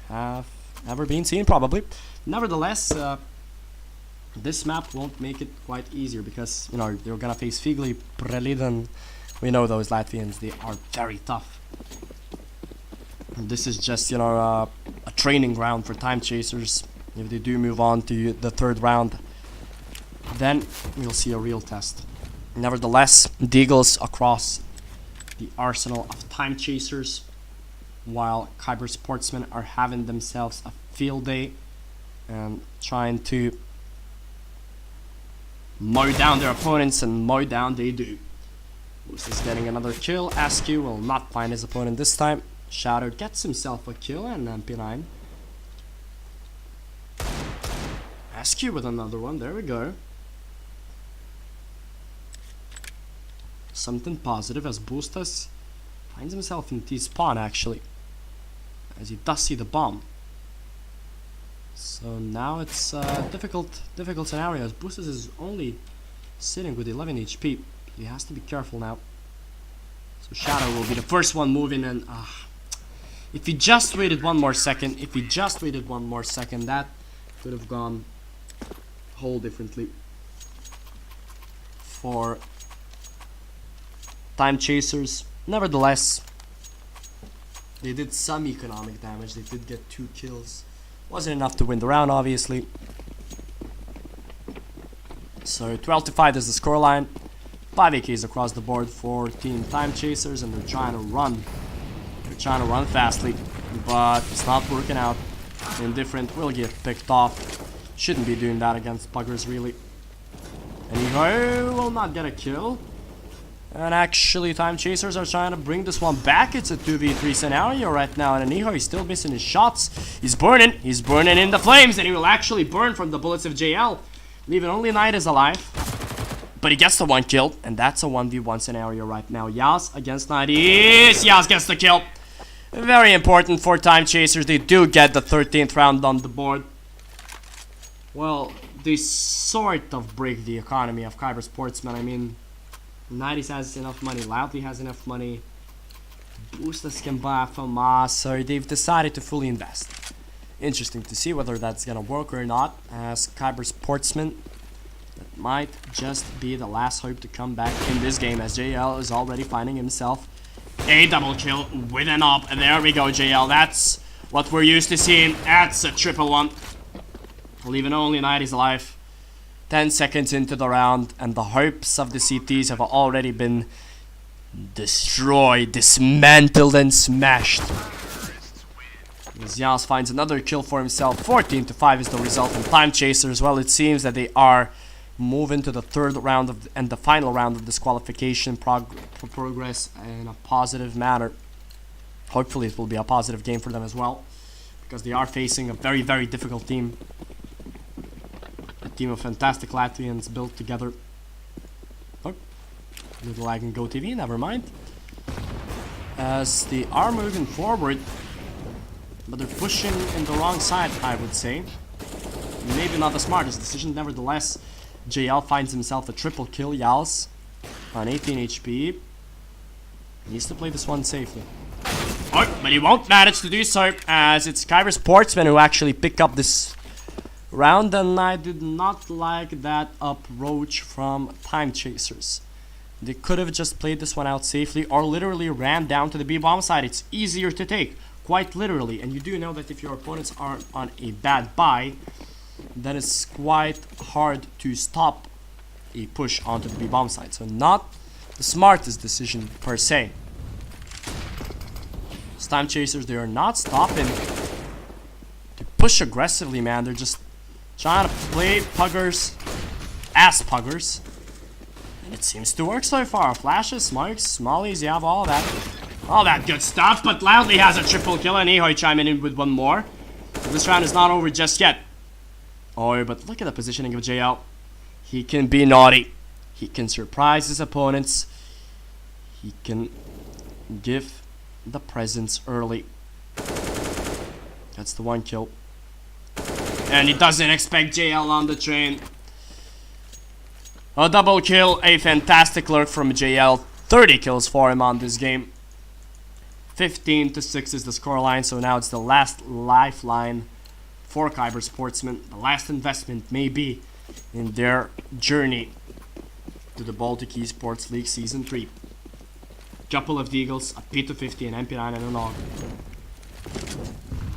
have ever been seen, probably. Nevertheless, this map won't make it quite easier, because, you know, they're gonna face Figli, Preliden. We know those Latvians, they are very tough. And this is just, you know, a training ground for Time Chasers. If they do move on to the 3rd round, then we'll see a real test. Nevertheless, Deagles across the arsenal of Time Chasers, while Kyber Sportsmen are having themselves a field day and trying to mow down their opponents, and mow down they do. Boost is getting another kill. Askew will not find his opponent this time. Shadow gets himself a kill, and MP9. Askew with another one. There we go. Something positive, as Boostas finds himself in T-spawn, actually, as he does see the bomb. So now it's a difficult scenario, as Boostas is only sitting with 11 HP. He has to be careful now. So Shadow will be the first one moving, and if he just waited one more second, that could have gone whole differently for Time Chasers. Nevertheless, they did some economic damage. They did get 2 kills. Wasn't enough to win the round, obviously. So 12-5 is the scoreline. 5 AKs across the board for Team Time Chasers, and they're trying to run. They're trying to run fastly, but it's not working out. Indifferent will get picked off. Shouldn't be doing that against Puggers, really. And he will not get a kill. And actually, Time Chasers are trying to bring this one back. It's a 2v3 scenario right now, and Aniho is still missing his shots. He's burning in the flames, and he will actually burn from the bullets of JL. Leaving only Knight is alive. But he gets the 1 kill, and that's a 1v1 scenario right now. Yas against Knight. Yas gets the kill. Very important for Time Chasers. They do get the 13th round on the board. Well, they sort of break the economy of Kyber Sportsmen. I mean, 90s has enough money, Loudly has enough money, Boostless can buy from us, so they've decided to fully invest. Interesting to see whether that's gonna work or not, as Kyber Sportsman. That might just be the last hope to come back in this game, as JL is already finding himself a double kill with an op. And there we go, JL. That's what we're used to seeing. That's a triple one. Leaving only 90s alive. 10 seconds into the round, and the hopes of the CTs have already been destroyed, dismantled, and smashed. As Yas finds another kill for himself. 14-5 is the result in Time Chasers. Well, it seems that they are moving to the third round of and the final round of this qualification progress in a positive manner. Hopefully it will be a positive game for them as well, because they are facing a very, very difficult team. A team of fantastic Latvians built together. Oh, little lag in GoTV, never mind. As they are moving forward, but they're pushing in the wrong side, I would say. Maybe not the smartest decision, nevertheless. JL finds himself a triple kill. Yals on 18 HP. Needs to play this one safely. Oh, but he won't manage to do so, as it's Kyber Sportsman who actually pick up this round, and I did not like that approach from Time Chasers. They could have just played this one out safely, or literally ran down to the B-bomb side. It's easier to take, quite literally, and you do know that if your opponents are on a bad buy, then it's quite hard to stop a push onto the B-bomb side. So not the smartest decision per se. These Time Chasers, they are not stopping to push aggressively, man. They're just trying to play puggers as puggers, and it seems to work so far. Flashes, smokes, mollies, you have all that good stuff. But Loudly has a triple kill, and Ehoy chiming in with one more. This round is not over just yet. Oh, but look at the positioning of JL. He can be naughty. He can surprise his opponents. He can give the presents early. That's the one kill. And he doesn't expect JL on the train. A double kill, a fantastic lurk from JL. 30 kills for him on this game. 15-6 is the scoreline, so now it's the last lifeline for Kyber Sportsmen. The last investment maybe in their journey to the Baltic Esports League Season 3. Couple of Deagles, a P250, an MP9 and an AUG.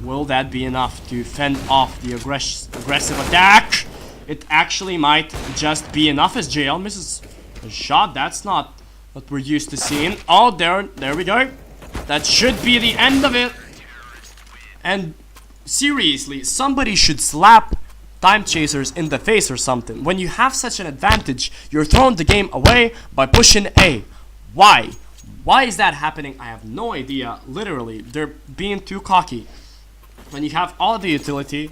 Will that be enough to fend off the aggressive attack? It actually might just be enough, as JL misses a shot. That's not what we're used to seeing. Oh, there we go. That should be the end of it. And seriously, somebody should slap Time Chasers in the face or something. When you have such an advantage, you're throwing the game away by pushing A. Why? Why is that happening? I have no idea. Literally, they're being too cocky. When you have all the utility,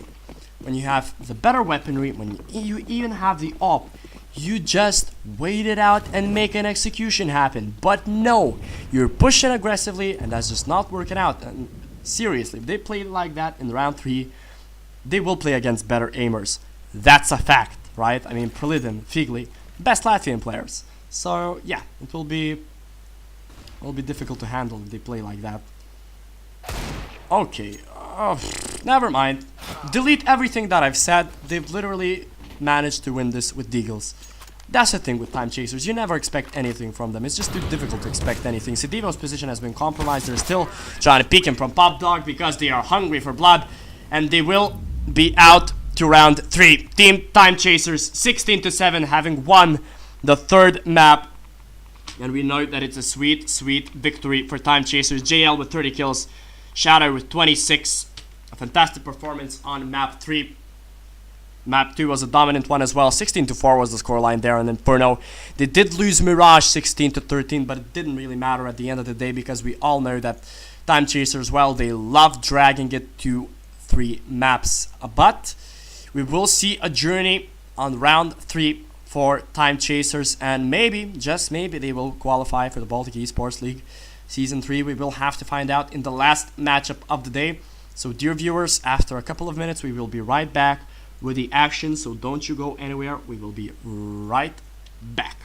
when you have the better weaponry, when you even have the op, you just wait it out and make an execution happen. But no, you're pushing aggressively, and that's just not working out. And seriously, if they play like that in round 3, they will play against better aimers. That's a fact, right? I mean, Prelidin, Figli, best Latvian players. So yeah, it will be difficult to handle if they play like that. Okay, never mind. Delete everything that I've said. They've literally managed to win this with Deagles. That's the thing with Time Chasers. You never expect anything from them. It's just too difficult to expect anything. Sidivo's position has been compromised. They're still trying to peek him from Pop Dog because they are hungry for blood. And they will be out to round 3. Team Time Chasers 16-7, having won the third map. And we know that it's a sweet, sweet victory for Time Chasers. JL with 30 kills. Shadow with 26. A fantastic performance on map 3. Map 2 was a dominant one as well. 16-4 was the scoreline there on Inferno. They did lose Mirage 16-13, but it didn't really matter at the end of the day, because we all know that Time Chasers, well, they love dragging it to 3 maps. But we will see a journey on round 3 for Time Chasers, and maybe, just maybe, they will qualify for the Baltic Esports League Season 3. We will have to find out in the last matchup of the day. So dear viewers, after a couple of minutes, we will be right back with the action, so don't you go anywhere. We will be right back.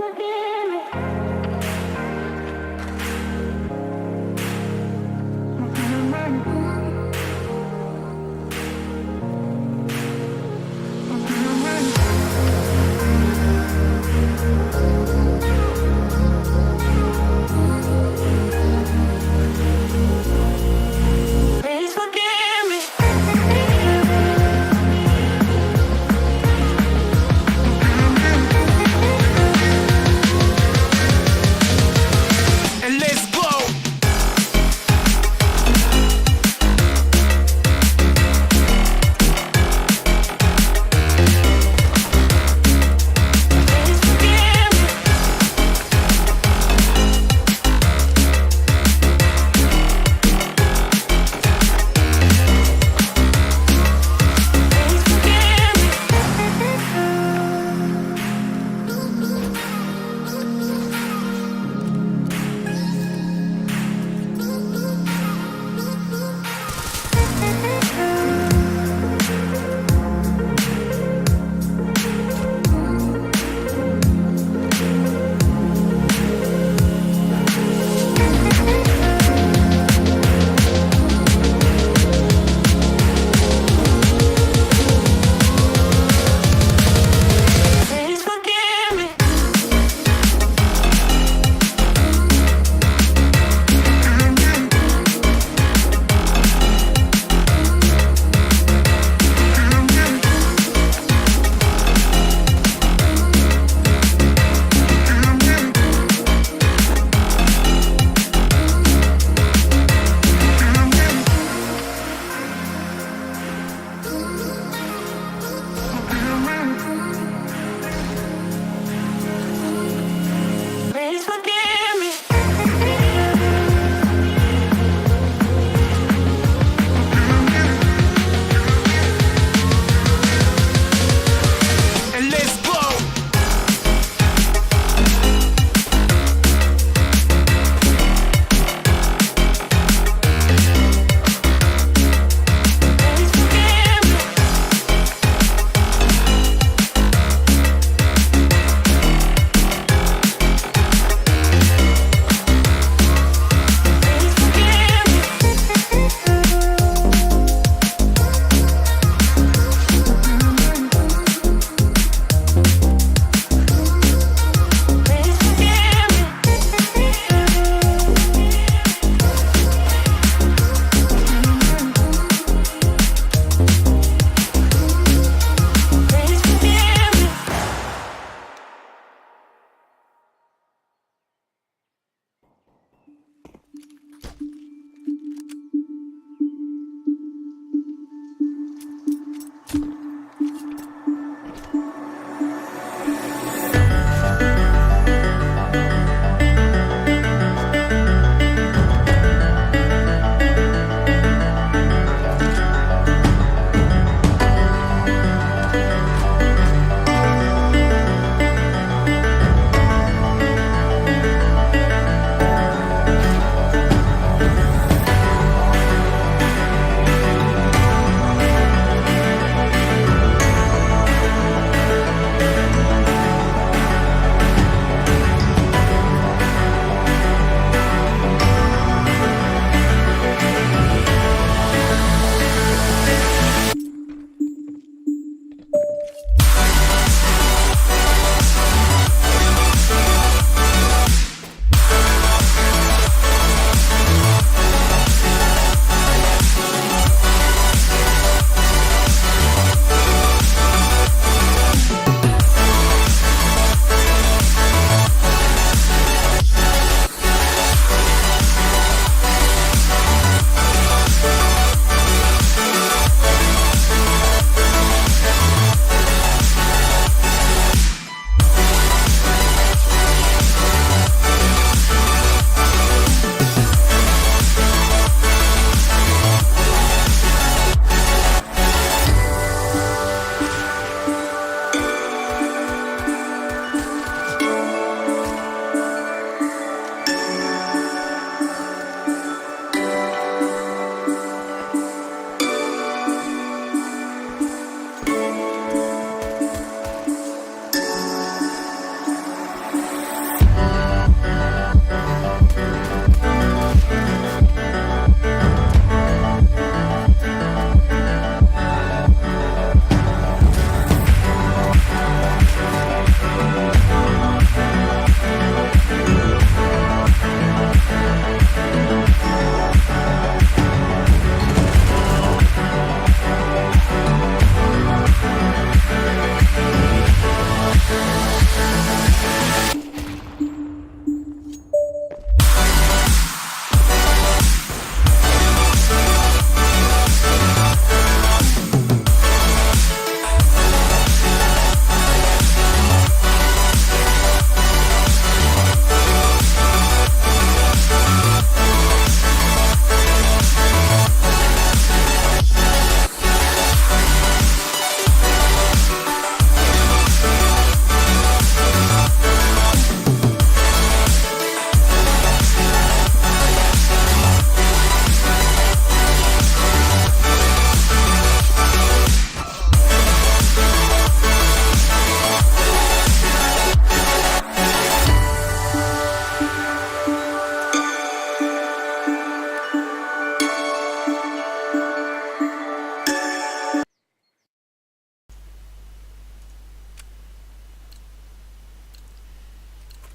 forgive me. Please forgive me.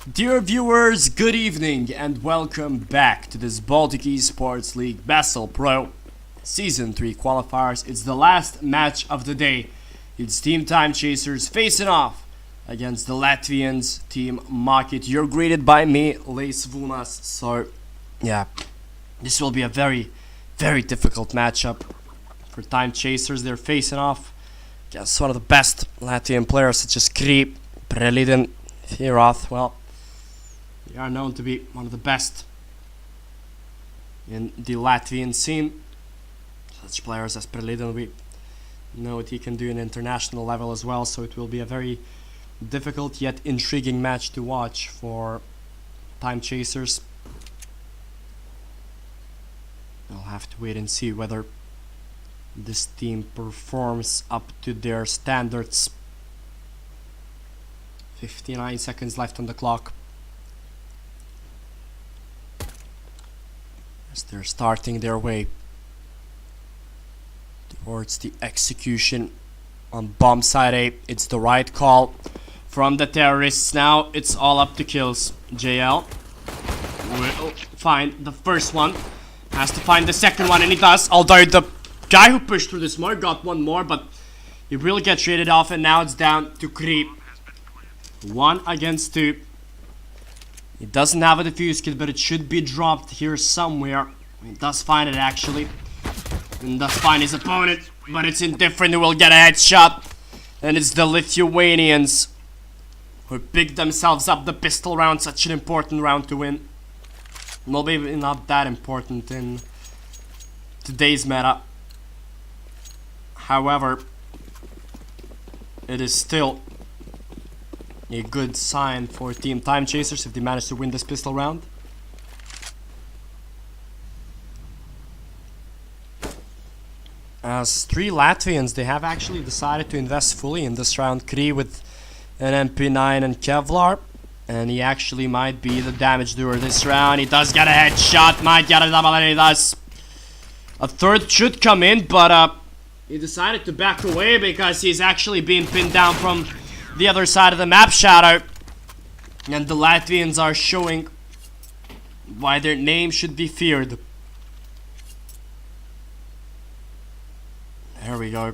Dear viewers, good evening and welcome back to this Baltic Esports League BESL Pro Season 3 qualifiers. It's the last match of the day. It's Team Time Chasers facing off against the Latvians, Team Market. You're greeted by me, Leis Vunas. So, yeah, this will be a very, very difficult matchup for Time Chasers. They're facing off against one of the best Latvian players, such as Kri, Preliden, Firoth. Well, they are known to be one of the best in the Latvian scene. Such players as Preliden, we know what he can do in international level as well, so it will be a very difficult yet intriguing match to watch for Time Chasers. We'll have to wait and see whether this team performs up to their standards. 59 seconds left on the clock as they're starting their way towards the execution on bomb side A. It's the right call from the terrorists. Now it's all up to kills. JL will find the first one, has to find the second one, and he does, although the guy who pushed through the smoke got one more, but he will get traded off, and now it's down to Creep. 1 against 2. He doesn't have a defuse kit, but it should be dropped here somewhere. He does find it actually, and does find his opponent, but it's indifferent. He will get a headshot, and it's the Lithuanians who picked themselves up the pistol round. Such an important round to win. Well, maybe not that important in today's meta. However, it is still a good sign for Team Time Chasers if they manage to win this pistol round. As 3 Latvians, they have actually decided to invest fully in this round. Kri with an MP9 and Kevlar, and he actually might be the damage doer this round. He does get a headshot, might get a double, and he does. A third should come in, but he decided to back away because he's actually being pinned down from the other side of the map shadow, and the Latvians are showing why their name should be feared. There we go.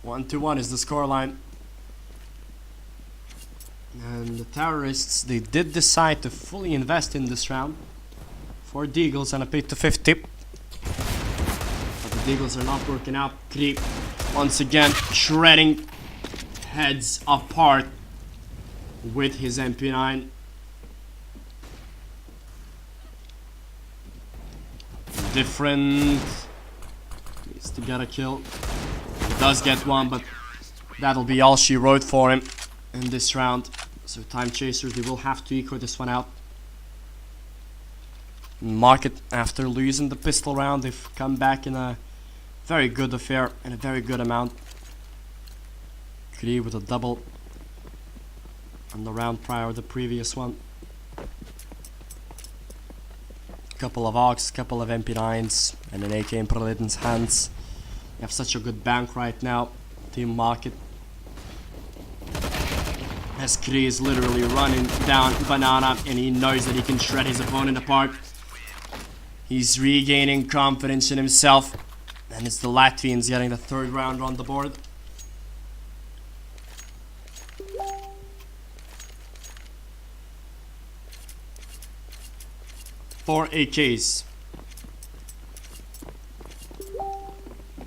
1-1 is the scoreline. And the terrorists, they did decide to fully invest in this round. 4 deagles and a pay to 50. But the deagles are not working out. Creep once again shredding heads apart with his MP9. Different. Needs to get a kill. He does get one, but that'll be all she wrote for him in this round. So Time Chasers, they will have to eco this one out. Market, after losing the pistol round, they've come back in a very good affair and a very good amount. Kri with a double on the round prior, the previous one. Couple of AUGs, couple of MP9s, and an AK in Preliden's hands. You have such a good bank right now, Team Market. As Kri is literally running down Banana, and he knows that he can shred his opponent apart. He's regaining confidence in himself, and it's the Latvians getting the third round on the board. Four AKs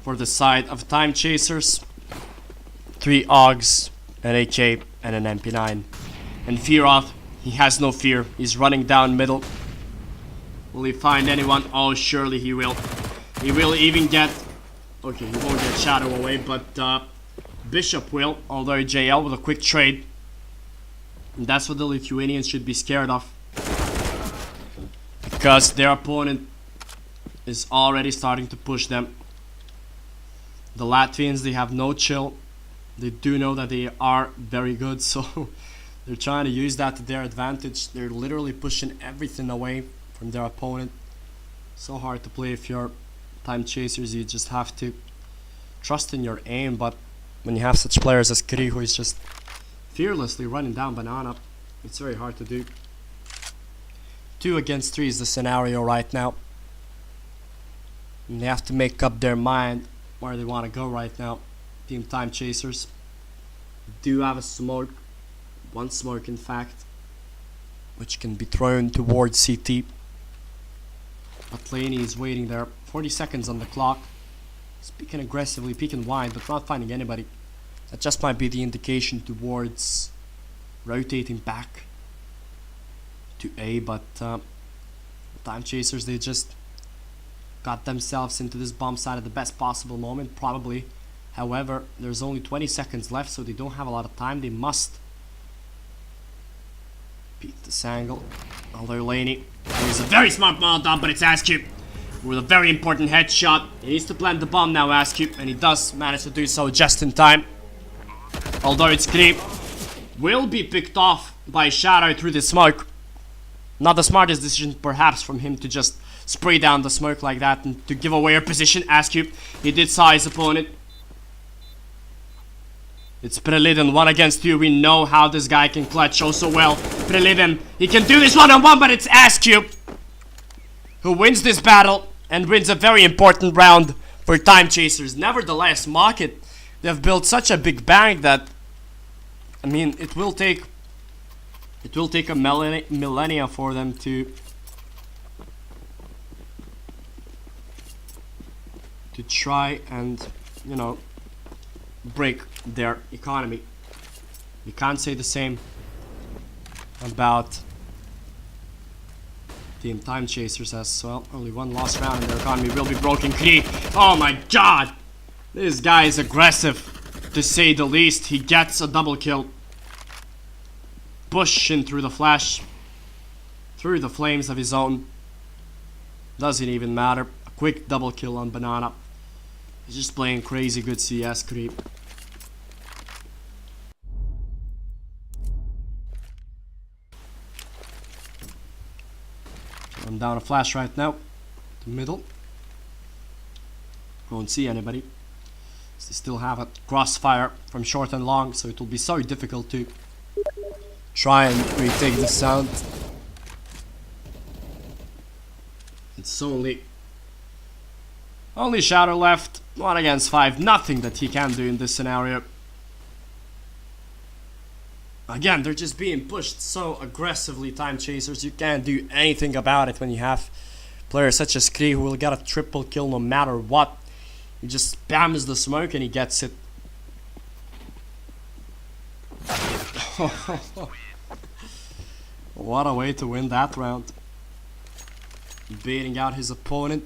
for the side of Time Chasers. 3 AUGs, an AK, and an MP9. And Firoth, he has no fear. He's running down middle. Will he find anyone? Oh, surely he will. He will even get... Okay, he won't get Shadow away, but Bishop will. Although JL with a quick trade. And that's what the Lithuanians should be scared of. Because their opponent is already starting to push them. The Latvians, they have no chill. They do know that they are very good, so they're trying to use that to their advantage. They're literally pushing everything away from their opponent. So hard to play if you're Time Chasers. You just have to trust in your aim, but when you have such players as Kri, who is just fearlessly running down Banana, it's very hard to do. 2 against 3 is the scenario right now. And they have to make up their mind where they want to go right now. Team Time Chasers do have a smoke, 1 smoke in fact, which can be thrown towards CT. But Laney is waiting there. 40 seconds on the clock. He's peeking aggressively, peeking wide, but not finding anybody. That just might be the indication towards rotating back to A, but Time Chasers, they just got themselves into this bomb site at the best possible moment, probably. However, there's only 20 seconds left, so they don't have a lot of time. They must beat this angle. Although Laney is a very smart Molotov, but it's Askew with a very important headshot. He needs to plant the bomb now, Askew, and he does manage to do so just in time. Although it's Kri, will be picked off by Shadow through the smoke. Not the smartest decision perhaps from him to just spray down the smoke like that and to give away her position. Askew, he did saw his opponent. It's Preliden 1 against 2. We know how this guy can clutch oh so well. Preliden, he can do this 1-on-1, but it's Askew who wins this battle and wins a very important round for Time Chasers. Nevertheless, Market, they've built such a big bank that, I mean, it will take a millennia for them to try and, you know, break their economy. You can't say the same about Team Time Chasers as well. Only 1 lost round and their economy will be broken. Kri, oh my god! This guy is aggressive, to say the least. He gets a double kill. Pushing through the flash, through the flames of his own. Doesn't even matter. A quick double kill on Banana. He's just playing crazy good CS, Kri. I'm down a flash right now. The middle. Won't see anybody. They still have a crossfire from short and long, so it will be so difficult to try and retake the sound. It's only Shadow left. 1 against 5. Nothing that he can do in this scenario. Again, they're just being pushed so aggressively, Time Chasers. You can't do anything about it when you have players such as Kri who will get a triple kill no matter what. He just spams the smoke and he gets it. What a way to win that round. Baiting out his opponent.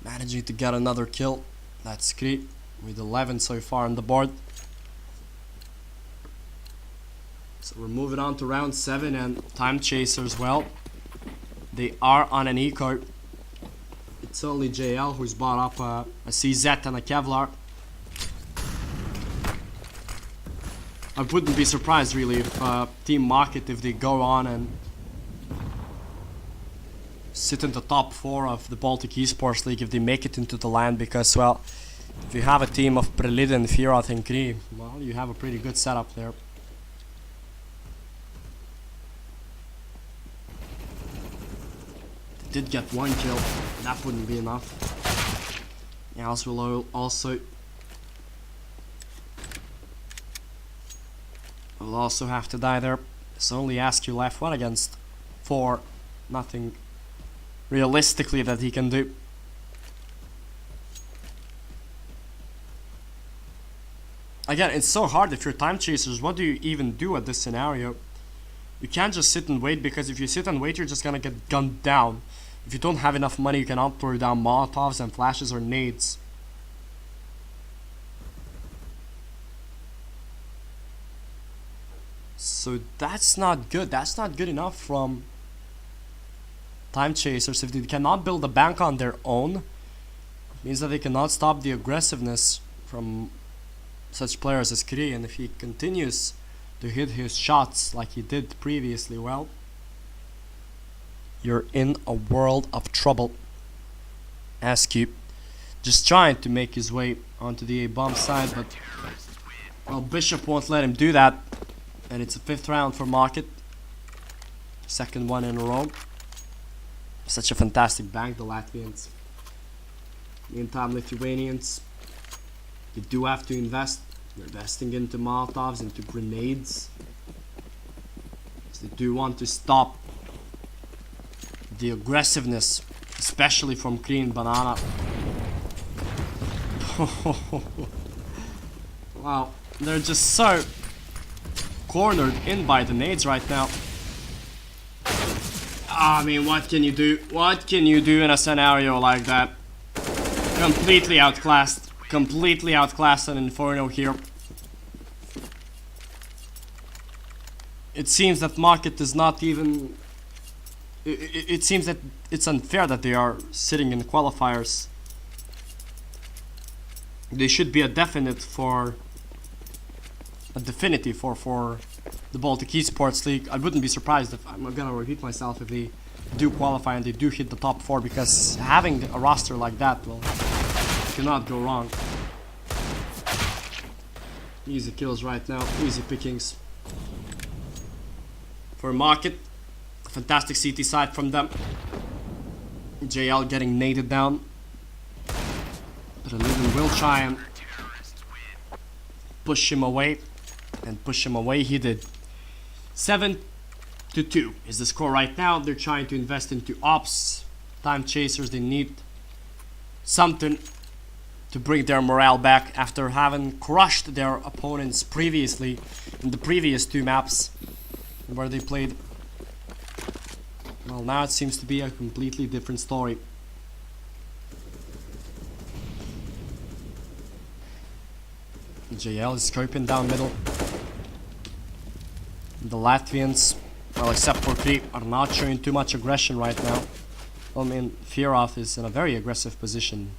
Managing to get another kill. That's Kri with 11 so far on the board. So we're moving on to round 7 and Time Chasers, well, they are on an eco. It's only JL who's bought up a CZ and a Kevlar. I wouldn't be surprised really if Team Market, if they go on and sit in the top 4 of the Baltic Esports League, if they make it into the land, because, well, if you have a team of Preliden, Firat and Kri, well, you have a pretty good setup there. They did get 1 kill, that wouldn't be enough. Else will also have to die there. It's only Askew left. 1 against 4. Nothing realistically that he can do. Again, it's so hard if you're Time Chasers. What do you even do at this scenario? You can't just sit and wait, because if you sit and wait, you're just gonna get gunned down. If you don't have enough money, you cannot throw down Molotovs and flashes or nades. So that's not good. That's not good enough from Time Chasers. If they cannot build a bank on their own, it means that they cannot stop the aggressiveness from such players as Kri. And if he continues to hit his shots like he did previously, well, you're in a world of trouble. Askew just trying to make his way onto the A bomb side, but Well, Bishop won't let him do that. And it's a 5th round for Market. Second one in a row. Such a fantastic bank, the Latvians. Meantime, Lithuanians, they do have to invest. They're investing into Molotovs, into grenades. They do want to stop the aggressiveness, especially from Green Banana. Wow, they're just so cornered in by the nades right now. I mean, what can you do? What can you do in a scenario like that? Completely outclassed. Completely outclassed an Inferno here. It seems that Market is not even... It seems that it's unfair that they are sitting in the qualifiers. They should be a definitive for the Baltic Esports League. I wouldn't be surprised if, I'm gonna repeat myself, if they do qualify and they do hit the top 4, because having a roster like that, well, cannot go wrong. Easy kills right now, easy pickings for Market. Fantastic CT side from them. JL getting naded down. But Livin will try and push him away. And push him away he did. 7-2 is the score right now. They're trying to invest into ops. Time chasers, they need something to bring their morale back after having crushed their opponents previously in the previous 2 maps where they played. Well, now it seems to be a completely different story. JL is scoping down middle. The Latvians, well, except for Kri, are not showing too much aggression right now. Well, I mean, Firov is in a very aggressive position,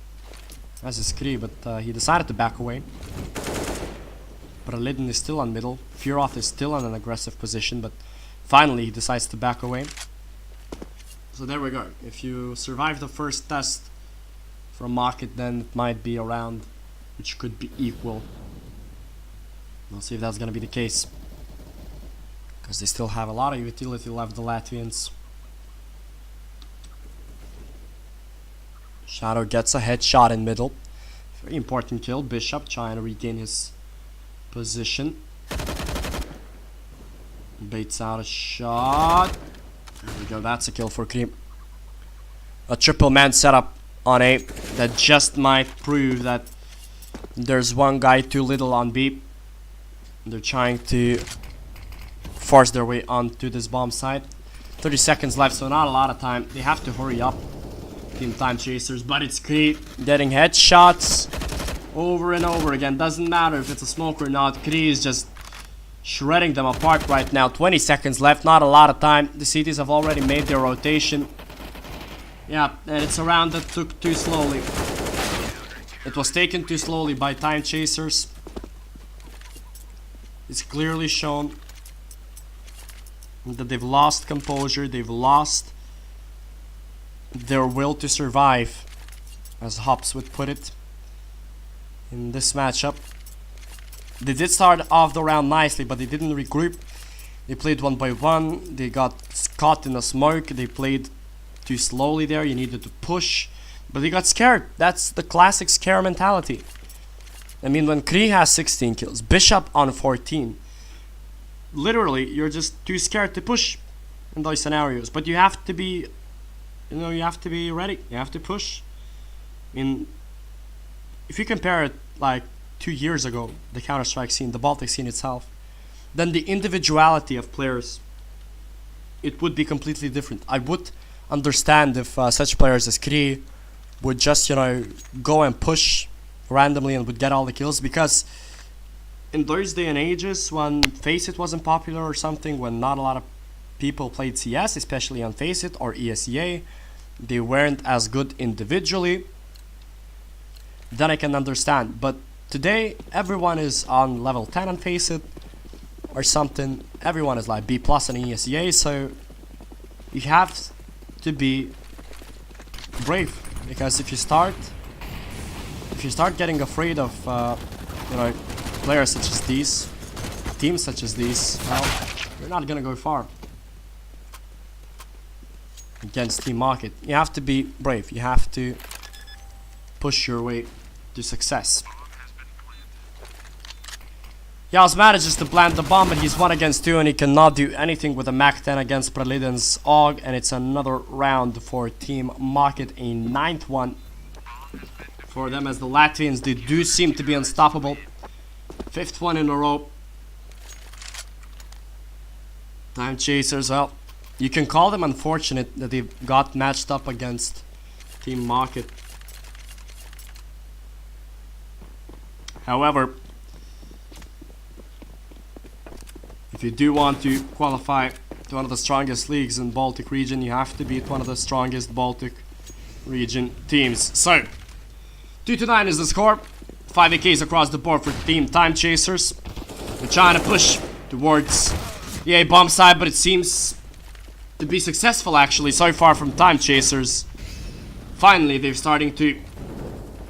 as is Kri, but he decided to back away. Pralidin is still on middle. Firov is still in an aggressive position, but finally he decides to back away. So there we go. If you survive the first test from Market, then it might be a round which could be equal. We'll see if that's gonna be the case, because they still have a lot of utility left, the Latvians. Shadow gets a headshot in middle. Very important kill. Bishop trying to regain his position. Baits out a shot. There we go, that's a kill for Cream. A triple man setup on A that just might prove that there's one guy too little on B. They're trying to force their way onto this bomb site. 30 seconds left, so not a lot of time. They have to hurry up. Team time chasers, but it's Kree getting headshots over and over again. Doesn't matter if it's a smoke or not. Kree is just shredding them apart right now. 20 seconds left, not a lot of time. The cities have already made their rotation. Yeah, and it's a round that took too slowly. It was taken too slowly by time chasers. It's clearly shown that they've lost composure, they've lost their will to survive, as Hops would put it, in this matchup. They did start off the round nicely, but they didn't regroup. They played one by one, they got caught in the smoke, they played too slowly there, you needed to push, but they got scared. That's the classic scare mentality. I mean, when Kree has 16 kills, Bishop on 14, literally, you're just too scared to push in those scenarios. But you have to be, you have to be ready. You have to push. I mean, if you compare it like 2 years ago, the Counter-Strike scene, the Baltic scene itself, then the individuality of players, it would be completely different. I would understand if such players as Kree would just, go and push randomly and would get all the kills, because in those day and ages when Faceit wasn't popular or something, when not a lot of people played CS, especially on Faceit or ESEA, they weren't as good individually, then I can understand. But today everyone is on level 10 on Faceit or something. Everyone is like B+ on ESEA, so you have to be brave, because if you start getting afraid of players such as these, teams such as these, well, you're not gonna go far against Team Market. You have to be brave. You have to push your way to success. Yaz manages to plant the bomb, but he's 1 against 2 and he cannot do anything with a Mac 10 against Preliden's AUG, and it's another round for Team Market, a 9th one for them, as the Latvians, they do seem to be unstoppable. 5th one in a row. Time Chasers, well, you can call them unfortunate that they got matched up against Team Market. However, if you do want to qualify to one of the strongest leagues in Baltic region, you have to beat one of the strongest Baltic region teams. So, 2-9 is the score. 5 AKs across the board for Team Time Chasers. They're trying to push towards the A bomb side, but it seems to be successful actually so far from Time Chasers. Finally, they're starting to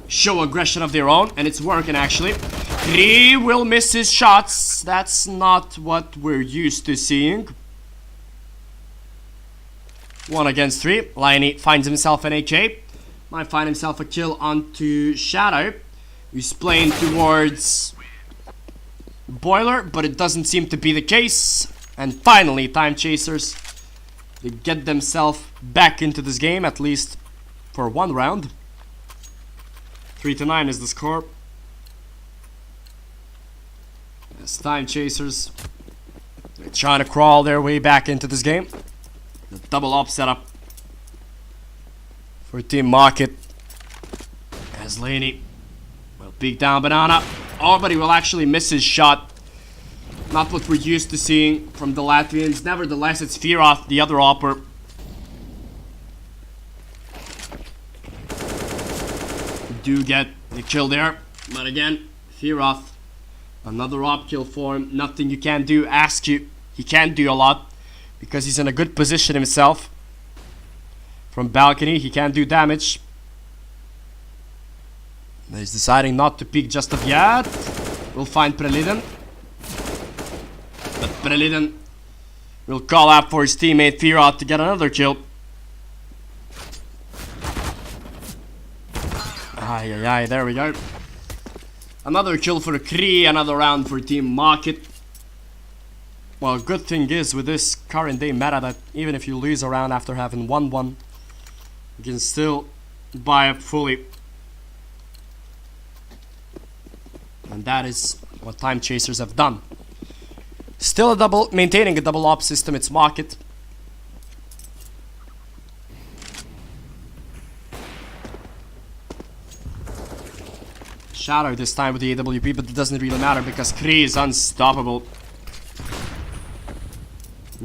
show aggression of their own, and it's working actually. He will miss his shots. That's not what we're used to seeing. 1 against 3. Liney finds himself an AK. Might find himself a kill onto Shadow, who's playing towards Boiler, but it doesn't seem to be the case. And finally, Time Chasers, they get themselves back into this game, at least for 1 round. 3-9 is the score. As Time Chasers, they're trying to crawl their way back into this game. The double op setup for Team Market, as Laney will peek down Banana. Oh, but he will actually miss his shot. Not what we're used to seeing from the Latvians. Nevertheless, it's Firoth, the other opper. Do get the kill there, but again, Firoth, another op kill for him. Nothing you can do. Ask you, he can't do a lot because he's in a good position himself. From balcony, he can't do damage. He's deciding not to peek just of yet. We'll find Preliden. But Preliden will call out for his teammate Firoth to get another kill. Ay, ay, ay, there we go. Another kill for Kree, another round for Team Market. Well, good thing is with this current day meta that even if you lose a round after having won one, you can still buy up fully. And that is what Time Chasers have done. Still maintaining a double op system, it's Market. Shadow this time with the AWP, but it doesn't really matter because Kree is unstoppable.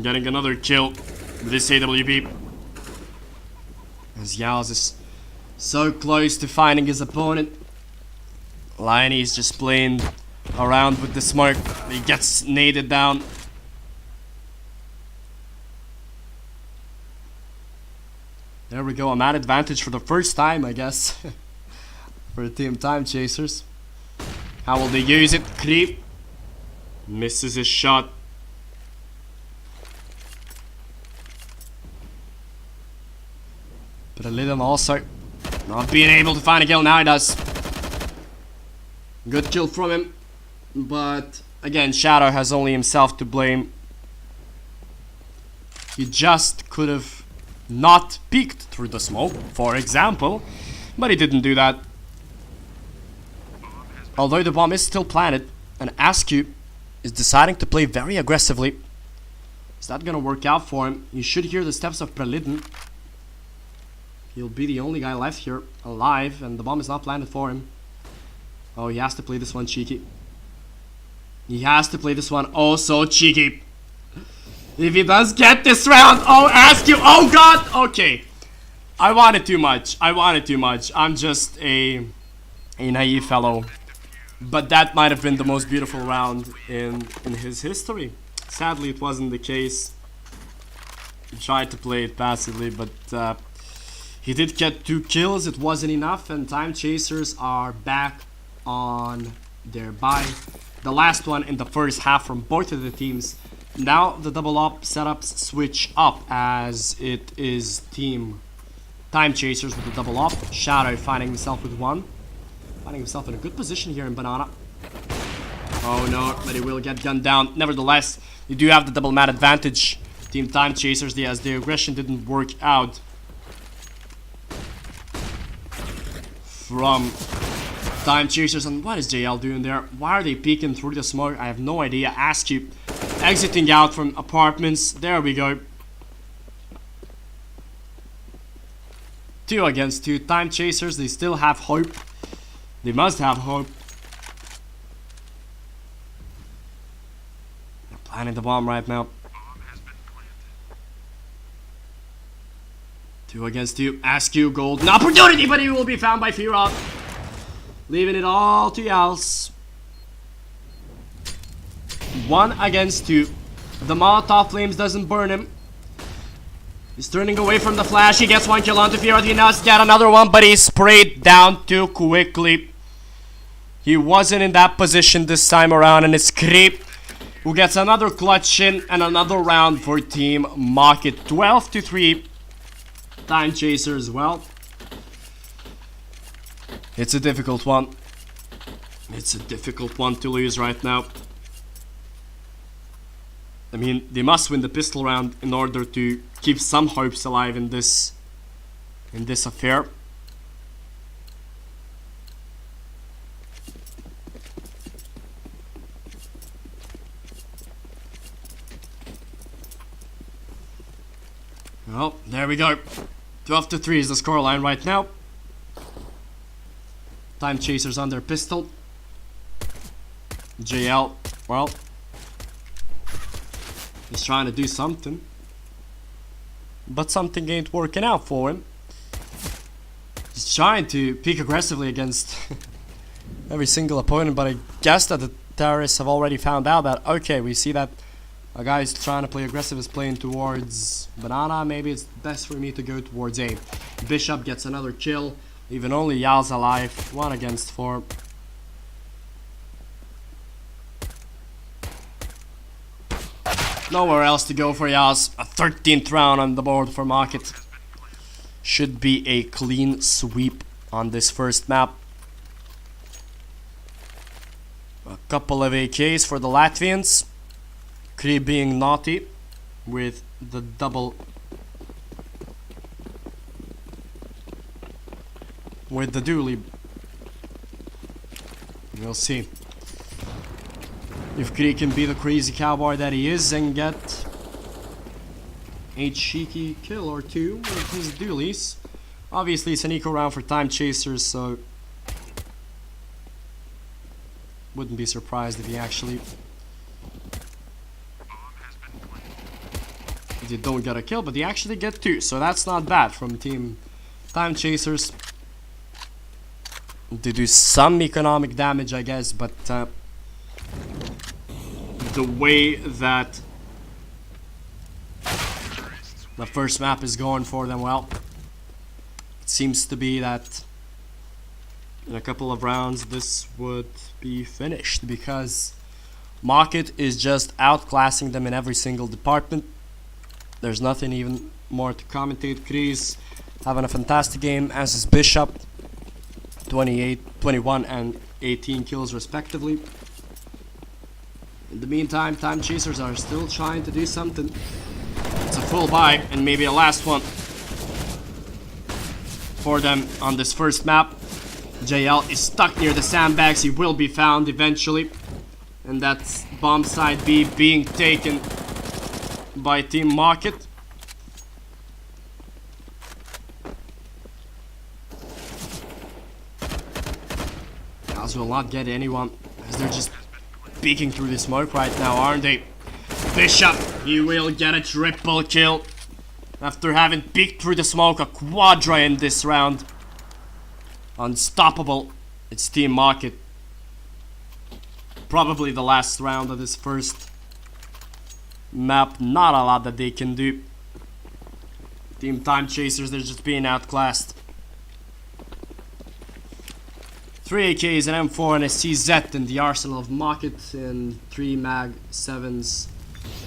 Getting another kill with this AWP. As Yaz is so close to finding his opponent. Liney is just playing around with the smoke. He gets naded down. There we go, I'm at advantage for the first time, I guess. For Team Time Chasers. How will they use it? Creep misses his shot. But Preliden also not being able to find a kill. Now he does. Good kill from him. But again, Shadow has only himself to blame. He just could have not peeked through the smoke, for example. But he didn't do that. Although the bomb is still planted, and Askew is deciding to play very aggressively. Is that gonna work out for him? You should hear the steps of Preliden. He'll be the only guy left here alive, and the bomb is not planted for him. Oh, he has to play this one cheeky. He has to play this one oh so cheeky. If he does get this round, oh Askew, oh god, okay. I wanted too much. I'm just a naive fellow. But that might have been the most beautiful round in his history. Sadly, it wasn't the case. He tried to play it passively, but he did get 2 kills. It wasn't enough, and Time Chasers are back on their bye. the last one in the first half from both of the teams. Now the double up setups switch up as it is team Time Chasers with the double up. Shadow finding himself with one. Finding himself in a good position here in Banana. Oh no, but he will get gunned down. Nevertheless, you do have the double mat advantage. Team Time Chasers, as the aggression didn't work out from Time Chasers. And what is JL doing there? Why are they peeking through the smoke? I have no idea. Ask you. Exiting out from apartments. There we go. 2 against 2. Time Chasers, they still have hope. They must have hope. They're planting the bomb right now. 2 against 2. Ask you, golden opportunity, but he will be found by Firot. Leaving it all to Yals. 1 against 2. The Molotov Flames doesn't burn him. He's turning away from the flash. He gets 1 kill onto Firot. He does get another one, but he's sprayed down too quickly. He wasn't in that position this time around, and it's Creep who gets another clutch in and another round for Team Market. 12-3. Time Chasers, well, it's a difficult one. It's a difficult one to lose right now. I mean, they must win the pistol round in order to keep some hopes alive in this affair. Well, there we go. 12-3 is the scoreline right now. Time Chasers on their pistol. JL, well, he's trying to do something, but something ain't working out for him. He's trying to peek aggressively against every single opponent, but I guess that the terrorists have already found out that, okay, we see that a guy is trying to play aggressive, is playing towards Banana. Maybe it's best for me to go towards A. Bishop gets another kill, even only Yal's alive. 1 against 4. Nowhere else to go for Yaz. A 13th round on the board for Market. Should be a clean sweep on this first map. A couple of AKs for the Latvians. Kree being naughty with the double. With the dually. We'll see if Kree can be the crazy cowboy that he is and get a cheeky kill or 2 with his dualies. Obviously it's an eco round for Time Chasers, so wouldn't be surprised if he actually they don't get a kill, but they actually get 2, so that's not bad from Team Time Chasers. They do some economic damage, I guess, but the way that the first map is going for them, well, it seems to be that in a couple of rounds this would be finished, because Market is just outclassing them in every single department. There's nothing even more to commentate. Krees having a fantastic game, as is Bishop. 28, 21 and 18 kills respectively. In the meantime, Time Chasers are still trying to do something. It's a full buy and maybe a last one for them on this first map. JL is stuck near the sandbags. He will be found eventually. And that's bomb side B being taken by Team Market. Guys will not get anyone, as they're just peeking through the smoke right now, aren't they? Bishop, he will get a triple kill after having peeked through the smoke. A quadra in this round. Unstoppable. It's Team Market. Probably the last round of this first map. Not a lot that they can do. Team Time Chasers, they're just being outclassed. 3 AKs, an M4, and a CZ in the arsenal of Market, and 3 Mag 7s.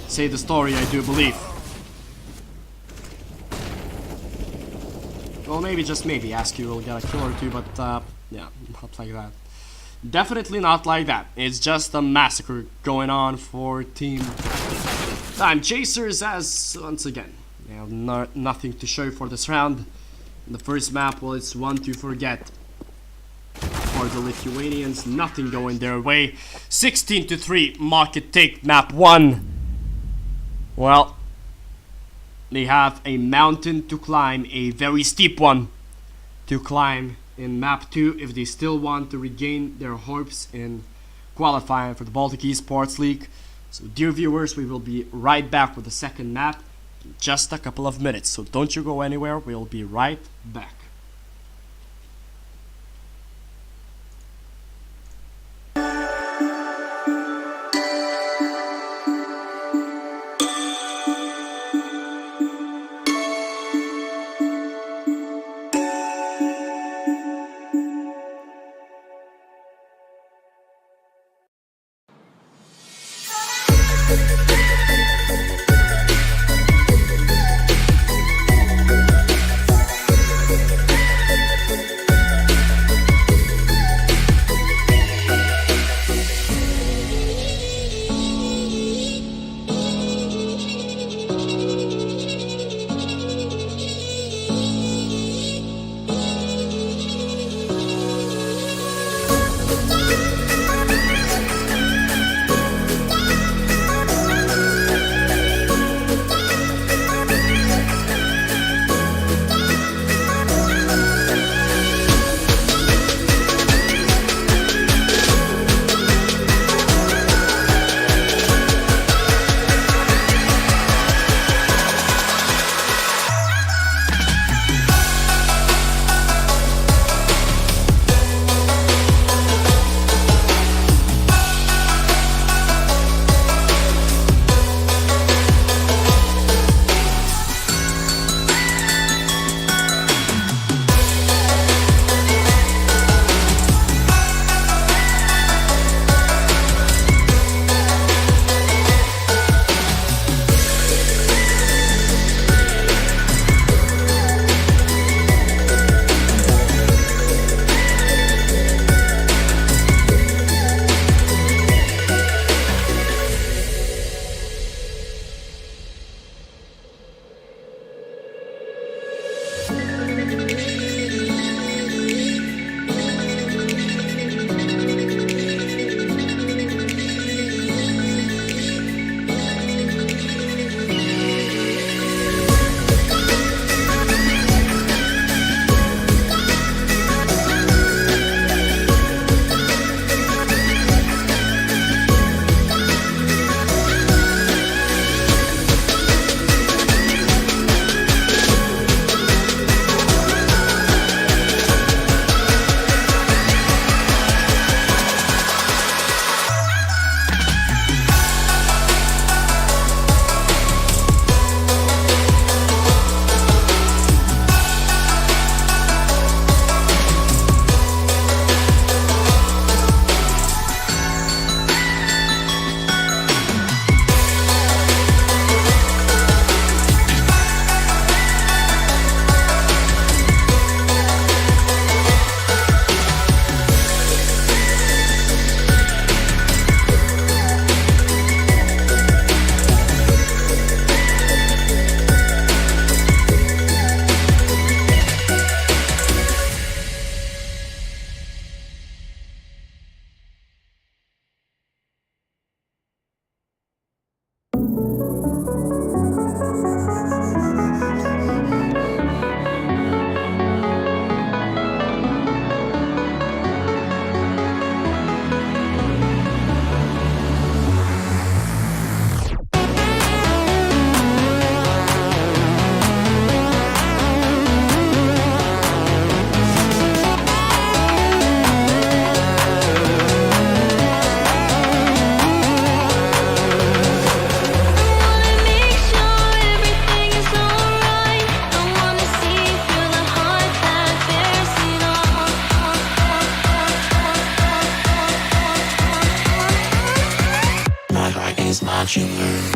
Say the story, I do believe. Well, maybe, just maybe, Askew will get a kill or two, but yeah, not like that. Definitely not like that. It's just a massacre going on for Team Time Chasers, as once again, they have nothing to show for this round. In the first map, well, it's one to forget for the Lithuanians. Nothing going their way. 16-3, Market take map 1. Well, they have a mountain to climb, a very steep one to climb in map 2 if they still want to regain their hopes in qualifying for the Baltic Esports League. So dear viewers, we will be right back with the second map in just a couple of minutes. So don't you go anywhere, we'll be right back. modular.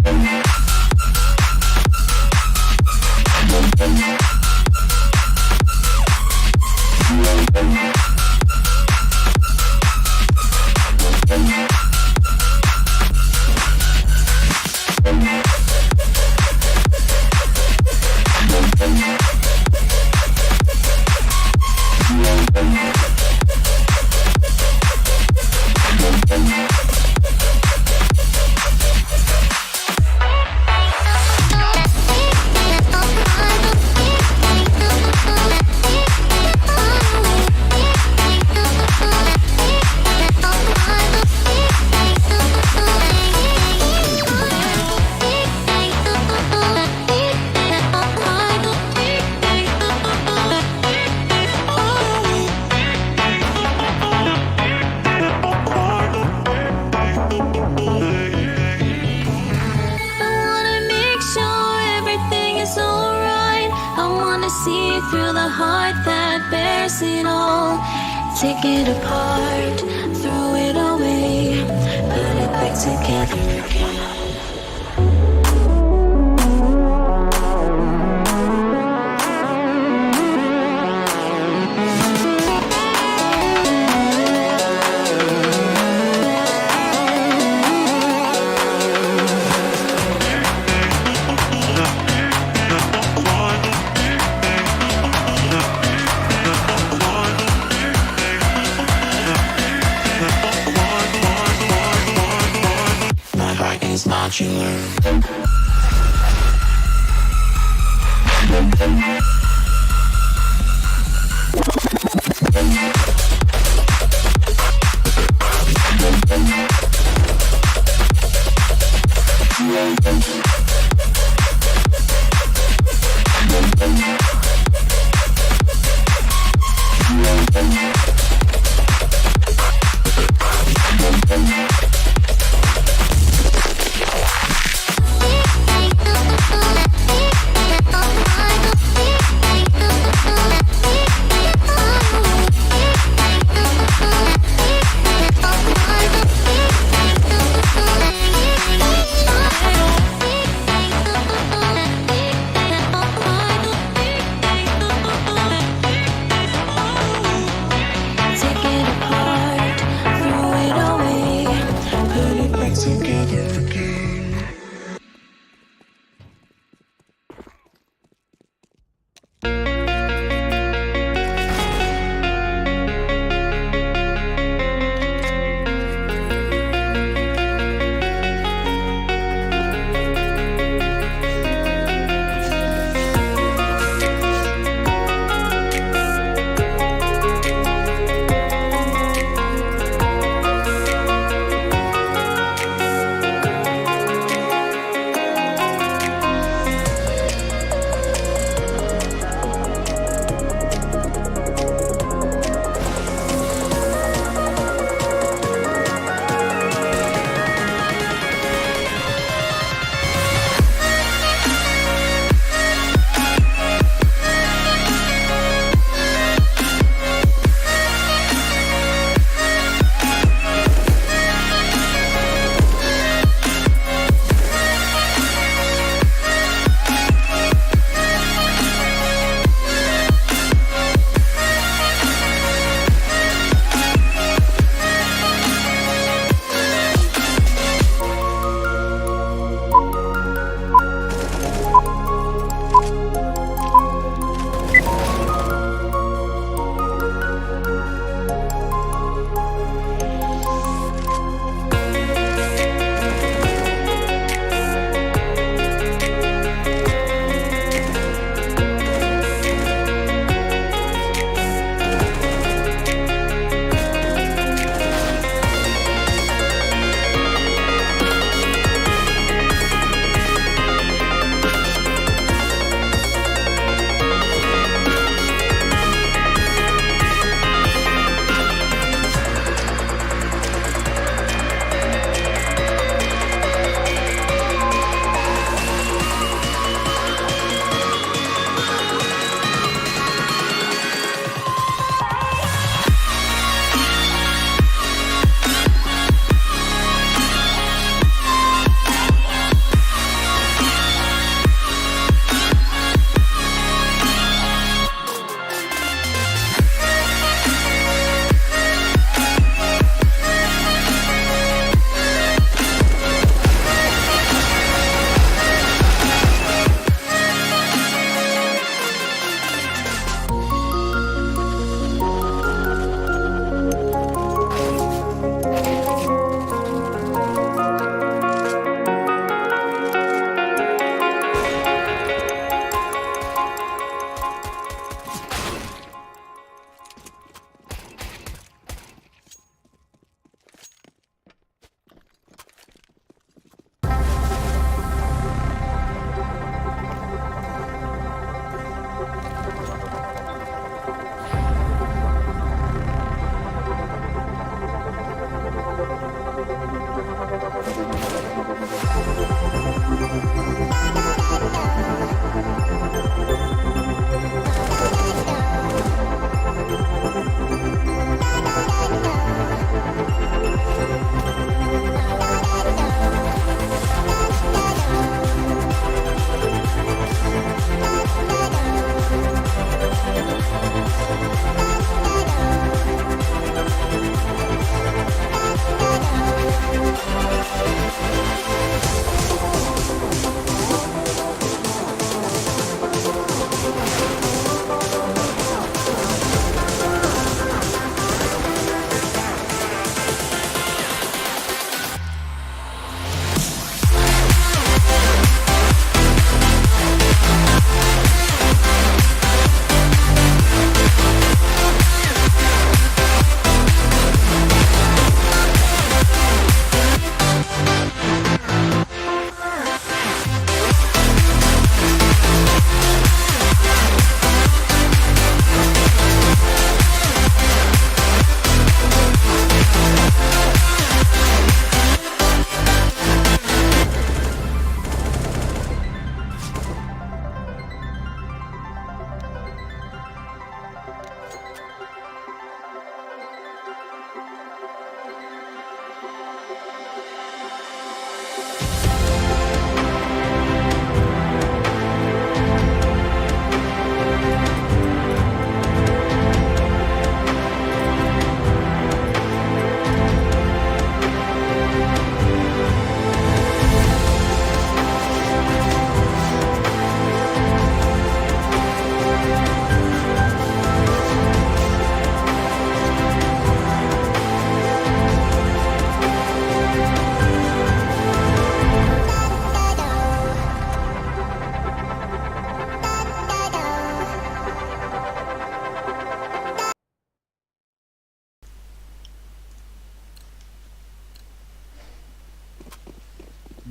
See through the heart that bears it all. Take it apart, throw it away, put it back together again. Is modular.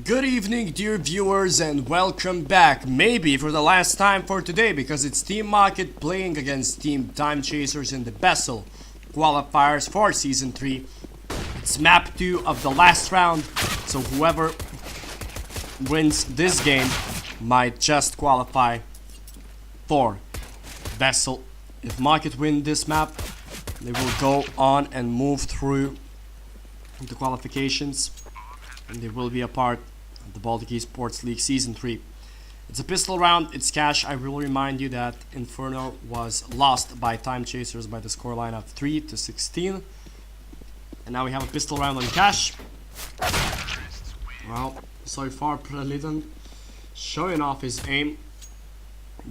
Good evening, dear viewers, and welcome back. Maybe for the last time for today, because it's Team Market playing against Team Time Chasers in the BESL Qualifiers for Season 3. It's map 2 of the last round, so whoever wins this game might just qualify for BESL. If Market win this map, they will go on and move through the qualifications, and they will be a part of the Baltic Esports League Season 3. It's a pistol round, it's cash. I will remind you that Inferno was lost by Time Chasers by the scoreline of 3-16. And now we have a pistol round on cash. Well, so far Prelidon showing off his aim,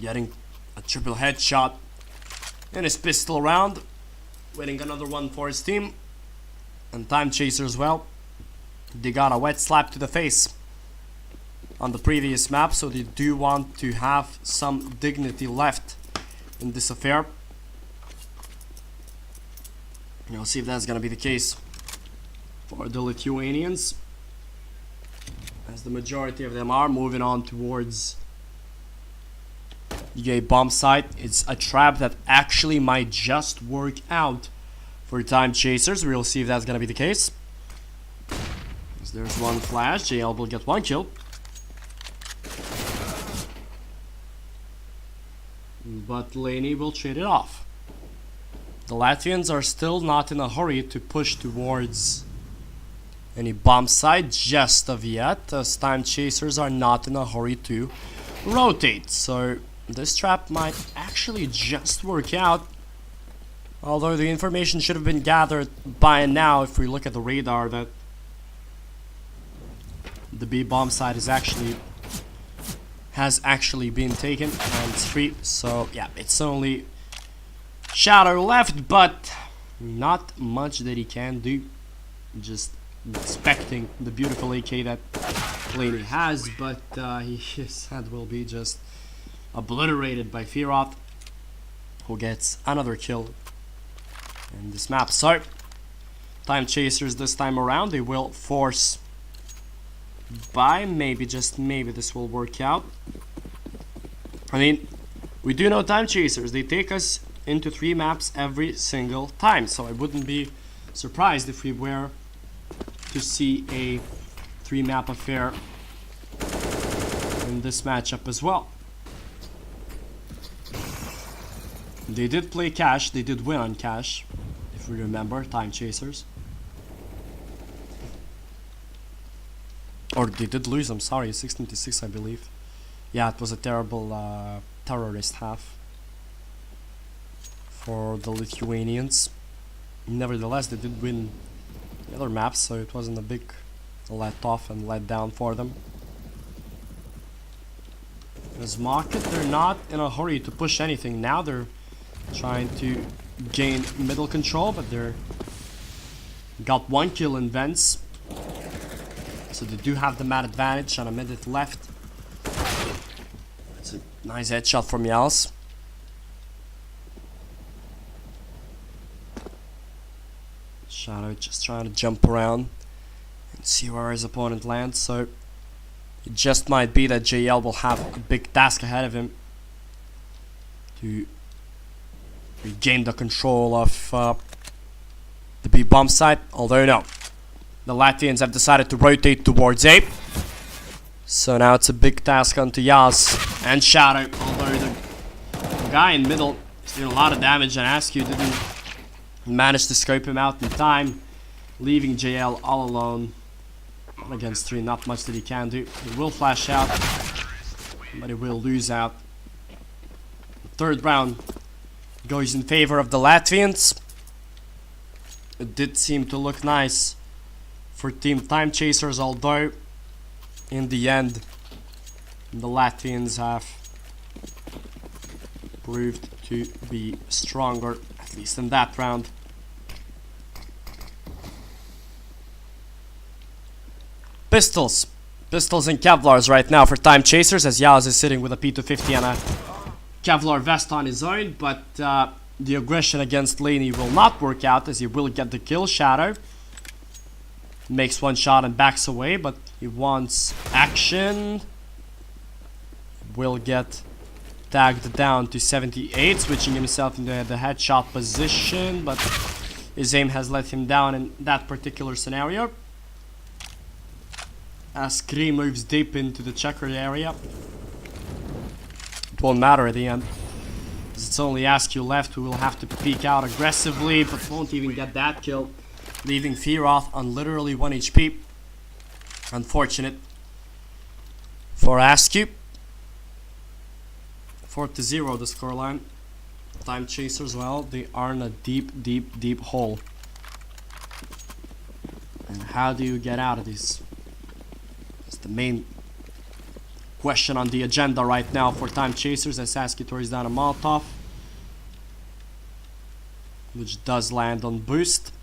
getting a triple headshot in his pistol round, winning another one for his team. And Time Chasers, well, they got a wet slap to the face on the previous map, so they do want to have some dignity left in this affair. We'll see if that's gonna be the case for the Lithuanians, as the majority of them are moving on towards the bomb site. It's a trap that actually might just work out for Time Chasers. We'll see if that's gonna be the case. There's one flash. JL will get one kill, but Laney will trade it off. The Latvians are still not in a hurry to push towards any bomb site just of yet, as Time Chasers are not in a hurry to rotate. So this trap might actually just work out, although the information should have been gathered by now if we look at the radar that the B bomb site has actually been taken and it's free. So yeah, it's only Shadow left, but not much that he can do. Just inspecting the beautiful AK that Laney has, but his head will be just obliterated by Firoth, who gets another kill in this map. So Time Chasers this time around, they will force by maybe, just maybe, this will work out. I mean, we do know Time Chasers, they take us into 3 maps every single time, so I wouldn't be surprised if we were to see a 3-map affair in this matchup as well. They did play cash, they did win on cash, if we remember, Time Chasers. Or they did lose, I'm sorry, 16-6 I believe. Yeah, it was a terrible terrorist half for the Lithuanians. Nevertheless, they did win the other maps, so it wasn't a big let off and let down for them. As Market, they're not in a hurry to push anything. Now they're trying to gain middle control, but they're got 1 kill in vents. So they do have the mad advantage on a minute left. It's a nice headshot from Yals. Shadow just trying to jump around and see where his opponent lands. So it just might be that JL will have a big task ahead of him to regain the control of the B bomb site. Although no, the Latvians have decided to rotate towards A. So now it's a big task onto Yas and Shadow. Although the guy in middle is doing a lot of damage, and Askew didn't manage to scope him out in time, leaving JL all alone. 1 against 3, not much that he can do. He will flash out, but he will lose out. The 3rd round goes in favor of the Latvians. It did seem to look nice for Team Time Chasers, although in the end the Latvians have proved to be stronger, at least in that round. Pistols and Kevlars right now for Time Chasers, as Yaz is sitting with a P250 and a Kevlar vest on his own, but the aggression against Laney will not work out, as he will get the kill. Shadow Makes one shot and backs away, but he wants action. Will get tagged down to 78, switching himself into the headshot position, but his aim has let him down in that particular scenario. As Kree moves deep into the checkered area. It won't matter at the end. It's only Askew left who will have to peek out aggressively, but won't even get that kill, leaving Fearoth on literally 1 HP. Unfortunate for Askew. 4-0 the scoreline. Time Chasers, well, they are in a deep hole. And how do you get out of this? It's the main question on the agenda right now for Time Chasers, as Sasuke throws down a Molotov, which does land on boost.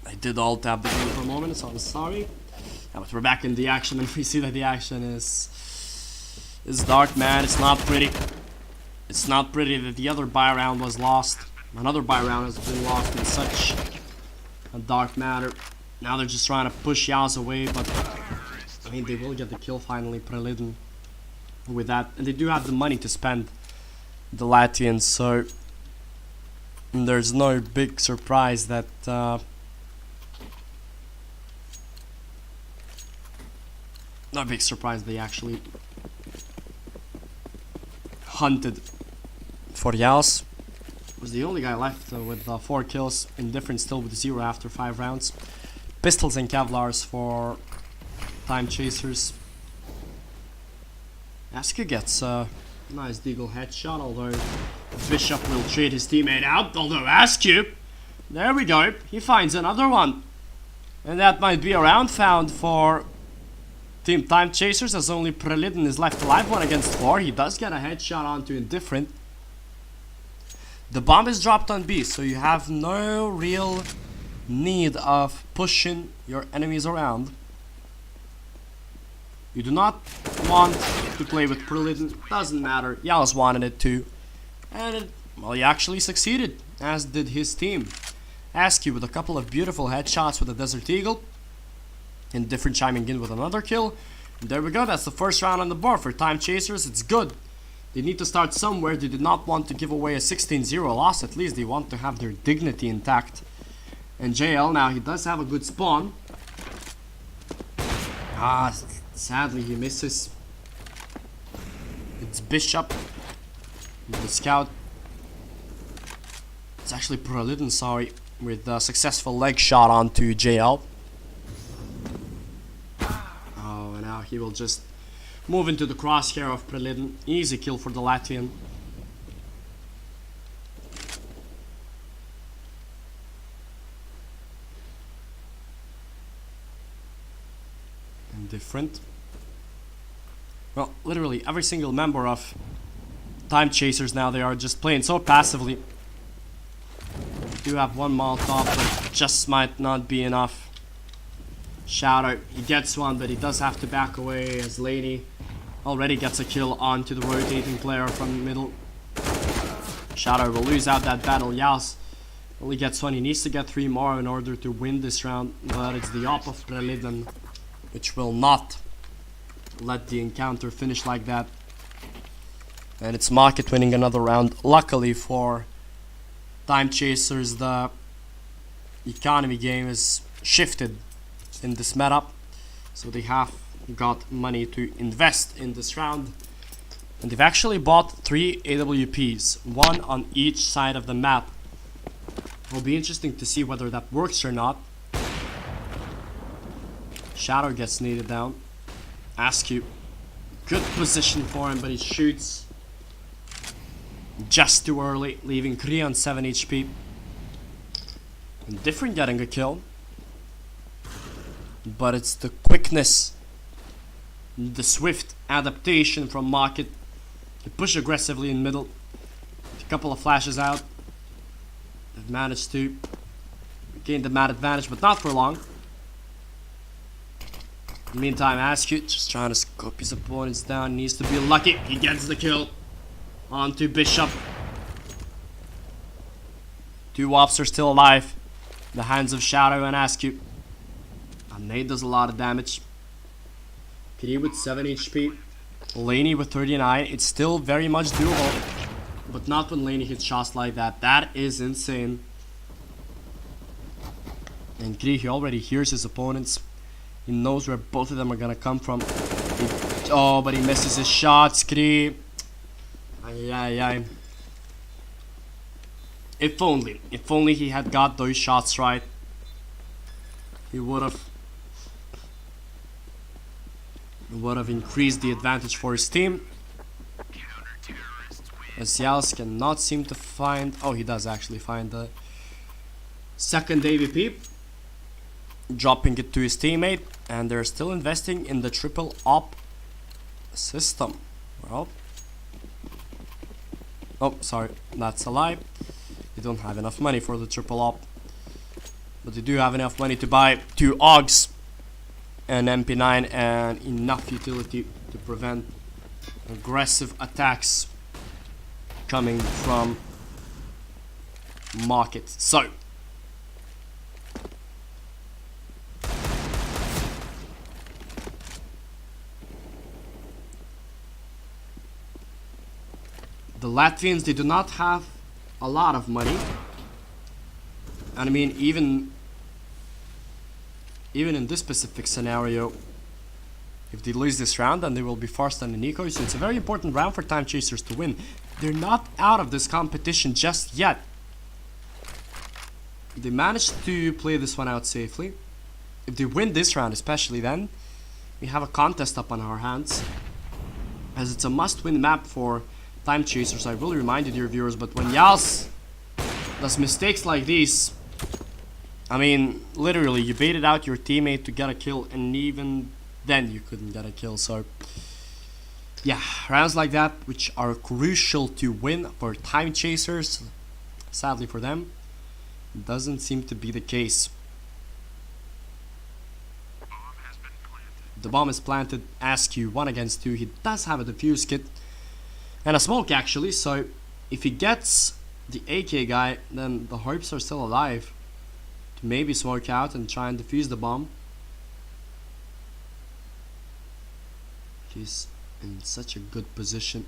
I did alt tab the game for a moment, so I'm sorry. Yeah, but we're back in the action, and we see that the action is dark, man. It's not pretty. It's not pretty that the other buy round was lost. Another buy round has been lost in such a dark manner. Now they're just trying to push Yaz away, but I mean, they will get the kill finally, Prelidden, with that. And they do have the money to spend, the Latvians, so there's no big surprise that no big surprise they actually hunted for Yaz. Was the only guy left with 4 kills, indifferent still with 0 after 5 rounds. Pistols and Kevlars for Time Chasers. Askew gets a nice deagle headshot, although Bishop will trade his teammate out. Although Askew, there we go, he finds another one. And that might be a round found for Team Time Chasers, as only Prelidden is left alive, 1 against 4. He does get a headshot onto Indifferent. The bomb is dropped on B, so you have no real need of pushing your enemies around. You do not want to play with Prelidden, doesn't matter. Yaz wanted it too. And well, he actually succeeded, as did his team. Askew with a couple of beautiful headshots with a Desert Eagle. Indifferent chiming in with another kill. And there we go, that's the first round on the board for Time Chasers. It's good. They need to start somewhere. They did not want to give away a 16-0 loss. At least they want to have their dignity intact. And JL, now he does have a good spawn. Sadly he misses. It's Bishop with the scout. It's actually Prelidden, sorry, with a successful leg shot onto JL. Oh, and now he will just move into the crosshair of Prelidden. Easy kill for the Latvian. Indifferent. Well, literally every single member of Time Chasers now, they are just playing so passively. Do have 1 Molotov, but it just might not be enough. Shadow, he gets one, but he does have to back away, as Lady already gets a kill onto the rotating player from the middle. Shadow will lose out that battle. Yaz only gets 1. He needs to get 3 more in order to win this round, but it's the op of Prelidden which will not let the encounter finish like that. And it's Market winning another round. Luckily for Time Chasers, the economy game is shifted in this meta, so they have got money to invest in this round, and they've actually bought 3 AWPs, 1 on each side of the map. It'll be interesting to see whether that works or not. Shadow gets needed down. Askew, good position for him, but he shoots just too early, leaving Kree on 7 HP. Indifferent getting a kill, but it's the quickness, the swift adaptation from Market to push aggressively in middle. A couple of flashes out. They've managed to gain the mad advantage, but not for long. In the meantime, Askew just trying to scope his opponents down. Needs to be lucky. He gets the kill onto Bishop. Two Wops are still alive. The hands of Shadow and Askew. And Nate does a lot of damage. Kitty with 7 HP. Laney with 39. It's still very much doable. But not when Laney hits shots like that. That is insane. And Kitty, he already hears his opponents. He knows where both of them are gonna come from. Oh, but he misses his shots, Kitty. Ay, ay, ay. If only he had got those shots right, he would have increased the advantage for his team. As Yals cannot seem to find, oh, he does actually find the second AVP, dropping it to his teammate, and they're still investing in the triple op system. Well, oh, sorry, that's a lie. They don't have enough money for the triple op, but they do have enough money to buy 2 AUGs, an MP9, and enough utility to prevent aggressive attacks coming from market. So the Latvians, they do not have a lot of money, and I mean even in this specific scenario, if they lose this round, then they will be forced on an eco. So it's a very important round for Time Chasers to win. They're not out of this competition just yet. They managed to play this one out safely. If they win this round especially, then we have a contest up on our hands, as it's a must-win map for Time Chasers. I will remind you, dear viewers, but when Yals does mistakes like these, I mean, literally, you baited out your teammate to get a kill, and even then you couldn't get a kill. So yeah, rounds like that, which are crucial to win for Time Chasers, sadly for them, doesn't seem to be the case. The bomb is planted. Askew 1 against 2. He does have a defuse kit and a smoke actually, so if he gets the AK guy, then the hopes are still alive to maybe smoke out and try and defuse the bomb. He's in such a good position.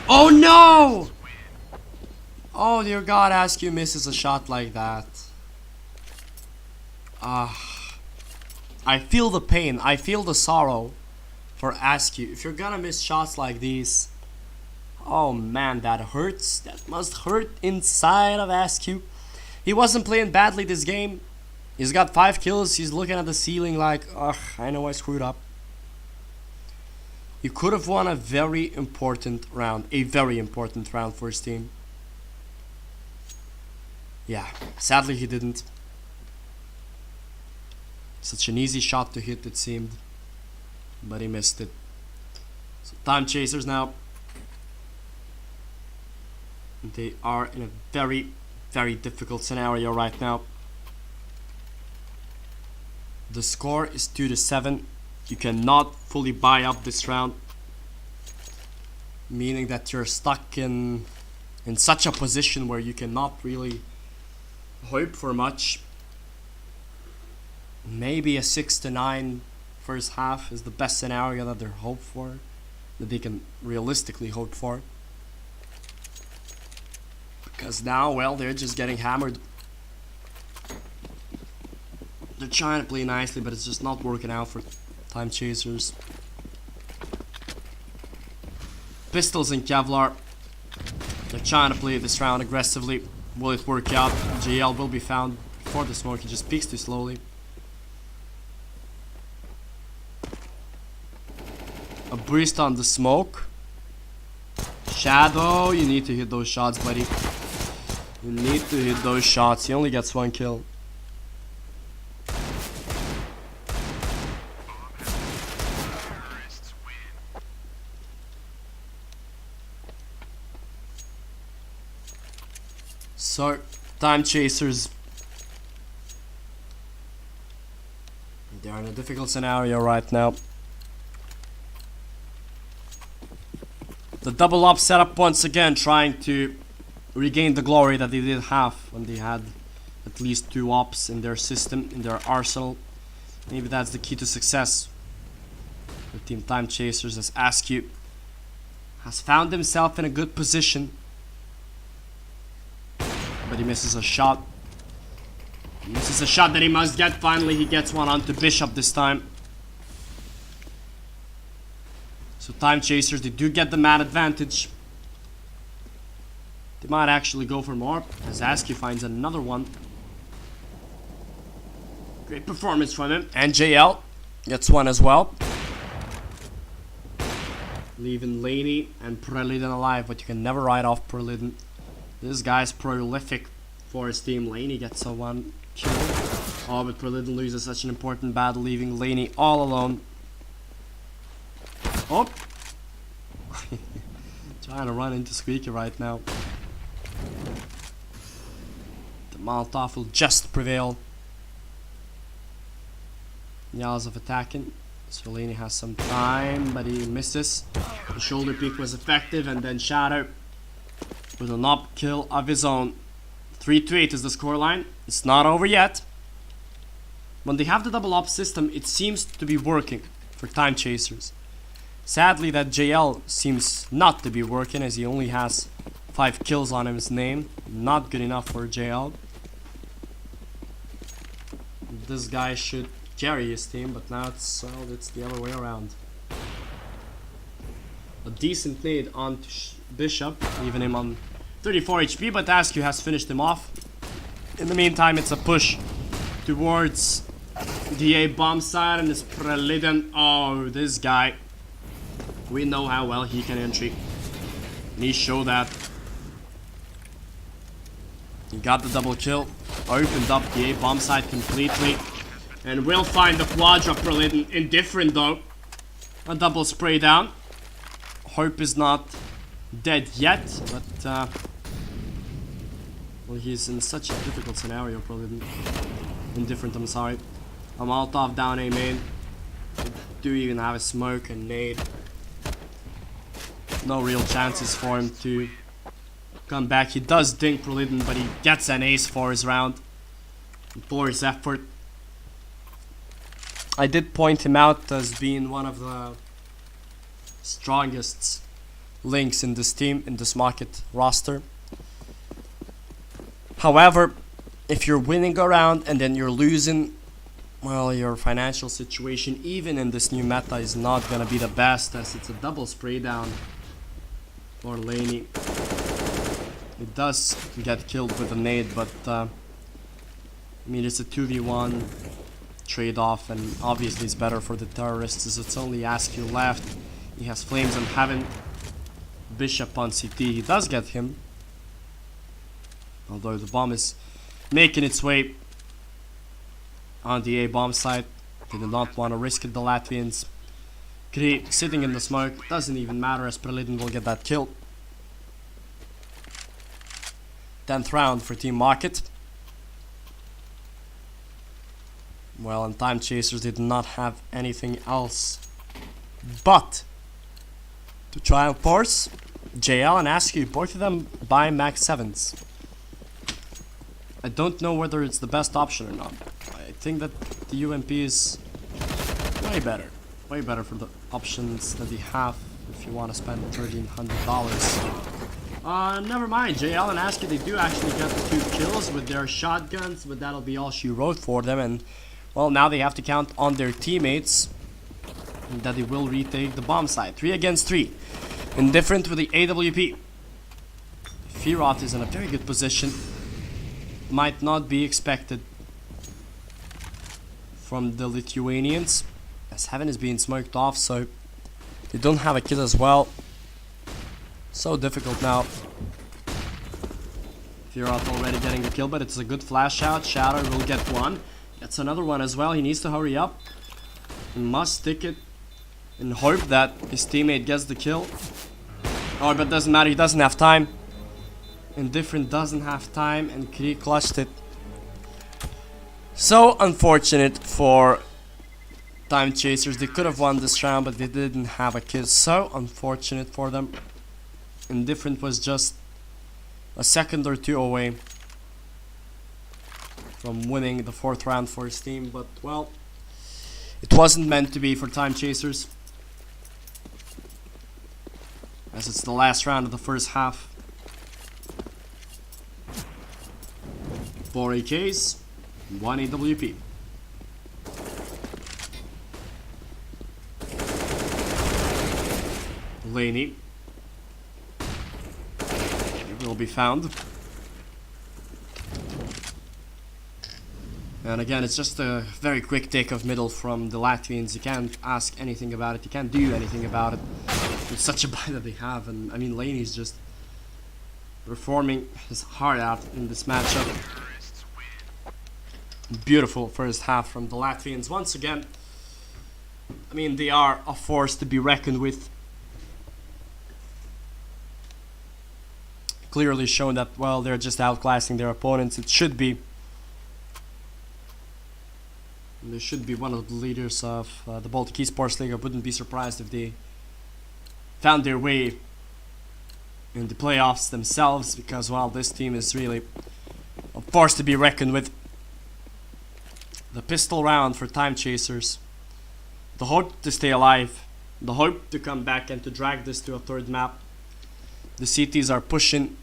Oh no! Oh dear God, Askew misses a shot like that. I feel the pain, I feel the sorrow for Askew. If you're gonna miss shots like these, oh man, that hurts. That must hurt inside of Askew. He wasn't playing badly this game. He's got 5 kills. He's looking at the ceiling like, ugh, I know I screwed up. He could have won a very important round. A very important round for his team. Yeah, sadly he didn't. Such an easy shot to hit, it seemed, but he missed it. So Time Chasers now, they are in a very, very difficult scenario right now. The score is 2-7. You cannot fully buy up this round, meaning that you're stuck in such a position where you cannot really hope for much. Maybe a 6-9 first half is the best scenario that they're hoped for, that they can realistically hope for. Because now, well, they're just getting hammered. They're trying to play nicely, but it's just not working out for Time Chasers. Pistols and Kevlar, they're trying to play this round aggressively. Will it work out? JL will be found before the smoke. He just peeks too slowly. A burst on the smoke. Shadow, you need to hit those shots, buddy. You need to hit those shots. He only gets 1 kill. So, Time Chasers, they're in a difficult scenario right now. The double up setup once again, trying to regain the glory that they did have when they had at least 2 ops in their system, in their arsenal. Maybe that's the key to success with Team Time Chasers, as Askew has found himself in a good position. But he misses a shot. He misses a shot that he must get. Finally, he gets one onto Bishop this time. So Time Chasers, they do get the man advantage. They might actually go for more, as Askew finds another one. Great performance from him. And JL gets one as well. Leaving Laney and Preliden alive, but you can never write off Preliden. This guy's prolific for his team. Laney gets a 1 kill. Oh, but Preliden loses such an important battle, leaving Laney all alone. Oh! Trying to run into Squeaky right now. The Molotov will just prevail. Yazov attacking. Solini has some time, but he misses. The shoulder peek was effective, and then Shadow with an up kill of his own. 3-8 is the scoreline. It's not over yet. When they have the double up system, it seems to be working for Time Chasers. Sadly, that JL seems not to be working, as he only has 5 kills on his name. Not good enough for JL. This guy should carry his team, but now it's the other way around. A decent nade on Bishop, leaving him on 34 HP, but Askew has finished him off. In the meantime, it's a push towards the A bomb side, and it's Preliden. Oh, this guy. We know how well he can entry. And he showed that. He got the double kill, opened up the A bomb side completely, and will find the quadra Preliden. Indifferent though. A double spray down. Hope is not dead yet, but well, he's in such a difficult scenario, Preliden. Indifferent, I'm sorry. A Molotov down A main. Do even have a smoke and nade. No real chances for him to come back. He does dink Preliden, but he gets an ace for his round. For his effort. I did point him out as being one of the strongest links in this team, in this market roster. However, if you're winning a round and then you're losing, well, your financial situation, even in this new meta, is not gonna be the best, as it's a double spray down for Laney. It does get killed with a nade, but I mean, it's a 2v1 trade-off, and obviously it's better for the terrorists, as it's only Askew left. He has Flames on Heaven. Bishop on CT. He does get him, although the bomb is making its way on the A bomb site. They did not want to risk it, the Latvians. Kri sitting in the smoke. Doesn't even matter, as Preliden will get that kill. 10th round for Team Market. Well, and Time Chasers did not have anything else but to try and force JL and Askew, both of them by max 7s. I don't know whether it's the best option or not. I think that the UMP is way better for the options that they have if you want to spend $1,300. Never mind, JL and Askew, they do actually get the 2 kills with their shotguns, but that'll be all she wrote for them, and well, now they have to count on their teammates that they will retake the bomb site. 3 against 3. Indifferent with the AWP. Firot is in a very good position. Might not be expected from the Lithuanians, as Heaven is being smoked off, so they don't have a kill as well. So difficult now. Firot already getting the kill, but it's a good flash out. Shadow will get one. Gets another one as well. He needs to hurry up. He must stick it and hope that his teammate gets the kill. Oh, but doesn't matter. He doesn't have time. Indifferent doesn't have time, and Kri clutched it. So unfortunate for Time Chasers. They could have won this round, but they didn't have a kill. So unfortunate for them. Indifferent was just a second or two away from winning the 4th round for his team, but well, it wasn't meant to be for Time Chasers, as it's the last round of the first half. 4 AKs, 1 AWP. Laney will be found. And again, it's just a very quick take of middle from the Latvians. You can't ask anything about it. You can't do anything about it. It's such a buy that they have. And I mean, Laney's just performing his heart out in this matchup. Beautiful first half from the Latvians. Once again, I mean, they are a force to be reckoned with. Clearly shown that, well, they're just outclassing their opponents. It should be. They should be one of the leaders of the Baltic Esports League. I wouldn't be surprised if they found their way in the playoffs themselves, because, well, this team is really a force to be reckoned with. The pistol round for Time Chasers. The hope to stay alive. The hope to come back and to drag this to a 3rd map. The CTs are pushing.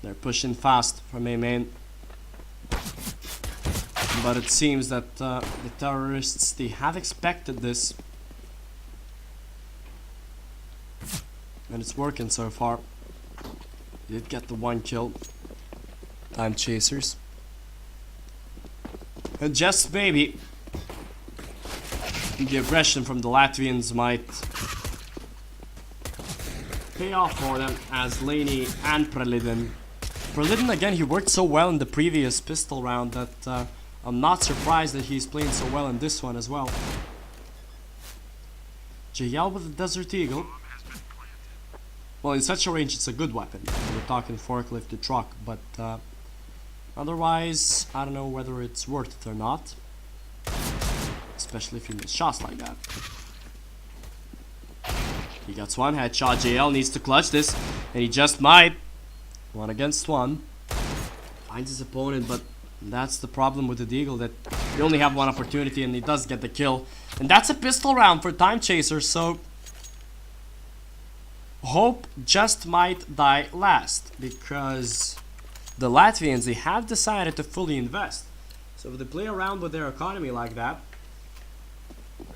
They're pushing fast from A main. But it seems that the terrorists, they have expected this. And it's working so far. They did get the 1 kill. Time Chasers. And just maybe the aggression from the Latvians might pay off for them, as Laney and Preliden. Preliden, again, he worked so well in the previous pistol round that I'm not surprised that he's playing so well in this one as well. JL with the Desert Eagle. Well, in such a range, it's a good weapon. We're talking forklift to truck, but otherwise, I don't know whether it's worth it or not. Especially if you miss shots like that. He gets 1 headshot. JL needs to clutch this, and he just might. 1 against 1. Finds his opponent, but that's the problem with the Deagle, that you only have 1 opportunity, and he does get the kill. And that's a pistol round for Time Chasers, so hope just might die last, because the Latvians, they have decided to fully invest. So if they play around with their economy like that,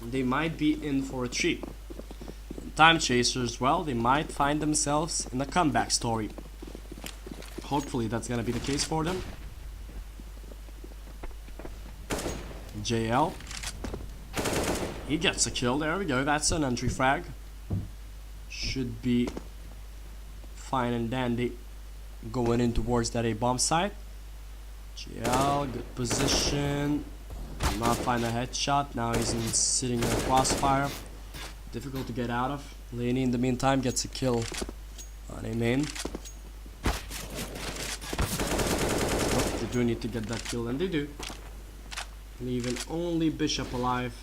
they might be in for a treat. Time Chasers, well, they might find themselves in a comeback story. Hopefully that's gonna be the case for them. JL, he gets a kill. There we go. That's an entry frag. Should be fine and dandy going in towards that A-bomb site. JL, good position. Will not find a headshot. Now he's sitting in a crossfire. Difficult to get out of. Laney, in the meantime, gets a kill on A main. Oh, they do need to get that kill, and they do. Leaving only Bishop alive,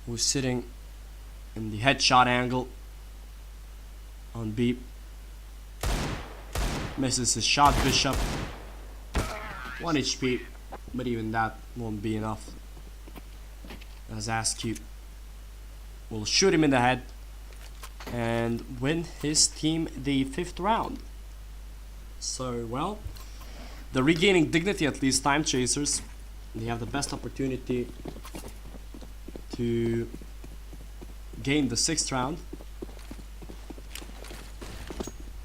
who's sitting in the headshot angle on B. Misses his shot. Bishop 1 HP, but even that won't be enough, as Askew will shoot him in the head and win his team the 5th round. So, well, they're regaining dignity, at least. Time Chasers, they have the best opportunity to gain the 6th round,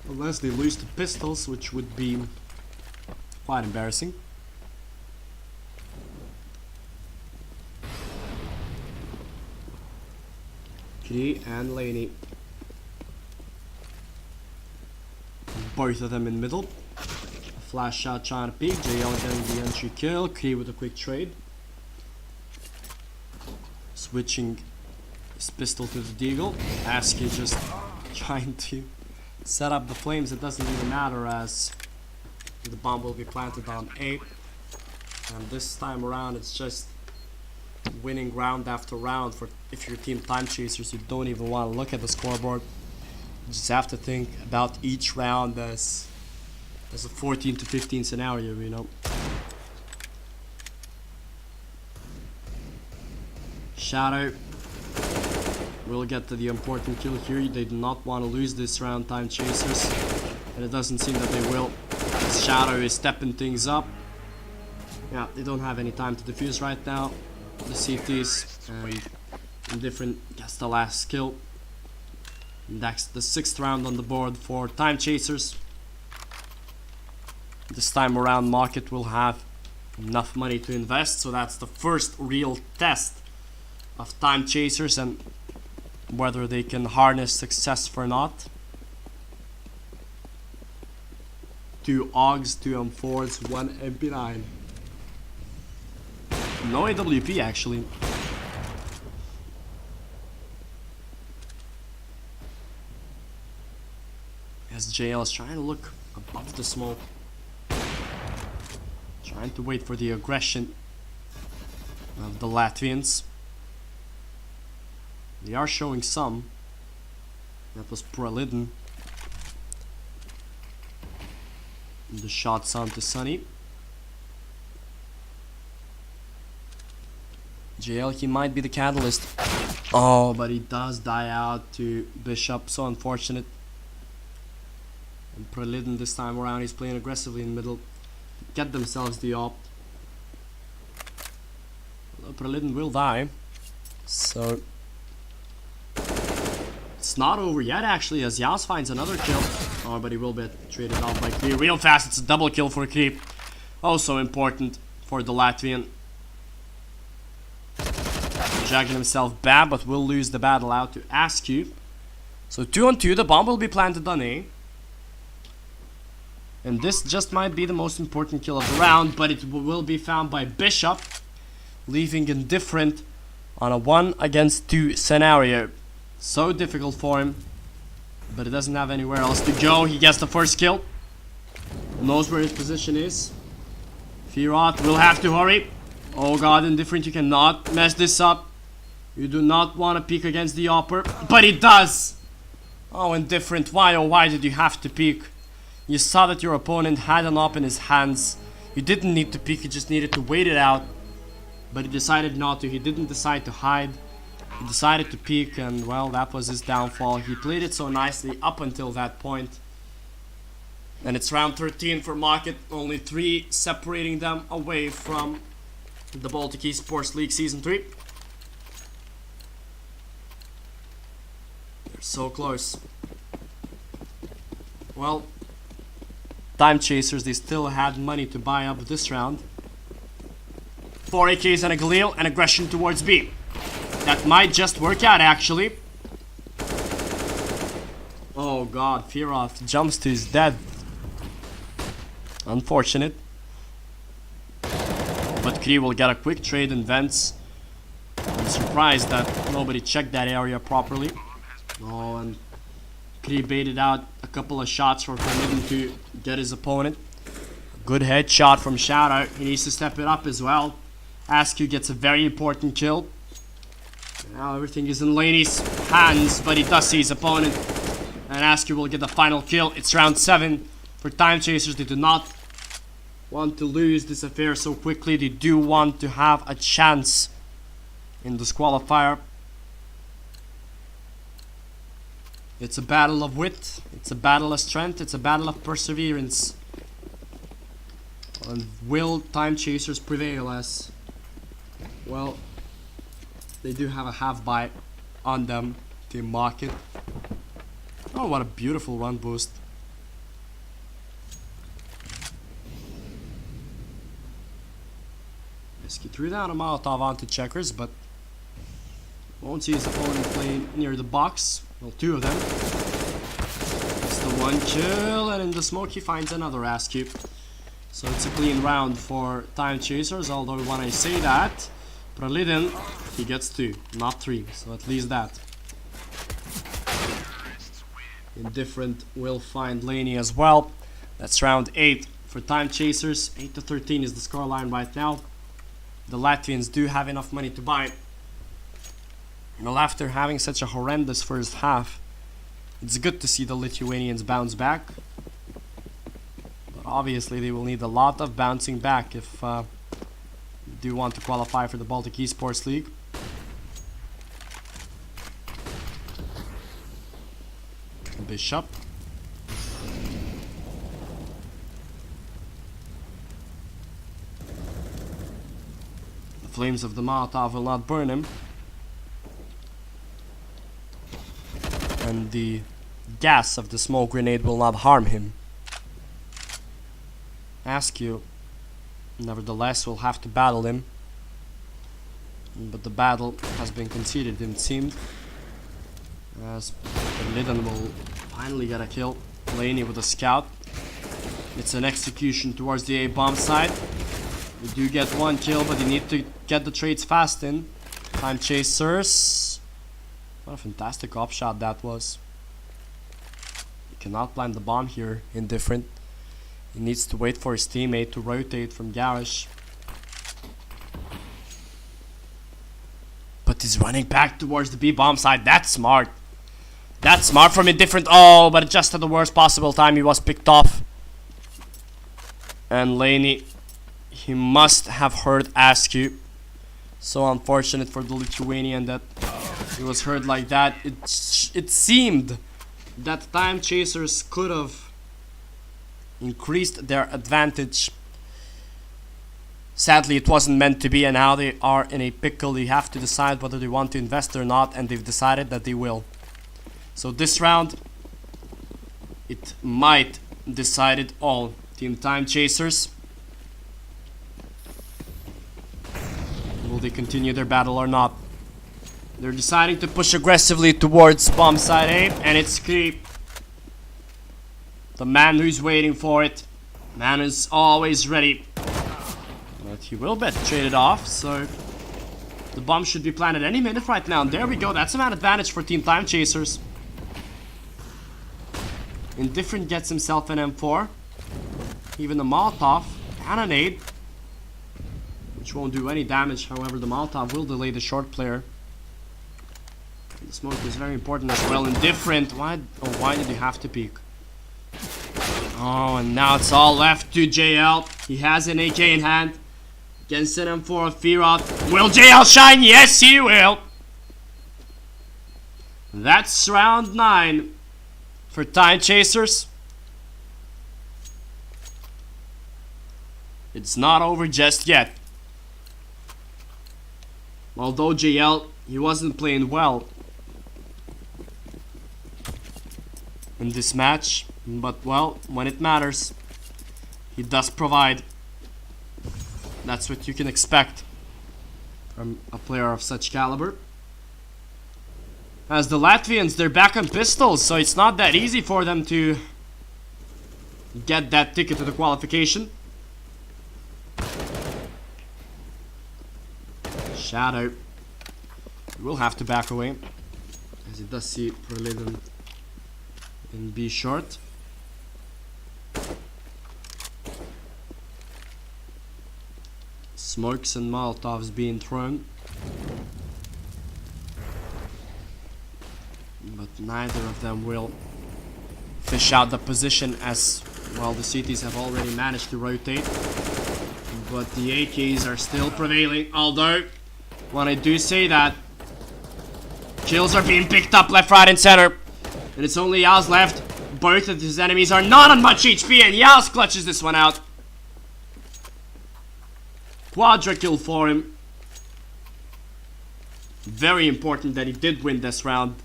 unless they lose to Pistols, which would be quite embarrassing. Kri and Laney, both of them in middle. Flash shot trying to peek. JL getting the entry kill. Kri with a quick trade. Switching his pistol to the Deagle. Askew just trying to set up the flames. It doesn't even matter, as the bomb will be planted on A. And this time around, it's just winning round after round. For if you're Team Time Chasers, you don't even want to look at the scoreboard. just have to think about each round as a 14 to 15 scenario, you know. Shadow will get to the important kill here. They do not want to lose this round, Time Chasers, and it doesn't seem that they will. Shadow is stepping things up. Yeah, they don't have any time to defuse right now. The CTs and Indifferent gets the last kill. And that's the 6th round on the board for Time Chasers. This time around, Market will have enough money to invest, so that's the first real test of Time Chasers and whether they can harness success or not. 2 AUGs, 2 M4s, 1 MP9. No AWP actually. As JL is trying to look above the smoke. Trying to wait for the aggression of the Latvians. They are showing some. That was Prolidden. The shots onto Sunny. JL, he might be the catalyst. Oh, but he does die out to Bishop. So unfortunate. And Prolidden this time around, he's playing aggressively in the middle. Get themselves the op. Prolidden will die. So it's not over yet actually, as Yas finds another kill. Oh, but he will be traded off by Kree real fast. It's a double kill for Kree. Also important for the Latvian. Jacking himself bad, but will lose the battle out to Askew. So 2 on 2, the bomb will be planted on A. And this just might be the most important kill of the round, but it will be found by Bishop, leaving Indifferent on a 1 against 2 scenario. So difficult for him, but he doesn't have anywhere else to go. He gets the first kill, knows where his position is. Firot will have to hurry. Oh god, Indifferent, you cannot mess this up. You do not want to peek against the upper, but he does. Oh, Indifferent, why oh why did you have to peek? You saw that your opponent had an op in his hands. You didn't need to peek, you just needed to wait it out. But he decided not to. He didn't decide to hide. He decided to peek, and well, that was his downfall. He played it so nicely up until that point. And it's round 13 for Market. Only 3 separating them away from the Baltic Esports League Season 3. They're so close. Well, Time Chasers, they still had money to buy up this round. 4 AKs and a Galil and aggression towards B. That might just work out actually. Oh god, Firot jumps to his death. Unfortunate. But Kree will get a quick trade in vents. I'm surprised that nobody checked that area properly. Oh, and Kree baited out a couple of shots for Prolidden to get his opponent. Good headshot from Shadow. He needs to step it up as well. Askew gets a very important kill. Now everything is in Laney's hands, but he does see his opponent. And Askew will get the final kill. It's round 7 for Time Chasers. They do not want to lose this affair so quickly. They do want to have a chance in this qualifier. It's a battle of wit, it's a battle of strength, it's a battle of perseverance. And will Time Chasers prevail as, well, they do have a half buy on them to Market. Oh, what a beautiful run boost. He threw down a Molotov onto Checkers, but won't see his opponent playing near the box. Well, 2 of them. It's the 1 kill, and in the smoke he finds another Askew. So it's a clean round for Time Chasers, although when I say that, Prolidden, he gets 2, not 3, so at least that. Indifferent will find Laney as well. That's round 8 for Time Chasers. 8 to 13 is the scoreline right now. The Latvians do have enough money to buy. Well, after having such a horrendous first half, It's good to see the Lithuanians bounce back. But obviously they will need a lot of bouncing back if they do want to qualify for the Baltic Esports League. Bishop. The flames of the Molotov will not burn him. And the gas of the smoke grenade will not harm him. Askew, nevertheless, will have to battle him. But the battle has been conceded, it seemed. As Lidden will finally get a kill. Laney with a scout. It's an execution towards the A-bomb side. We do get one kill, but you need to get the trades fast in. Time chasers. What a fantastic op shot that was. He cannot plant the bomb here. Indifferent. He needs to wait for his teammate to rotate from Garish. But he's running back towards the B-bomb side. That's smart. That's smart from Indifferent. Oh, but just at the worst possible time he was picked off. And Laney, he must have heard Askew. So unfortunate for the Lithuanian that he was hurt like that. It seemed that Time Chasers could have increased their advantage. Sadly, it wasn't meant to be, and now they are in a pickle. They have to decide whether they want to invest or not, and they've decided that they will. So this round, it might decide it all. Team Time Chasers. Will they continue their battle or not? They're deciding to push aggressively towards bomb side A, and it's Creep. The man who's waiting for it. Man is always ready. But he will get traded off, so the bomb should be planted any minute right now. And there we go, that's a man advantage for Team Time Chasers. Indifferent gets himself an M4. Even the Molotov and a nade, which won't do any damage. However, the Molotov will delay the short player. And the smoke is very important as well. Indifferent. Why did he have to peek? Oh, and now it's all left to JL. He has an AK in hand. Against an M4 of Firot. Will JL shine? Yes, he will. That's round 9 for Time Chasers. It's not over just yet. Although JL, he wasn't playing well in this match, but well, when it matters, he does provide. That's what you can expect from a player of such caliber. As the Latvians, they're back on pistols, so it's not that easy for them to get that ticket to the qualification. Shadow will have to back away, as he does see Prolidon in B short. Smokes and Molotovs being thrown, but neither of them will fish out the position, as well the CTs have already managed to rotate. But the AKs are still prevailing, although when I do say that, kills are being picked up left, right and center, and it's only Yaz left. Both of his enemies are not on much HP, and Yaz clutches this one out. Quadra kill for him. Very important that he did win this round.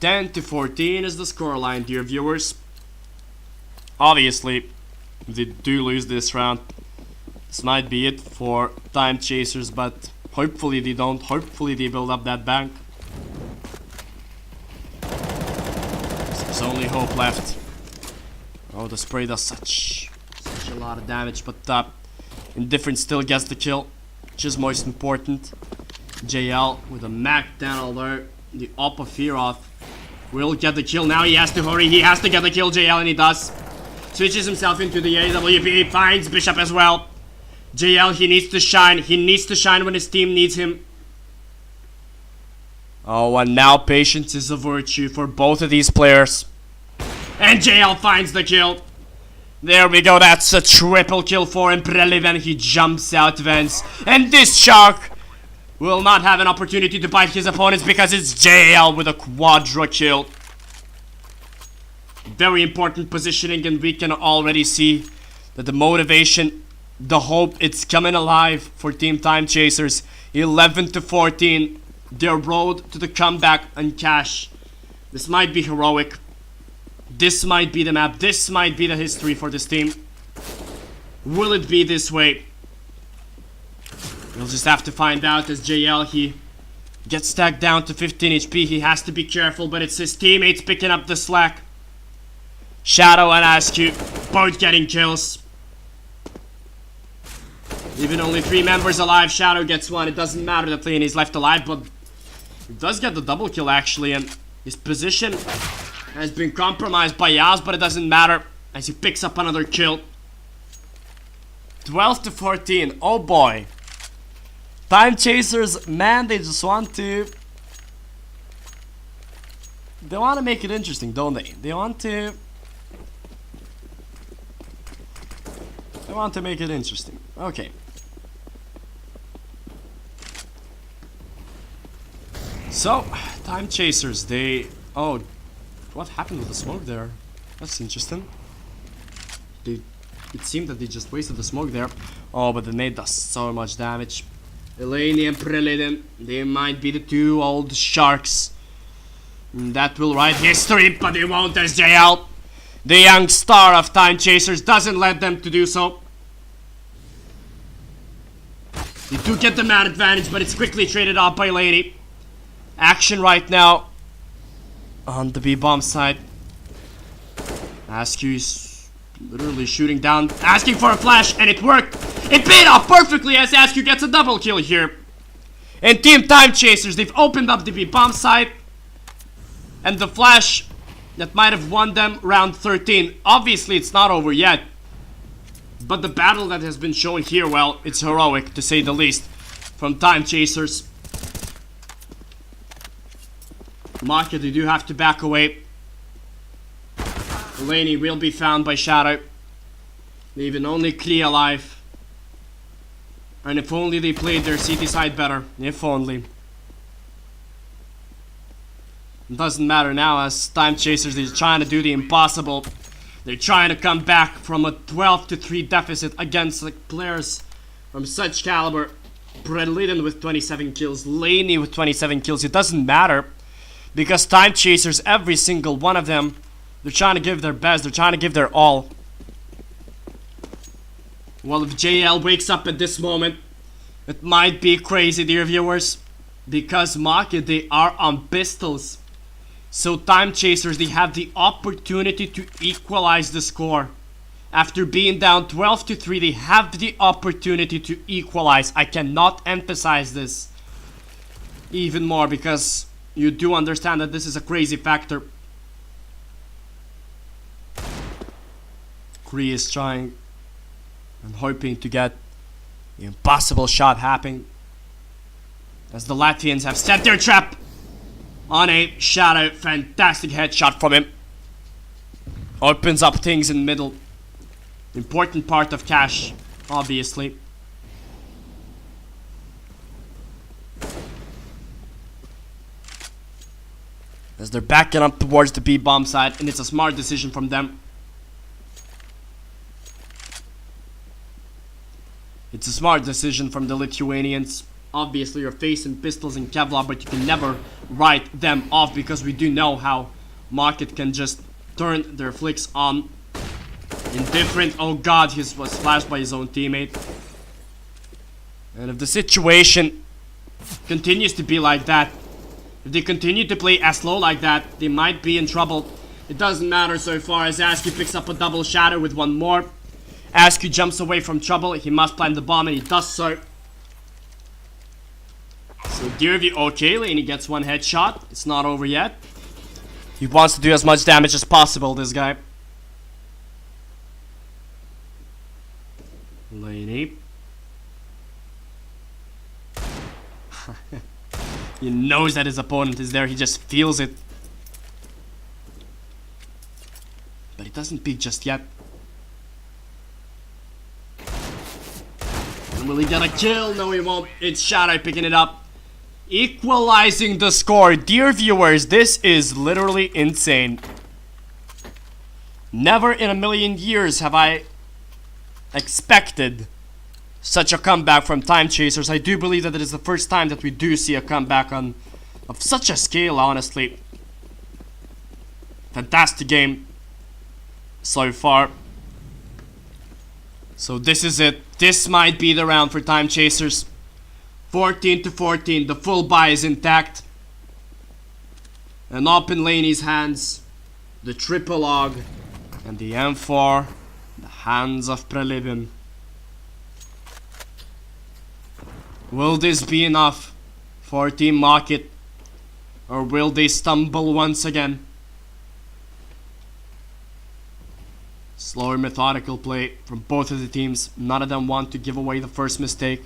10-14 is the scoreline, dear viewers. Obviously, if they do lose this round, this might be it for Time Chasers, but hopefully they don't. Hopefully they build up that bank. There's only hope left. Oh, the spray does such a lot of damage, but Indifferent still gets the kill, which is most important. JL with a Mac down, although the op of Firot will get the kill. Now he has to hurry, he has to get the kill, JL, and he does. Switches himself into the AWP, finds Bishop as well. JL, he needs to shine when his team needs him. Oh, and now patience is a virtue for both of these players. And JL finds the kill. There we go, that's a triple kill for him. Preliven, he jumps out Vents. And this shark will not have an opportunity to bite his opponents because it's JL with a quadra kill. Very important positioning, and we can already see that the motivation, the hope, it's coming alive for Team Time Chasers. 11-14, their road to the comeback and cash. This might be heroic. This might be the map. This might be the history for this team. Will it be this way? We'll just have to find out as JL, he gets stacked down to 15 HP. He has to be careful, but it's his teammates picking up the slack. Shadow and Askew both getting kills. Even only 3 members alive, Shadow gets 1. It doesn't matter that Leonie's left alive, but he does get the double kill actually, and his position has been compromised by Yaz, but it doesn't matter as he picks up another kill. 12-14, oh boy. Time Chasers, man, they just want to... They want to make it interesting, don't they? They want to make it interesting. Okay. So, Time Chasers, they... Oh, what happened with the smoke there? That's interesting. It seemed that they just wasted the smoke there. Oh, but they made us so much damage. Eleni and Preliden, they might be the 2 old sharks that will write history, but they won't as JL. The young star of Time Chasers doesn't let them to do so. They do get the man advantage, but it's quickly traded off by Eleni. Action right now on the B-bomb side. Askew is literally shooting down, asking for a flash, and it worked. It paid off perfectly as Askew gets a double kill here. And Team Time Chasers, they've opened up the B-bomb side. And the flash that might have won them round 13. Obviously, it's not over yet. But the battle that has been shown here, well, it's heroic to say the least. From Time Chasers. Maka, they do have to back away. Eleni will be found by Shadow. Leaving only Klee alive. And if only they played their CT side better. If only. It doesn't matter now as Time Chasers, they're trying to do the impossible. They're trying to come back from a 12-3 deficit against the players from such caliber. Preliden with 27 kills, Laney with 27 kills. It doesn't matter because Time Chasers, every single one of them, they're trying to give their best. They're trying to give their all. Well, if JL wakes up at this moment, it might be crazy, dear viewers, because Maki, they are on pistols. So Time Chasers, they have the opportunity to equalize the score. After being down 12-3, they have the opportunity to equalize. I cannot emphasize this even more because you do understand that this is a crazy factor. Kree is trying and hoping to get the impossible shot happening as the Latvians have set their trap on a Shadow. Fantastic headshot from him. Opens up things in middle. Important part of cash, obviously. As they're backing up towards the B-bomb side, and it's a smart decision from them. It's a smart decision from the Lithuanians. Obviously, you're facing pistols and Kevlar, but you can never write them off because we do know how Market can just turn their flicks on. Indifferent. Oh god, he was flashed by his own teammate. And if the situation continues to be like that, if they continue to play as low like that, they might be in trouble. It doesn't matter so far as Askew picks up a double Shadow with one more. Askew jumps away from trouble. He must plant the bomb and he does so. So Deerview, okay, and he gets one headshot. It's not over yet. He wants to do as much damage as possible, this guy. Laney. He knows that his opponent is there, he just feels it. But he doesn't peek just yet. And will he get a kill? No, he won't. It's Shadow picking it up. Equalizing the score. Dear viewers, this is literally insane. Never in a million years have I expected such a comeback from Time Chasers. I do believe that it is the first time that we do see a comeback of such a scale, honestly. Fantastic game so far. So this is it. This might be the round for Time Chasers. 14-14, the full buy is intact. And up in Laney's hands, the triple log and the M4, the hands of Prelibin. Will this be enough for Team Market, or will they stumble once again? Slower, methodical play from both of the teams. None of them want to give away the first mistake.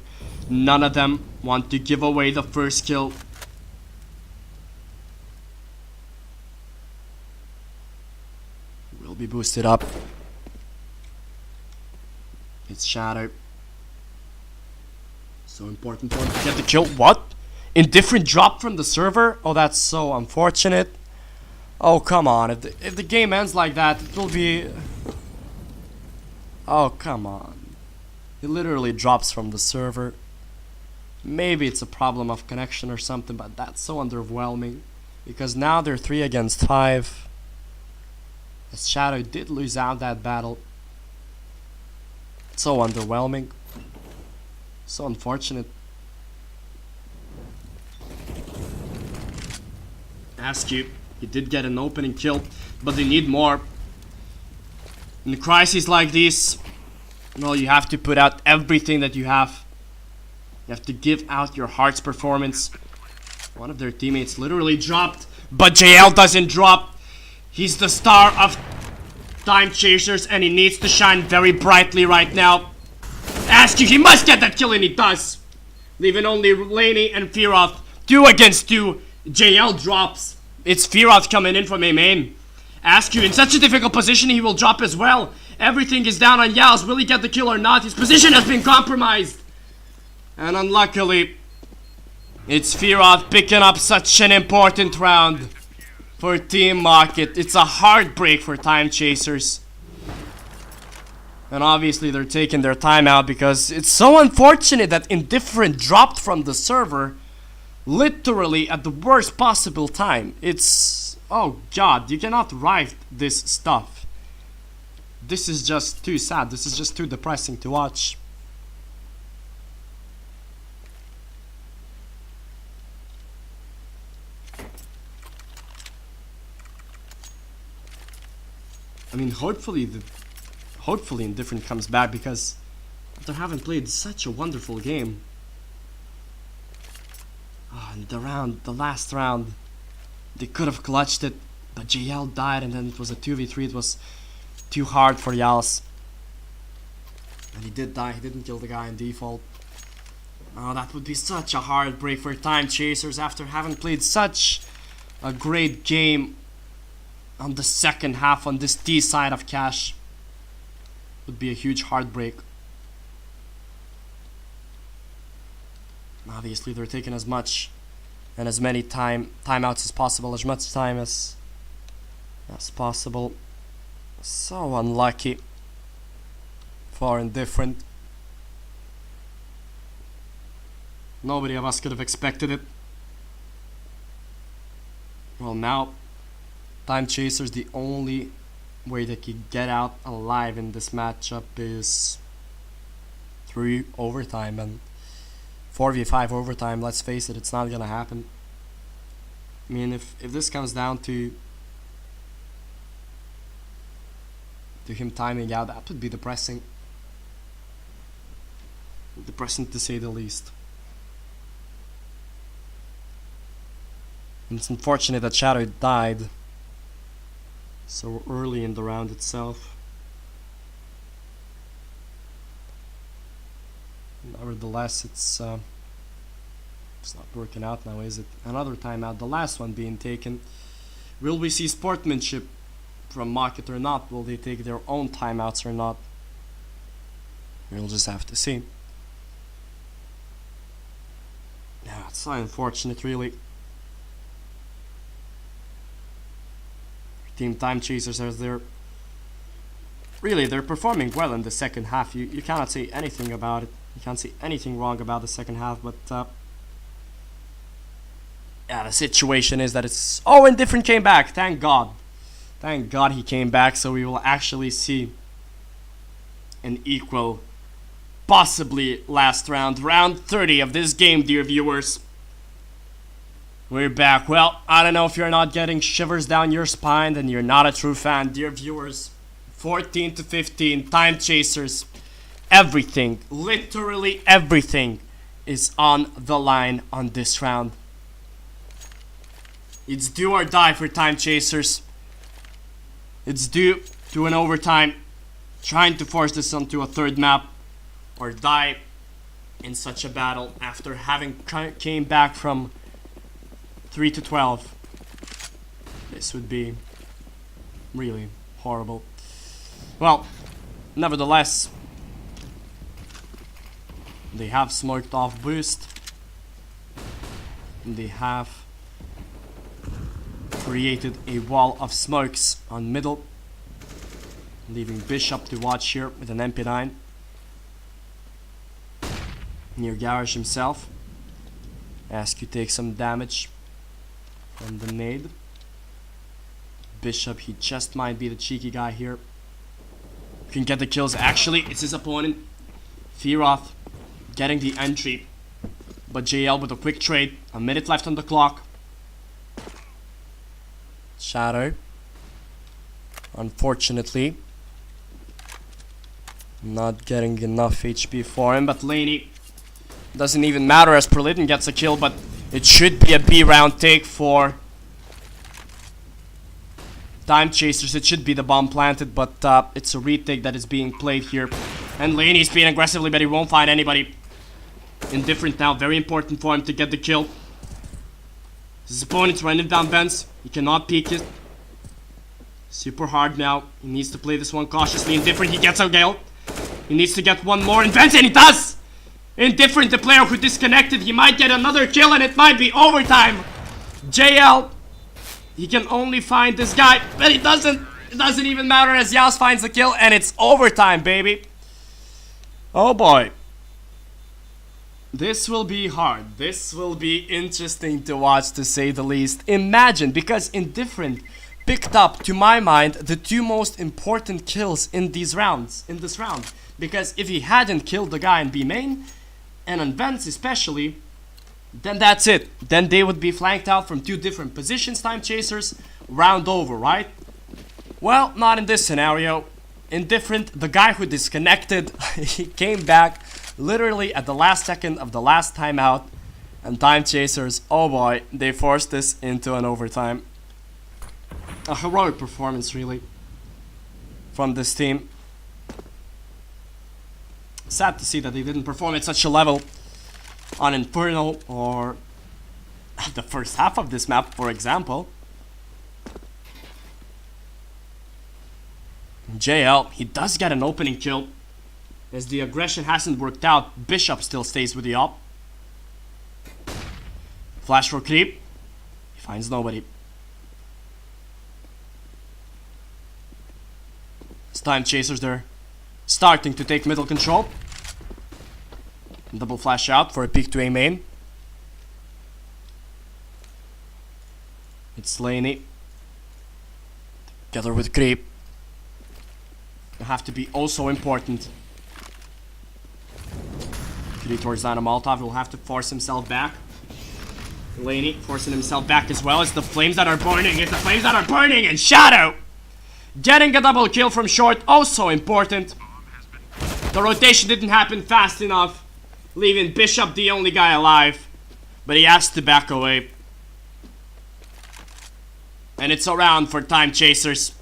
None of them want to give away the first kill. Will be boosted up. It's Shadow. So important for him to get the kill. What? Indifferent drop from the server? Oh, that's so unfortunate. Oh, come on. If the game ends like that, it will be... Oh, come on. He literally drops from the server. Maybe it's a problem of connection or something, but that's so underwhelming. Because now they're 3 against 5. As Shadow did lose out that battle. So underwhelming. So unfortunate. Askew, he did get an opening kill, but they need more. In crises like this, well, you have to put out everything that you have. You have to give out your heart's performance. One of their teammates literally dropped, but JL doesn't drop. He's the star of Time Chasers, and he needs to shine very brightly right now. Askew, he must get that kill, and he does. Leaving only Laney and Firoth 2 against 2. JL drops. It's Firoth coming in from a main. Askew in such a difficult position, he will drop as well. Everything is down on Yals. Will he get the kill or not? His position has been compromised. And unluckily, it's Firoth picking up such an important round for Team Market. It's a heartbreak for Time Chasers. And obviously they're taking their time out because it's so unfortunate that Indifferent dropped from the server literally at the worst possible time. It's... oh god, you cannot write this stuff. This is just too sad. This is just too depressing to watch. I mean, hopefully Indifferent comes back, because they haven't played such a wonderful game. Oh, and the last round, they could have clutched it, but JL died, and then it was a 2v3. It was too hard for Yals. And he did die. He didn't kill the guy in default. Oh, that would be such a heartbreak for Time Chasers after having played such a great game on the second half on this D side of Cash. Would be a huge heartbreak. Obviously they're taking as much and as many timeouts as possible, as much time as possible. So unlucky for Indifferent. Nobody of us could have expected it. Well, now Time Chasers, the only way they could get out alive in this matchup is through overtime, and 4v5 overtime, let's face it, it's not gonna happen. I mean, if this comes down to him timing out, that would be depressing. Depressing to say the least. And it's unfortunate that Shadow died so early in the round itself. Nevertheless, it's It's not working out now, is it? Another timeout, the last one being taken. Will we see sportsmanship from Market or not? Will they take their own timeouts or not? We'll just have to see. Yeah, it's so unfortunate, really. Team Time Chasers are there. Really, they're performing well in the second half. You cannot say anything about it. You can't say anything wrong about the second half, but yeah, the situation is that it's... Oh, Indifferent came back. Thank God. Thank God he came back, so we will actually see an equal, possibly last round. Round 30 of this game, dear viewers. We're back. Well, I don't know if you're not getting shivers down your spine, then you're not a true fan, dear viewers. 14 to 15, Time Chasers. Everything, literally everything, is on the line on this round. It's do or die for Time Chasers. It's due to an overtime, trying to force this onto a third map, or die in such a battle after having came back from 3 to 12. This would be really horrible. Well, nevertheless, they have smoked off boost. They have created a wall of smokes on middle, leaving Bishop to watch here with an MP9 near Garage himself. Ask you take some damage from the nade. Bishop, he just might be the cheeky guy here. Can get the kills. Actually, it's his opponent, Fearoth, getting the entry. But JL with a quick trade. A minute left on the clock. Shadow, unfortunately, not getting enough HP for him. But Laney, doesn't even matter as Perlitten gets a kill, but it should be a B round take for Time Chasers. It should be the bomb planted, but it's a retake that is being played here. And Laney's being aggressively, but he won't find anybody. Indifferent now, very important for him to get the kill. His opponent's running down Vents. He cannot peek it. Super hard now. He needs to play this one cautiously. Indifferent, he gets a kill. He needs to get one more in Vents, and he does! Indifferent, the player who disconnected, he might get another kill, and it might be overtime. JL, he can only find this guy, but he doesn't. It doesn't even matter as Yas finds the kill, and it's overtime, baby. Oh boy. This will be hard. This will be interesting to watch, to say the least. Imagine, because Indifferent picked up, to my mind, the two most important kills in this round. Because if he hadn't killed the guy in B main, and on Vents especially, then that's it. Then they would be flanked out from two different positions, Time Chasers. Round over, right? Well, not in this scenario. Indifferent, the guy who disconnected, he came back literally at the last second of the last timeout. And Time Chasers, oh boy, they forced this into an overtime. A heroic performance, really, from this team. Sad to see that they didn't perform at such a level on Inferno or the first half of this map, for example. JL, he does get an opening kill. As the aggression hasn't worked out, Bishop still stays with the op. Flash for creep. He finds nobody. It's Time Chasers there, starting to take middle control. Double flash out for a peek to A main. It's Laney together with creep. Will have to be also important. Creep towards Dino Molotov will have to force himself back. Laney forcing himself back as well. It's the flames that are burning. It's the flames that are burning. And Shadow getting a double kill from short, also important. The rotation didn't happen fast enough, leaving Bishop the only guy alive. But he has to back away. And it's a round for Time Chasers.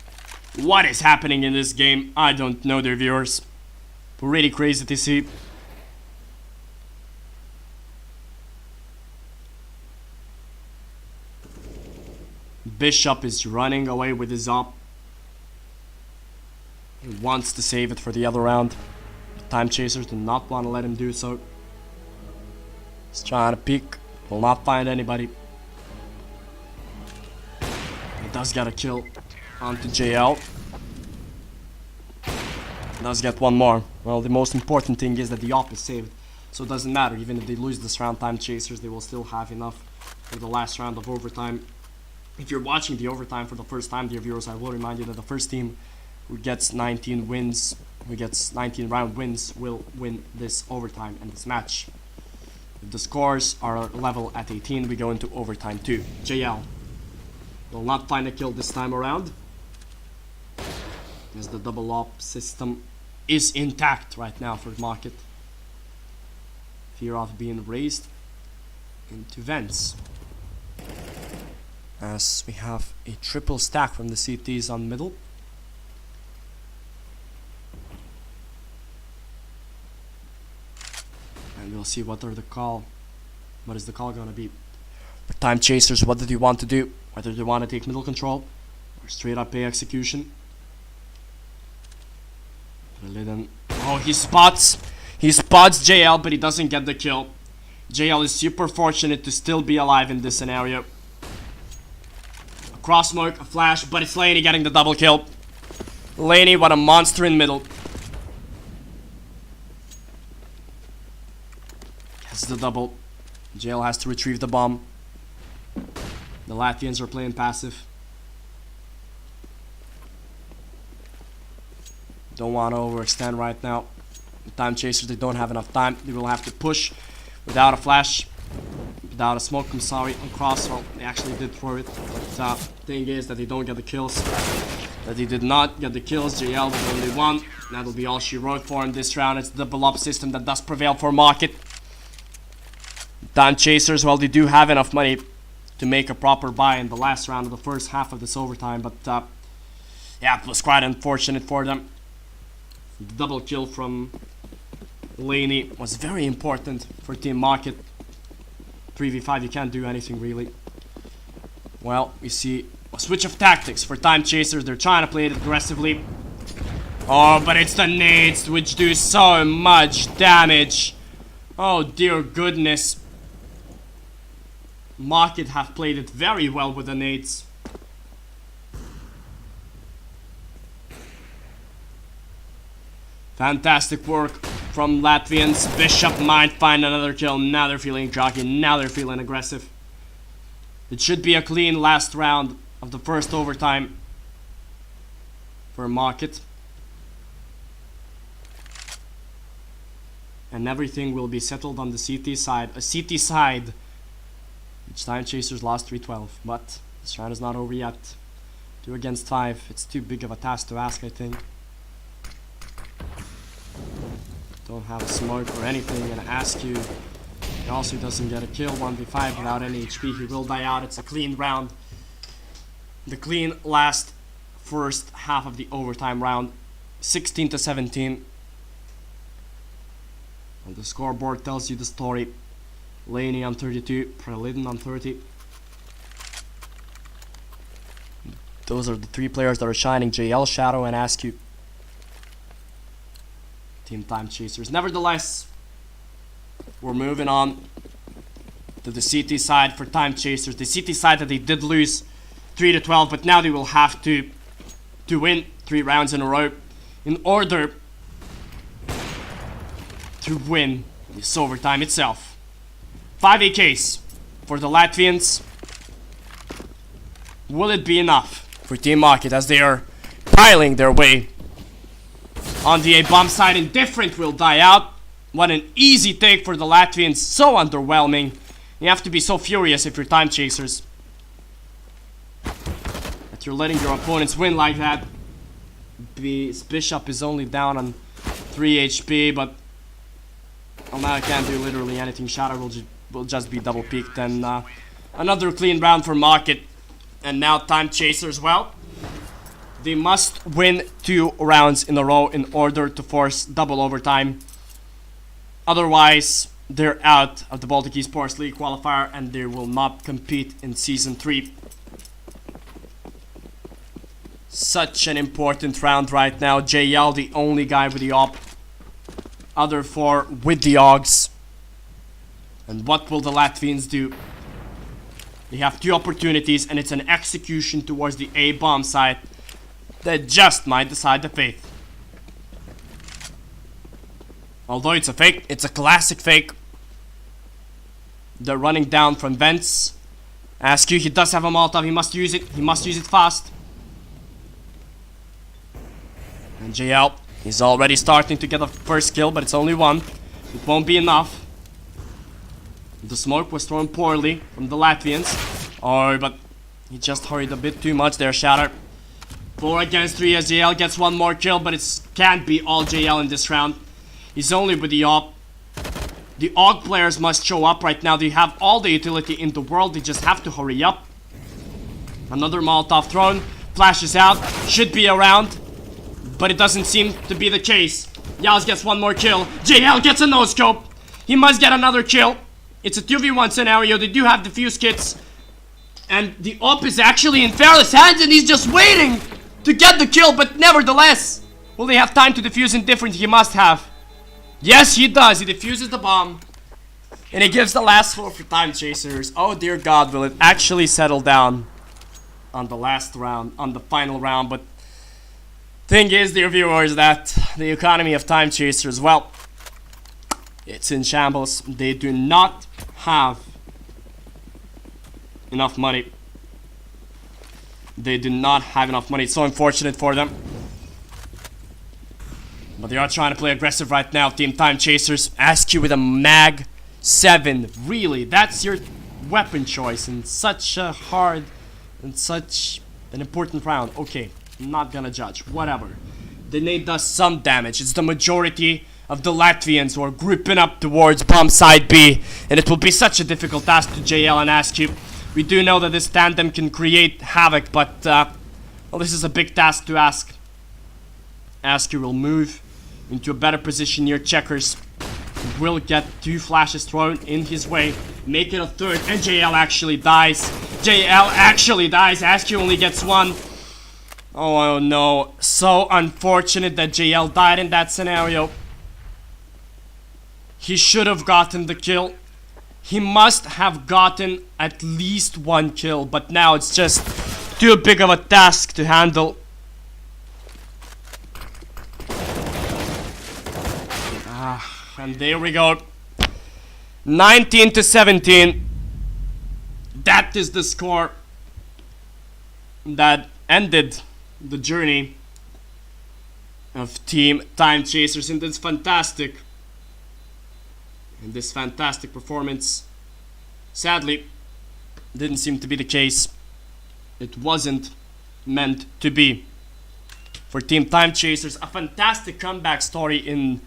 What is happening in this game? I don't know, dear viewers. Really crazy to see. Bishop is running away with his op. He wants to save it for the other round. Time Chasers do not want to let him do so. He's trying to peek. Will not find anybody. He does get a kill onto JL. Does get one more. Well, the most important thing is that the op is saved. So it doesn't matter. Even if they lose this round, Time Chasers, they will still have enough for the last round of overtime. If you're watching the overtime for the first time, dear viewers, I will remind you that the first team who gets 19 wins, who gets 19 round wins, will win this overtime and this match. If the scores are level at 18, we go into overtime 2. JL will not find a kill this time around, as the double op system is intact right now for the market. Fear of being raised into vents. As we have a triple stack from the CTs on middle. And we'll see what is the call gonna be. For Time Chasers, what do they want to do? Whether they want to take middle control or straight up A execution. Oh, he spots JL, but he doesn't get the kill. JL is super fortunate to still be alive in this scenario. A cross smoke, a flash, but it's Laney getting the double kill. Laney, what a monster in middle. Gets the double. JL has to retrieve the bomb. The Latvians are playing passive. Don't want to overextend right now. The Time Chasers, they don't have enough time. They will have to push without a flash, without a smoke, I'm sorry, on cross. Well, they actually did throw it. But thing is that they don't get the kills. That they did not get the kills. JL with only one. That'll be all she wrote for in this round. It's the double up system that does prevail for market. Time Chasers, well, they do have enough money to make a proper buy in the last round of the first half of this overtime. But yeah, it was quite unfortunate for them. The double kill from Laney was very important for Team Market. 3v5, you can't do anything really. Well, we see a switch of tactics for Time Chasers. They're trying to play it aggressively. Oh, but it's the nades which do so much damage. Oh dear goodness. Market have played it very well with the nades. Fantastic work from Latvians. Bishop might find another kill. Now they're feeling cocky. Now they're feeling aggressive. It should be a clean last round of the first overtime for Market. And everything will be settled on the CT side. A CT side which Time Chasers lost 3-12. But this round is not over yet. 2 against 5. It's too big of a task to ask, I think. Don't have a smoke or anything, and ask you. He also doesn't get a kill. 1v5 without any HP. He will die out. It's a clean round. The clean last first half of the overtime round. 16-17. And the scoreboard tells you the story. Laney on 32, Prelidin on 30. Those are the 3 players that are shining. JL, Shadow, and Askew. Team Time Chasers. Nevertheless, we're moving on to the CT side for Time Chasers. The CT side that they did lose 3-12, but now they will have to win 3 rounds in a row in order to win this overtime itself. 5 AKs for the Latvians. Will it be enough for Team Market as they are piling their way on the A bomb side? Indifferent will die out. What an easy take for the Latvians. So underwhelming. You have to be so furious if you're Time Chasers that you're letting your opponents win like that. Bishop is only down on 3 HP, but well, now I can't do literally anything. Shadow will just be double peaked, and another clean round for Market. And now Time Chasers, well, they must win 2 rounds in a row in order to force double overtime. Otherwise, they're out of the Baltic Esports League qualifier and they will not compete in Season 3. Such an important round right now. JL, the only guy with the op. Other four with the Augs. And what will the Latvians do? They have two opportunities, and it's an execution towards the A bomb site that just might decide the fate. Although it's a fake, it's a classic fake. They're running down from vents. Askew, he does have a Molotov, he must use it. He must use it fast. And JL, he's already starting to get a first kill, but it's only one. It won't be enough. The smoke was thrown poorly from the Latvians. Oh, but he just hurried a bit too much there, Shatter. 4 against 3 as JL gets one more kill, but it can't be all JL in this round. He's only with the op. The AUG players must show up right now. They have all the utility in the world. They just have to hurry up. Another Molotov thrown. Flashes out. Should be around. But it doesn't seem to be the case. Yals gets one more kill. JL gets a no-scope. He must get another kill. It's a 2v1 scenario. They do have defuse kits. And the op is actually in Fearless hands, and he's just waiting to get the kill. But nevertheless, will they have time to defuse indifferent? He must have. Yes, he does. He defuses the bomb. And he gives the last floor for Time Chasers. Oh dear God, will it actually settle down on the last round, on the final round? But thing is, dear viewers, that the economy of Time Chasers, well, it's in shambles. They do not have enough money. They do not have enough money. It's so unfortunate for them. But they are trying to play aggressive right now. Team Time Chasers ask you with a Mag 7. Really, that's your weapon choice in such a hard and such an important round. Okay, I'm not gonna judge. Whatever. The nade does some damage. It's the majority of the Latvians who are grouping up towards bomb side B. And it will be such a difficult task to JL and Askew. We do know that this tandem can create havoc, but well, this is a big task to ask. Askew will move into a better position near checkers. Will get 2 flashes thrown in his way. Make it a third, and JL actually dies. JL actually dies. Askew only gets 1. Oh no. So unfortunate that JL died in that scenario. He should have gotten the kill. He must have gotten at least 1 kill, but now it's just too big of a task to handle. And there we go. 19 to 17. That is the score that ended the journey of Team Time Chasers in this fantastic performance. Sadly, didn't seem to be the case. It wasn't meant to be. For Team Time Chasers, a fantastic comeback story in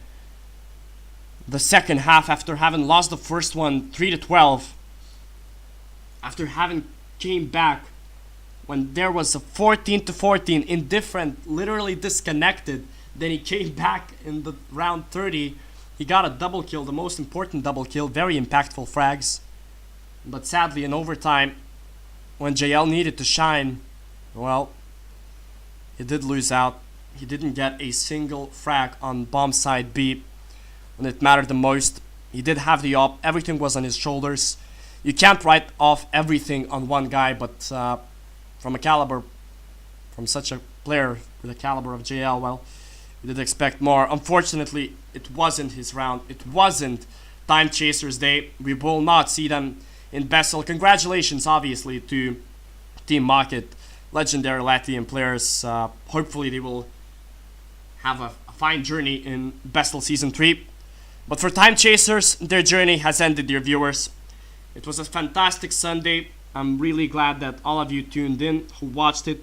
the second half after having lost the first one 3-12. After having came back when there was a 14-14 indifferent, literally disconnected. Then he came back in the round 30. He got a double kill, the most important double kill, very impactful frags. But sadly in overtime, when JL needed to shine, well, he did lose out. He didn't get a single frag on bomb side B when it mattered the most. He did have the op, everything was on his shoulders. You can't write off everything on one guy, but from such a player with the caliber of JL, well, we did expect more. Unfortunately, it wasn't his round. It wasn't Time Chasers Day. We will not see them in BESL. Congratulations, obviously, to Team Market, legendary Latvian players. Hopefully, they will have a fine journey in BESL Season 3. But for Time Chasers, their journey has ended, dear viewers. It was a fantastic Sunday. I'm really glad that all of you tuned in, who watched it.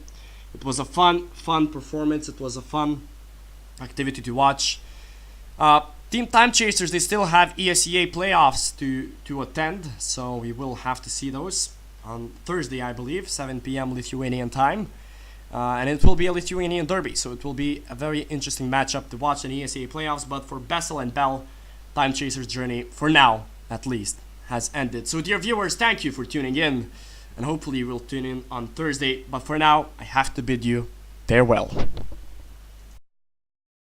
It was a fun performance. It was a fun activity to watch. Team Time Chasers, they still have ESEA playoffs to attend, so we will have to see those on Thursday, I believe, 7 p.m. Lithuanian time. And it will be a Lithuanian derby, so it will be a very interesting matchup to watch in ESEA playoffs. But for BESL and Bell, Time Chasers' journey, for now at least, has ended. So dear viewers, thank you for tuning in, and hopefully you will tune in on Thursday. But for now, I have to bid you Farewell.